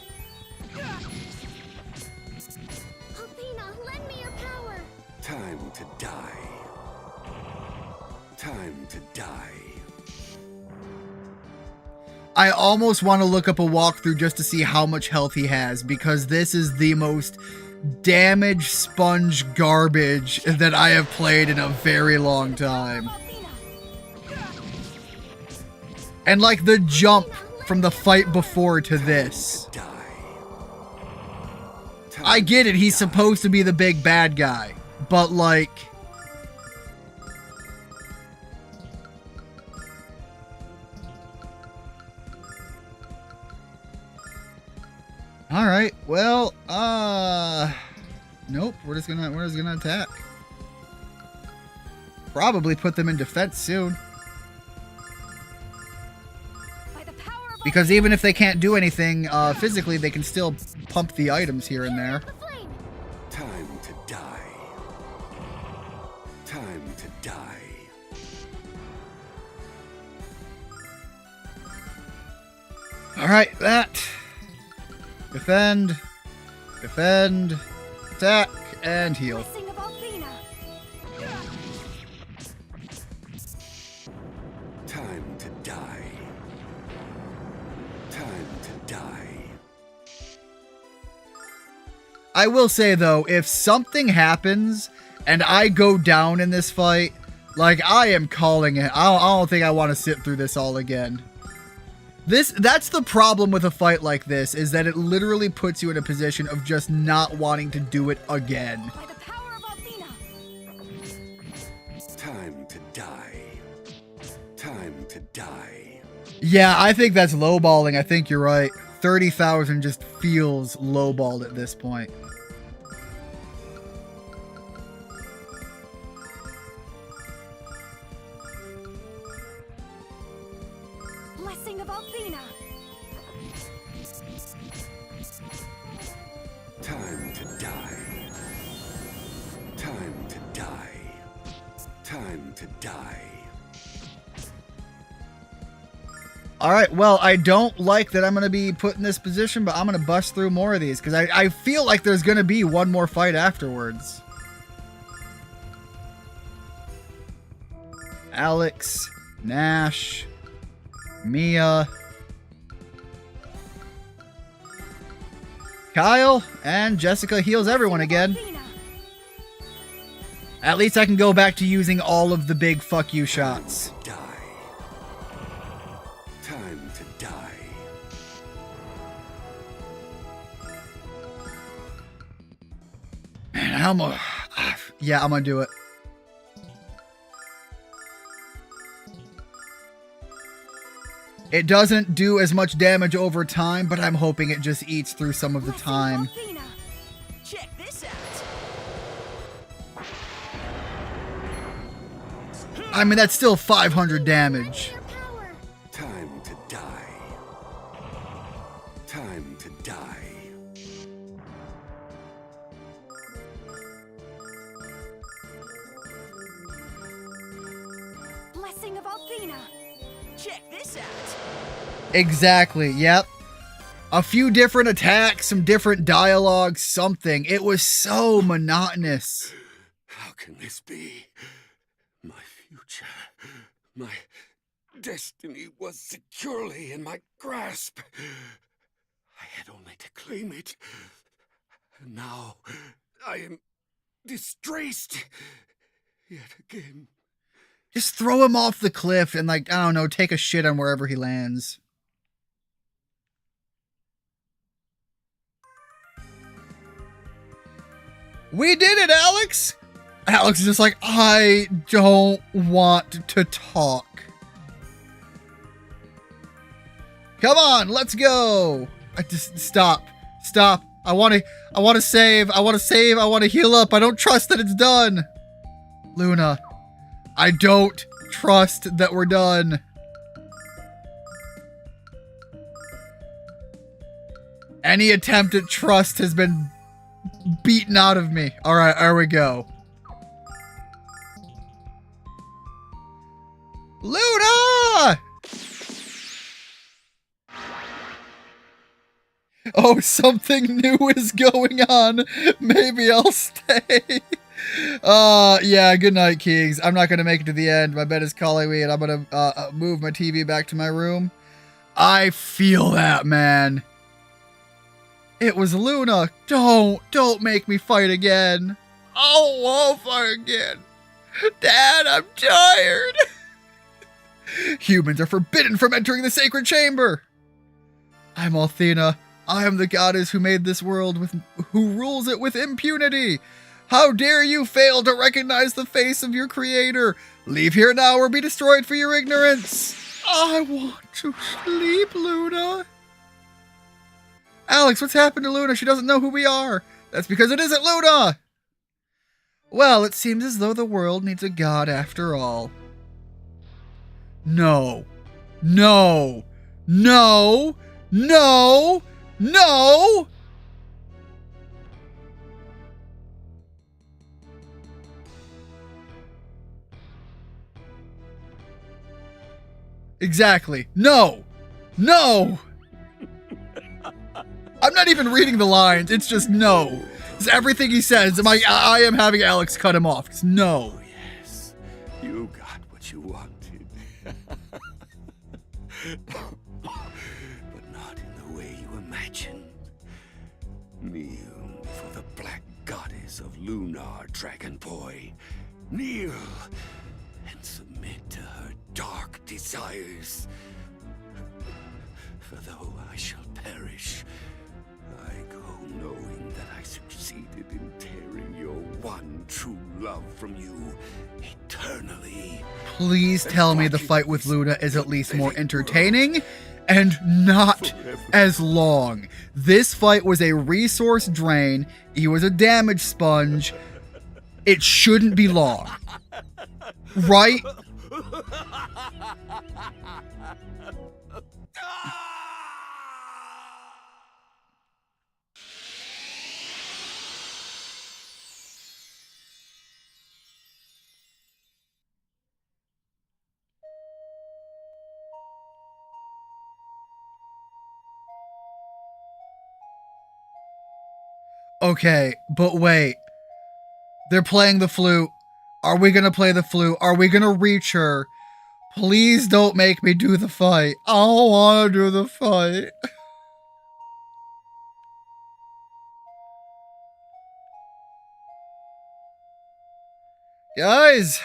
Athena, lend me your power! Time to die. Time to die. I almost want to look up a walkthrough just to see how much health he has, because this is the most damage sponge garbage that I have played in a very long time. Athena! And like the jump from the fight before to this. Die. I get it, he's supposed to be the big bad guy, but like... Alright, well, nope, we're just gonna attack. Probably put them in defense soon. By the power of Because even if they can't do anything physically, they can still pump the items here and there. the flame! Time to die. Time to die. Alright, that. Defend. Defend. Attack. And heal. Blessing of Athena! Time to die. Time to die. I will say, though, if something happens and I go down in this fight, like, I am calling it. I don't think I want to sit through this all again. That's the problem with a fight like this, is that it literally puts you in a position of just not wanting to do it again. By the power of Athena! Time to die. Time to die. Yeah, I think that's lowballing. I think you're right. 30,000 just feels lowballed at this point. Blessing of Athena! Time to die. Time to die. Time to die. Alright, well, I don't like that I'm going to be put in this position, but I'm going to bust through more of these, because I feel like there's going to be one more fight afterwards. Alex, Nash. Mia. Kyle. And Jessica heals everyone again. At least I can go back to using all of the big fuck you shots. Die. Time to die. Man, I'm gonna... Yeah, I'm gonna do it. It doesn't do as much damage over time, but I'm hoping it just eats through some of the time. Check this out. I mean, that's still 500 damage. Time to die. Time to die. Blessing of Althena. Check this out. Exactly, yep. A few different attacks, some different dialogue, something. It was so monotonous. How can this be? My future, my destiny was securely in my grasp. I had only to claim it. And now I am disgraced yet again. Just throw him off the cliff and, like, I don't know, take a shit on wherever he lands. We did it, Alex! Alex is just like, I don't want to talk. Come on, let's go. I just stop. I want to save. I want to heal up. I don't trust that it's done. Luna, I don't trust that we're done. Any attempt at trust has been beaten out of me. All right, there we go. Luna! Oh, something new is going on. Maybe I'll stay. Yeah, good night, Keegs. I'm not going to make it to the end. My bed is calling me, and I'm going to move my TV back to my room. I feel that, man. It was Luna. Don't make me fight again. I won't fight again. Dad, I'm tired. Humans are forbidden from entering the sacred chamber. I'm Althena. I am the goddess who made this world who rules it with impunity. How dare you fail to recognize the face of your creator? Leave here now or be destroyed for your ignorance. I want to sleep, Luna. Alex, what's happened to Luna? She doesn't know who we are. That's because it isn't Luna. Well, it seems as though the world needs a god after all. No. No. No. No. No. Exactly. No. No. I'm not even reading the lines. It's just no. It's everything he says. I am having Alex cut him off. It's no. Oh, yes. You got what you wanted. But not in the way you imagined. Kneel before the black goddess of Lunar, Dragon Boy. Kneel and submit to her dark desires. For though I shall perish, I go knowing that I succeeded in tearing your one true love from you eternally. Please tell me the fight with Luna is at least more entertaining and not as long. This fight was a resource drain. He was a damage sponge. It shouldn't be long. Right? Okay, but wait. They're playing the flute. Are we gonna play the flute? Are we gonna reach her? Please don't make me do the fight. I don't want to do the fight. Guys,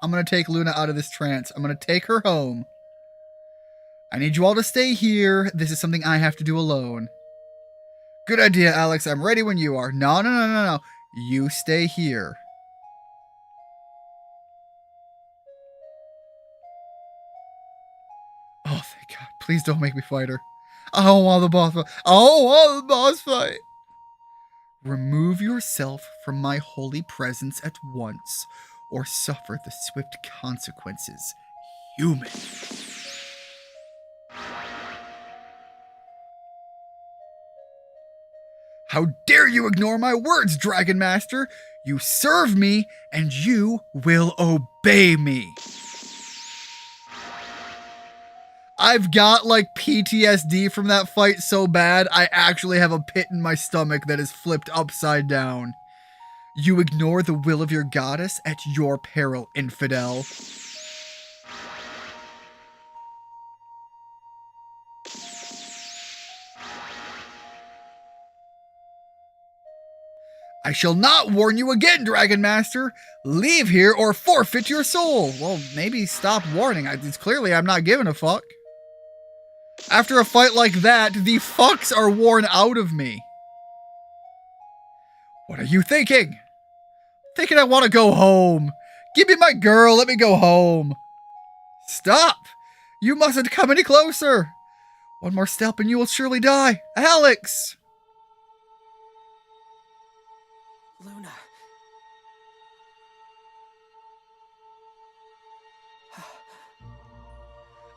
I'm going to take Luna out of this trance. I'm going to take her home. I need you all to stay here. This is something I have to do alone. Good idea, Alex. I'm ready when you are. No, no, no, no, no. You stay here. Oh, thank God. Please don't make me fight her. I don't want the boss fight. I don't want the boss fight. Remove yourself from my holy presence at once, or suffer the swift consequences, human. How dare you ignore my words, Dragon Master? You serve me, and you will obey me. I've got like PTSD from that fight so bad, I actually have a pit in my stomach that is flipped upside down. You ignore the will of your goddess at your peril, infidel. I shall not warn you again, Dragon Master. Leave here or forfeit your soul. Well, maybe stop warning. It's clearly I'm not giving a fuck. After a fight like that, the fucks are worn out of me. What are you thinking? Thinking I want to go home. Give me my girl, let me go home. Stop! You mustn't come any closer. One more step and you will surely die. Alex! Luna.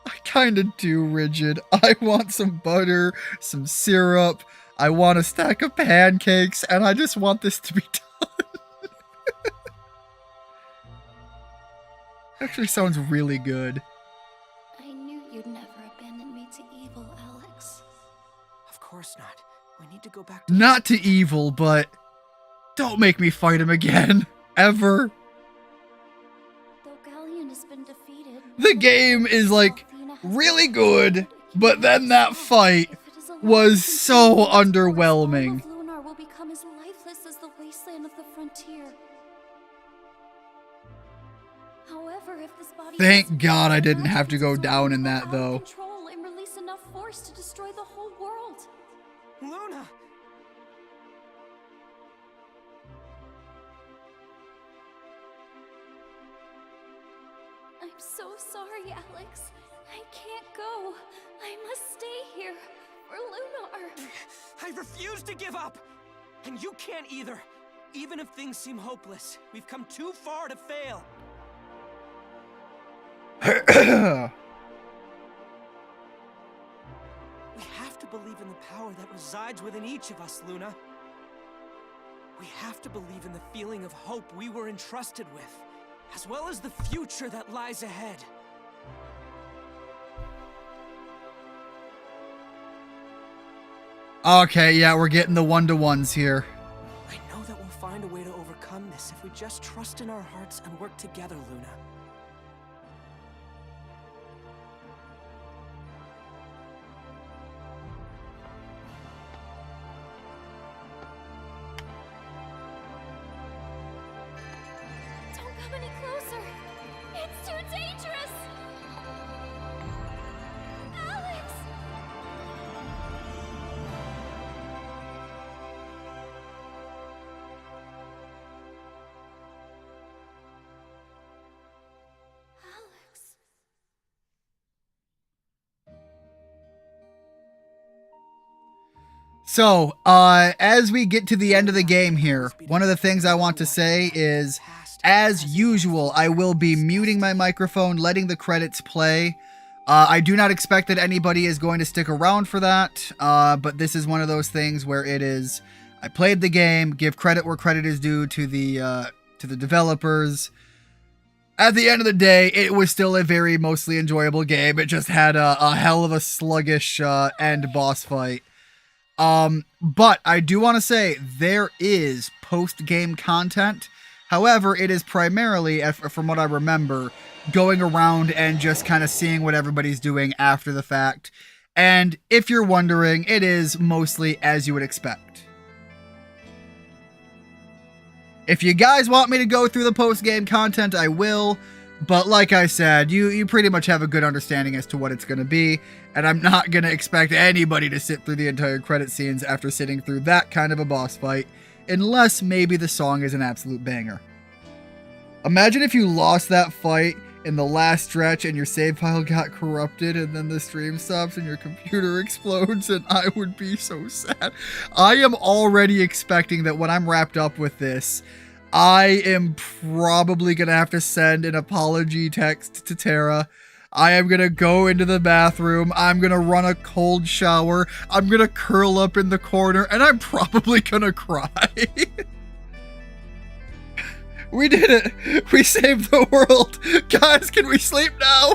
I kinda do, Rigid. I want some butter, some syrup. I want a stack of pancakes, and I just want this to be done. Actually sounds really good. I knew you'd never abandon me to evil, Alex. Of course not. We need to go back to... Not to evil, but don't make me fight him again. Ever. Though Galleon has been defeated, The game is like really good, but then that fight was so underwhelming. Lunar will become as lifeless as the wasteland of the frontier. However, if this body Thank God I didn't have to go down in that though. control and release enough force to destroy the whole world. Luna! I'm so sorry, Alex. I can't go. I must stay here for Lunar. I refuse to give up! And you can't either. Even if things seem hopeless, we've come too far to fail. We have to believe in the power that resides within each of us, Luna. We have to believe in the feeling of hope we were entrusted with, as well as the future that lies ahead. Okay, yeah, we're getting the one-to-ones here. I know that we'll find a way to overcome this if we just trust in our hearts and work together, Luna. Don't come any closer. It's too dangerous. Alex! Alex. So, as we get to the end of the game here, one of the things I want to say is, as usual, I will be muting my microphone, letting the credits play. I do not expect that anybody is going to stick around for that, but this is one of those things where it is, I played the game, give credit where credit is due to the developers. At the end of the day, it was still a very mostly enjoyable game. It just had a hell of a sluggish end boss fight. But I do want to say there is post-game content. However, it is primarily, from what I remember, going around and just kind of seeing what everybody's doing after the fact. And if you're wondering, it is mostly as you would expect. If you guys want me to go through the post-game content, I will. But like I said, you pretty much have a good understanding as to what it's going to be. And I'm not going to expect anybody to sit through the entire credit scenes after sitting through that kind of a boss fight. Unless maybe the song is an absolute banger. Imagine if you lost that fight in the last stretch and your save file got corrupted and then the stream stops and your computer explodes, and I would be so sad. I am already expecting that when I'm wrapped up with this, I am probably going to have to send an apology text to Tara. I am going to go into the bathroom. I'm going to run a cold shower. I'm going to curl up in the corner, and I'm probably going to cry. We did it. We saved the world. Guys, can we sleep now?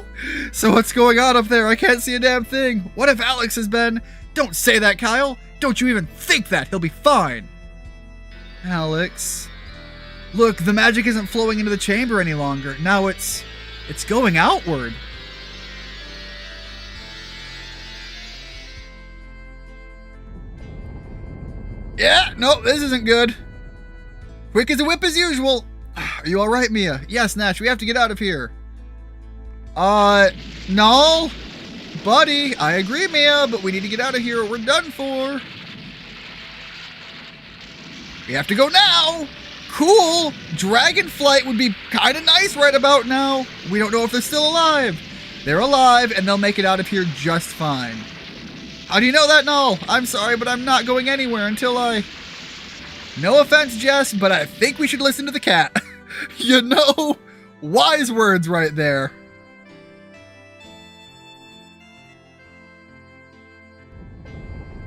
So what's going on up there? I can't see a damn thing. What if Alex has been? Don't say that, Kyle. Don't you even think that. He'll be fine. Alex. Look, the magic isn't flowing into the chamber any longer. Now it's going outward. Yeah, no, this isn't good. Quick as a whip as usual. Are you alright, Mia? Yes, Nash, we have to get out of here. No. Buddy, I agree, Mia, but we need to get out of here or we're done for. We have to go now. Cool. Dragon flight would be kind of nice right about now. We don't know if they're still alive. They're alive, and they'll make it out of here just fine. How do you know that, Null? I'm sorry, but I'm not going anywhere until I... No offense, Jess, but I think we should listen to the cat. You know, wise words right there.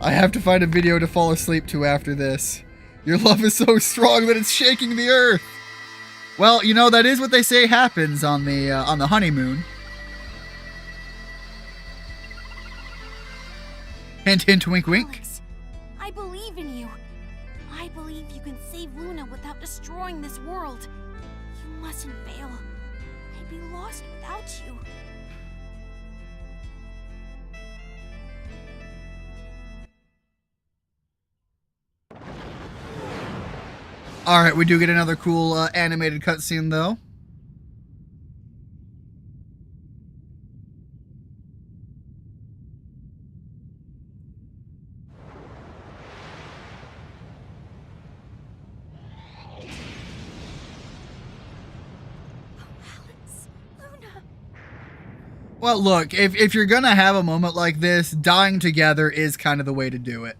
I have to find a video to fall asleep to after this. Your love is so strong that it's shaking the earth. Well, you know, that is what they say happens on the honeymoon. Hint, hint, wink, wink. Alex, I believe in you. I believe you can save Luna without destroying this world. You mustn't fail. I'd be lost without you. Alright, we do get another cool animated cutscene, though. Well, look, if you're gonna have a moment like this, dying together is kind of the way to do it.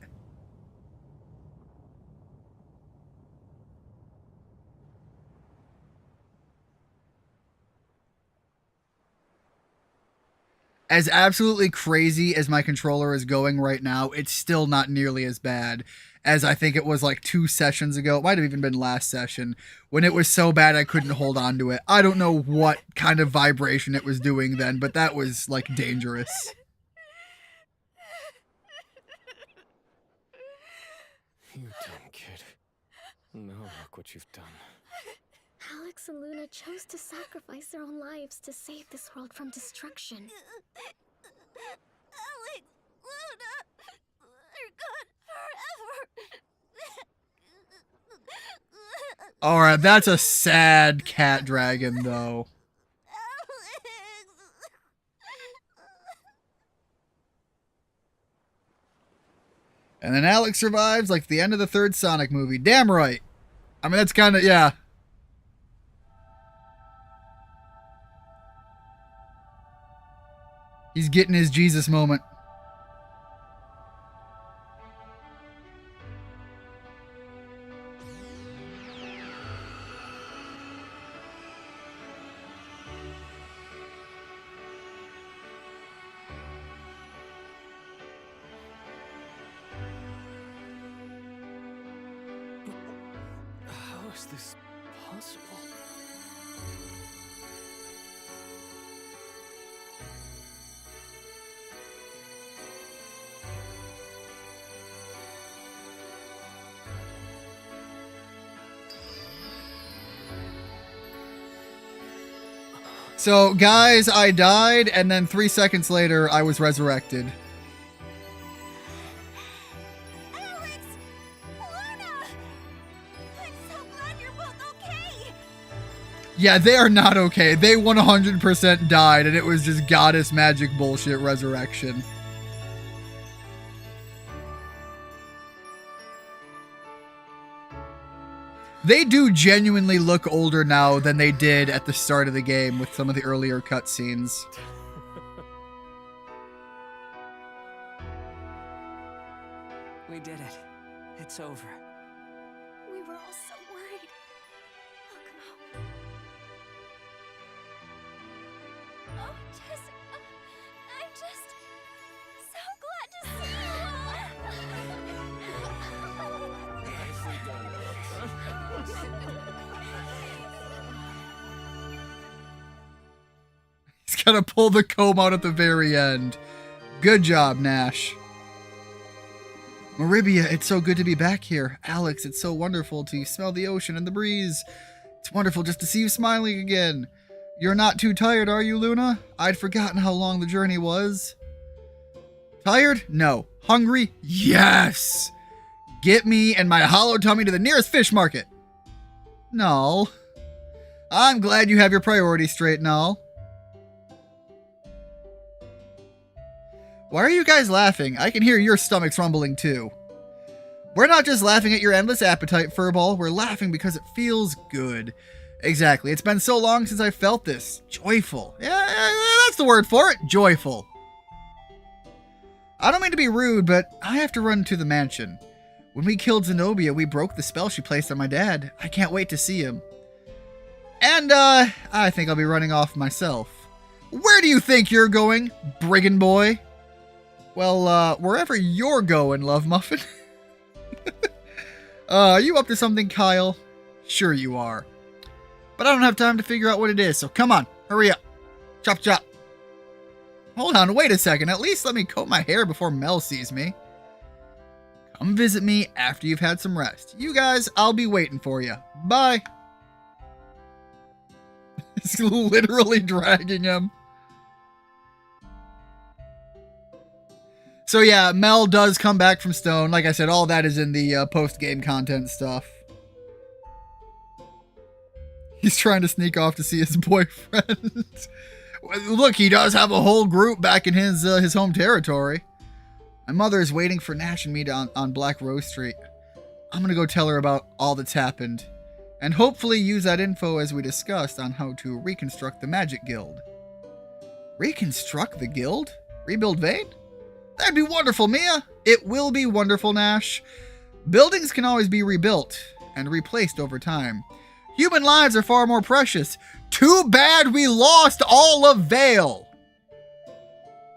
As absolutely crazy as my controller is going right now, it's still not nearly as bad as I think it was like 2 sessions ago. It might have even been last session when it was so bad I couldn't hold on to it. I don't know what kind of vibration it was doing then, but that was like dangerous. You dumb kid. Now look what you've done. Alex and Luna chose to sacrifice their own lives to save this world from destruction. Alex, Luna, they're gone forever. Alright, that's a sad cat dragon, though. And then Alex survives like the end of the 3rd Sonic movie. Damn right. I mean, that's kind of, yeah. He's getting his Jesus moment. How is this possible? So, guys, I died, and then 3 seconds later, I was resurrected. Alex! Luna! I'm so glad you're both okay! Yeah, they are not okay. They 100% died, and it was just goddess magic bullshit resurrection. They do genuinely look older now than they did at the start of the game with some of the earlier cutscenes. We did it. It's over. We were all so worried. Oh, come on. Oh, Jessica, I'm just so glad to see you. He's gonna pull the comb out at the very end. Good job, Nash. Maribia, it's so good to be back here. Alex, it's so wonderful to smell the ocean and the breeze. It's wonderful just to see you smiling again. You're not too tired, are you, Luna? I'd forgotten how long the journey was. Tired? No. Hungry? Yes! Get me and my hollow tummy to the nearest fish market. No. I'm glad you have your priorities straight, Null. Why are you guys laughing? I can hear your stomachs rumbling too. We're not just laughing at your endless appetite, Furball. We're laughing because it feels good. Exactly. It's been so long since I felt this. Joyful. Yeah, that's the word for it. Joyful. I don't mean to be rude, but I have to run to the mansion. When we killed Zenobia, we broke the spell she placed on my dad. I can't wait to see him. And, I think I'll be running off myself. Where do you think you're going, brigand boy? Well, wherever you're going, Love Muffin. Are you up to something, Kyle? Sure you are. But I don't have time to figure out what it is, so come on, hurry up. Chop chop. Hold on, wait a second. At least let me comb my hair before Mel sees me. Come visit me after you've had some rest. You guys, I'll be waiting for you. Bye. He's literally dragging him. So yeah, Mel does come back from Stone. Like I said, all that is in the post-game content stuff. He's trying to sneak off to see his boyfriend. Look, he does have a whole group back in his home territory. My mother is waiting for Nash and me on Black Rose Street. I'm gonna go tell her about all that's happened, and hopefully use that info as we discussed on how to reconstruct the Magic Guild. Reconstruct the guild? Rebuild Vane? That'd be wonderful, Mia. It will be wonderful, Nash. Buildings can always be rebuilt and replaced over time. Human lives are far more precious. Too bad we lost all of Vale.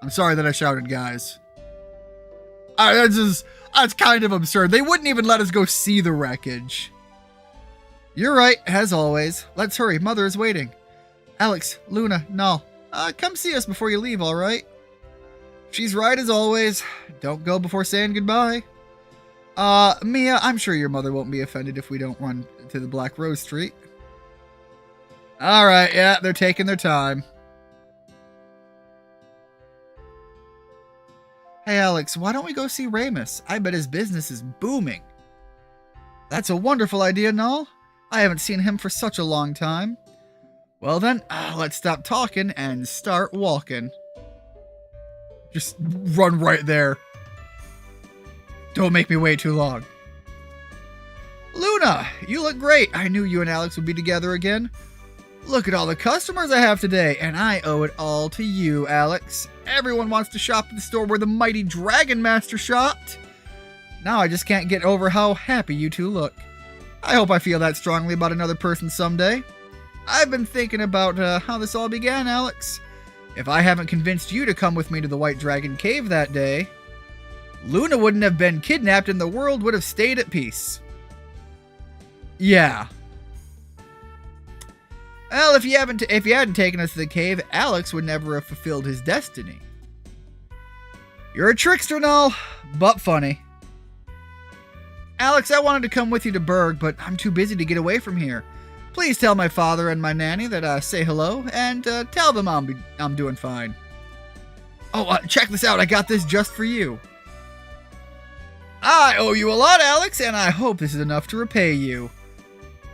I'm sorry that I shouted, guys. That's kind of absurd. They wouldn't even let us go see the wreckage. You're right, as always. Let's hurry. Mother is waiting. Alex, Luna, Null, come see us before you leave, all right? She's right as always. Don't go before saying goodbye. Mia, I'm sure your mother won't be offended if we don't run to the Black Rose Street. All right, yeah, they're taking their time. Hey, Alex, why don't we go see Ramus? I bet his business is booming. That's a wonderful idea, Null. I haven't seen him for such a long time. Well then, let's stop talking and start walking. Just run right there. Don't make me wait too long. Luna, you look great. I knew you and Alex would be together again. Look at all the customers I have today, and I owe it all to you, Alex. Everyone wants to shop at the store where the mighty Dragon Master shopped. Now I just can't get over how happy you two look. I hope I feel that strongly about another person someday. I've been thinking about how this all began, Alex. If I haven't convinced you to come with me to the White Dragon Cave that day, Luna wouldn't have been kidnapped and the world would have stayed at peace. Yeah. Well, if you hadn't taken us to the cave, Alex would never have fulfilled his destiny. You're a trickster, Null, but funny. Alex, I wanted to come with you to Berg, but I'm too busy to get away from here. Please tell my father and my nanny that I say hello, and tell them I'm doing fine. Oh, check this out. I got this just for you. I owe you a lot, Alex, and I hope this is enough to repay you.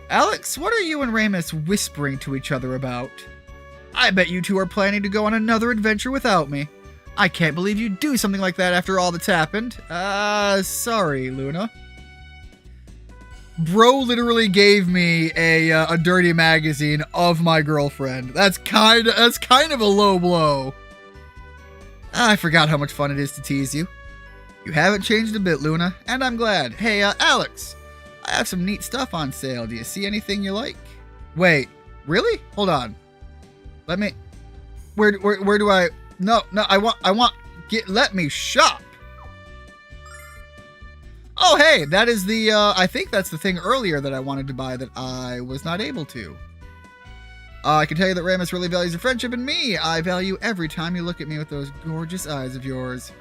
Alex, what are you and Ramus whispering to each other about? I bet you two are planning to go on another adventure without me. I can't believe you'd do something like that after all that's happened. Sorry, Luna. Bro literally gave me a dirty magazine of my girlfriend. That's kind of a low blow. I forgot how much fun it is to tease you. You haven't changed a bit, Luna, and I'm glad. Hey, Alex, I have some neat stuff on sale. Do you see anything you like? Wait, really? Hold on. Let me. Where do I? No, let me shop. Oh, hey, that is the, I think that's the thing earlier that I wanted to buy that I was not able to. I can tell you that Ramus really values your friendship and me. I value every time you look at me with those gorgeous eyes of yours.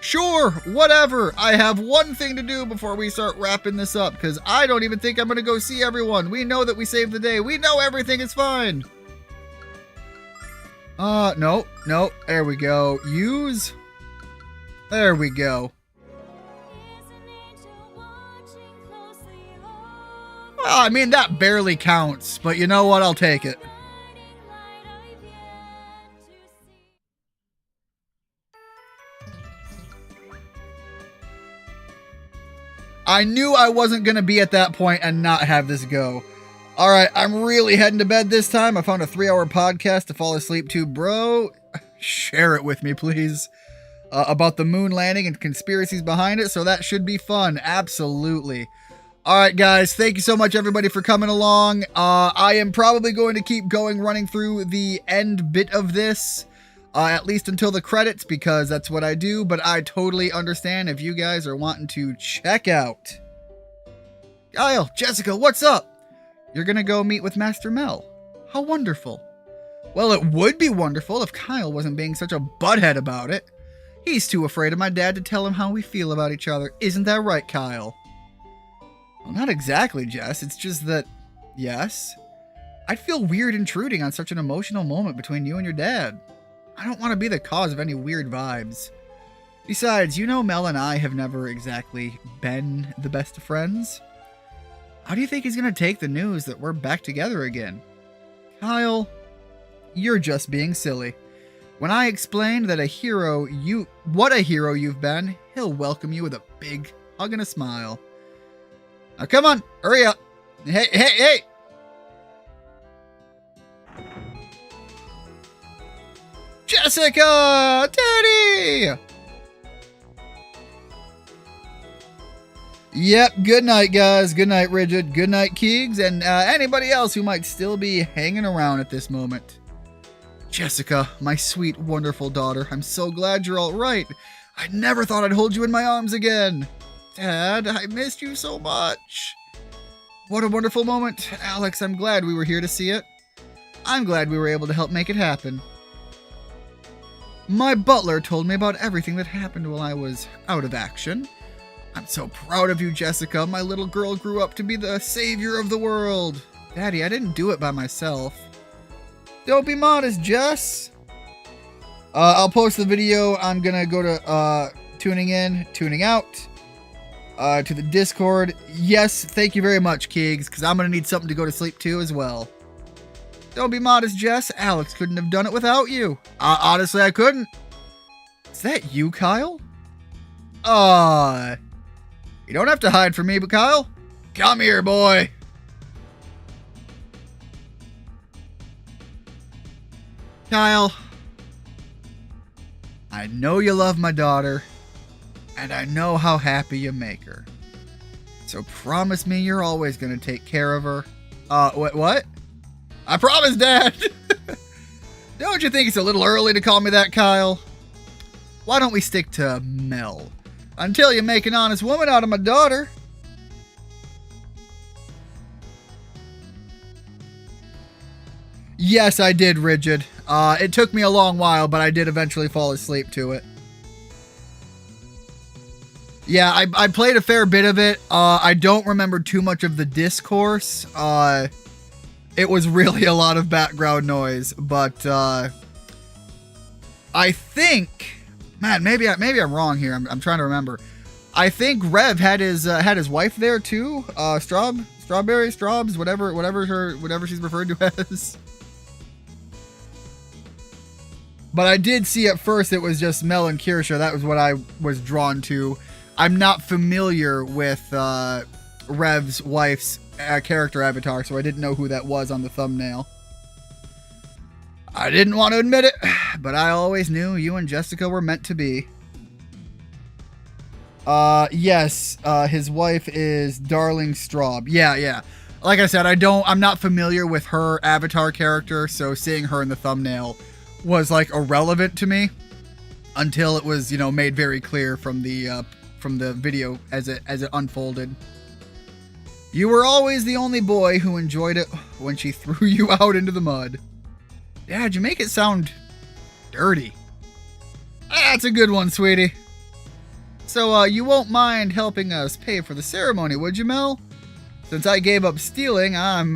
Sure, whatever. I have one thing to do before we start wrapping this up, because I don't even think I'm going to go see everyone. We know that we saved the day. We know everything is fine. No. There we go. Use. There we go. Well, I mean, that barely counts, but you know what? I'll take it. I knew I wasn't going to be at that point and not have this go. All right, I'm really heading to bed this time. I found a 3-hour podcast to fall asleep to. Bro, share it with me, please. About the moon landing and conspiracies behind it, so that should be fun. Absolutely. All right, guys, thank you so much, everybody, for coming along. I am probably going to keep running through the end bit of this, at least until the credits, because that's what I do, but I totally understand if you guys are wanting to check out. Kyle, Jessica, what's up? You're going to go meet with Master Mel. How wonderful. Well, it would be wonderful if Kyle wasn't being such a butthead about it. He's too afraid of my dad to tell him how we feel about each other. Isn't that right, Kyle? Well, not exactly, Jess. It's just that, yes. I'd feel weird intruding on such an emotional moment between you and your dad. I don't want to be the cause of any weird vibes. Besides, you know Mel and I have never exactly been the best of friends. How do you think he's going to take the news that we're back together again? Kyle, you're just being silly. When I explained that what a hero you've been, he'll welcome you with a big hug and a smile. Now come on, hurry up. Hey! Jessica! Daddy! Yep, good night, guys. Good night, Rigid. Good night, Keegs, and anybody else who might still be hanging around at this moment. Jessica, my sweet, wonderful daughter, I'm so glad you're all right. I never thought I'd hold you in my arms again. Dad, I missed you so much. What a wonderful moment. Alex, I'm glad we were here to see it. I'm glad we were able to help make it happen. My butler told me about everything that happened while I was out of action. I'm so proud of you, Jessica. My little girl grew up to be the savior of the world. Daddy, I didn't do it by myself. Don't be modest, Jess. I'll post the video. I'm going to go to tuning in, tuning out, to the Discord. Yes, thank you very much, Keegs, because I'm going to need something to go to sleep to as well. Don't be modest, Jess. Alex couldn't have done it without you. Honestly, I couldn't. Is that you, Kyle? You don't have to hide from me, but Kyle, come here, boy. Kyle, I know you love my daughter, and I know how happy you make her. So promise me you're always going to take care of her. What? I promise, Dad. Don't you think it's a little early to call me that, Kyle? Why don't we stick to Mel? Until you make an honest woman out of my daughter. Yes, I did, Rigid. It took me a long while, but I did eventually fall asleep to it. Yeah, I played a fair bit of it. I don't remember too much of the discourse. It was really a lot of background noise, but I think, man, maybe I'm wrong here. I'm trying to remember. I think Rev had his wife there too. Straubs, whatever she's referred to as. But I did see at first it was just Mel and Kirsha. That was what I was drawn to. I'm not familiar with Rev's wife's character avatar, so I didn't know who that was on the thumbnail. I didn't want to admit it, but I always knew you and Jessica were meant to be. Yes, his wife is Darling Straub. Yeah. Like I said, I'm not familiar with her avatar character, so seeing her in the thumbnail was like irrelevant to me until it was, made very clear from the video as it unfolded. You were always the only boy who enjoyed it when she threw you out into the mud. Dad, you make it sound dirty. That's a good one, sweetie. So, you won't mind helping us pay for the ceremony, would you, Mel? Since I gave up stealing, I'm,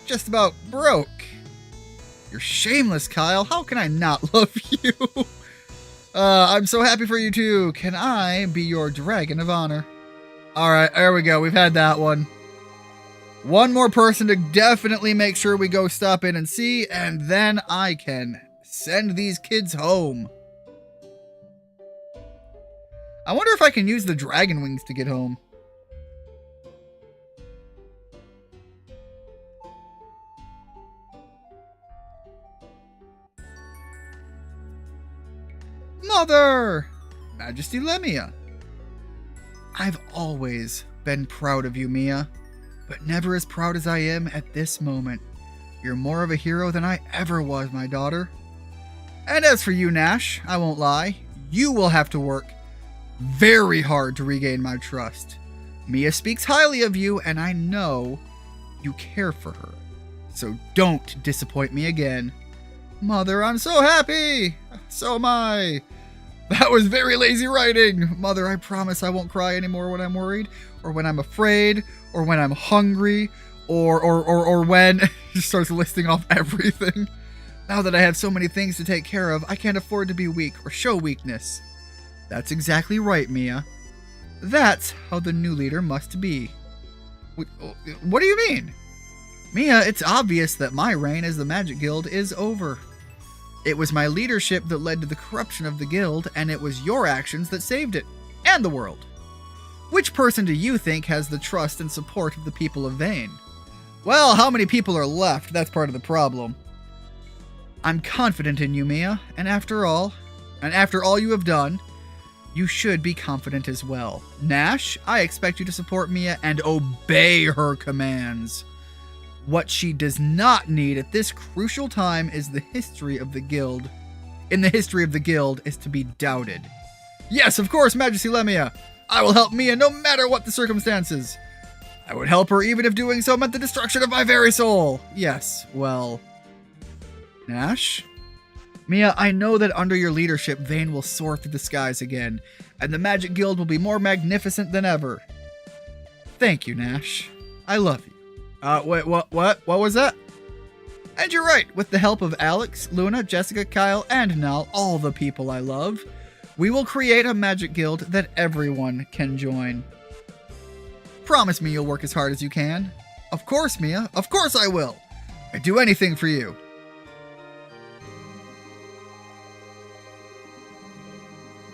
just about broke. You're shameless, Kyle. How can I not love you? I'm so happy for you, too. Can I be your dragon of honor? Alright, there we go. We've had that one. One more person to definitely make sure we go stop in and see, and then I can send these kids home. I wonder if I can use the dragon wings to get home. Mother! Majesty Lemia. I've always been proud of you, Mia, but never as proud as I am at this moment. You're more of a hero than I ever was, my daughter. And as for you, Nash, I won't lie, you will have to work very hard to regain my trust. Mia speaks highly of you, and I know you care for her. So don't disappoint me again. Mother, I'm so happy! So am I. That was very lazy writing. Mother, I promise I won't cry anymore when I'm worried, or when I'm afraid, or when I'm hungry, or when... He starts listing off everything. Now that I have so many things to take care of, I can't afford to be weak or show weakness. That's exactly right, Mia. That's how the new leader must be. What do you mean? Mia, it's obvious that my reign as the Magic Guild is over. It was my leadership that led to the corruption of the guild, and it was your actions that saved it, and the world. Which person do you think has the trust and support of the people of Vane? Well, how many people are left? That's part of the problem. I'm confident in you, Mia, and after all you have done, you should be confident as well. Nash, I expect you to support Mia and obey her commands. What she does not need at this crucial time is the history of the guild. In the history of the guild is to be doubted. Yes, of course, Majesty Lemia. I will help Mia no matter what the circumstances. I would help her even if doing so meant the destruction of my very soul. Yes, well... Nash? Mia, I know that under your leadership, Vane will soar through the skies again, and the Magic Guild will be more magnificent than ever. Thank you, Nash. I love you. Wait, what was that? And you're right, with the help of Alex, Luna, Jessica, Kyle, and Nal, all the people I love, we will create a Magic Guild that everyone can join. Promise me you'll work as hard as you can. Of course, Mia, of course I will. I'd do anything for you.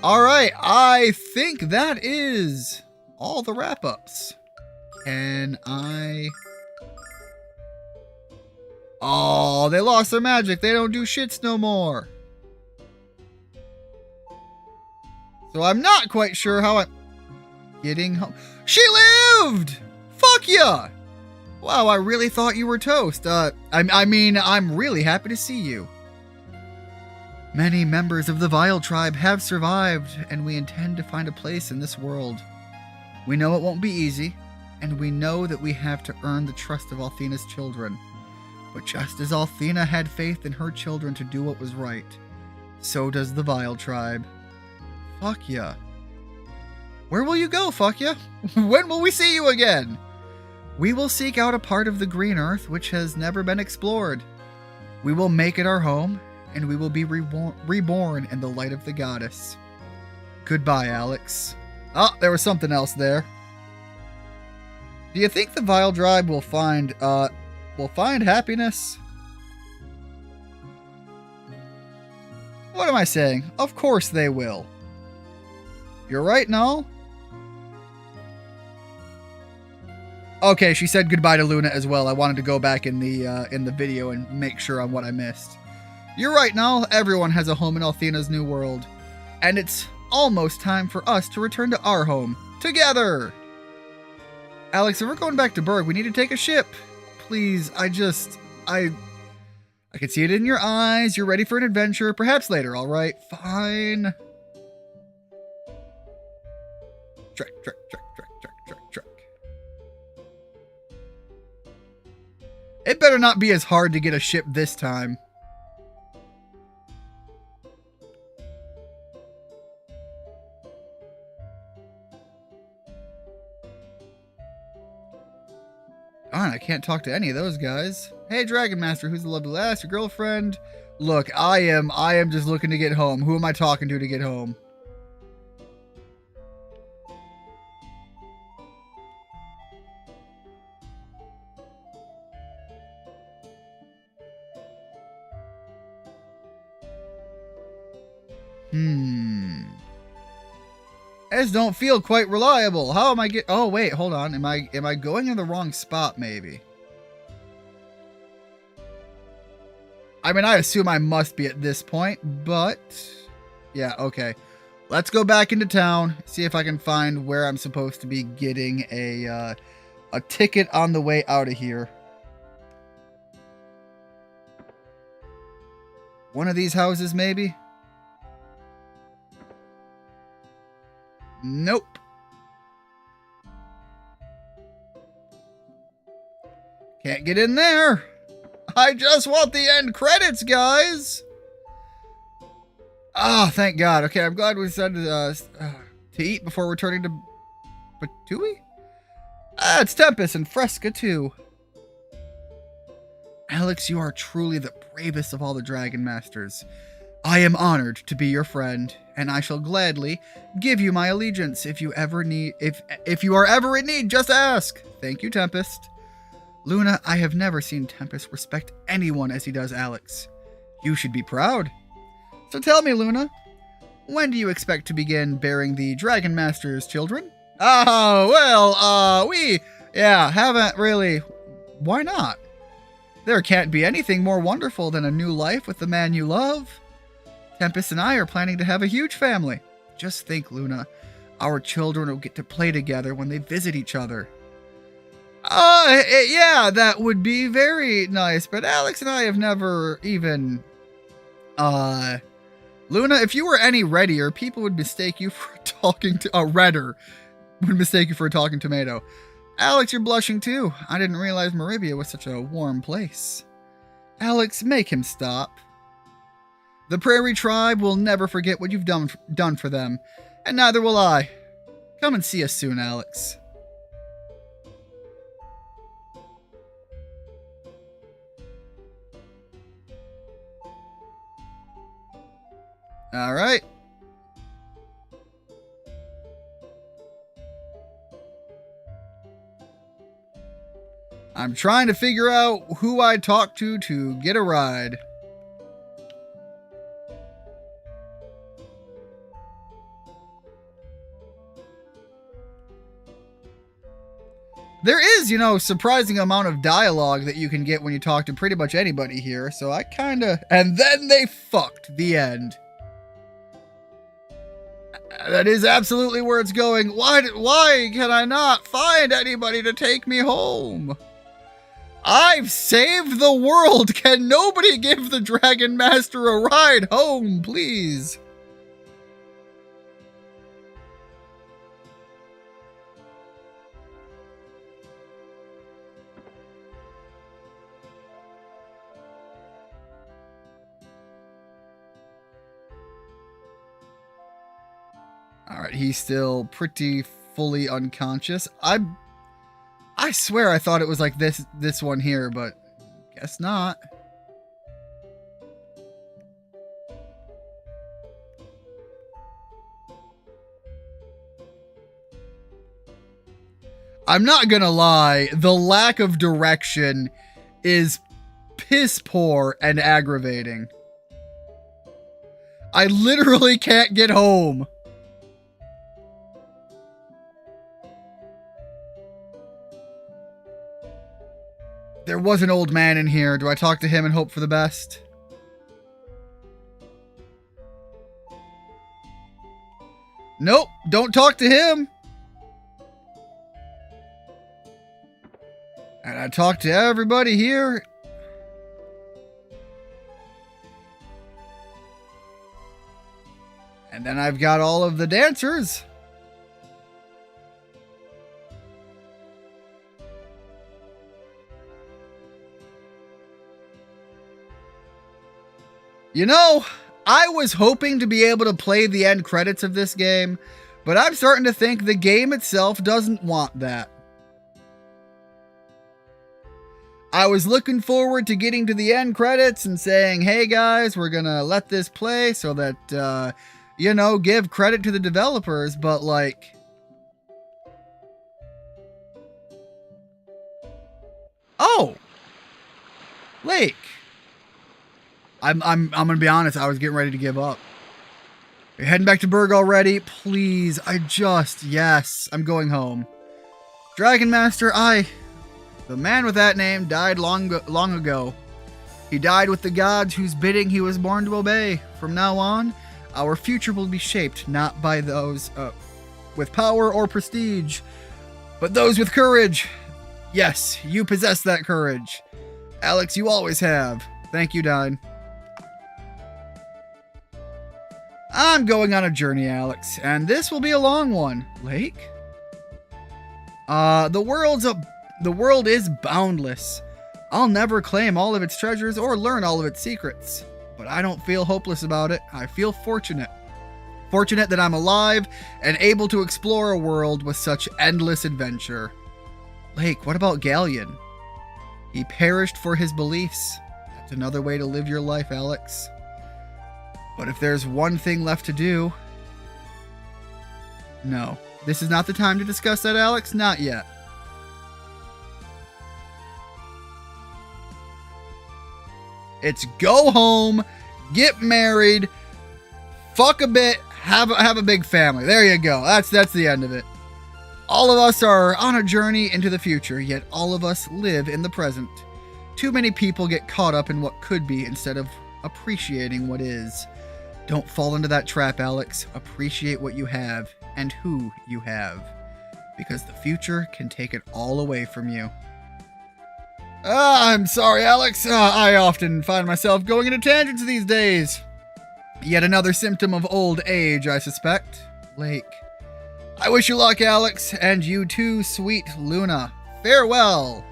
Alright, I think that is all the wrap-ups. Can I... Oh, they lost their magic. They don't do shits no more. So I'm not quite sure how I'm getting home. She lived! Fuck yeah! Wow, I really thought you were toast. I mean, I'm really happy to see you. Many members of the Vile Tribe have survived, and we intend to find a place in this world. We know it won't be easy, and we know that we have to earn the trust of Althena's children. But just as Althena had faith in her children to do what was right, so does the Vile Tribe. Fuck yeah. Where will you go, fuck ya? When will we see you again? We will seek out a part of the green earth which has never been explored. We will make it our home, and we will be reborn in the light of the goddess. Goodbye, Alex. Oh, there was something else there. Do you think the Vile Tribe will find happiness? What am I saying? Of course they will. You're right, Null. Okay, she said goodbye to Luna as well. I wanted to go back in the video and make sure on what I missed. You're right, Null. Everyone has a home in Althena's new world. And it's almost time for us to return to our home. Together! Alex, if we're going back to Berg, we need to take a ship. Please, I can see it in your eyes. You're ready for an adventure. Perhaps later, alright? Fine. Trek. It better not be as hard to get a ship this time. Darn, I can't talk to any of those guys. Hey, Dragon Master, who's the lovely lass? Your girlfriend? Look, I am just looking to get home. Who am I talking to get home? This don't feel quite reliable. How am I oh wait, hold on. Am I going in the wrong spot maybe? I mean, I assume I must be at this point, but yeah, okay. Let's go back into town, see if I can find where I'm supposed to be getting a ticket on the way out of here. One of these houses maybe? Nope. Can't get in there. I just want the end credits, guys. Oh, thank God. Okay, I'm glad we decided to eat before returning to... But do we? It's Tempest and Fresca, too. Alex, you are truly the bravest of all the Dragon Masters. I am honored to be your friend, and I shall gladly give you my allegiance if you ever need if you are ever in need, just ask. Thank you, Tempest. Luna, I have never seen Tempest respect anyone as he does Alex. You should be proud. So tell me, Luna, when do you expect to begin bearing the Dragon Master's children? Oh, well, we haven't really. Why not? There can't be anything more wonderful than a new life with the man you love. Tempest and I are planning to have a huge family. Just think, Luna, our children will get to play together when they visit each other. Yeah, that would be very nice, but Alex and I have never even, Luna, if you were any readier, people would mistake you for talking to, redder would mistake you for a talking tomato. Alex, you're blushing too. I didn't realize Maribia was such a warm place. Alex, make him stop. The Prairie Tribe will never forget what you've done for them, and neither will I. Come and see us soon, Alex. All right. I'm trying to figure out who I talk to get a ride. There is, surprising amount of dialogue that you can get when you talk to pretty much anybody here, so I kinda... And then they fucked. The end. That is absolutely where it's going. Why can I not find anybody to take me home? I've saved the world. Can nobody give the Dragon Master a ride home, please? Alright, he's still pretty fully unconscious. I swear I thought it was like this one here, but guess not. I'm not gonna lie, the lack of direction is piss poor and aggravating. I literally can't get home. There was an old man in here. Do I talk to him and hope for the best? Nope, don't talk to him. And I talked to everybody here. And then I've got all of the dancers. You know, I was hoping to be able to play the end credits of this game, but I'm starting to think the game itself doesn't want that. I was looking forward to getting to the end credits and saying, hey guys, we're gonna let this play so that, you know, give credit to the developers, but like... Oh! Lake! I'm gonna be honest, I was getting ready to give up. You're heading back to Berg already? Please, yes, I'm going home. Dragon Master, the man with that name died long ago. He died with the gods whose bidding he was born to obey. From now on, our future will be shaped not by those with power or prestige, but those with courage. Yes, you possess that courage. Alex, you always have. Thank you, Dine. I'm going on a journey, Alex, and this will be a long one. Lake? The world is boundless. I'll never claim all of its treasures or learn all of its secrets, but I don't feel hopeless about it. I feel fortunate. Fortunate that I'm alive and able to explore a world with such endless adventure. Lake, what about Galleon? He perished for his beliefs. That's another way to live your life, Alex. But if there's one thing left to do... No, this is not the time to discuss that, Alex. Not yet. It's go home, get married, fuck a bit, have a big family. There you go. That's the end of it. All of us are on a journey into the future, yet all of us live in the present. Too many people get caught up in what could be instead of appreciating what is. Don't fall into that trap, Alex. Appreciate what you have and who you have, because the future can take it all away from you. I'm sorry, Alex. I often find myself going into tangents these days. Yet another symptom of old age, I suspect. Lake. I wish you luck, Alex, and you too, sweet Luna. Farewell.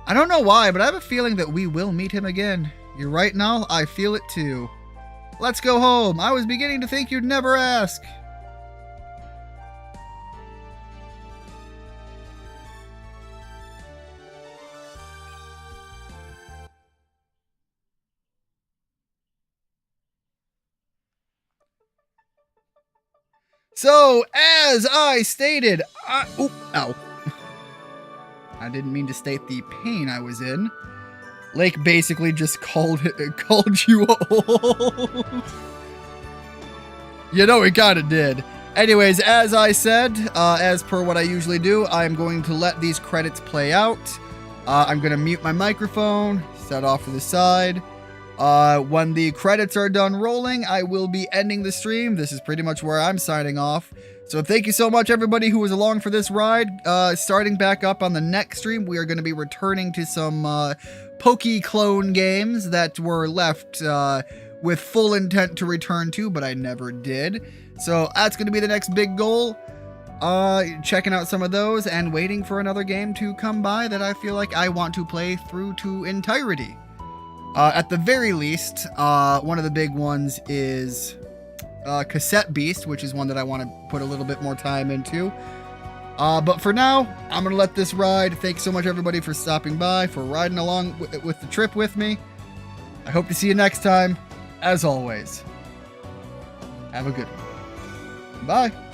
I don't know why, but I have a feeling that we will meet him again. You're right, Null. I feel it too. Let's go home. I was beginning to think you'd never ask. So, as I stated, ow. I didn't mean to state the pain I was in. Lake basically just called you old. You know, he kind of did. Anyways, as I said, as per what I usually do, I'm going to let these credits play out. I'm going to mute my microphone, set off to the side. When the credits are done rolling, I will be ending the stream. This is pretty much where I'm signing off. So thank you so much, everybody who was along for this ride. Starting back up on the next stream, we are going to be returning to some Poke clone games that were left with full intent to return to, but I never did. So that's going to be the next big goal. Checking out some of those and waiting for another game to come by that I feel like I want to play through to entirety. At the very least, one of the big ones is Cassette Beast, which is one that I want to put a little bit more time into. But for now, I'm going to let this ride. Thanks so much, everybody, for stopping by, for riding along with the trip with me. I hope to see you next time. As always, have a good one. Bye.